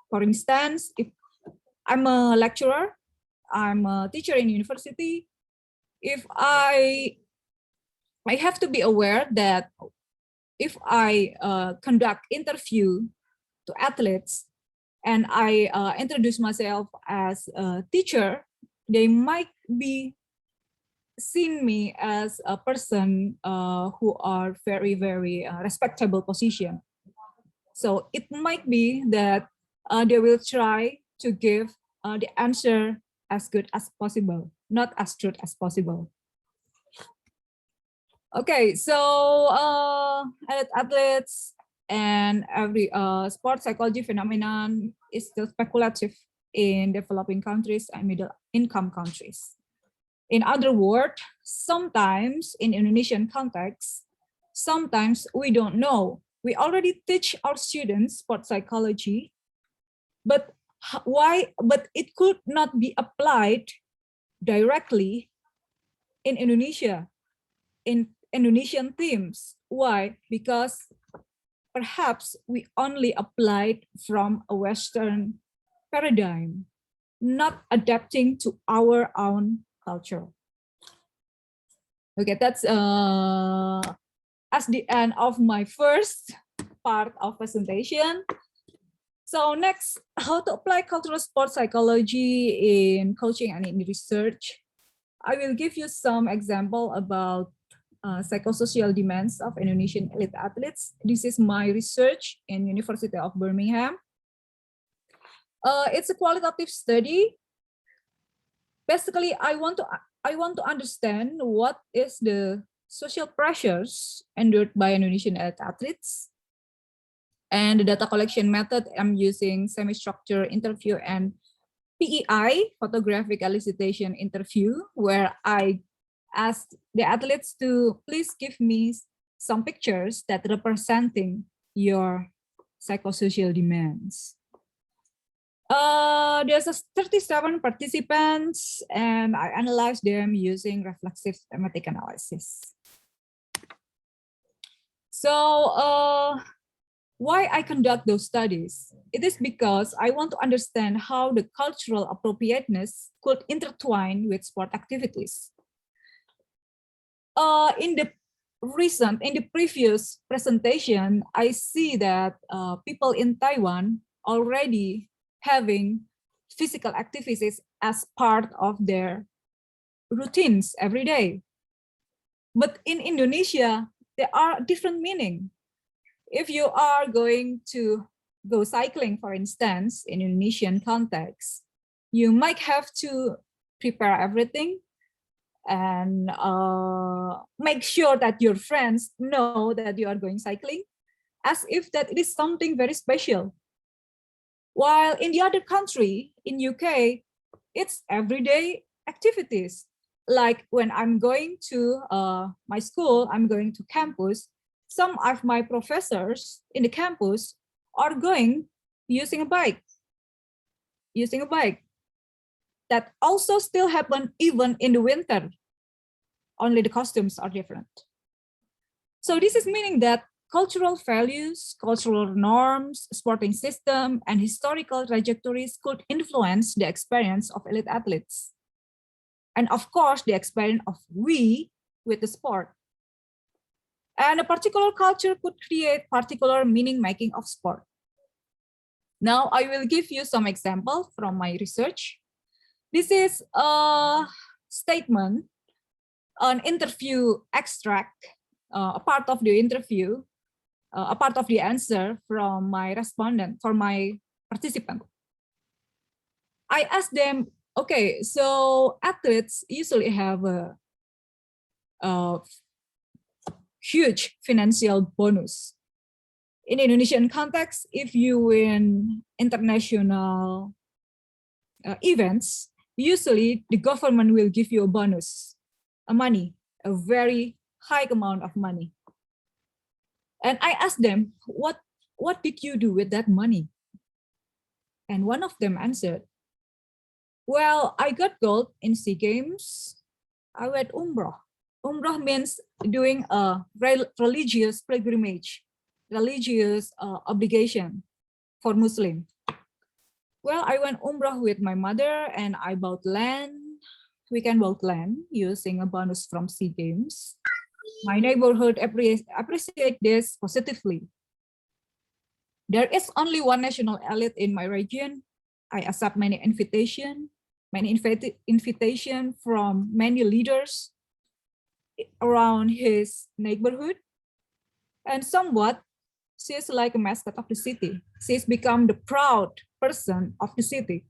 For instance, if I'm a lecturer, I'm a teacher in university, if I have to be aware that if I conduct interview to athletes and I introduce myself as a teacher, they might be seeing me as a person who are very, very respectable position. So it might be that they will try to give the answer as good as possible, not as true as possible. Okay, so athletes and every sport psychology phenomenon is still speculative in developing countries and middle income countries. In other words, sometimes in Indonesian context, sometimes we don't know. We already teach our students sport psychology, but why? But it could not be applied directly in Indonesia, in Indonesian teams. Why? Because perhaps we only applied from a Western paradigm, not adapting to our own culture. Okay, that's as the end of my first part of presentation. So next, how to apply cultural sport psychology in coaching and in research. I will give you some example about psychosocial demands of Indonesian elite athletes. This is my research in University of Birmingham. It's a qualitative study. Basically, I want to understand what is the social pressures endured by Indonesian elite athletes. And the data collection method, I'm using semi-structured interview and PEI, photographic elicitation interview, where I asked the athletes to please give me some pictures that representing your psychosocial demands. There's 37 participants, and I analyzed them using reflexive thematic analysis. So why I conduct those studies? It is because I want to understand how the cultural appropriateness could intertwine with sport activities. In the previous presentation, I see that people in Taiwan already having physical activities as part of their routines every day. But in Indonesia, there are different meaning. If you are going to go cycling, for instance, in Indonesian context, you might have to prepare everything and make sure that your friends know that you are going cycling, as if that it is something very special. While in the other country, in UK, it's everyday activities. Like when I'm going to my school, I'm going to campus, some of my professors in the campus are going using a bike. That also still happen even in the winter. Only the costumes are different. So this is meaning that cultural values, cultural norms, sporting system, and historical trajectories could influence the experience of elite athletes. And of course, the experience of we with the sport. And a particular culture could create particular meaning making of sport. Now I will give you some example from my research. This is a statement an interview extract, a part of the interview, a part of the answer from my respondent, for my participant. I asked them, okay, so athletes usually have a huge financial bonus. In Indonesian context, if you win international events, usually the government will give you a bonus, money, a very high amount of money. And I asked them, what did you do with that money? And one of them answered, well, I got gold in SEA Games. I went Umrah. Umrah means doing a religious pilgrimage, religious obligation for Muslim. Well, I went Umrah with my mother and I bought land. We can bought land using a bonus from SEA Games. My neighborhood appreciate this positively. There is only one national elite in my region. I accept many invitation from many leaders around his neighborhood. And somewhat, she is like a mascot of the city. She's become the proud person of the city.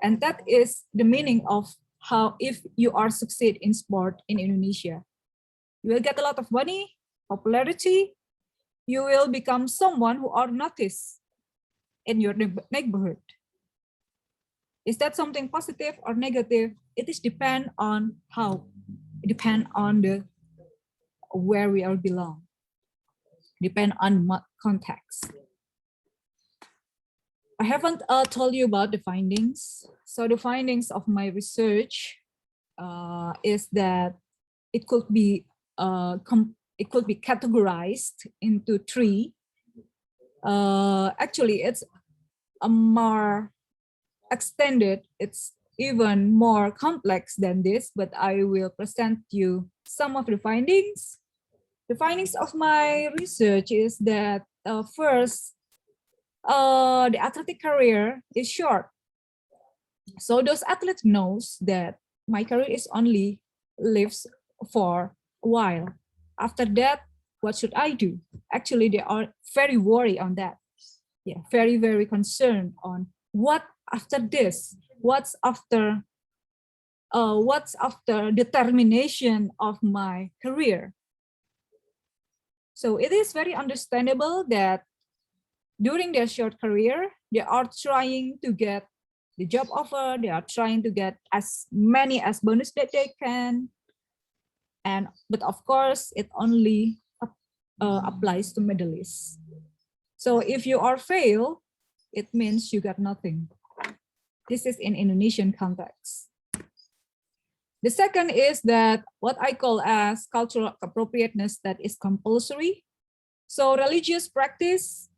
And that is the meaning of how if you are succeed in sport in Indonesia. You will get a lot of money, popularity. You will become someone who are noticed in your neighborhood. Is that something positive or negative? It is depend on how. It depend on the where we are belong. Depend on what context. I haven't told you about the findings. So the findings of my research is that it could be categorized into three. Actually, it's a more extended. It's even more complex than this, but I will present you some of the findings. The findings of my research is that first, the athletic career is short. So those athletes knows that my career is only lives for a while. After that, what should I do? Actually, they are very worried on that. Yeah, very, very concerned on what after this, what's after the termination of my career. So it is very understandable that during their short career, they are trying to get the job offer. They are trying to get as many as bonus that they can. But of course, it only applies to medalists. So if you are fail, it means you got nothing. This is in Indonesian context. The second is that what I call as cultural appropriateness that is compulsory. So religious practice,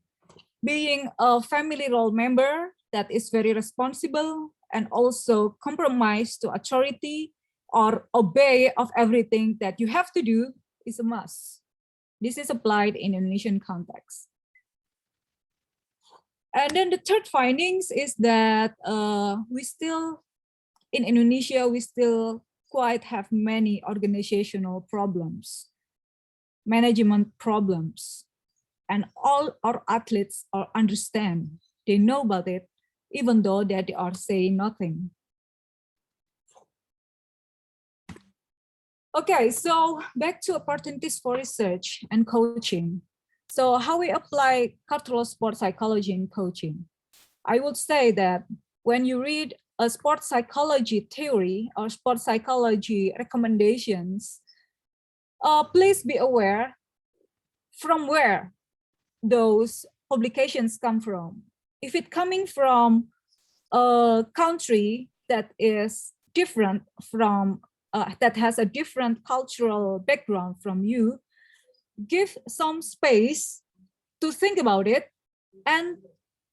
being a family role member that is very responsible and also compromise to authority or obey of everything that you have to do is a must. This is applied in Indonesian context. And then the third findings is that in Indonesia, we still quite have many organizational problems, management problems, and all our athletes understand, they know about it, even though that they are saying nothing. Okay, so back to opportunities for research and coaching. So how we apply cultural sport psychology in coaching? I would say that when you read a sport psychology theory or sport psychology recommendations, please be aware from where those publications come from. If it's coming from a country that is different from, that has a different cultural background from you, give some space to think about it and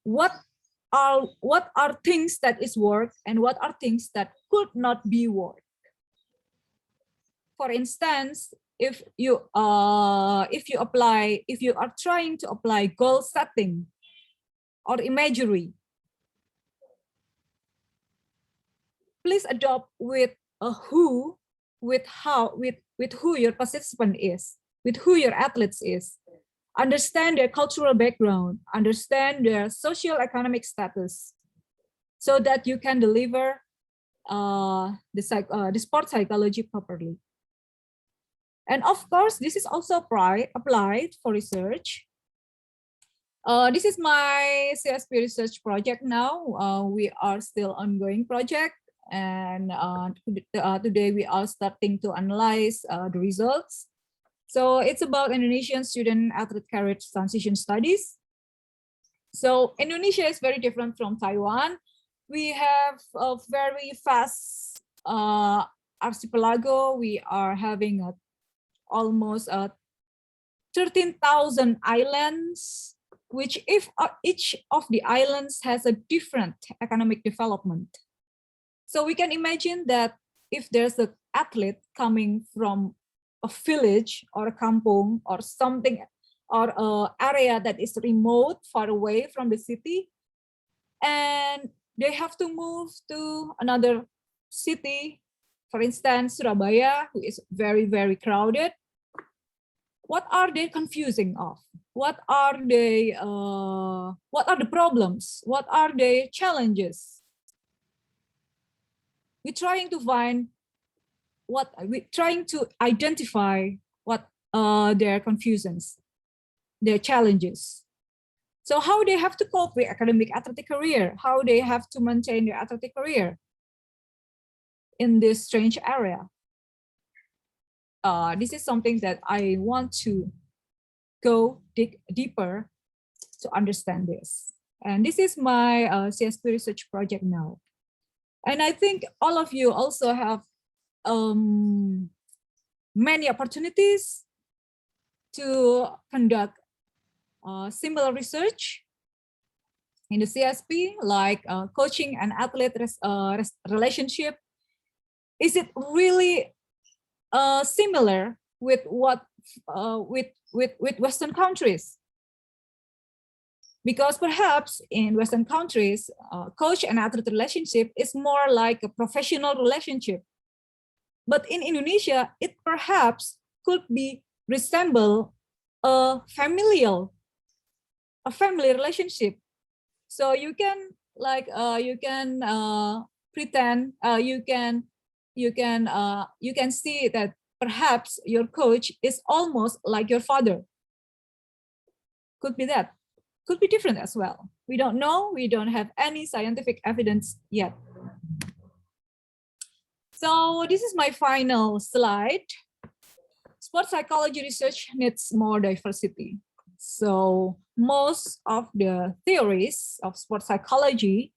what are things that is work and what are things that could not be work. For instance, if you are trying to apply goal setting or imagery, please adopt with a who with who your participant is, with who your athletes is. Understand their cultural background, understand their socio-economic status, so that you can deliver the sport psychology properly. And of course, this is also applied for research. This is my CSP research project now. We are still ongoing project, and today we are starting to analyze the results. So it's about Indonesian student athlete career transition studies. So Indonesia is very different from Taiwan. We have a very fast archipelago. We are having almost 13,000 islands, which if each of the islands has a different economic development. So we can imagine that if there's an athlete coming from a village or a kampung or something, or an area that is remote, far away from the city, and they have to move to another city, for instance, Surabaya, who is very, very crowded. What are they confusing of? What are the problems? What are the challenges? We're trying to identify what their confusions, their challenges. So how they have to cope with academic athletic career, how they have to maintain their athletic career in this strange area. This is something that I want to dig deeper to understand this. And this is my CSP research project now. And I think all of you also have many opportunities to conduct similar research in the CSP, like coaching and athlete relationship. Is it really similar with what with Western countries? Because perhaps in Western countries, coach and athlete relationship is more like a professional relationship. But in Indonesia, it perhaps could be resemble a family relationship. So you can pretend you can see that perhaps your coach is almost like your father. Could be that. Could be different as well. We don't know. We don't have any scientific evidence yet. So this is my final slide. Sports psychology research needs more diversity. So most of the theories of sports psychology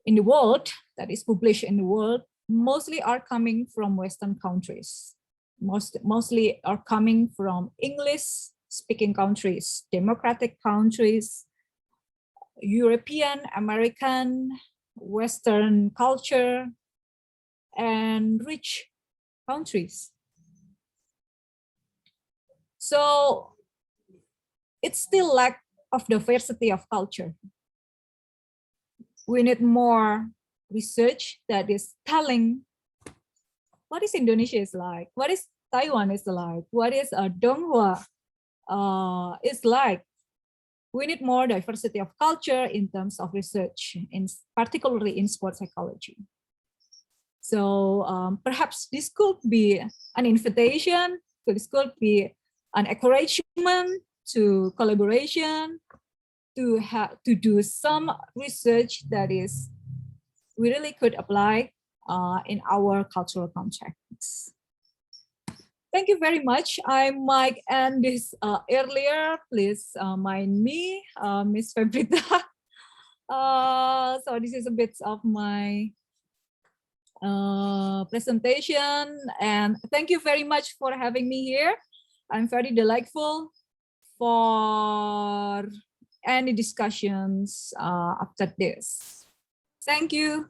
in the world, that is published in the world, mostly are coming from Western countries. Mostly are coming from English-speaking countries, democratic countries, European, American, Western culture, and rich countries. So it's still lack of diversity of culture. We need more research that is telling what is Indonesia is like, what is Taiwan is like, what is Donghua is like. We need more diversity of culture in terms of research, particularly in sports psychology. So perhaps this could be an invitation, this could be an encouragement to collaboration, to do some research that is we really could apply in our cultural context. Thank you very much. I might end this earlier. Please mind me, Miss Febrita. So this is a bit of my presentation, and thank you very much for having me here. I'm very delightful for any discussions after this. Thank you.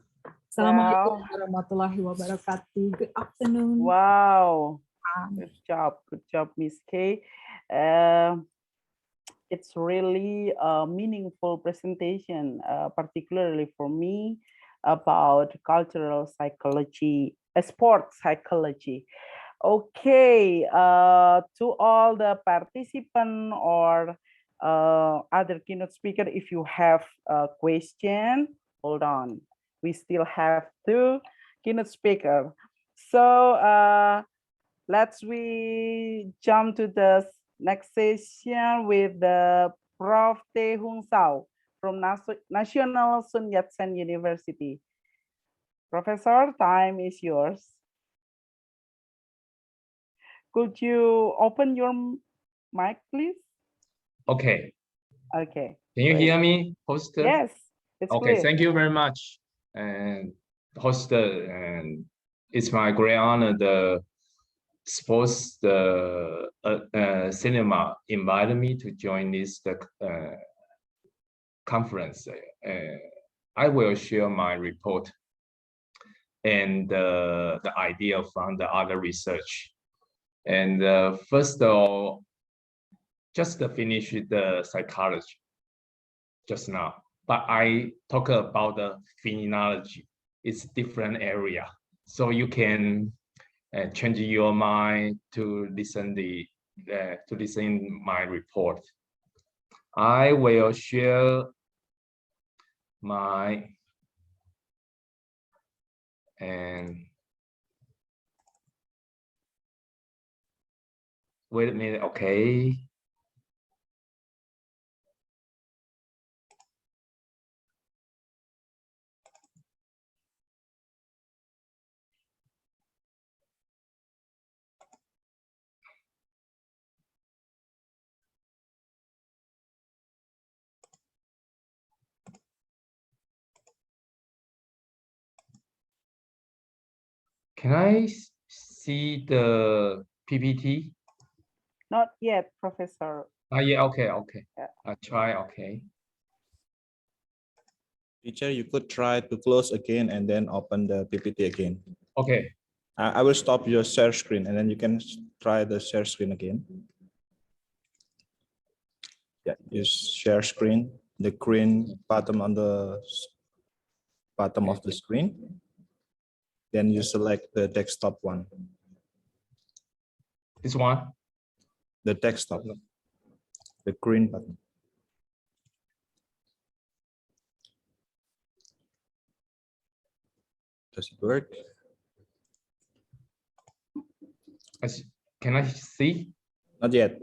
Assalamualaikum warahmatullahi wabarakatuh. Good afternoon. Wow. Good job, Miss Kay. It's really a meaningful presentation, particularly for me, about cultural psychology sport psychology. Okay, to all the participants or other keynote speaker, if you have a question, hold on. We still have 2 keynote speaker. So we jump to the next session with the Prof. Tae Hung Sao from National Sun Yat-sen University. Professor, time is yours. Could you open your mic, please? Okay. Okay. Can you great. hear me, hoster? Yes, it's okay. clear. Thank you very much, and hoster. And it's my great honor the sports cinema invited me to join this conference. I will share my report and the idea from the other research. And first of all, just to finish the psychology just now, but I talk about the phenomenology. It's different area, so you can change your mind to listen my report. I will share my wait a minute. Okay. Can I see the PPT? Not yet, Professor. Yeah, okay. Yeah. I'll try, okay. Teacher, you could try to close again and then open the PPT again. Okay. I will stop your share screen and then you can try the share screen again. Yeah, use share screen, the green button on the bottom of the screen. Then you select the desktop one. This one? The desktop, the green button. Does it work? Can I see? Not yet.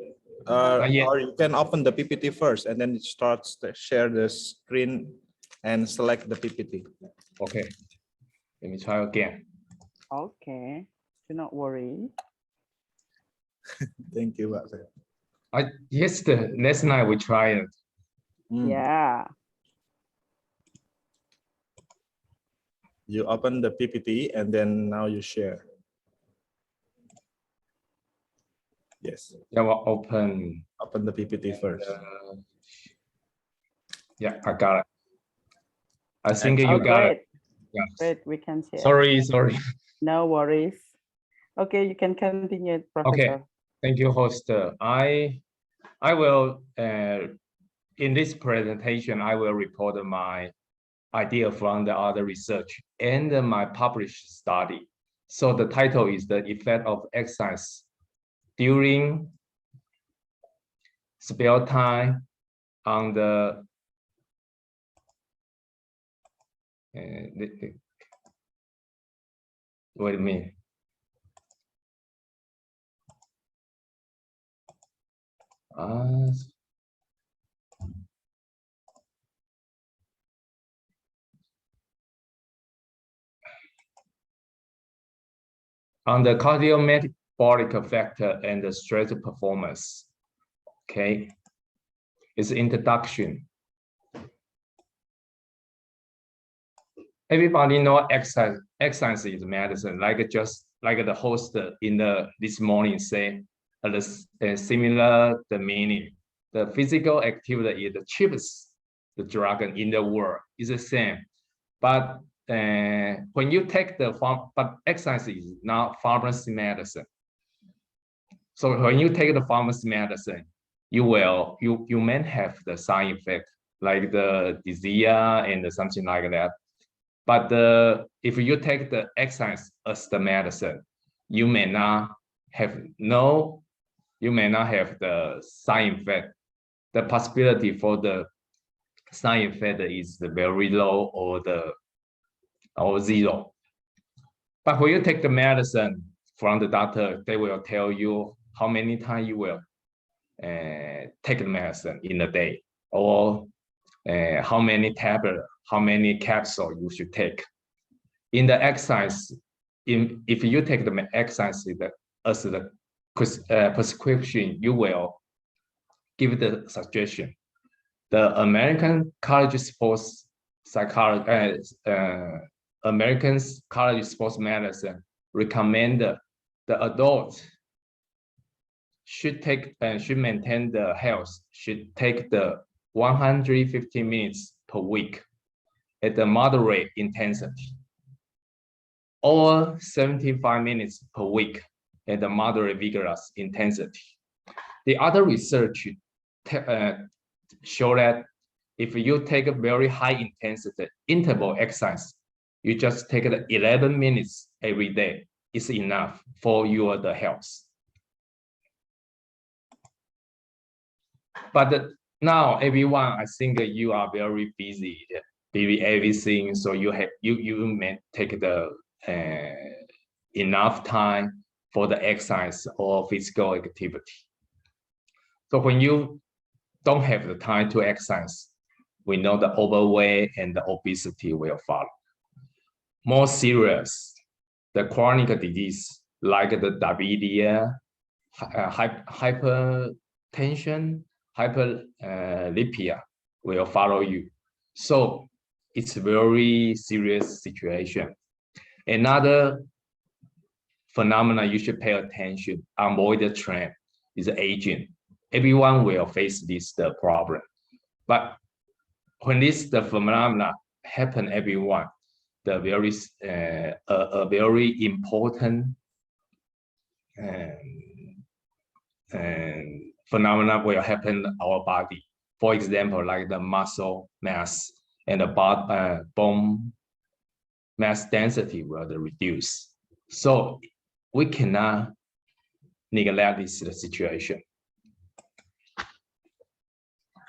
Not yet. Or you can open the PPT first and then it starts to share the screen and select the PPT. Okay. Let me try again. Okay. Do not worry. Thank you. Yes, last night we tried it. Yeah. You open the PPT and then now you share. Yes. Yeah, well, open the PPT first. Yeah, I got it. I think you got great. it. Yeah. Great, we can share. Sorry. No worries. Okay, you can continue, Professor. Okay, thank you, host. I will, in this presentation, I will report my idea from the other research and my published study. So the title is The Effect of Exercise During Spare Time on the wait a minute. On the cardiometabolic factor and the stress performance. Okay, it's introduction. Everybody know exercise is medicine, just like the host in this morning say, similar the meaning. The physical activity is the cheapest the drug in the world. Is the same, but when you take but exercise is not pharmacy medicine. So when you take the pharmacy medicine, you may have the side effect like the disease and something like that. But if you take the exercise as the medicine, you may not have the side effect. The possibility for the side effect is very low or zero. But when you take the medicine from the doctor, they will tell you how many times you will take the medicine in a day, or how many tablets, how many capsules you should take. In the exercise, if you take the exercise as the prescription, you will give the suggestion. The American College of Sports Psychology, American College of Sports Medicine recommend the adults should maintain the health, should take the 150 minutes per week at the moderate intensity, or 75 minutes per week at the moderate vigorous intensity. The other research show that if you take a very high intensity interval exercise, you just take it 11 minutes every day is enough for your health. But now everyone, I think you are very busy everything, so you may take the enough time for the exercise or physical activity. So when you don't have the time to exercise, we know the overweight and the obesity will follow. More serious, the chronic disease like the diabetes, hypertension, hyperlipidemia will follow you. So it's a very serious situation. Another phenomenon you should pay attention, avoid the trend, is aging. Everyone will face this problem. But when the phenomena happen, everyone, a very important phenomena will happen in our body. For example, like the muscle mass and the bone mass density will reduce. So we cannot neglect this situation.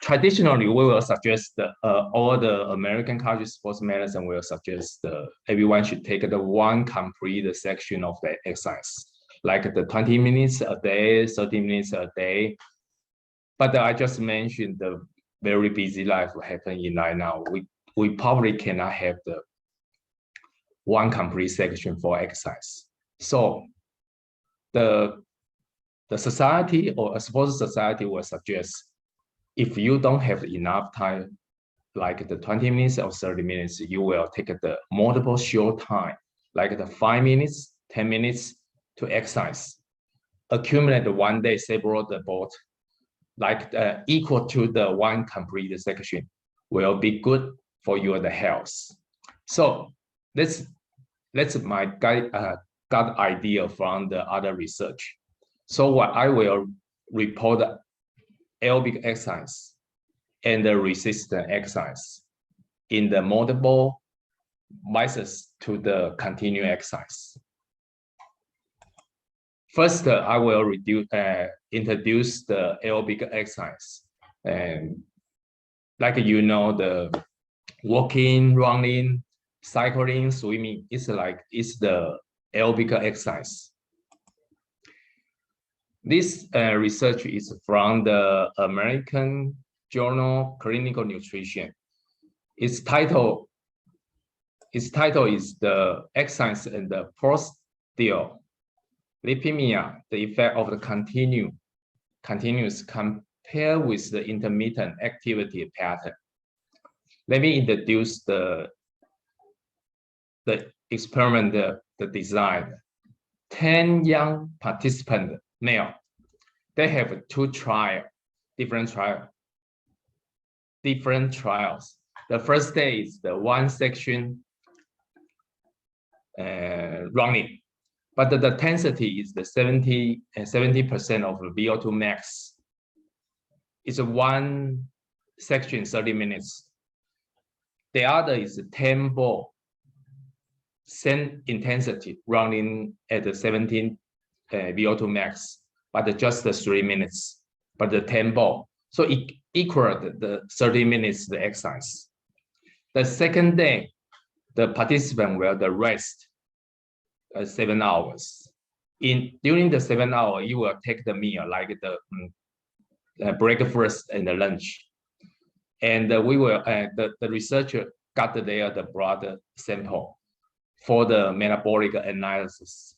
Traditionally, we will suggest all the American College of Sports Medicine will suggest everyone should take the one complete section of the exercise, like the 20 minutes a day, 30 minutes a day. But I just mentioned the very busy life happening right now. We probably cannot have the one complete section for exercise. So the society or a sports society will suggest, if you don't have enough time, like the 20 minutes or 30 minutes, you will take the multiple short time, like the 5 minutes, 10 minutes to exercise. Accumulate one day several both, like equal to the one complete section, will be good for your health. So that's my gut idea from the other research. So what I will report aerobic exercise and the resistance exercise in the multiple vices to the continuous exercise. First, I will introduce the aerobic exercise. And like the walking, running, cycling, swimming, it's the aerobic exercise. This research is from the American Journal Clinical Nutrition. Its title is the exercise and the post-lipidemia, the effect of the continuous compared with the intermittent activity pattern. Let me introduce the experiment, the design. 10 young participants, male. They have different trials. The first day is the one section running, but the intensity is the 70% of the VO2 max. It's a one section 30 minutes. The other is the tempo same intensity running at the 17 VO2 max, but just the 3 minutes, but the tempo. So it equaled the 30 minutes the exercise. The second day, the participant will the rest 7 hours. During the 7 hours, you will take the meal like the breakfast and the lunch. And we will the researcher got there the blood sample for the metabolic analysis.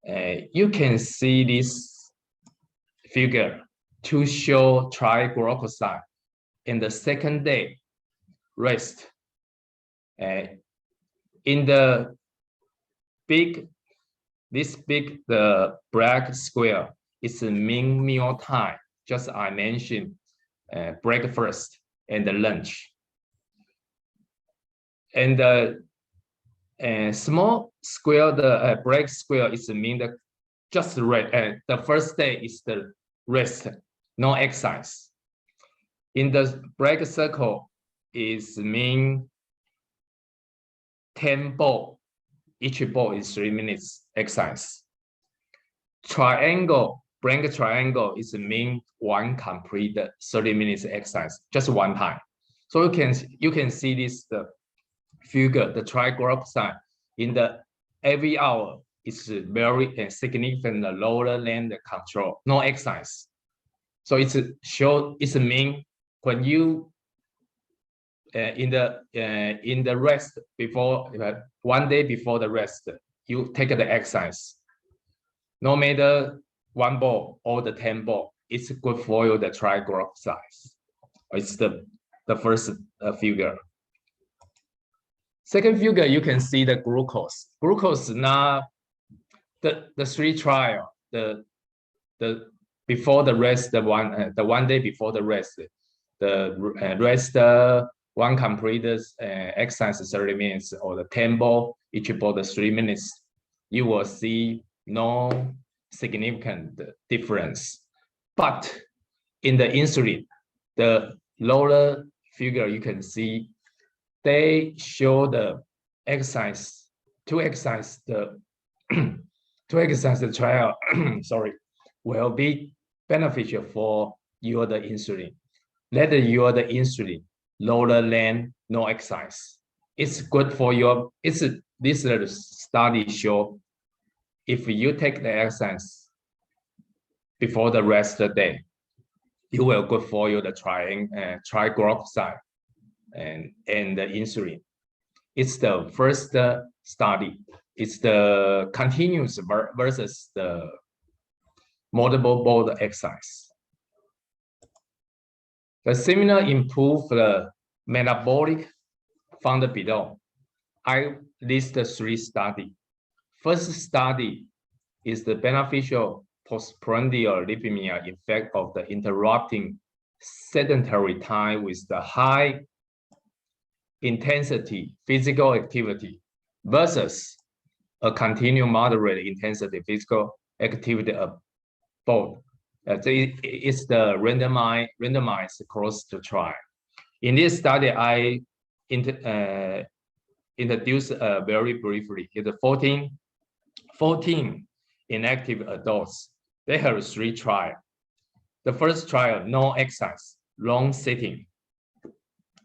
You can see this figure to show triglyceride in the second day rest. In the the black square is the mean meal time. Just I mentioned breakfast and the lunch. And the small square, the black square is mean that just the first day is the rest, no exercise. In the black circle is mean 10 ball. Each ball is 3 minutes exercise. Triangle, blank triangle is mean one complete 30 minutes exercise, just one time. So you can see this the figure, the triglyceride in the every hour is very significant lower than the control, no exercise. So it's mean when you in the rest before 1 day before the rest, you take the exercise. No matter 1 ball or the 10 ball, it's good for you the triglyceride. It's the first figure. Second figure, you can see the glucose. Glucose now the 3 trial, the before the rest, the 1 day before the rest, the rest 1 completed exercise 30 minutes or the 10 ball, each ball the 3 minutes, you will see no significant difference. But in the insulin, the lower figure you can see, they show the exercise, two exercise the trial, sorry, will be beneficial for your the insulin. Let your the insulin lower than no exercise. It's good for your. This study show if you take the exercise before the rest of the day, you will good for you the triglyceride and the insulin. It's the first study. It's the continuous versus the multiple ball exercise. The similar improve the metabolic found below. I list the 3 studies. First study is the beneficial postprandial lipemia effect of the interrupting sedentary time with the high intensity physical activity versus a continued moderate intensity physical activity of both. It's the randomized cross the trial. In this study, I introduced very briefly. It's 14 inactive adults. They have 3 trials. The first trial, no exercise, long sitting.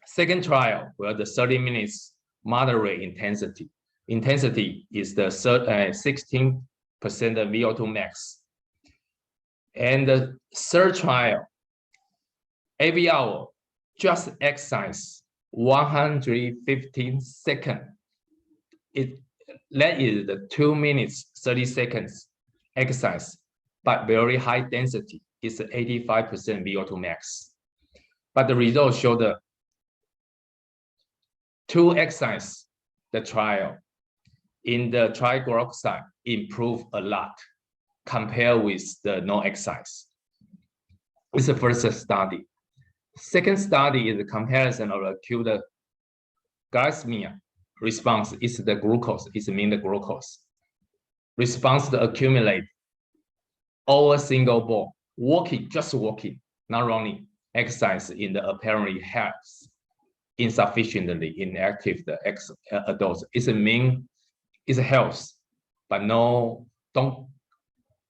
Second trial, where the 30 minutes moderate intensity. Intensity is the 16% of VO2 max. And the third trial, every hour, just exercise 115 seconds. That is the 2 minutes, 30 seconds exercise, but very high density. It's 85% VO2 max. But the results show the 2 exercise, the trial in the triglyceride improve a lot compared with the no exercise. It's the first study. Second study is the comparison of acute glycemia response. Is the glucose, it's mean the glucose. Response to accumulate over single ball, walking, just walking, not running, exercise in the apparently helps. insufficiently inactive the adults. It's it's health, but don't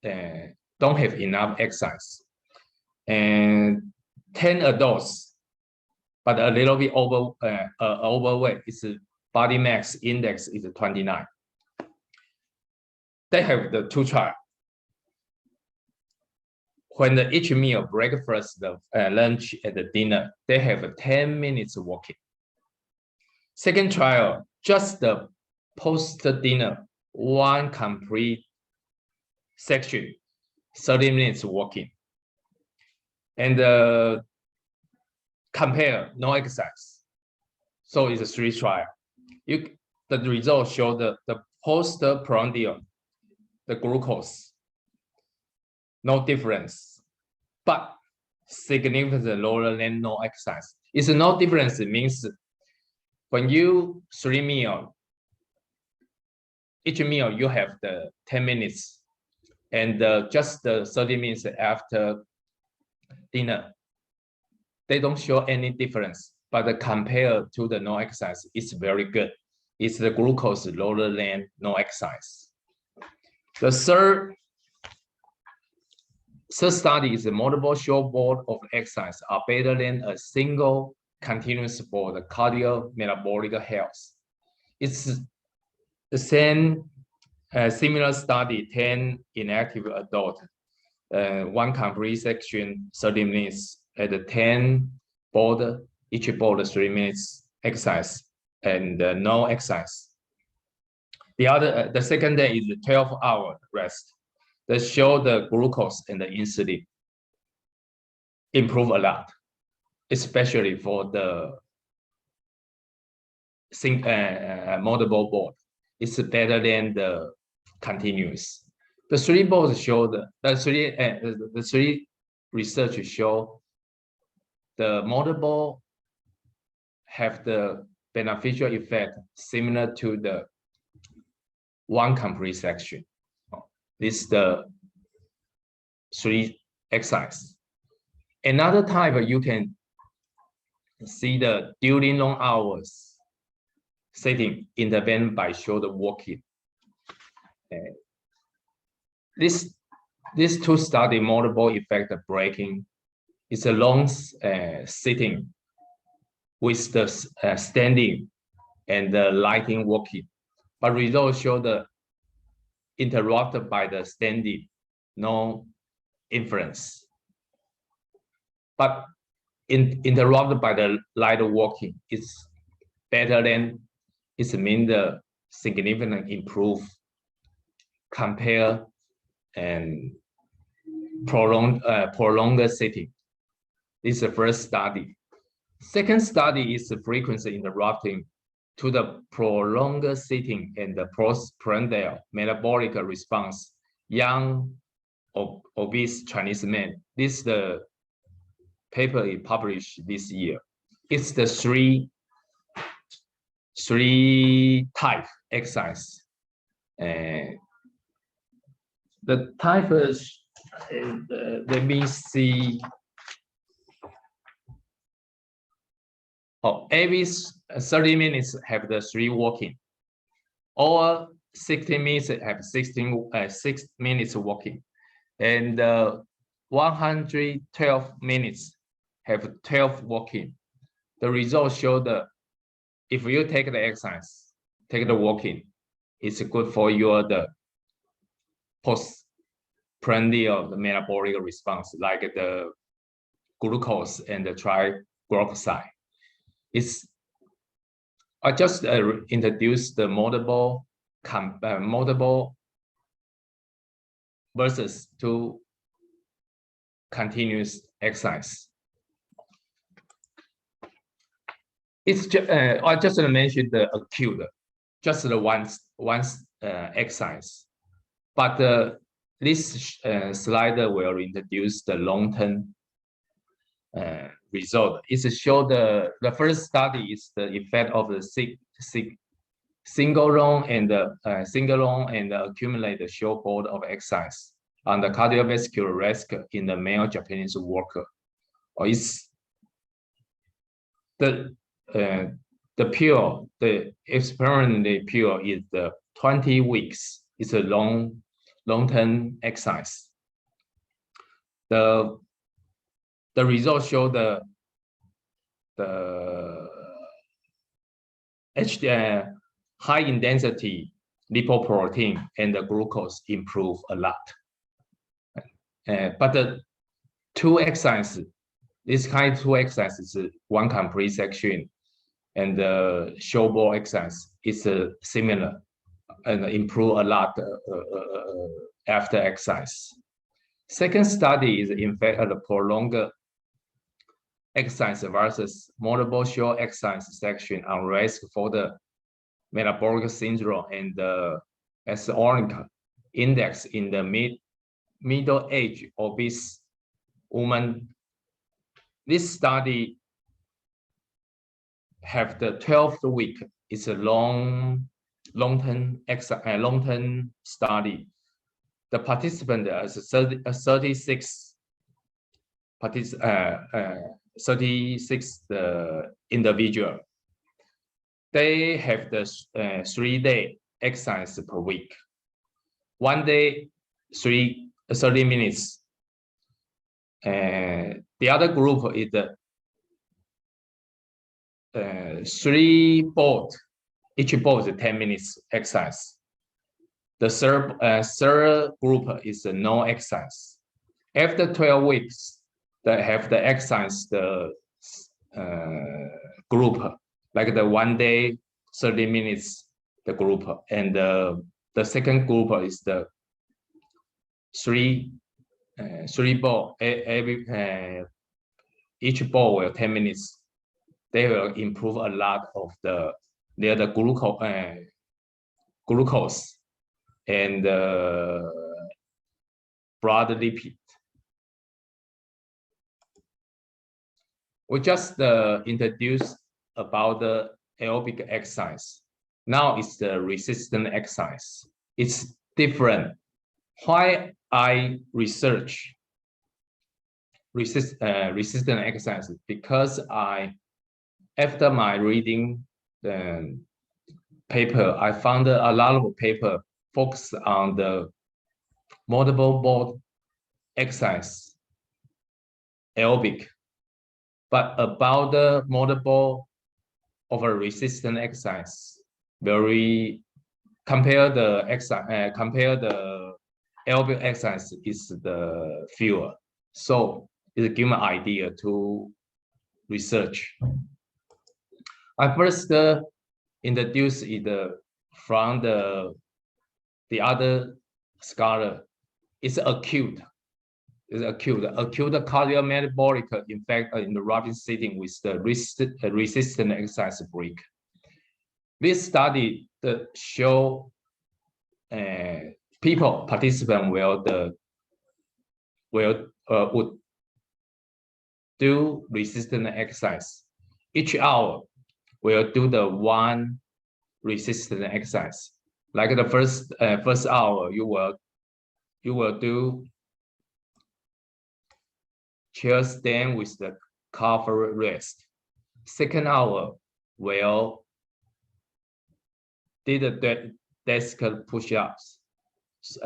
have enough exercise. And 10 adults, but a little bit overweight. It's body mass index is 29. They have the 2 trials. When each meal, breakfast, the lunch, and the dinner, they have 10 minutes walking. Second trial, just the post-dinner, 1 complete section, 30 minutes walking. And compare, no exercise. So it's a 3 trial. The results show the postprandial, the glucose, no difference, but significantly lower than no exercise. It's no difference. It means when you 3 meals, each meal you have the 10 minutes, and just the 30 minutes after dinner, they don't show any difference. But compared to the no exercise, it's very good. It's the glucose lower than no exercise. The third study is the multiple short board of exercise are better than a single continuous for the cardiometabolic health. It's the same similar study, 10 inactive adults, 1 complete section, 30 minutes, at the 10 board, each board 3 minutes exercise, and no exercise. The second day is 12-hour rest. They show the glucose and the insulin improve a lot, especially for the multiple board. It's better than the continuous. The 3 boards show the 3 research show the multiple have the beneficial effect similar to the 1 complete section. This is the 3 exercise. Another type you can see the during long hours sitting intervened by shoulder walking. This 2 study multiple effect of breaking. It's a long sitting with the standing and the lighting walking, but results show the interrupted by the standing, no influence. But interrupted by the light walking, it's better than, it's mean the significant improve compare and prolonged sitting. This is the first study. Second study is the frequency interrupting to the prolonged sitting and the postprandial metabolic response, young obese Chinese men. This is the paper is published this year. It's the three type exercise. The type is, let me see. Every 30 minutes have the 3 walking, or 60 minutes have 6 minutes walking, and 112 minutes have 12 walking. The results show that if you take the exercise, take the walking, it's good for your the postprandial metabolic response, like the glucose and the triglyceride. I just introduced the multiple versus 2 continuous exercise. It's just, I just mentioned the acute, just the one exercise, but this slide will introduce the long-term result. It show the first study is the effect of the single long and accumulated short board of exercise on the cardiovascular risk in the male Japanese worker. Or it's the the experimentally period is the 20 weeks. It's a long-term exercise. The results show the high intensity lipoprotein and the glucose improve a lot. But the two exercises, this kind of two exercises, one complete section and the show ball exercise is similar and improve a lot after exercise. Second study is in fact a prolonged exercise versus multiple short exercise section on risk for the metabolic syndrome and the caloric index in the middle-aged obese woman. This study have the 12th week. It's a long-term study. The participant is 36 individual. They have the 3-day exercise per week. One day, 30 minutes. The other group is the 3 board. Each board is 10 minutes exercise. The third group is no exercise. After 12 weeks, they have the exercise group, like the 1 day, 30 minutes, the group, and the second group is the 3 ball. Each ball will 10 minutes. They will improve a lot of the glucose and blood lipid. We just introduced about the aerobic exercise. Now it's the resistant exercise. It's different. Why I research resistant exercise? Because after my reading the paper, I found a lot of paper focused on the multiple board exercise, aerobic, but about the multiple of a resistant exercise, very compare the aerobic exercise is the fewer. So it gives me an idea to research. I first introduced it from the other scholar. It's acute. It's acute cardiometabolic effect in the rapid sitting with the resistant exercise break. This study show participants would do resistant exercise. Each hour will do the one resistant exercise. Like the first hour, you will do chair stand with the cover rest. Second hour will do the desk push-ups.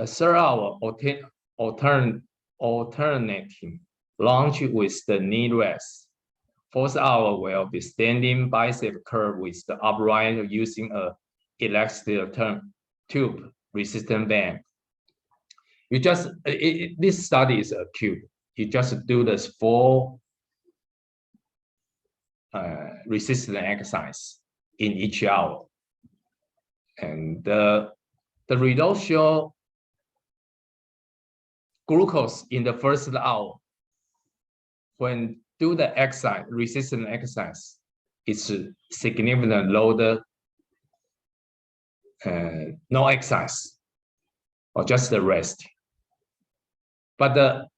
Third hour alternating lunge with the knee rest. Fourth hour will be standing bicep curl with the upright using a elastic tube resistant band. You just this study is acute. You just do this 4 resistant exercise in each hour, and the results show glucose in the first hour when do the exercise, resistant exercise, is significantly lower, no exercise, or just the rest. But the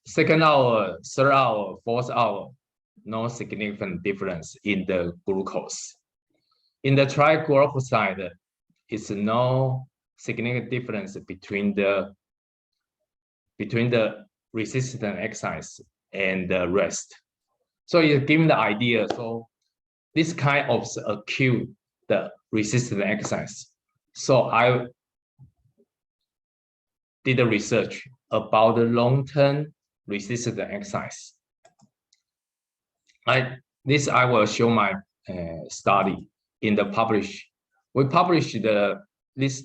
second hour, third hour, fourth hour, no significant difference in the glucose. In the triglyceride, it's no significant difference between the resistant exercise and the rest. So it gives the idea. So this kind of acute the resistance exercise. So I did a research about the long-term resistance exercise. I will show my study in the publish. We published this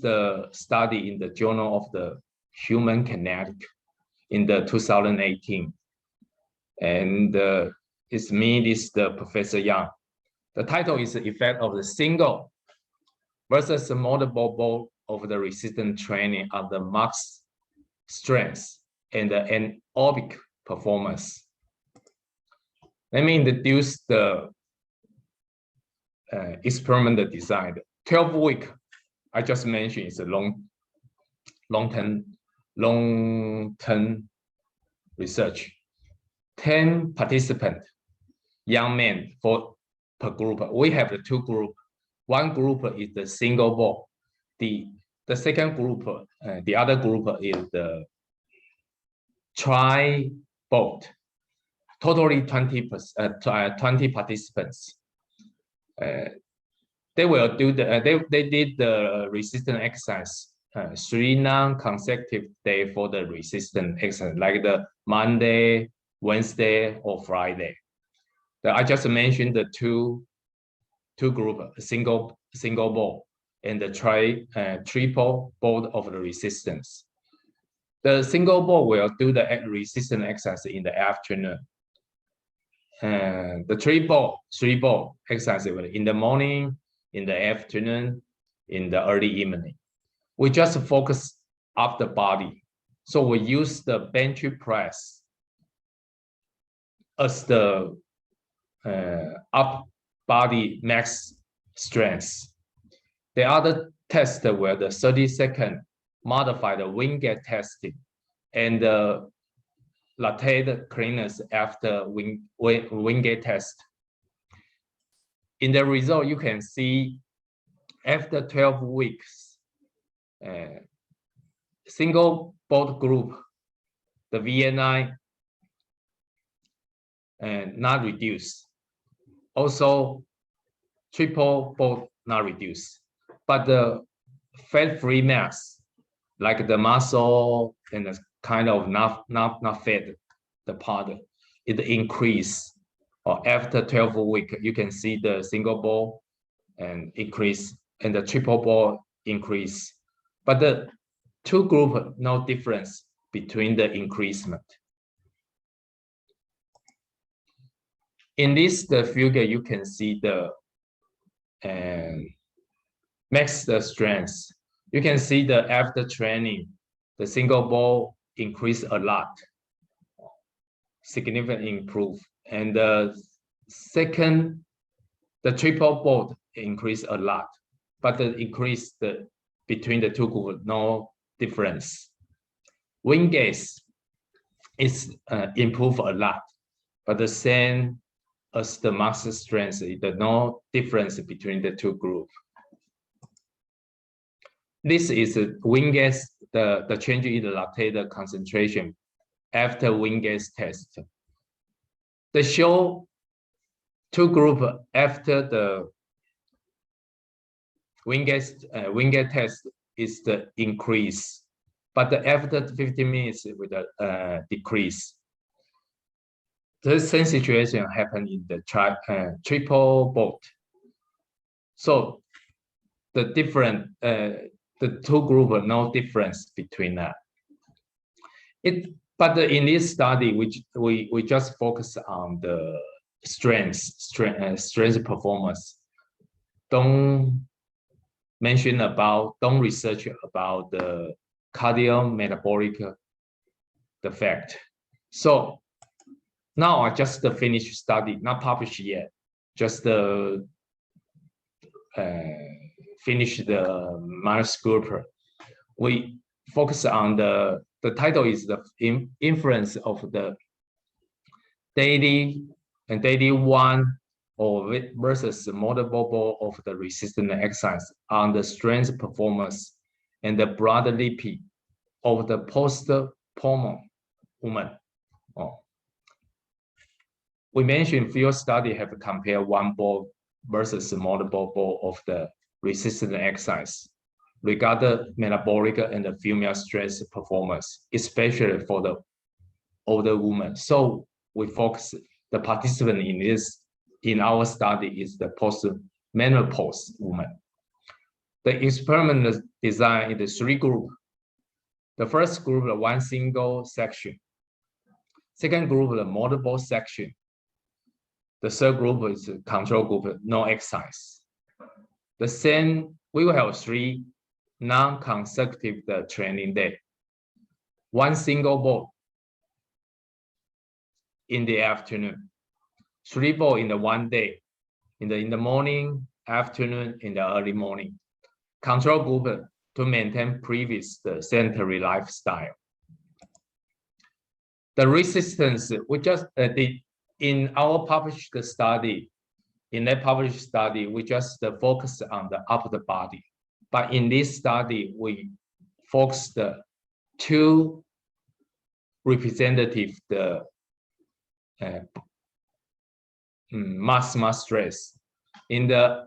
study in the Journal of the Human Kinetic in the 2018, and it's me, this the Professor Yang. The title is the effect of the single versus the multiple ball of the resistance training on the max strength and the anaerobic performance. Let me introduce the experimental design. 12-week, I just mentioned, is a long-term research. 10 participants, young men per group. We have the two groups. One group is the single ball. The second group, the other group is the tri-ball. Totally 20 participants. They will do they did the resistance exercise 3 non-consecutive days for the resistance exercise, like the Monday, Wednesday, or Friday. I just mentioned the two group, single ball and the triple ball of the resistance. The single ball will do the resistance exercise in the afternoon. The three ball exercise in the morning, in the afternoon, in the early evening. We just focus up the body. So we use the bench press as the up body max strength. The other test were the 30-second modified Wingate testing and the latte cleaners after Wingate test. In the result, you can see after 12 weeks, single ball group, the VNI not reduced. Also, triple ball not reduced. But the fat-free mass, like the muscle and the kind of not fat, the part, it increase. Or after 12 weeks, you can see the single ball and increase and the triple ball increase. But the two groups, no difference between the increasement. In the figure, you can see the max strength. You can see the after training, the single ball increase a lot, significantly improve. And the triple ball increase a lot, but the increase between the two groups, no difference. Wingate is improved a lot, but the same as the max strength, there's no difference between the two groups. This is Wingate, the change in the lactate concentration after Wingate test. They show two groups after the Wingate test is the increase, but after 15 minutes with a decrease. The same situation happened in the triple ball. So the different, the two groups, no difference between that. But in this study, we just focus on the strength performance. Don't research about the cardiometabolic effect. So now I just finished study, not published yet, just finish the manuscript. We focus on the title is the influence of the daily one or versus multiple ball of the resistance exercise on the strength performance and the blood lipid of the post-hormone woman. We mentioned field study have compared one ball versus multiple ball of the resistant exercise regarding metabolic and the female strength performance, especially for the older women. So we focus the participant in our study is the post-menopause woman. The experiment design is the 3 groups. The first group, the 1 single section. Second group, the multiple section. The third group is a control group, no exercise. The same, we will have 3 non-consecutive training day. 1 single ball in the afternoon, 3 balls in the 1 day, in the morning, afternoon, in the early morning. Control group to maintain previous sedentary lifestyle. The resistance, we just did in our published study. In that published study, we just focus on the upper body. But in this study, we focused 2 representative mass stress in the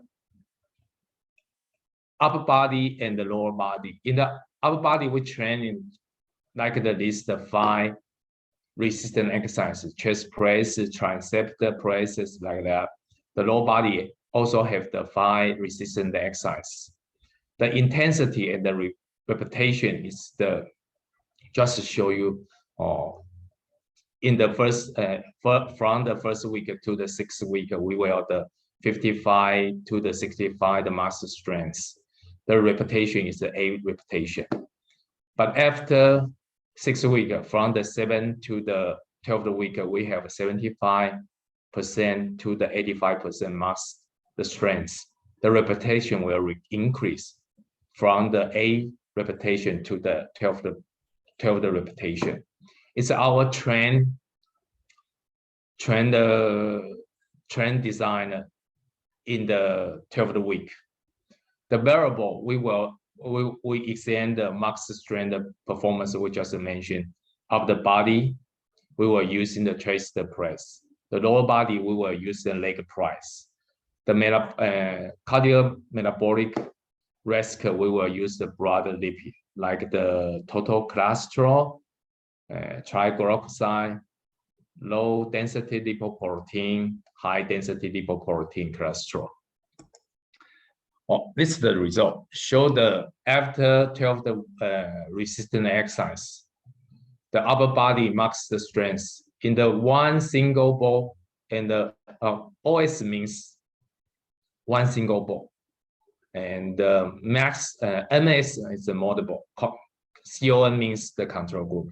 upper body and the lower body. In the upper body, we train in like the 5 resistant exercises, chest press, tricep presses, like that. The lower body also have the 5 resistant exercises. The intensity and the repetition is just to show you in the first from the first week to the 6th week, we will the 55 to the 65 the mass strength. The repetition is the 8 repetition. But after 6th week, from the 7th to the 12th week, we have 75% to the 85% mass the strength. The repetition will increase from the 8 repetition to the 12th repetition. It's our trend design in the 12th week. The variable we extend the max strength performance we just mentioned. Of the body, we were using the chest press. The lower body, we were using leg press. The cardiometabolic risk, we will use the broad lipid, like the total cholesterol, triglyceride, low density lipoprotein, high density lipoprotein cholesterol. This is the result. Show the after 12 resistant exercise, the upper body max the strength in the 1 single ball, and the OS means 1 single ball, and the max MS is the multiple. CON means the control group.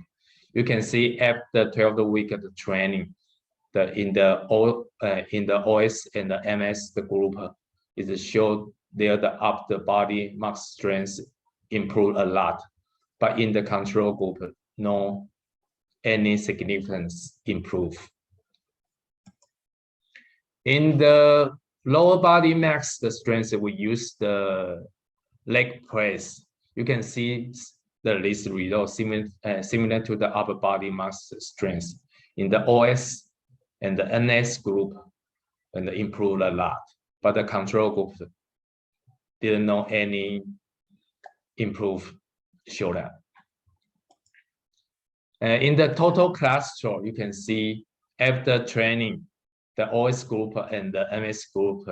You can see after 12th week of the training, in the OS and the MS the group is showed there the upper body max strength improved a lot, but in the control group no any significance improve. In the lower body max the strength, we use the leg press. You can see the list result similar to the upper body max strength in the OS and the NS group, and improved a lot, but the control group didn't know any improve show that. In the total cholesterol, you can see after training, the OS group and the MS group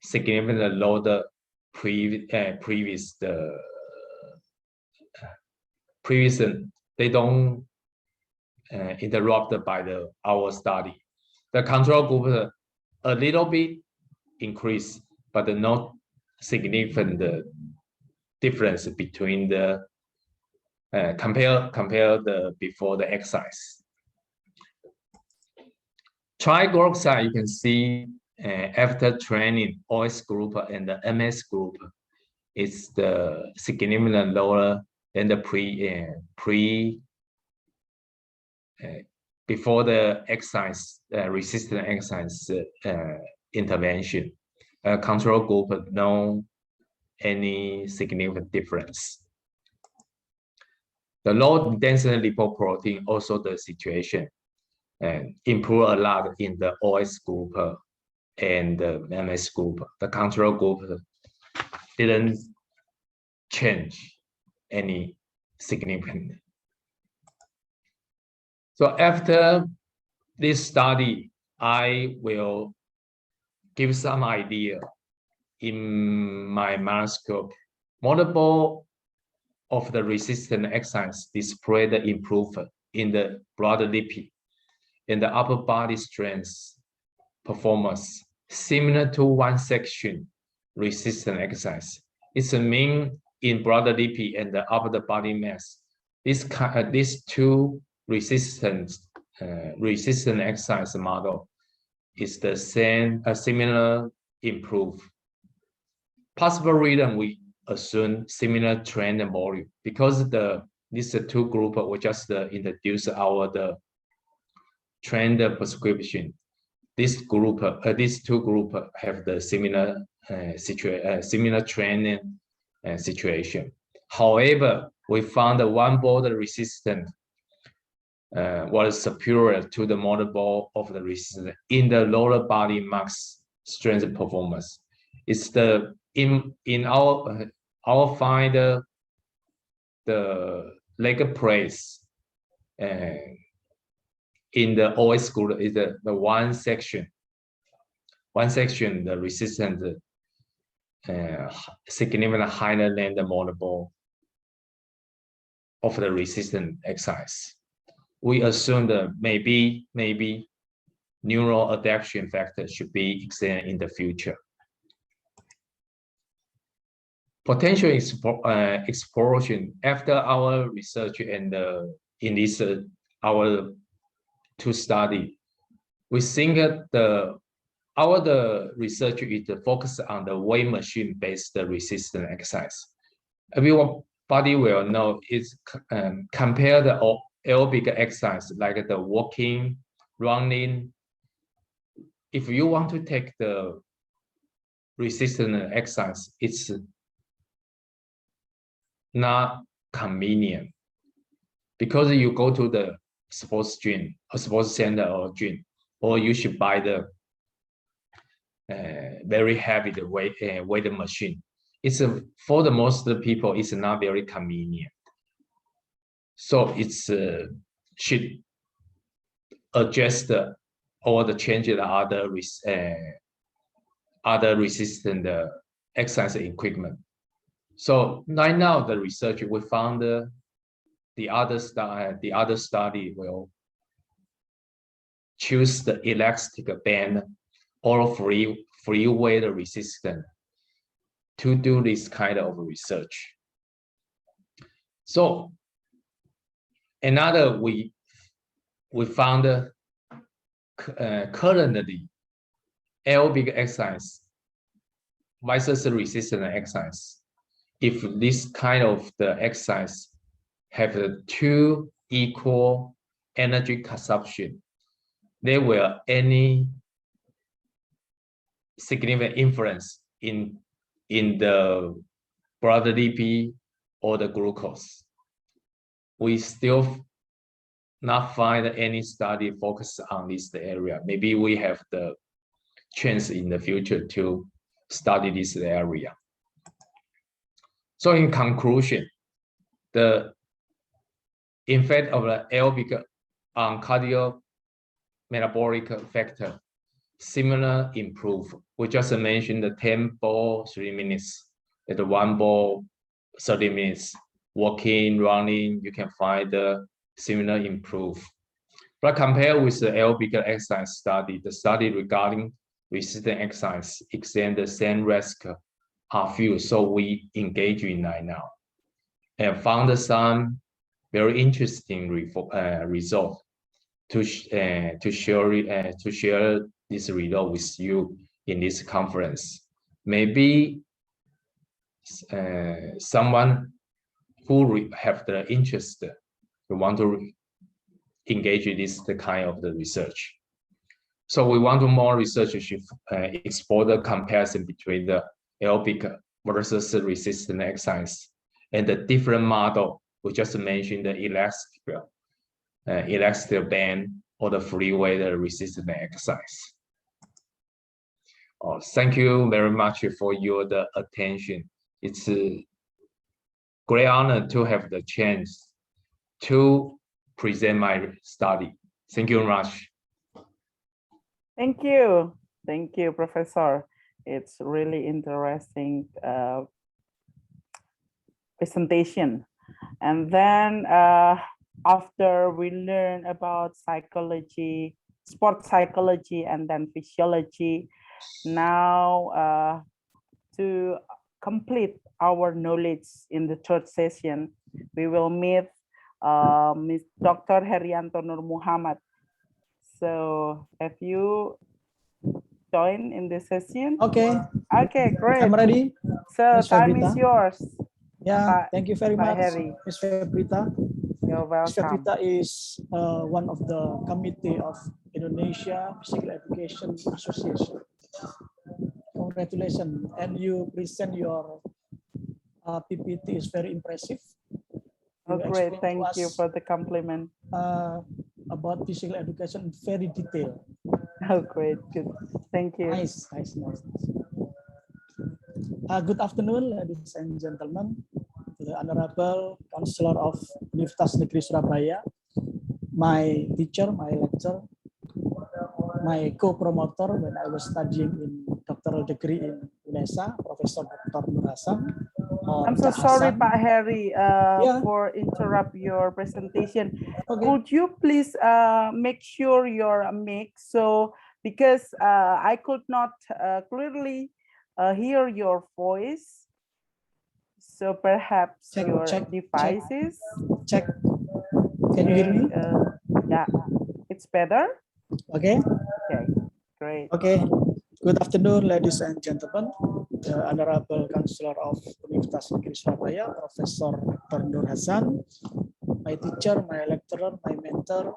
significantly lower the previous they don't interrupted by our study. The control group a little bit increase, but not significant difference between the compare the before the exercise. Triglyceride, you can see after training, OS group and the MS group is the significantly lower than the before the exercise resistant exercise intervention. Control group no any significant difference. The low density lipoprotein also the situation and improve a lot in the OS group and the MS group, the control group didn't change any significant. So after this study, I will give some idea in my microscope. Multiple of the resistant exercise display the improvement in the broader lipid and the upper body strength performance, similar to one section resistant exercise. It's a mean in broader lipid and the upper body mass. These two resistant exercise model is the same, similar improve. Possible reason we assume similar trend and volume because these two group we just introduce the trend prescription. This group, these two group have the similar similar trend situation. However, we found the one border resistant was superior to the multiple of the resistant in the lower body max strength performance. It's the in our find the leg press in the OS group is the one section the resistance significantly higher than the multiple of the resistant exercise. We assume that maybe neural adaptation factor should be examined in the future. Potential exploration after our research and in this our two study, we think that our research is focused on the weight machine based resistant exercise. Everybody will know it's compare the aerobic exercise like the walking, running. If you want to take the resistant exercise, it's not convenient because you go to the sports gym, a sports center or gym, or you should buy the very heavy weight machine. It's for the most of the people, it's not very convenient. So it's should adjust or the change the other resistant exercise equipment. So right now the research we found the other study will choose the elastic band or free weight resistant to do this kind of research. So another we found currently aerobic exercise versus resistant exercise. If this kind of the exercise have two equal energy consumption, there will any significant influence in the blood lipid or the glucose. We still not find any study focused on this area. Maybe we have the chance in the future to study this area. So in conclusion, the effect of the aerobic on cardiometabolic factor similar improve. We just mentioned the 10 ball 3 minutes, the 1 ball 30 minutes, walking, running, you can find the similar improve. But compared with the aerobic exercise study, the study regarding resistant exercise extend the same risk are few, so we engage in right now and found some very interesting result to share this result with you in this conference. Maybe someone who have the interest who want to engage in this kind of the research. So we want to more research should explore the comparison between the aerobic versus resistant exercise and the different model. We just mentioned the elastic band or the free weight resistant exercise. Thank you very much for your attention. It's a great honor to have the chance to present my study. Thank you very much. Thank you, Professor. It's really interesting presentation. And then after we learn about psychology, sports psychology, and then physiology, now to complete our knowledge in the third session, we will meet Ms. Dr. Herianto Nur Muhammad. So have you joined in this session? Okay. Okay, great. I'm ready. So Ms. time Febrita. is yours. Yeah, thank you very much, Harry. Ms. Febrita. You're welcome. Ms. Febrita is one of the committee of Indonesia Physical Education Association. Congratulations, and you present your PPT is very impressive. Oh, great! Thank you for the compliment. About physical education, very detailed. Oh, great! Good. Thank you. Nice. Good afternoon, ladies and gentlemen. The Honorable Counselor of Universitas Negeri Surabaya, my teacher, my lecturer, my co-promoter when I was studying in doctoral degree in UNESA, Professor Dr. Nur Hasan. I'm so sorry, Pak Harry, for interrupt your presentation. Okay. Could you please make sure your mic, so because I could not clearly hear your voice, so perhaps your devices. Check. Can you hear me? Yeah, it's better. Okay. Okay, great. Okay. Good afternoon, ladies and gentlemen. The Honorable Counselor of Universitas Negeri Surabaya, Professor Dr. Nur Hasan, my teacher, my lecturer, my mentor,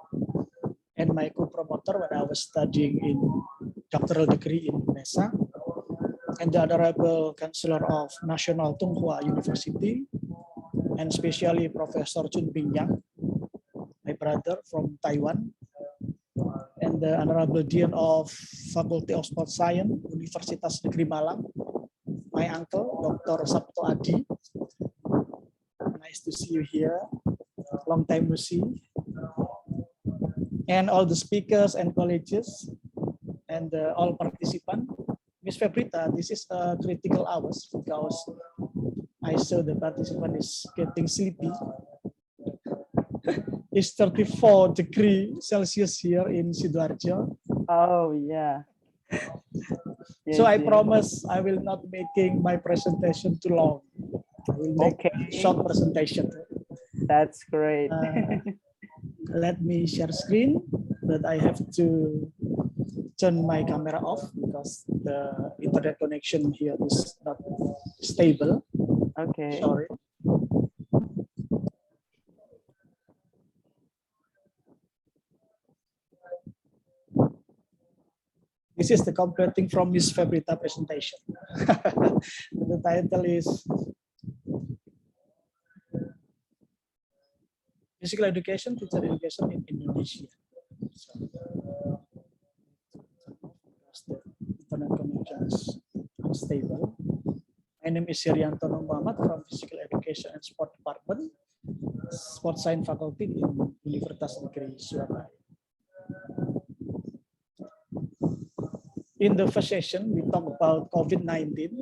and my co-promoter when I was studying in doctoral degree in UNESA, and the Honorable Counselor of National Tunghua University, and especially Professor Chun Ping Yang, my brother from Taiwan, and the Honorable Dean of Faculty of Sports Science, Universitas Negeri Malang, my uncle, Dr. Sabto Adi. Nice to see you here. Long time no see. And all the speakers and colleges and all participants. Ms. Febrita, this is a critical hours because I saw the participant is getting sleepy. It's 34 degrees Celsius here in Sidoarjo. Oh, yeah. So I promise I will not making my presentation too long. I will make a short presentation. That's great. Let me share screen, but I have to turn my camera off because the internet connection here is not stable. Okay. Sorry. This is the completing from Ms. Febrita presentation. The title is Physical Education, Teacher Education in Indonesia. So, the internet connection is unstable. My name is Herianto Nur Muhammad from Physical Education and Sport Department, Sports Science Faculty in Universitas Negeri Surabaya. In the first session, we talk about COVID-19.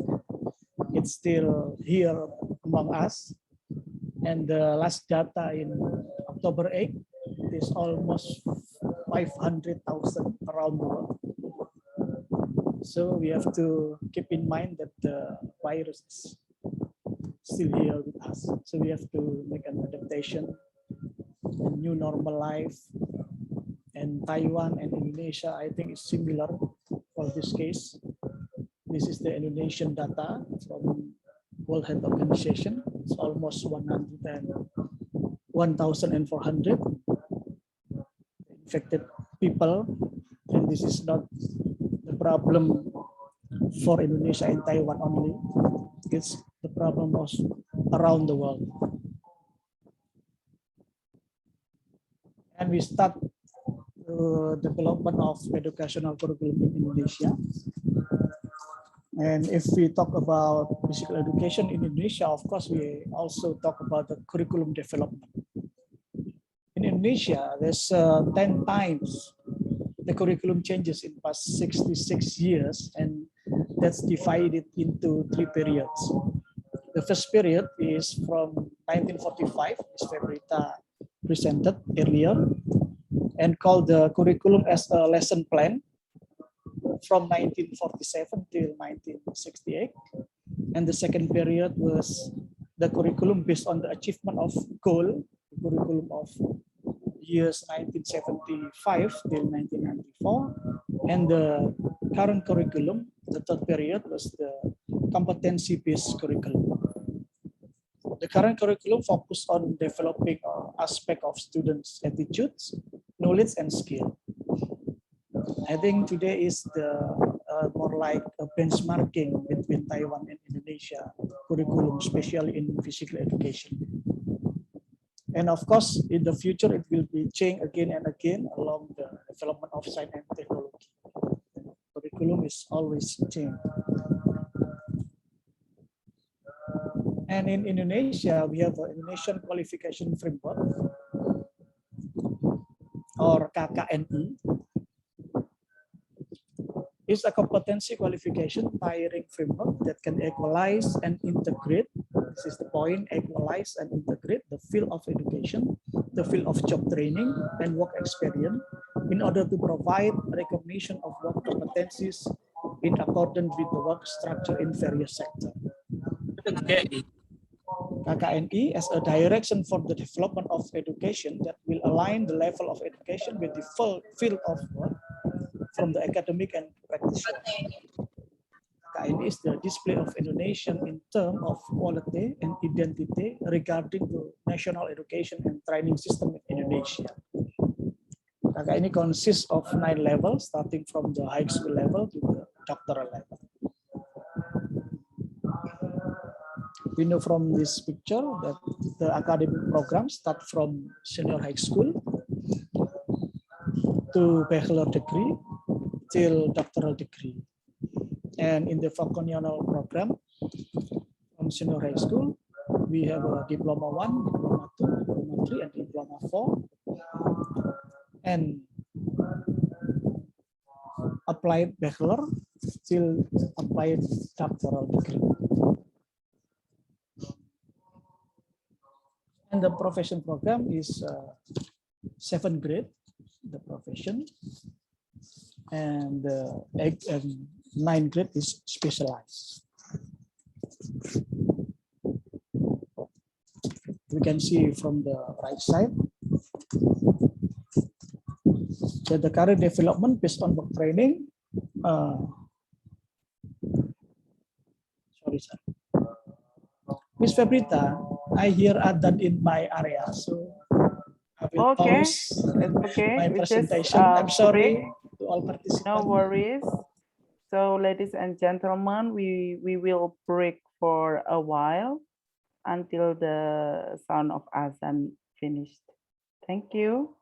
It's still here among us. And the last data in October 8 is almost 500,000 around the world. So we have to keep in mind that the virus is still here with us. So we have to make an adaptation, a new normal life. And Taiwan and Indonesia, I think, is similar for this case. This is the Indonesian data from World Health Organization. It's almost 1,400 infected people. And this is not the problem for Indonesia and Taiwan only. It's the problem was around the world. And we start development of educational curriculum in Indonesia. And if we talk about physical education in Indonesia, of course, we also talk about the curriculum development. In Indonesia, there's 10 times the curriculum changes in past 66 years, and that's divided into 3 periods. The first period is from 1945, as Febrita presented earlier, and called the curriculum as a lesson plan from 1947 till 1968. And the second period was the curriculum based on the achievement of goal, the curriculum of years 1975 till 1994. And the current curriculum, the third period, was the competency-based curriculum. The current curriculum focused on developing aspect of students' attitudes, knowledge, and skill. I think today is the more like a benchmarking between Taiwan and Indonesia curriculum, especially in physical education. And of course, in the future, it will be changed again and again along the development of science and technology. Curriculum is always changed. And in Indonesia, we have an Indonesian Qualification Framework, or KKNI. It's a competency qualification tiering framework that can equalize and integrate. This is the point, equalize and integrate the field of education, the field of job training and work experience in order to provide recognition of work competencies in accordance with the work structure in various sectors. KKNI as a direction for the development of education that will align the level of education with the full field of work from the academic and practice work. KKNI is the display of Indonesian in terms of quality and identity regarding the national education and training system in Indonesia. KKNI consists of 9 levels, starting from the high school level to the doctoral level. We know from this picture that the academic program start from senior high school to bachelor degree till doctoral degree. And in the vocational program from senior high school, we have a diploma 1, diploma 2, diploma 3, and diploma 4. And applied bachelor till applied doctoral degree. And the profession program is 7th grade, the profession, and the 8th and 9th grade is specialized. We can see from the right side that the career development based on work training. Sorry, sir. Miss Febrita, I hear Adan in my area, so I will pause my presentation. I'm sorry to all participants. No worries. So, ladies and gentlemen, we will break for a while until the sound of Azan finished. Thank you.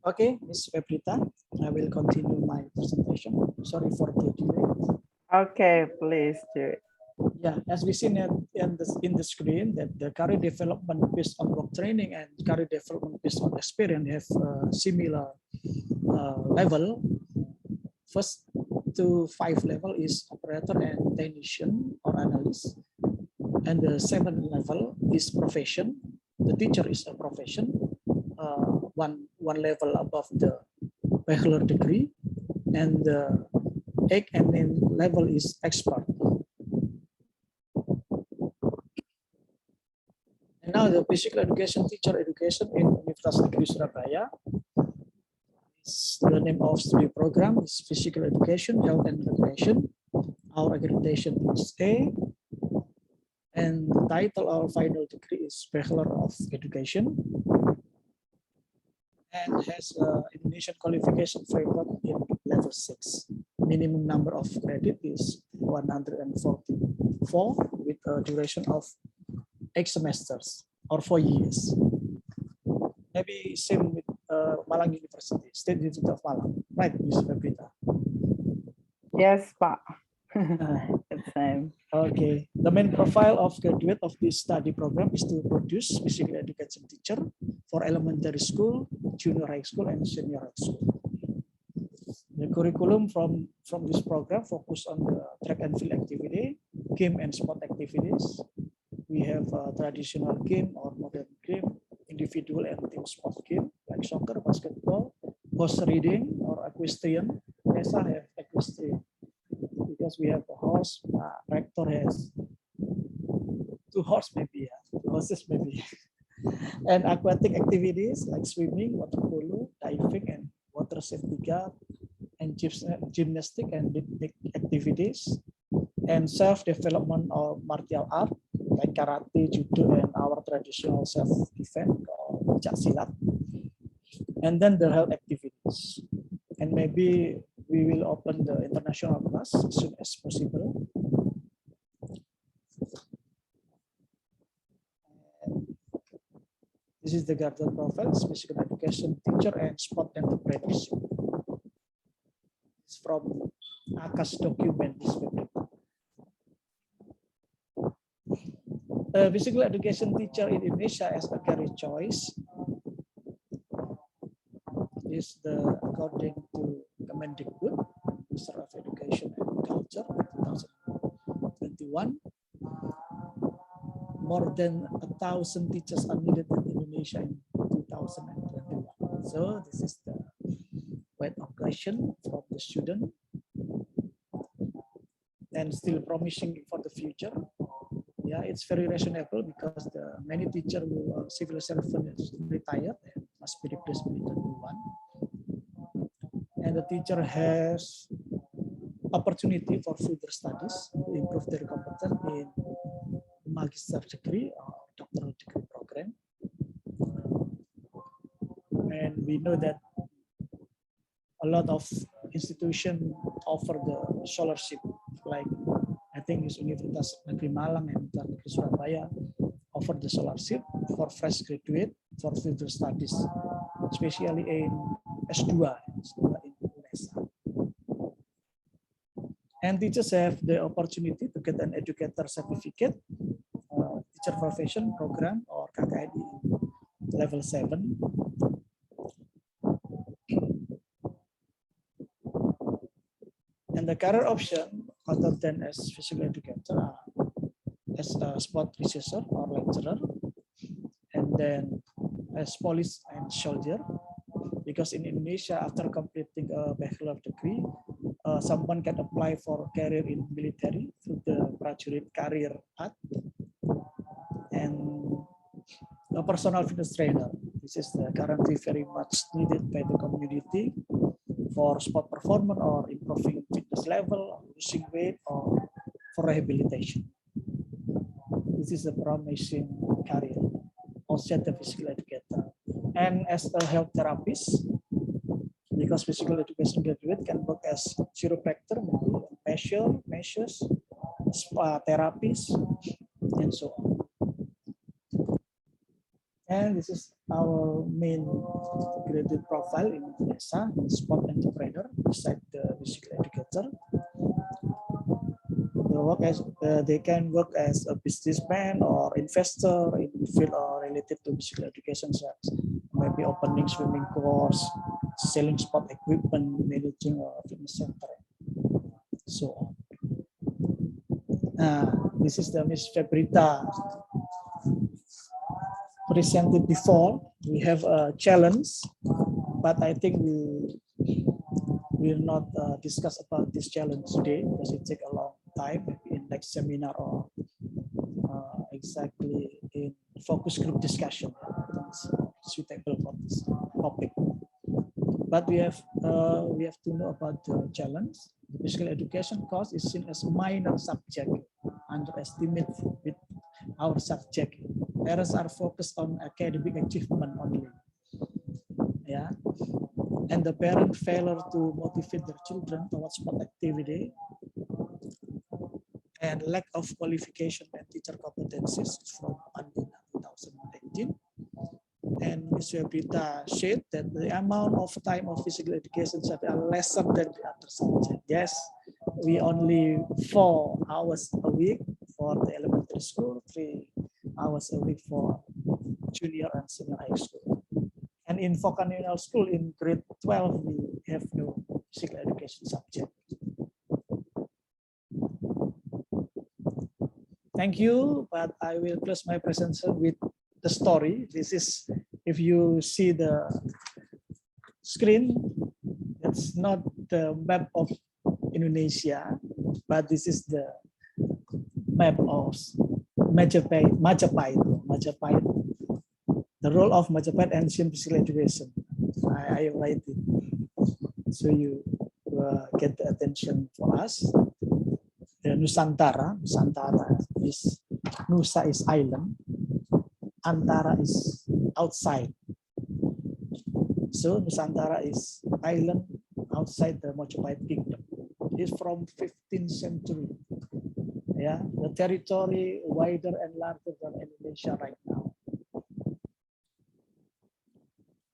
Okay, Ms. Febrita, I will continue my presentation. Sorry for the delay. Okay, please do it. Yeah, as we seen in the screen, that the career development based on work training and career development based on experience have similar level. First to 5 level is operator and technician or analyst, and the 7th level is profession. The teacher is a profession, one level above the bachelor degree, and the 8th and 9th level is expert. And now the physical education teacher education in Universitas Negeri Surabaya. The name of study program is physical education, health and recreation. Our accreditation is A, and the title of final degree is Bachelor of Education, and has Indonesian qualification framework in level 6. Minimum number of credit is 144 with a duration of 8 semesters or 4 years. Maybe same with Malang University, State University of Malang, right, Ms. Febrita? Yes, Pak. It's same. Okay, the main profile of graduate of this study program is to produce physical education teacher for elementary school, junior high school, and senior high school. The curriculum from this program focus on the track and field activity, game and sport activities. We have a traditional game or modern game, individual and team sport game like soccer, basketball, horse riding or equestrian. Yes, I have equestrian because we have a horse. Rector has 2 horses maybe, 2 horses maybe. And aquatic activities like swimming, water polo, diving, and water safety guard, and gymnastic and rhythmic activities, and self-development or martial art like karate, judo, and our traditional self-defense or pencak silat. And then the health activities. And maybe we will open the international class as soon as possible. This is the graduate profile, physical education teacher and sport entrepreneurship. It's from AKAS document. Physical education teacher in Indonesia as a career choice is according to Kemendikbud, Minister of Education and Culture, 2021. More than 1,000 teachers are needed in Indonesia in 2021. So this is the weight of question from the student, and still promising for the future. Yeah, it's very reasonable because the many teachers who are civil servants retired and must be replaced with a new one. And the teacher has opportunity for further studies to improve their competence in magister degree or doctoral degree program. And we know that a lot of institutions offer the scholarship, like I think it's Universitas Negeri Malang and Universitas Negeri Surabaya offer the scholarship for fresh graduate for further studies, especially in S2 in Indonesia. And teachers have the opportunity to get an educator certificate, teacher profession program or KKN level 7. And the career option other than as physical educator as a sport researcher or lecturer, and then as police and soldier, because in Indonesia after completing a bachelor degree, someone can apply for career in military through the prajurit career path, and a personal fitness trainer. This is currently very much needed by the community for sport performance or improving fitness level, or losing weight, or for rehabilitation. This is a promising career, also the physical educator. And as a health therapist, because physical education graduate can work as chiropractor, facial measures, spa therapist, and so on. And this is our main integrated profile in UNESA, in sport entrepreneur, beside the musical educator. They can work as a businessman or investor in field or related to musical education, such maybe opening swimming course, selling sport equipment, managing a fitness center, so on. This is the Miss Febrita presented before. We have a challenge, but I think we will not discuss about this challenge today because it takes a long time, maybe in next seminar or exactly in focus group discussion. It's suitable for this topic. But we have to know about the challenge. The physical education course is seen as minor subject, underestimate with our subject. Parents are focused on academic achievement only. Yeah. And the parent failure to motivate their children towards sport activity and lack of qualification and teacher competencies from Andina 2019. And Ms. Webrita said that the amount of time of physical education are lesser than the other subject. Yes, we only 4 hours a week for the elementary school, 3 hours a week for junior and senior high school. And in vocational school in grade 12, we have no physical education subject. Thank you, but I will close my presentation with the story. This is, if you see the screen, it's not the map of Indonesia, but this is the map of Majapahit. The role of Majapahit ancient physical education. I write it so you get the attention for us. The Nusantara is, Nusa is island, Antara is outside. So Nusantara is island outside the Majapahit kingdom. It's from 15th century. Yeah, the territory wider and larger than Indonesia right now.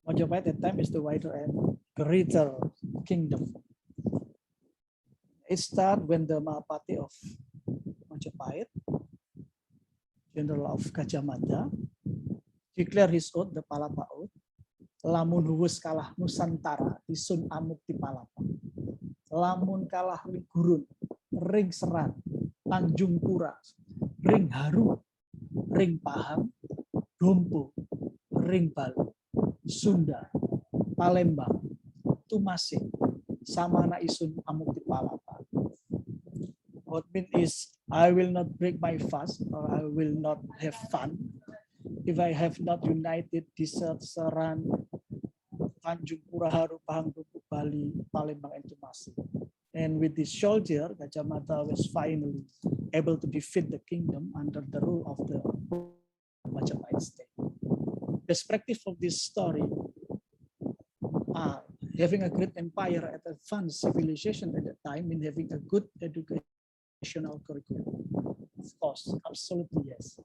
Majapahit at that time is the wider and greater kingdom. It started when the Mahapati of Majapahit, General of Gajah Mada, declared his oath, the Palapa oath, lamun huwus kalah Nusantara, isun amuk di Palapa. Lamun kalah gurun, ring serat, Tanjung Pura, ring haru, ring pahang, dompo, ring balu, Sunda, Palembang, Tumasing, samana isun amuk di Palapa. What means is, I will not break my fast, or I will not have fun if I have not united Desert, Seran, Tanjung Pura, Haru, Pahang, Dompu, Bali, Palembang, and Tumasing. And with this soldier, Gajah Mada was finally able to defeat the kingdom under the rule of the Majapahit state. The perspective of this story are having a great empire at advanced civilization at that time, and having a good educational curriculum. Of course, absolutely yes.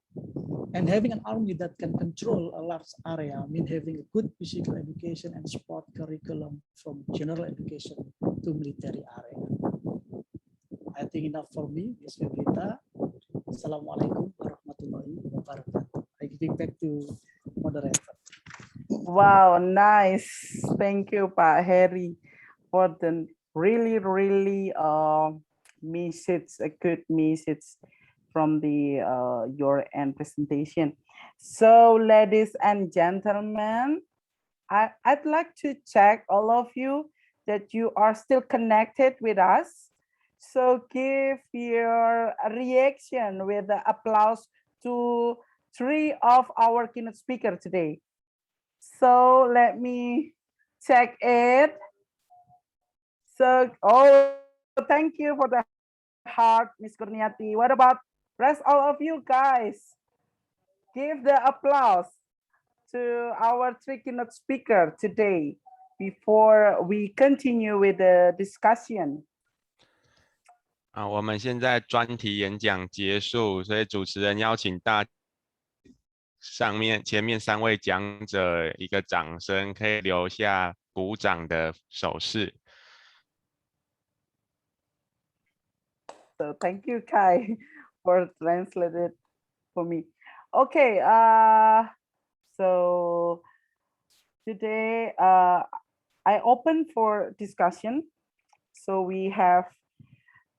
And having an army that can control a large area, mean having a good physical education and sport curriculum from general education to military area. I think enough for me, Ms. Febrita. Assalamualaikum warahmatullahi wabarakatuh. I give back to moderator. Wow, nice. Thank you, Pak Heri, for the really message, a good message from the your end presentation. So, ladies and gentlemen, I'd like to check all of you that you are still connected with us. So give your reaction with the applause to 3 of our keynote speakers today. So let me check it. So, oh, thank you for the heart, Ms. Kurniati. What about rest all of you guys? Give the applause to our 3 keynote speaker today before we continue with the discussion. 我们现在专题演讲结束，所以主持人邀请大前面3位讲者一个掌声，可以留下鼓掌的手势。So thank you, Kai, for translated for me. Okay, so today I open for discussion. So we have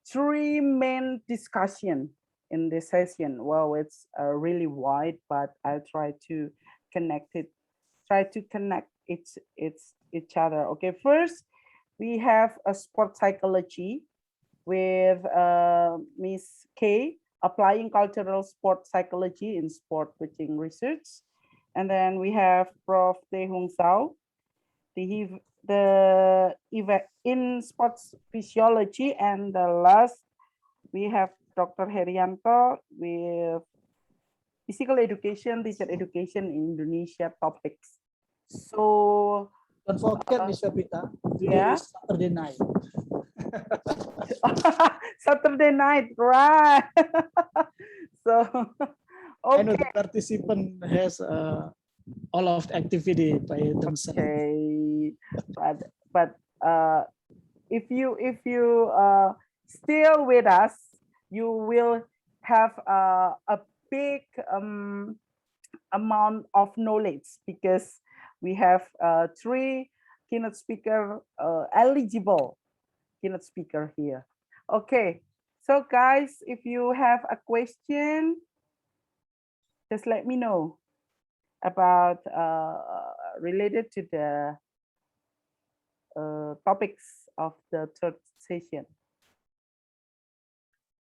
3 main discussion in this session. Well, it's really wide, but I'll try to connect each other. Okay, first we have a sport psychology with Miss K, applying cultural sport psychology in sport coaching research. And then we have Prof. Tae Hung Sao, in sports physiology. And the last, we have Dr. Herianto with physical education, teacher education in Indonesia topics. So don't forget, Ms. Febita, today yeah, is Saturday night. Saturday night, right? So okay. I know the participant has all of the activity by themselves. Okay, but if you still with us, you will have a big amount of knowledge, because we have 3 keynote speaker eligible keynote speaker here. Okay, so guys, if you have a question, just let me know about related to the topics of the 3rd session.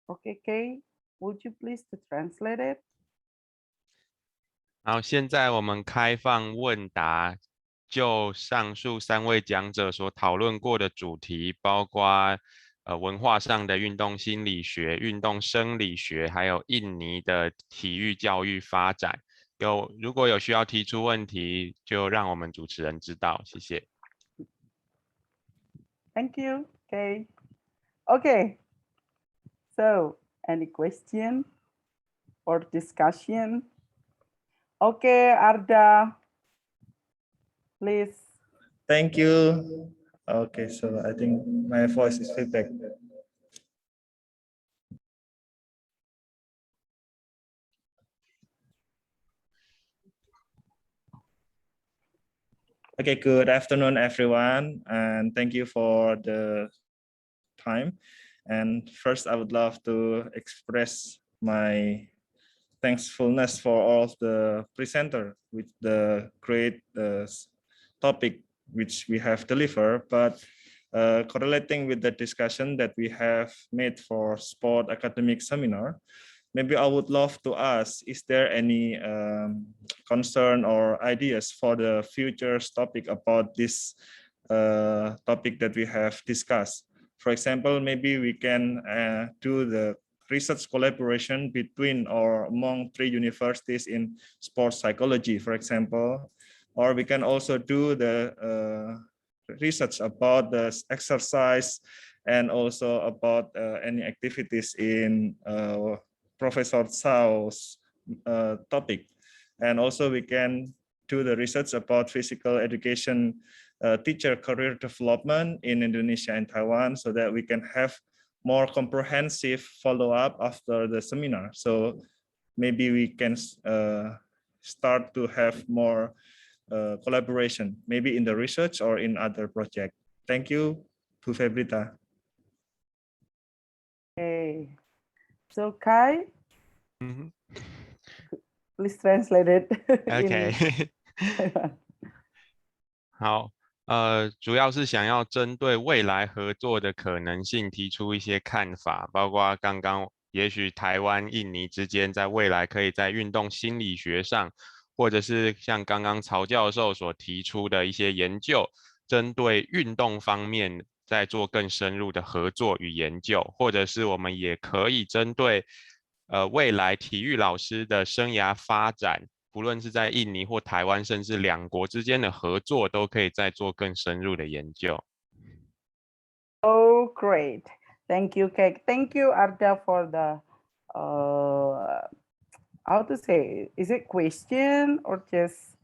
Okay, Kay, would you please to translate it? 好，现在我们开放问答，就上述3位讲者所讨论过的主题，包括文化上的运动心理学、运动生理学，还有印尼的体育教育发展。如果有需要提出问题，就让我们主持人知道，谢谢。Thank you, Kay. Okay, so any question or discussion? Okay, Arda, please. Thank you. Okay, so I think my voice is feedback. Okay, good afternoon, everyone, and thank you for the time. And first, I would love to express my thankfulness for all of the presenter with the great topic which we have delivered, but correlating with the discussion that we have made for sport academic seminar, maybe I would love to ask, is there any concern or ideas for the future topic about this topic that we have discussed? For example, maybe we can do the research collaboration between or among 3 universities in sports psychology, for example, or we can also do the research about the exercise and also about any activities in Professor Sao's topic. And also we can do the research about physical education teacher career development in Indonesia and Taiwan, so that we can have more comprehensive follow-up after the seminar. So maybe we can start to have more collaboration, maybe in the research or in other projects. Thank you, Bu Febrita. Okay, so Kai, please translate it. Okay. 好，主要是想要针对未来合作的可能性提出一些看法，包括刚刚也许台湾、印尼之间在未来可以在运动心理学上，或者是像刚刚曹教授所提出的一些研究，针对运动方面再做更深入的合作与研究，或者是我们也可以针对未来体育老师的生涯发展，不论是在印尼或台湾，甚至2国之间的合作，都可以再做更深入的研究。Oh, great. Thank you, Kay. Thank you, Arda, for the how to say, is it question or just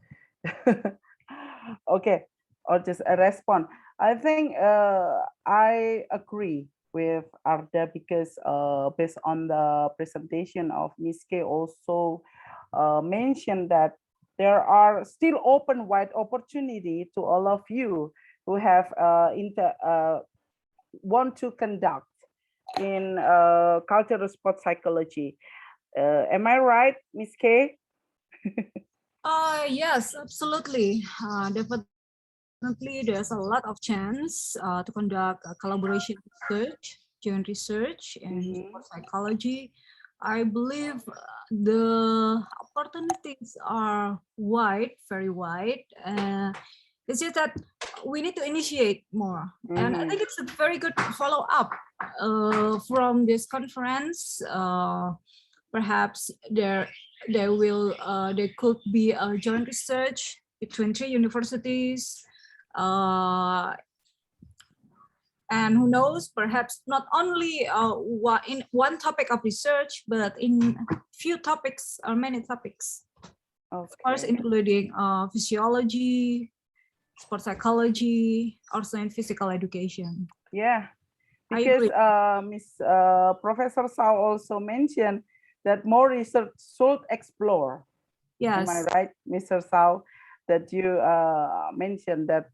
okay, or just a response? I think I agree with Arda because based on the presentation of Ms. K also mentioned that there are still open wide opportunity to all of you who have want to conduct in cultural sport psychology. Am I right, Ms. K? Yes, absolutely. Definitely, there's a lot of chance to conduct collaboration research, joint research, and sport psychology. I believe the opportunities are wide, very wide. It's just that we need to initiate more. And I think it's a very good follow-up from this conference. Perhaps there could be a joint research between 3 universities. And who knows, perhaps not only in one topic of research, but in few topics or many topics. Of course, including physiology, sport psychology, also in physical education. Yeah, because Professor Sao also mentioned that more research should explore. Yes. Am I right, Mr. Sao, that you mentioned that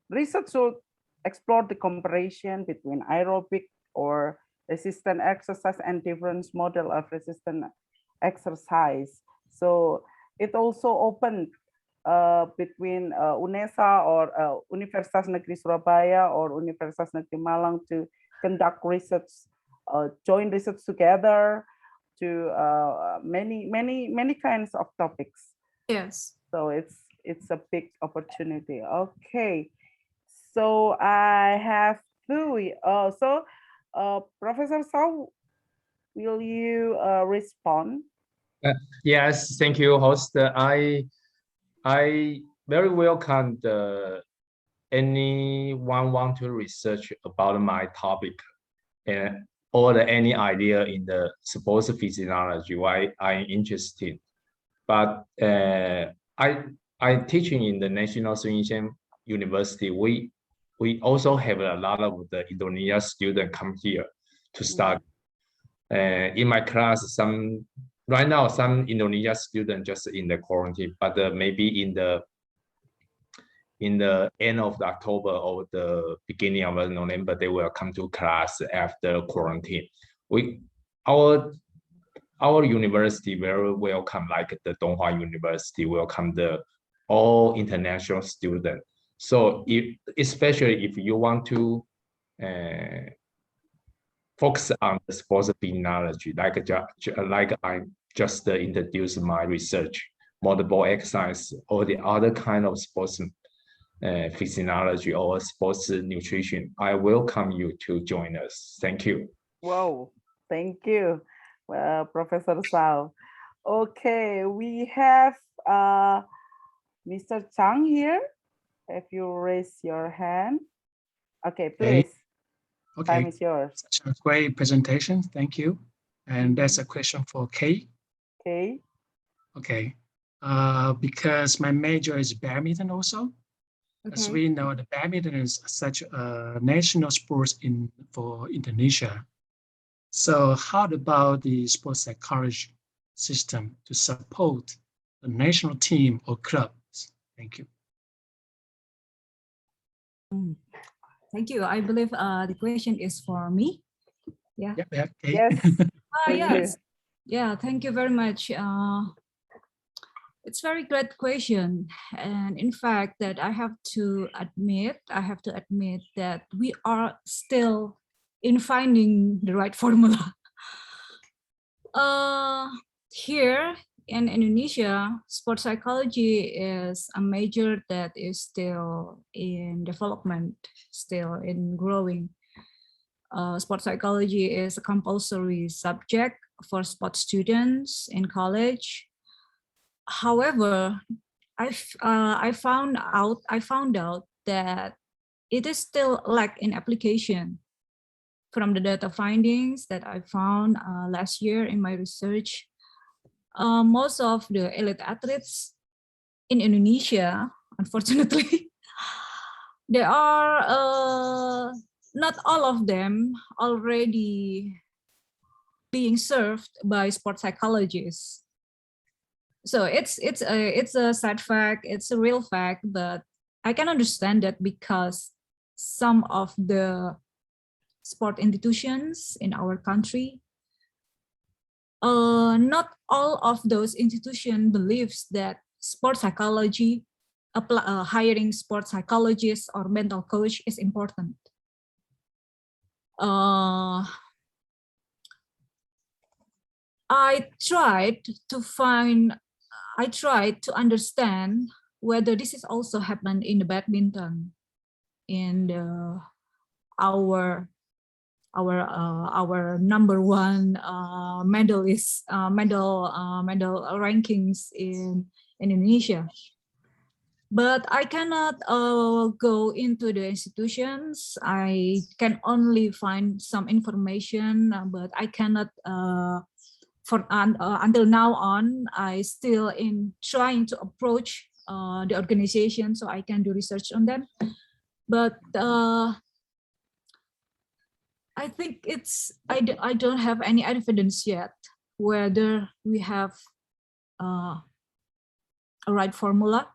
research should explore the comparison between aerobic or resistant exercise and different model of resistant exercise. So it also opened between UNESA or Universitas Negeri Surabaya or Universitas Negeri Malang to conduct research, joint research together to many kinds of topics. Yes. So it's a big opportunity. Okay. So I have two. Professor Sao, will you respond? Yes, thank you, host. I very welcome anyone want to research about my topic and or any idea in the sports physiology. Why I'm interested, but I teaching in the National Indonesian University. We also have a lot of the Indonesian students come here to study. In my class, right now some Indonesian students just in the quarantine, but maybe in the end of October or the beginning of November, they will come to class after quarantine. Our university very welcome, like the Donghua University, welcome all international students. So especially if you want to focus on the sports physiology, like I just introduced my research, multiple exercise, or the other kind of sports physiology or sports nutrition, I welcome you to join us. Thank you. Wow, thank you, Professor Sao. Okay, we have Mr. Chang here. If you raise your hand. Okay, please. Okay. Time is yours. Such a great presentation. Thank you. And that's a question for Kay. Okay. Okay. Because my major is badminton also. As we know, the badminton is such a national sport for Indonesia. So how about the sports psychology system to support the national team or clubs? Thank you. Thank you. I believe the question is for me. Yeah. Yep, okay. Yes. Yes. Yeah. Thank you very much. It's a very great question, and in fact, that I have to admit that we are still in finding the right formula. Here in Indonesia, sports psychology is a major that is still in development, still in growing. Sports psychology is a compulsory subject for sports students in college. However, I found out that it is still lack in application. From the data findings that I found last year in my research, most of the elite athletes in Indonesia, unfortunately, they are not all of them already being served by sports psychologists. So it's a sad fact, it's a real fact, but I can understand that because some of the sport institutions in our country, not all of those institutions believes that sports psychology, hiring sports psychologists or mental coach is important. I tried to understand whether this is also happened in the badminton, in our number one medal rankings in Indonesia. But I cannot go into the institutions. I can only find some information, but I cannot. Until now on, I still in trying to approach the organization so I can do research on them. But I think I don't have any evidence yet whether we have a right formula,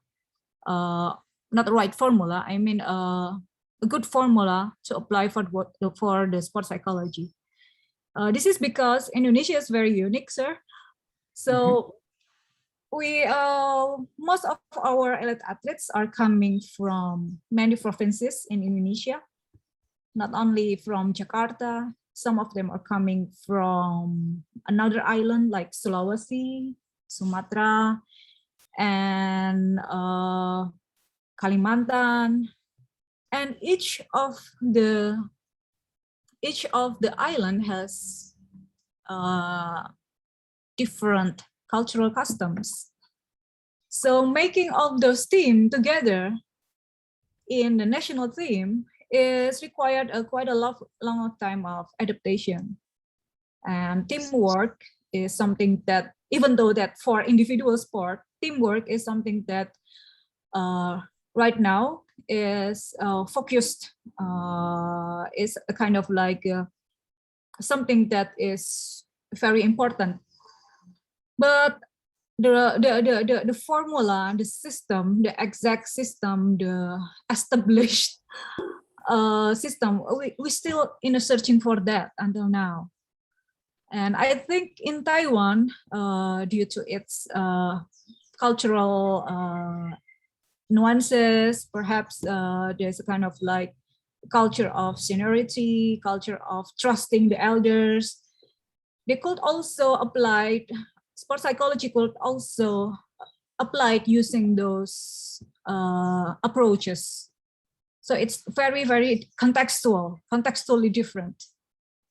not a right formula. I mean a good formula to apply for the sports psychology. This is because Indonesia is very unique, sir. So we most of our elite athletes are coming from many provinces in Indonesia, not only from Jakarta. Some of them are coming from another island like Sulawesi, Sumatra, and Kalimantan, and each of the island has different cultural customs. So making all those teams together in the national team is required quite a long time of adaptation. And teamwork is something that, even though that for individual sport, teamwork is something that right now is focused, is a kind of like something that is very important. But the formula, the system, the exact system, the established system, we still searching for that until now. And I think in Taiwan, due to its cultural nuances, perhaps there's a kind of like culture of seniority, culture of trusting the elders. They could also apply, sports psychology could also apply using those approaches. So it's very, very contextually different.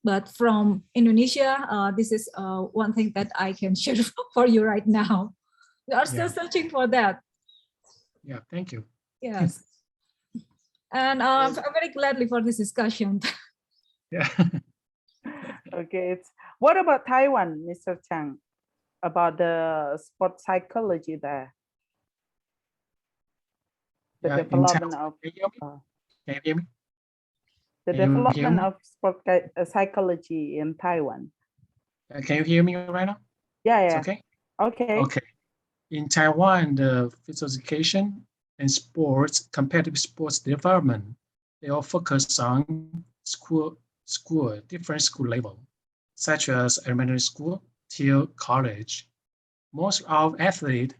But from Indonesia, this is one thing that I can share for you right now. We are still searching for that. Yeah, thank you. Yes. And I'm very gladly for this discussion. Yeah. Okay, what about Taiwan, Mr. Chang, about the sport psychology there? The development of can you hear me? The Can you hear development me? of sport psychology in Taiwan. Can you hear me right now? Yeah, It's yeah. okay. Okay. Okay. In Taiwan, the physical education and sports, competitive sports development, they all focus on different school level, such as elementary school till college. Most of athlete,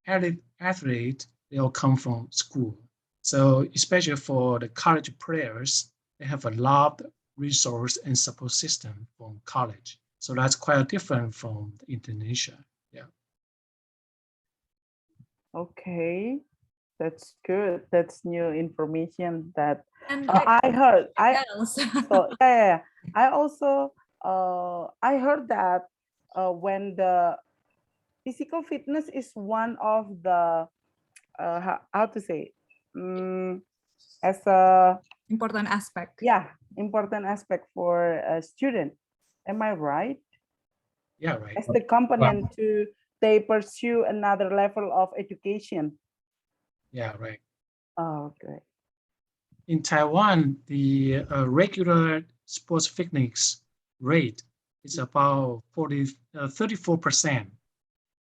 they all come from school. So especially for the college players, they have a lot of resource and support system from college. So that's quite different from Indonesia. Yeah. Okay, that's good. That's new information that And I heard. So yeah. I also I heard that when the physical fitness is one of the how to say as a important aspect. Yeah, important aspect for a student. Am I right? Yeah, right. As the component to they pursue another level of education. Yeah, right. Oh, okay. In Taiwan, the regular sports fitness rate is about 34%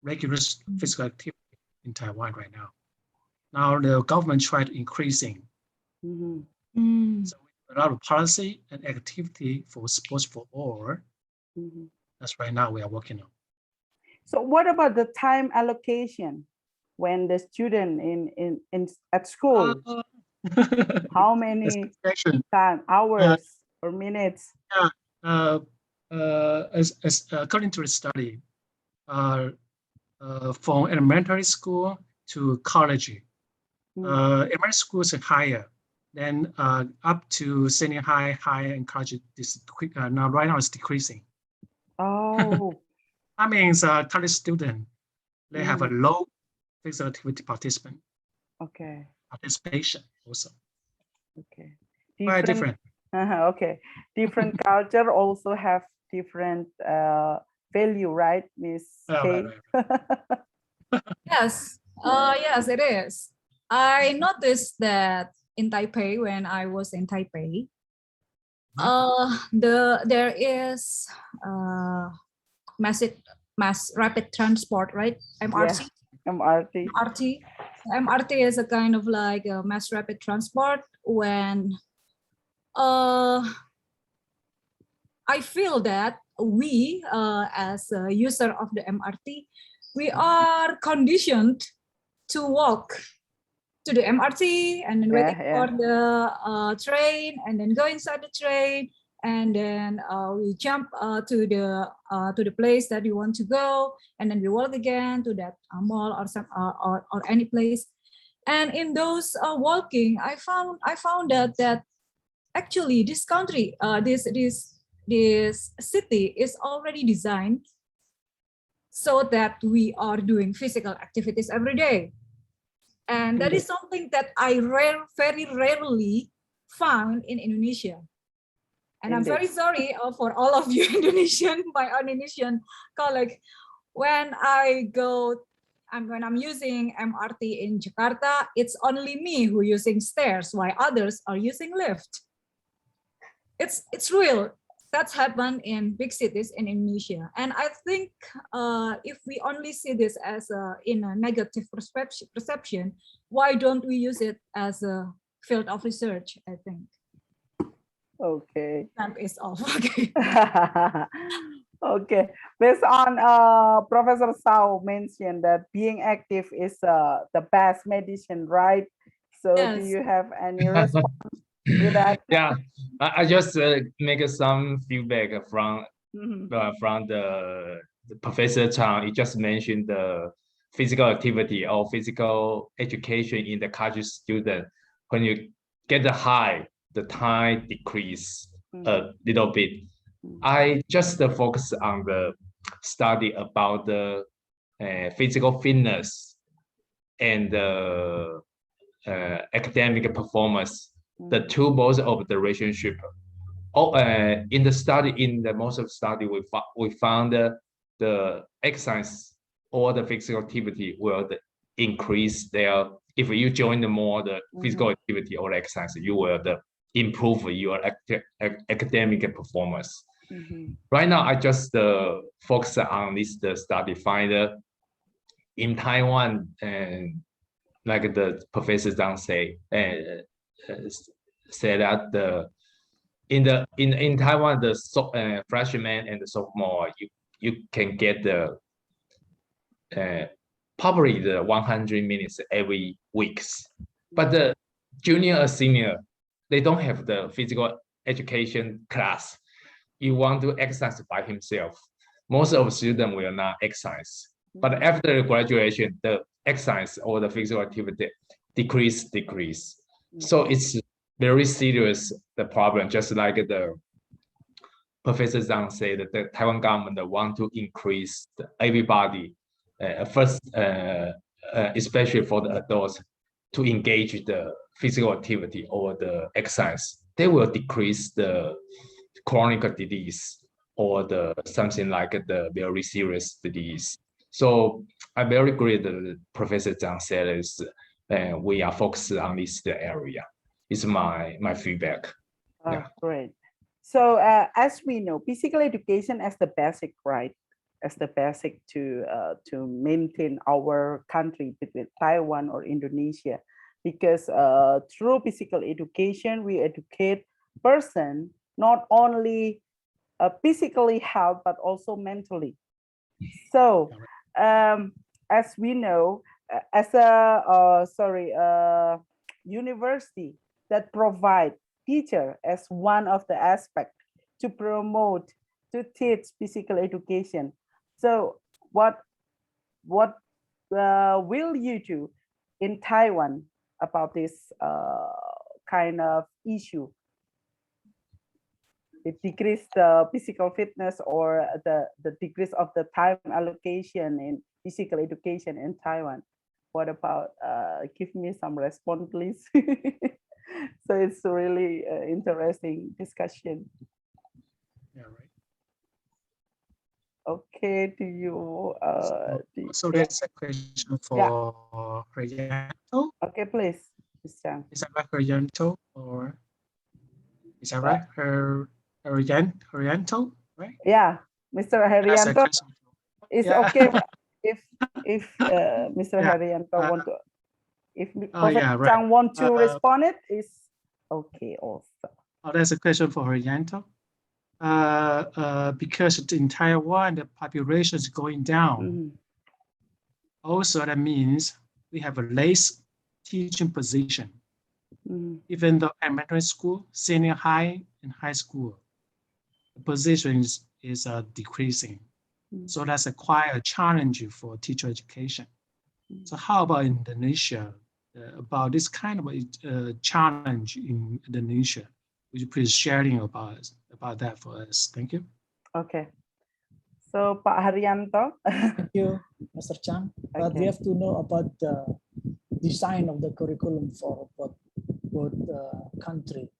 regular physical activity in Taiwan right now. Now the government tried increasing. So a lot of policy and activity for sports for all. That's right now we are working on. So what about the time allocation when the student at school? How many hours or minutes? Yeah, as according to the study, from elementary school to college, elementary schools are higher, then up to senior high, higher, and college. Now right now it's decreasing. Oh, that means college student they have a low physical activity participation also. Okay. Quite different. Okay. Different culture also have different value, right, Miss Kay? Yes, yes, it is. I noticed that in Taipei, when I was in Taipei, there is mass rapid transport, right? MRT. Yeah, MRT. MRT is a kind of like a mass rapid transport. When I feel that we, as a user of the MRT, we are conditioned to walk to the MRT and then waiting for the train, and then go inside the train, and then we jump to the place that you want to go, and then we walk again to that mall or some or any place. And in those walking, I found that actually this country, this city is already designed so that we are doing physical activities every day. And that is something that I very rarely found in Indonesia. And I'm very sorry for all of you my Indonesian colleagues. When I'm using MRT in Jakarta, it's only me who using stairs, while others are using lift. It's real. That's happened in big cities in Indonesia. And I think if we only see this as in a negative perception, why don't we use it as a field of research, I think. Okay. Time is off. Okay. Okay. Based on Professor Sao mentioned that being active is the best medicine, right? So do you have any response to that? Yeah, I just make some feedback from the Professor Chang. He just mentioned the physical activity or physical education in the college student. When you get the high, the time decrease a little bit. I just focus on the study about the physical fitness and the academic performance, the two modes of the relationship. In the study, in the most of the study, we found the exercise or the physical activity will increase there. If you join the more the physical activity or exercise, you will improve your academic performance. Right now, I just focus on this study. Find in Taiwan, and like the Professor Zhang say that in Taiwan, the freshman and the sophomore, you can get the probably the 100 minutes every weeks, but the junior or senior, they don't have the physical education class. You want to exercise by himself. Most of the students will not exercise, but after graduation, the exercise or the physical activity decrease. So it's very serious, the problem, just like the Professor Zhang said, that the Taiwan government want to increase everybody, first, especially for the adults, to engage the physical activity or the exercise. They will decrease the chronic disease or something like the very serious studies. So I very agree that Professor Zhang said is we are focused on this area. It's my feedback. Yeah. Great. So as we know, physical education as the basic, right? As the basic to maintain our country between Taiwan or Indonesia, because through physical education we educate person not only physically health but also mentally. So as we know, as a university that provide teacher as one of the aspects to promote, to teach physical education. So what will you do in Taiwan about this kind of issue? It decrease the physical fitness or the decrease of the time allocation in physical education in Taiwan. What about, give me some response, please. So it's really interesting discussion. Yeah, right. Okay, do you? So that's a question for Herianto. Okay, please, Ms. Chang. Is that right, Herianto, or is that right, Herianto, right? Yeah, Mr. Herianto. It's okay if Mr. Herianto want to. If Professor Chang want to respond, it is okay also. Oh, that's a question for Herianto. Because in Taiwan, the population is going down. Also, that means we have a less teaching position. Even though elementary school, senior high, and high school, the position is decreasing. So that's quite a challenge for teacher education. So how about Indonesia? About this kind of challenge in Indonesia? Would you please sharing about that for us? Thank you. Okay. So Pak Haryanto. Thank you, Mr. Chang. But we have to know about the design of the curriculum for both country.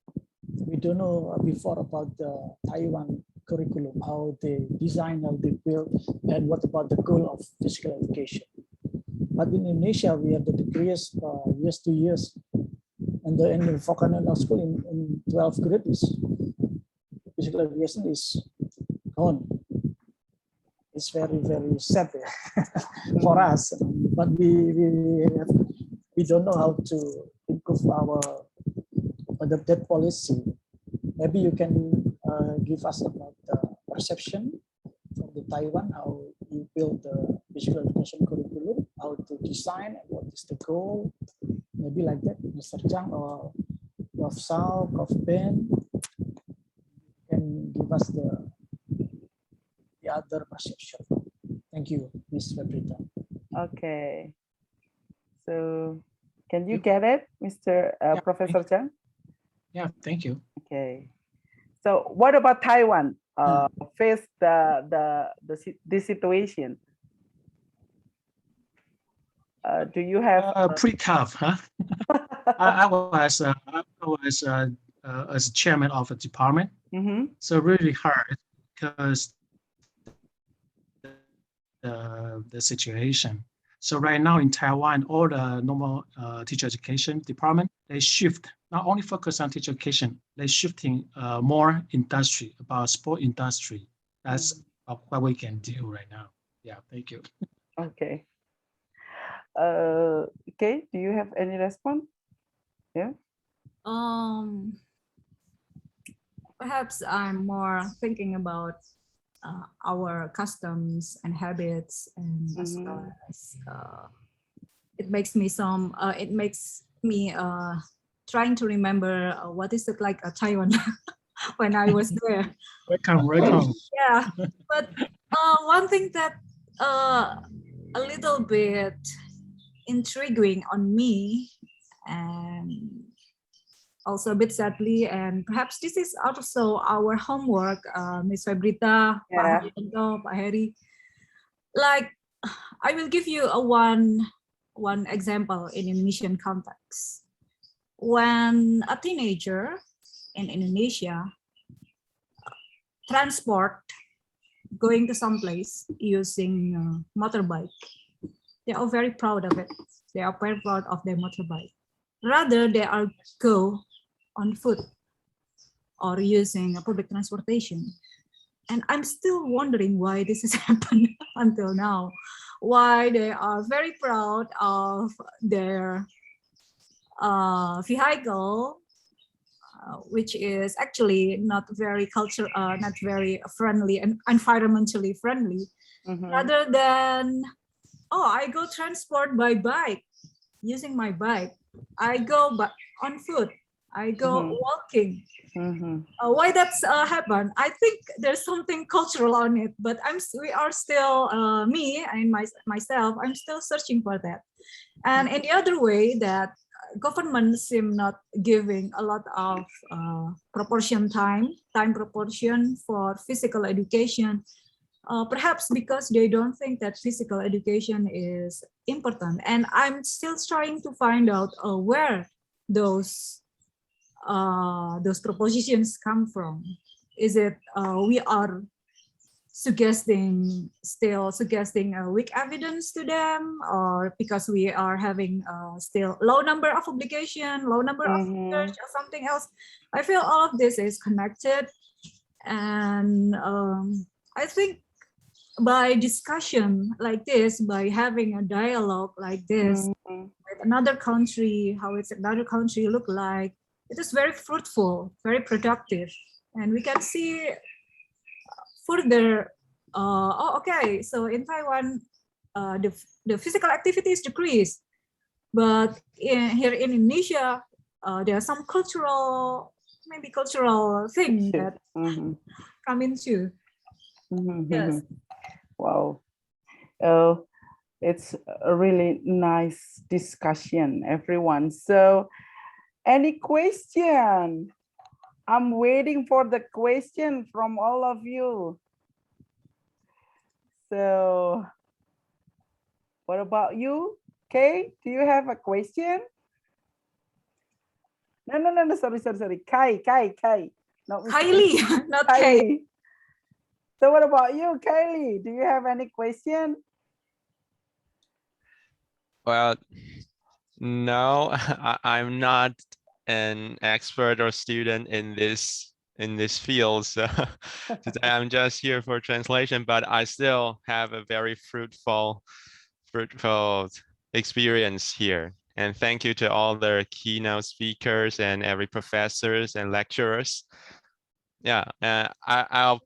We don't know before about the Taiwan curriculum, how they design, how they build, and what about the goal of physical education. But in Indonesia, we have the degrees years to years. And in the vocational school in 12th grade is physical education is gone. It's very, very sad for us. But we don't know how to improve our adopted policy. Maybe you can give us about the perception from the Taiwan, how you build the physical education curriculum, how to design, and what is the goal. Maybe like that, Mr. Chang or Prof. Sao, Prof. Ben can give us the other perception. Thank you, Ms. Fabrita. Okay. So can you get it, Mr. Professor Chang? Yeah, thank you. Okay. So what about Taiwan face this situation? Do you have pretty tough, huh? I was as chairman of a department, so really hard because the situation. So right now in Taiwan, all the normal teacher education department, they shift, not only focus on teacher education, they shifting more industry, about sport industry. That's what we can do right now. Yeah, thank you. Okay. Okay, do you have any response? Yeah. Perhaps I'm more thinking about our customs and habits, and as well as it makes me trying to remember what is it like Taiwan when I was there. Welcome. Yeah, but one thing that a little bit intriguing on me, and also a bit sadly, and perhaps this is also our homework, Ms. Fabrita, Pak Haryanto, Pak Heri. Like, I will give you one example in Indonesian context. When a teenager in Indonesia transport going to some place using motorbike. They are very proud of it. They are very proud of their motorbike. Rather, they are go on foot or using a public transportation. And I'm still wondering why this has happened until now. Why they are very proud of their vehicle, which is actually not very not very friendly and environmentally friendly. Rather than, oh, I go transport by bike, using my bike. I go on foot. I go walking. Why that's happened? I think there's something cultural on it, but we are still me and myself. I'm still searching for that. And in the other way, that government seem not giving a lot of time proportion for physical education. Perhaps because they don't think that physical education is important. And I'm still trying to find out where those propositions come from. Is it we are still suggesting weak evidence to them, or because we are having still low number of obligation, low number of research, or something else? I feel all of this is connected, and I think by discussion like this, by having a dialogue like this with another country, how it's another country look like, it is very fruitful, very productive, and we can see further. Oh, okay. So in Taiwan, the physical activities decrease, but here in Indonesia, there are some cultural things that come into. Yes. Wow. It's a really nice discussion, everyone. So, any question? I'm waiting for the question from all of you. So, what about you? Kay, do you have a question? No, sorry. Kai. Not Kylie, not Kylie. Kay. So what about you, Kylie? Do you have any question? Well, no, I'm not an expert or student in this field, so today I'm just here for translation, but I still have a very fruitful experience here. And thank you to all the keynote speakers and every professors and lecturers. Yeah, I'll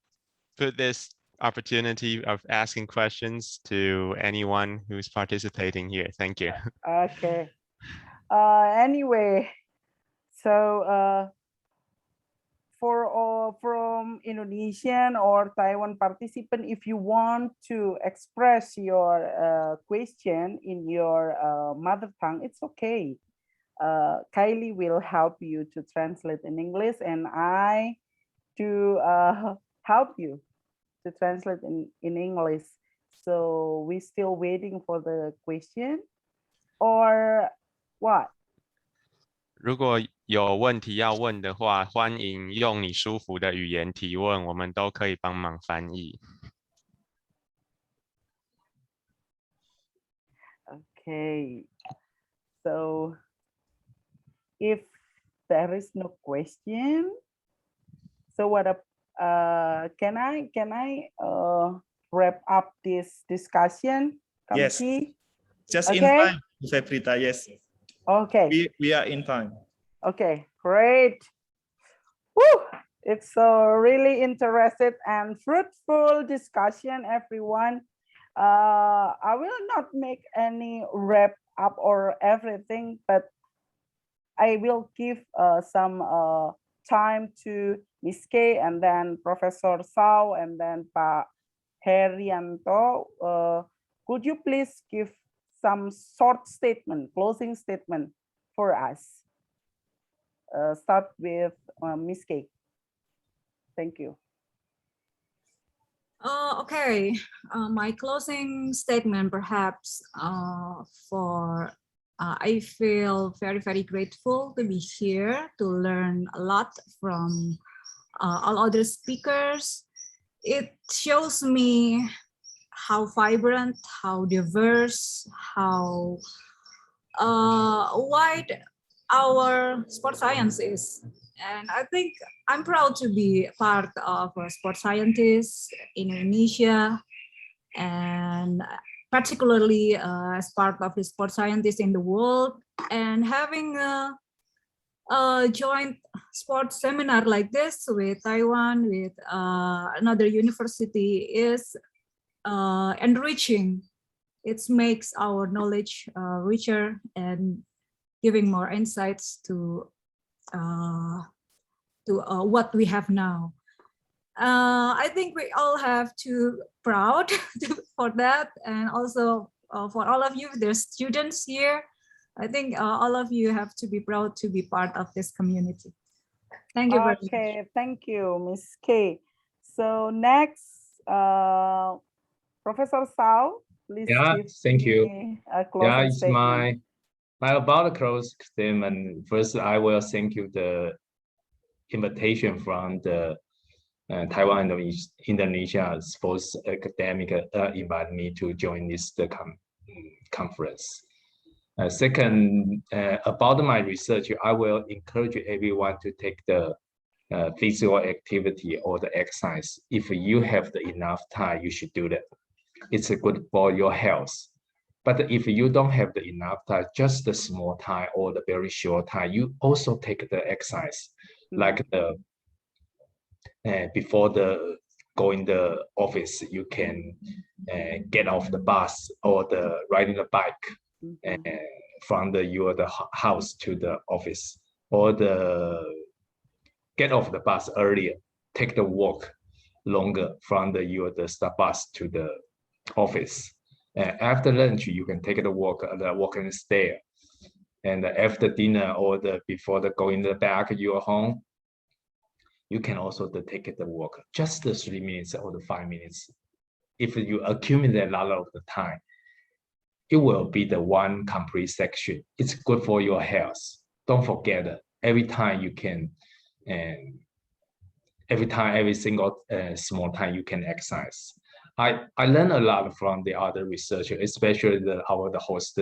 put this opportunity of asking questions to anyone who's participating here. Thank you. Okay. Anyway, so from Indonesian or Taiwan participant, if you want to express your question in your mother tongue, it's okay. Kylie will help you to translate in English, and I to help you to translate in English. So we're still waiting for the question or what? 如果有问题要问的话，欢迎用你舒服的语言提问，我们都可以帮忙翻译。Okay. So if there is no question, so what can I wrap up this discussion? Yes. Kamki? Just Okay. in time, Febrita, yes. Okay. We are in time. Okay, great. Woo! It's a really interesting and fruitful discussion, everyone. I will not make any wrap up or everything, but I will give some time to Ms. K and then Professor Sao and then Pak Herianto. Could you please give some short statement, closing statement for us? Start with Ms. K. Thank you. Okay, my closing statement perhaps I feel very, very grateful to be here to learn a lot from all other speakers. it shows me how vibrant, how diverse, how wide our sport science is. And I think I'm proud to be part of a sport scientist in Indonesia, and particularly as part of the sport scientists in the world, and having a joint sports seminar like this with Taiwan, with another university is enriching. It makes our knowledge richer and giving more insights to what we have now. I think we all have to proud for that, and also for all of you, there's students here. I think all of you have to be proud to be part of this community. Thank you very much. Okay, thank you, Ms. K. So next, Professor Sao, please give thank you. me a closing It's statement. my about the close statement. First, I will thank you the invitation from the Taiwan-Indonesia Sports Academic invited me to join this conference. Second, about my research, I will encourage everyone to take the physical activity or the exercise. If you have the enough time, you should do that. It's good for your health. But if you don't have the enough time, just the small time or the very short time, you also take the exercise, like the before the going the office, you can get off the bus or the riding the bike from the house to the office, or the get off the bus earlier, take the walk longer from the stop bus to the office. After lunch, you can take the walking stair, and after dinner or before going back your home, you can also take the walk, just the 3 minutes or the 5 minutes. If you accumulate a lot of the time, it will be the one complete section. It's good for your health. Don't forget that every time you can, and every single small time you can exercise. I learned a lot from the other researchers, especially the host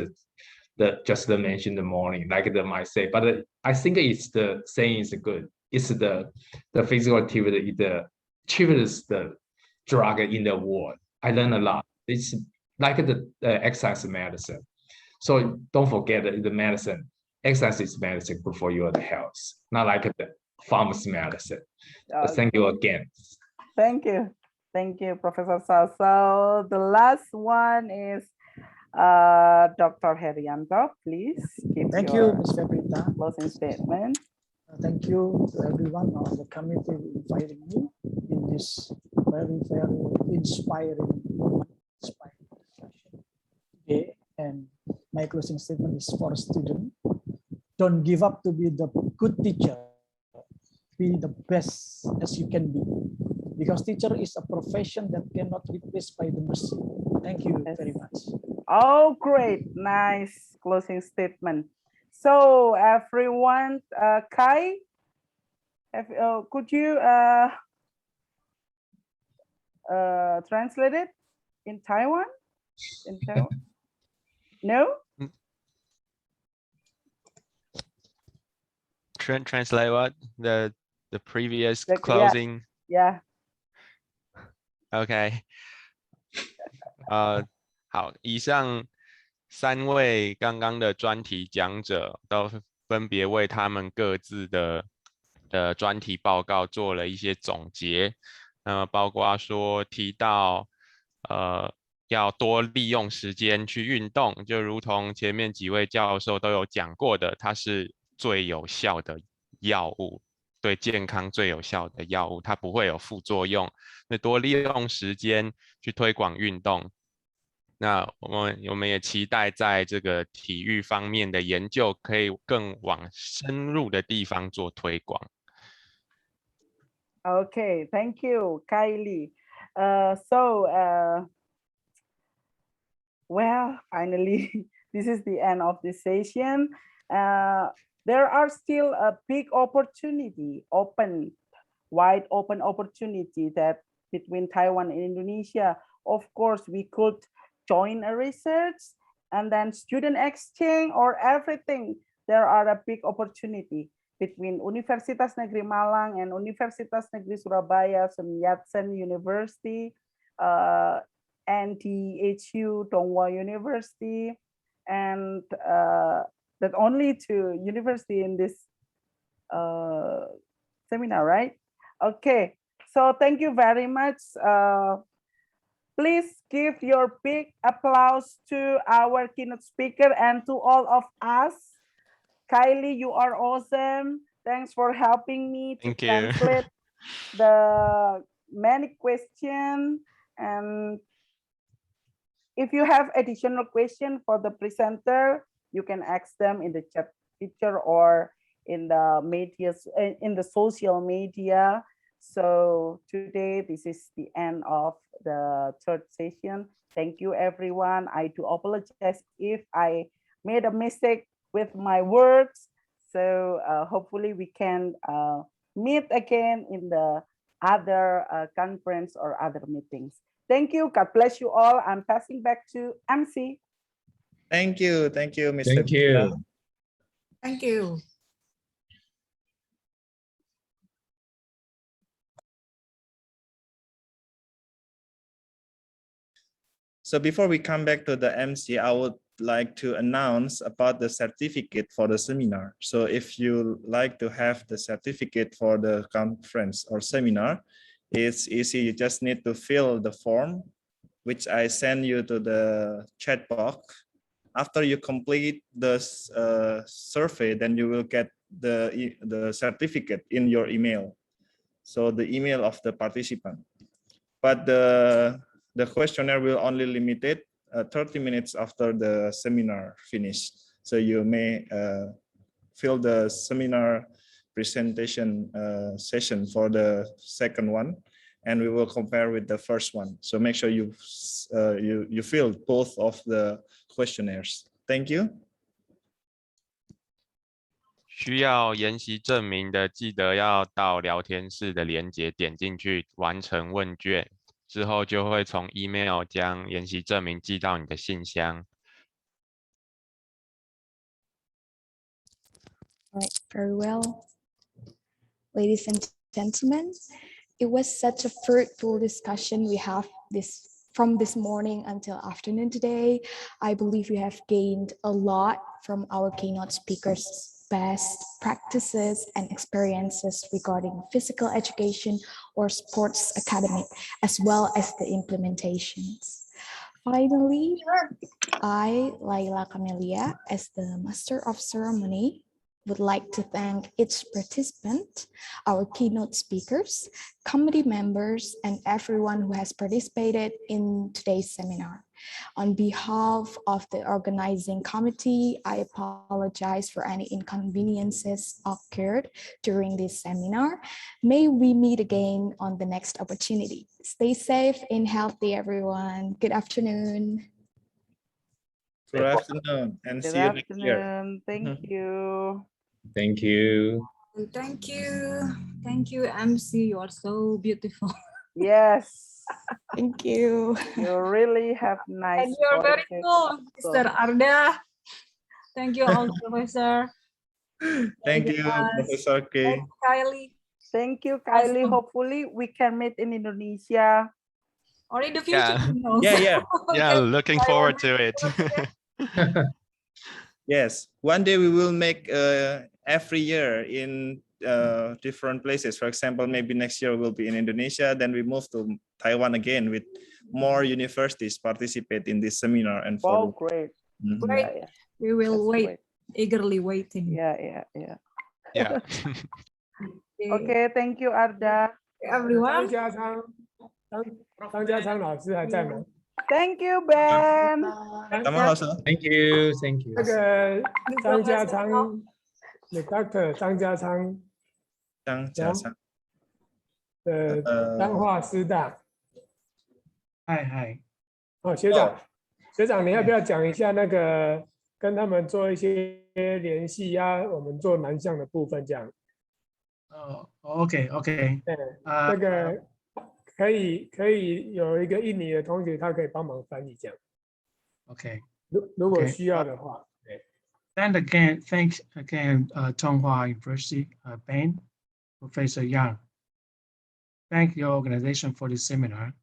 that just mentioned the morning, like the might say, but I think it's the saying is good. It's the physical activity, the cheapest drug in the world. I learned a lot. It's like the exercise medicine. So don't forget that the medicine, exercise is medicine good for your health, not like the pharmacy medicine. Thank you again. Thank you, Professor Sao. So the last one is Dr. Herianto. Please give Thank your you, Ms. Febrita. closing statement. Thank you to everyone on the committee inviting me in this very, very inspiring session today. And my closing statement is for students: don't give up to be the good teacher. Be the best as you can be, because teacher is a profession that cannot be replaced by the machine. Thank you very much. Oh, great. Nice closing statement. So everyone, Kai, could you translate it in Taiwan? No? Translate what? The previous closing? Yeah. OK， 好，以上3位刚刚的专题讲者都分别为他们各自的专题报告做了一些总结，包括说提到要多利用时间去运动，就如同前面几位教授都有讲过的，它是最有效的药物，对健康最有效的药物，它不会有副作用。那多利用时间去推广运动。那我们也期待在这个体育方面的研究可以更往深入的地方做推广。Okay, thank you, Kylie. Well, finally, this is the end of this session. There are still a big opportunity, wide open opportunity that between Taiwan and Indonesia. Of course, we could join a research and then student exchange or everything. There are a big opportunity between Universitas Negeri Malang and Universitas Negeri Surabaya, Sun Yat-sen University, NTHU, Donghua University, and that only two university in this seminar, right? Okay, so thank you very much. Please give your big applause to our keynote speaker and to all of us. Kylie, you are awesome. Thanks for helping me to translate the many questions. And if you have additional question for the presenter, you can ask them in the chat feature or in the media, in the social media. So today, this is the end of the third session. Thank you, everyone. I do apologize if I made a mistake with my words. So hopefully we can meet again in the other conference or other meetings. Thank you. God bless you all. I'm passing back to MC. Thank you. Thank you, Mr. Thank you. Thank you. So before we come back to the MC, I would like to announce about the certificate for the seminar. So if you like to have the certificate for the conference or seminar, it's easy. You just need to fill the form, which I send you to the chat box. After you complete the survey, then you will get the certificate in your email. So the email of the participant. But the questionnaire will only limit it 30 minutes after the seminar finished. So you may fill the seminar presentation session for the second one, and we will compare with the first one. So make sure you fill both of the questionnaires. Thank you. 需要研习证明的，记得要到聊天室的连结点进去完成问卷。之后就会从 email 将研习证明寄到你的信箱。All right, very well. Ladies and gentlemen, it was such a fruitful discussion we have from this morning until afternoon today. I believe we have gained a lot from our keynote speakers' best practices and experiences regarding physical education or sports academic, as well as the implementations. Finally, I, Laila Camelia, as the Master of Ceremony, would like to thank each participant, our keynote speakers, committee members, and everyone who has participated in today's seminar. On behalf of the organizing committee, I apologize for any inconveniences occurred during this seminar. May we meet again on the next opportunity. Stay safe and healthy, everyone. Good afternoon. Good afternoon, and see you next year. Thank you. Thank you. Thank you. Thank you, MC. You are so beautiful. Yes. Thank you. You really have nice. And you're very cool, Mr. Arda. Thank you, all, Professor. Thank you, Professor K. Thank you, Kylie. Thank you, Kylie. Awesome. Hopefully, we can meet in Indonesia. Or in the future. Yeah. Yeah, looking forward to it. Yes, one day we will make every year in different places. For example, maybe next year we'll be in Indonesia, then we move to Taiwan again with more universities participate in this seminar. And oh, great. Great. Yeah. We will wait, Great. eagerly waiting. Yeah. Yeah. Okay, thank you, Arda. Everyone. 张家昌老师还在吗？ Thank you, Ben. Thank you. Thank you. 那个张家昌的 Dr. 张家昌的彰化师大。嗨。哦，学长，你要不要讲一下那个跟他们做一些联系呀？我们做南向的部分这样。OK。那个可以有一个印尼的同学，他可以帮忙翻译这样。Okay. 如果需要的话。Then again, thanks again, Tonghua University, Ben, Professor Yang. Thank your organization for this seminar.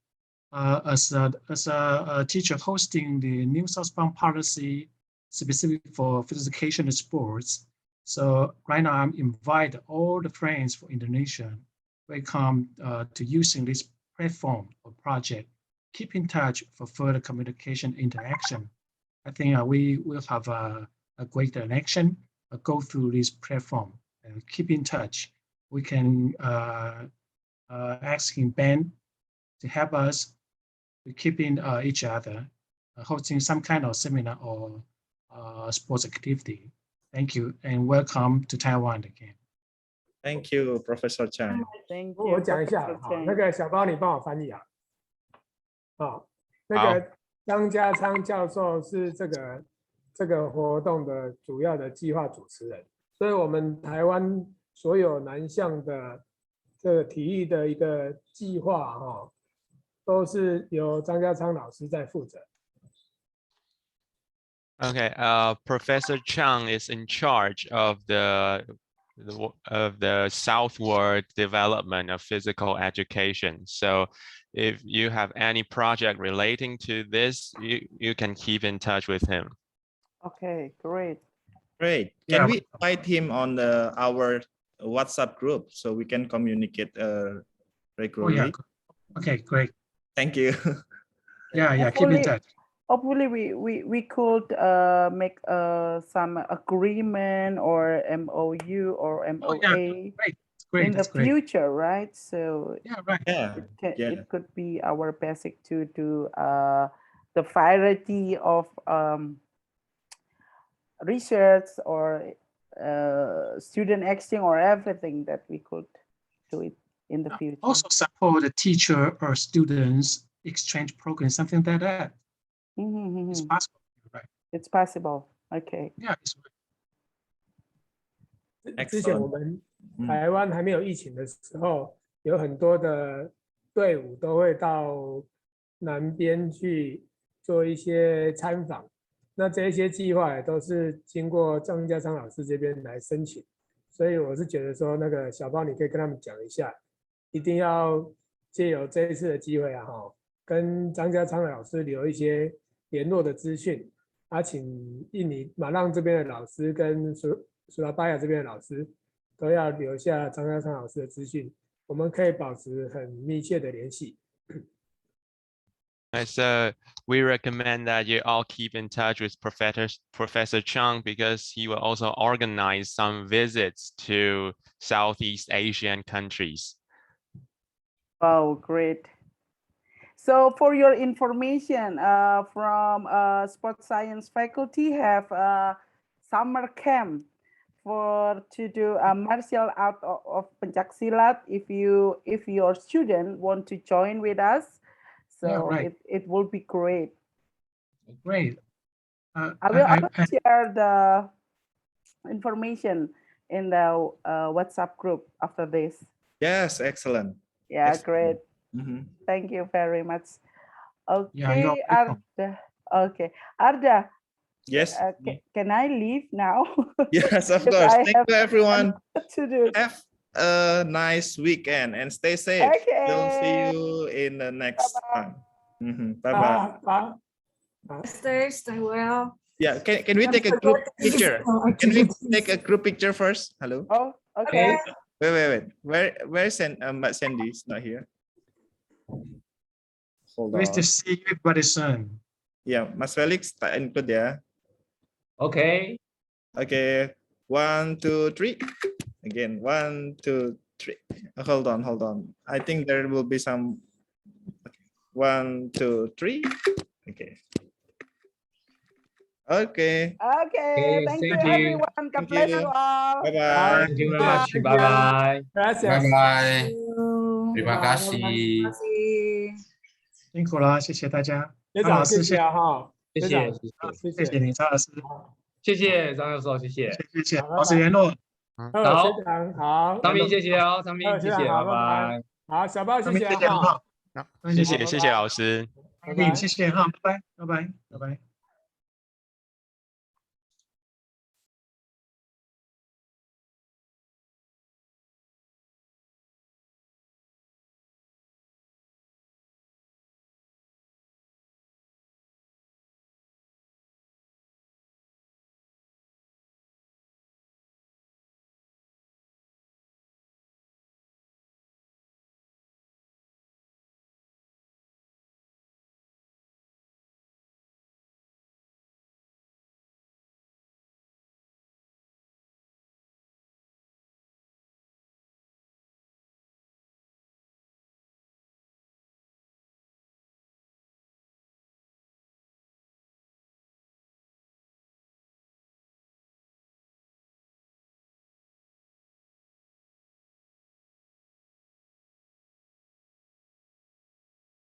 As a teacher hosting the new southbound policy specific for physical education and sports, so right now I'm invite all the friends for Indonesia. Welcome to using this platform or project. Keep in touch for further communication interaction. I think we will have a great connection, go through this platform and keep in touch. We can asking Ben to help us to keep in each other, hosting some kind of seminar or sports activity. Thank you and welcome to Taiwan again. Thank you, Professor Chang. Thank you. 我讲一下，好，那个小包你帮我翻译啊。好，那个张家昌教授是这个活动的主要的计划主持人，所以我们台湾所有南向的这个体育的一个计划都是由张家昌老师在负责。Okay, Professor Chang is in charge of the southward development of physical education. So if you have any project relating to this, you can keep in touch with him. Okay, great. Great. Can we invite him on our WhatsApp group so we can communicate regularly? Oh, yeah. Okay, great. Thank you. Yeah, keep in touch. Hopefully we could make some agreement or MOU or MOA in the future, right? So it could be our basic to do the variety of research or student exchange or everything that we could do it in the future. Also support the teacher or students exchange program, something like that. It's possible, right? It's possible. Okay. Yeah. 之前我们台湾还没有疫情的时候，有很多的队伍都会到南边去做一些参访。那这一些计划也都是经过张家昌老师这边来申请，所以我是觉得说，那个小包你可以跟他们讲一下，一定要借由这一次的机会跟张家昌老师留一些联络的资讯，请印尼马浪这边的老师跟苏拉巴雅这边的老师都要留下张家昌老师的资讯，我们可以保持很密切的联系。So we recommend that you all keep in touch with Professor Chang because he will also organize some visits to Southeast Asian countries. Oh, great. So for your information, from sports science faculty have a summer camp to do a martial art of pencaksilat. If your student want to join with us, so yeah, right. it will be great. Great. I will share the information in the WhatsApp group after this. Yes, excellent. Yeah, excellent. Great. Thank you very much. Okay, yeah, Arda. Okay, Arda. Yes. Can I leave now? Yes, of course. Thank you, everyone. To do. Have a nice weekend and stay safe. Okay. We'll see you in the next time. Bye. Stay well. Yeah, can we take a group picture? Can we take a group picture first? Hello. Oh, okay. Wait. Where's Mbak Sandy? It's not here. Hold on. Nice to see you everybody soon. Yeah, Mas Felix tak include ya. Okay. Okay. 1, 2, 3. Again, 1, 2, 3. Hold on. I think there will be some. 1, 2, 3. Okay. Okay. Okay. Thank you, everyone. God bless you all. Bye-bye. Thank you very much. Bye-bye. Bye-bye. Terima kasih. 辛苦了，谢谢大家。学长，谢谢谢谢你，张老师。谢谢张教授，谢谢，保持联络。好，学长好，张明谢谢哦，张明谢谢，拜拜。好，小包谢谢好，谢谢老师。谢谢哈，拜拜，拜拜，拜拜。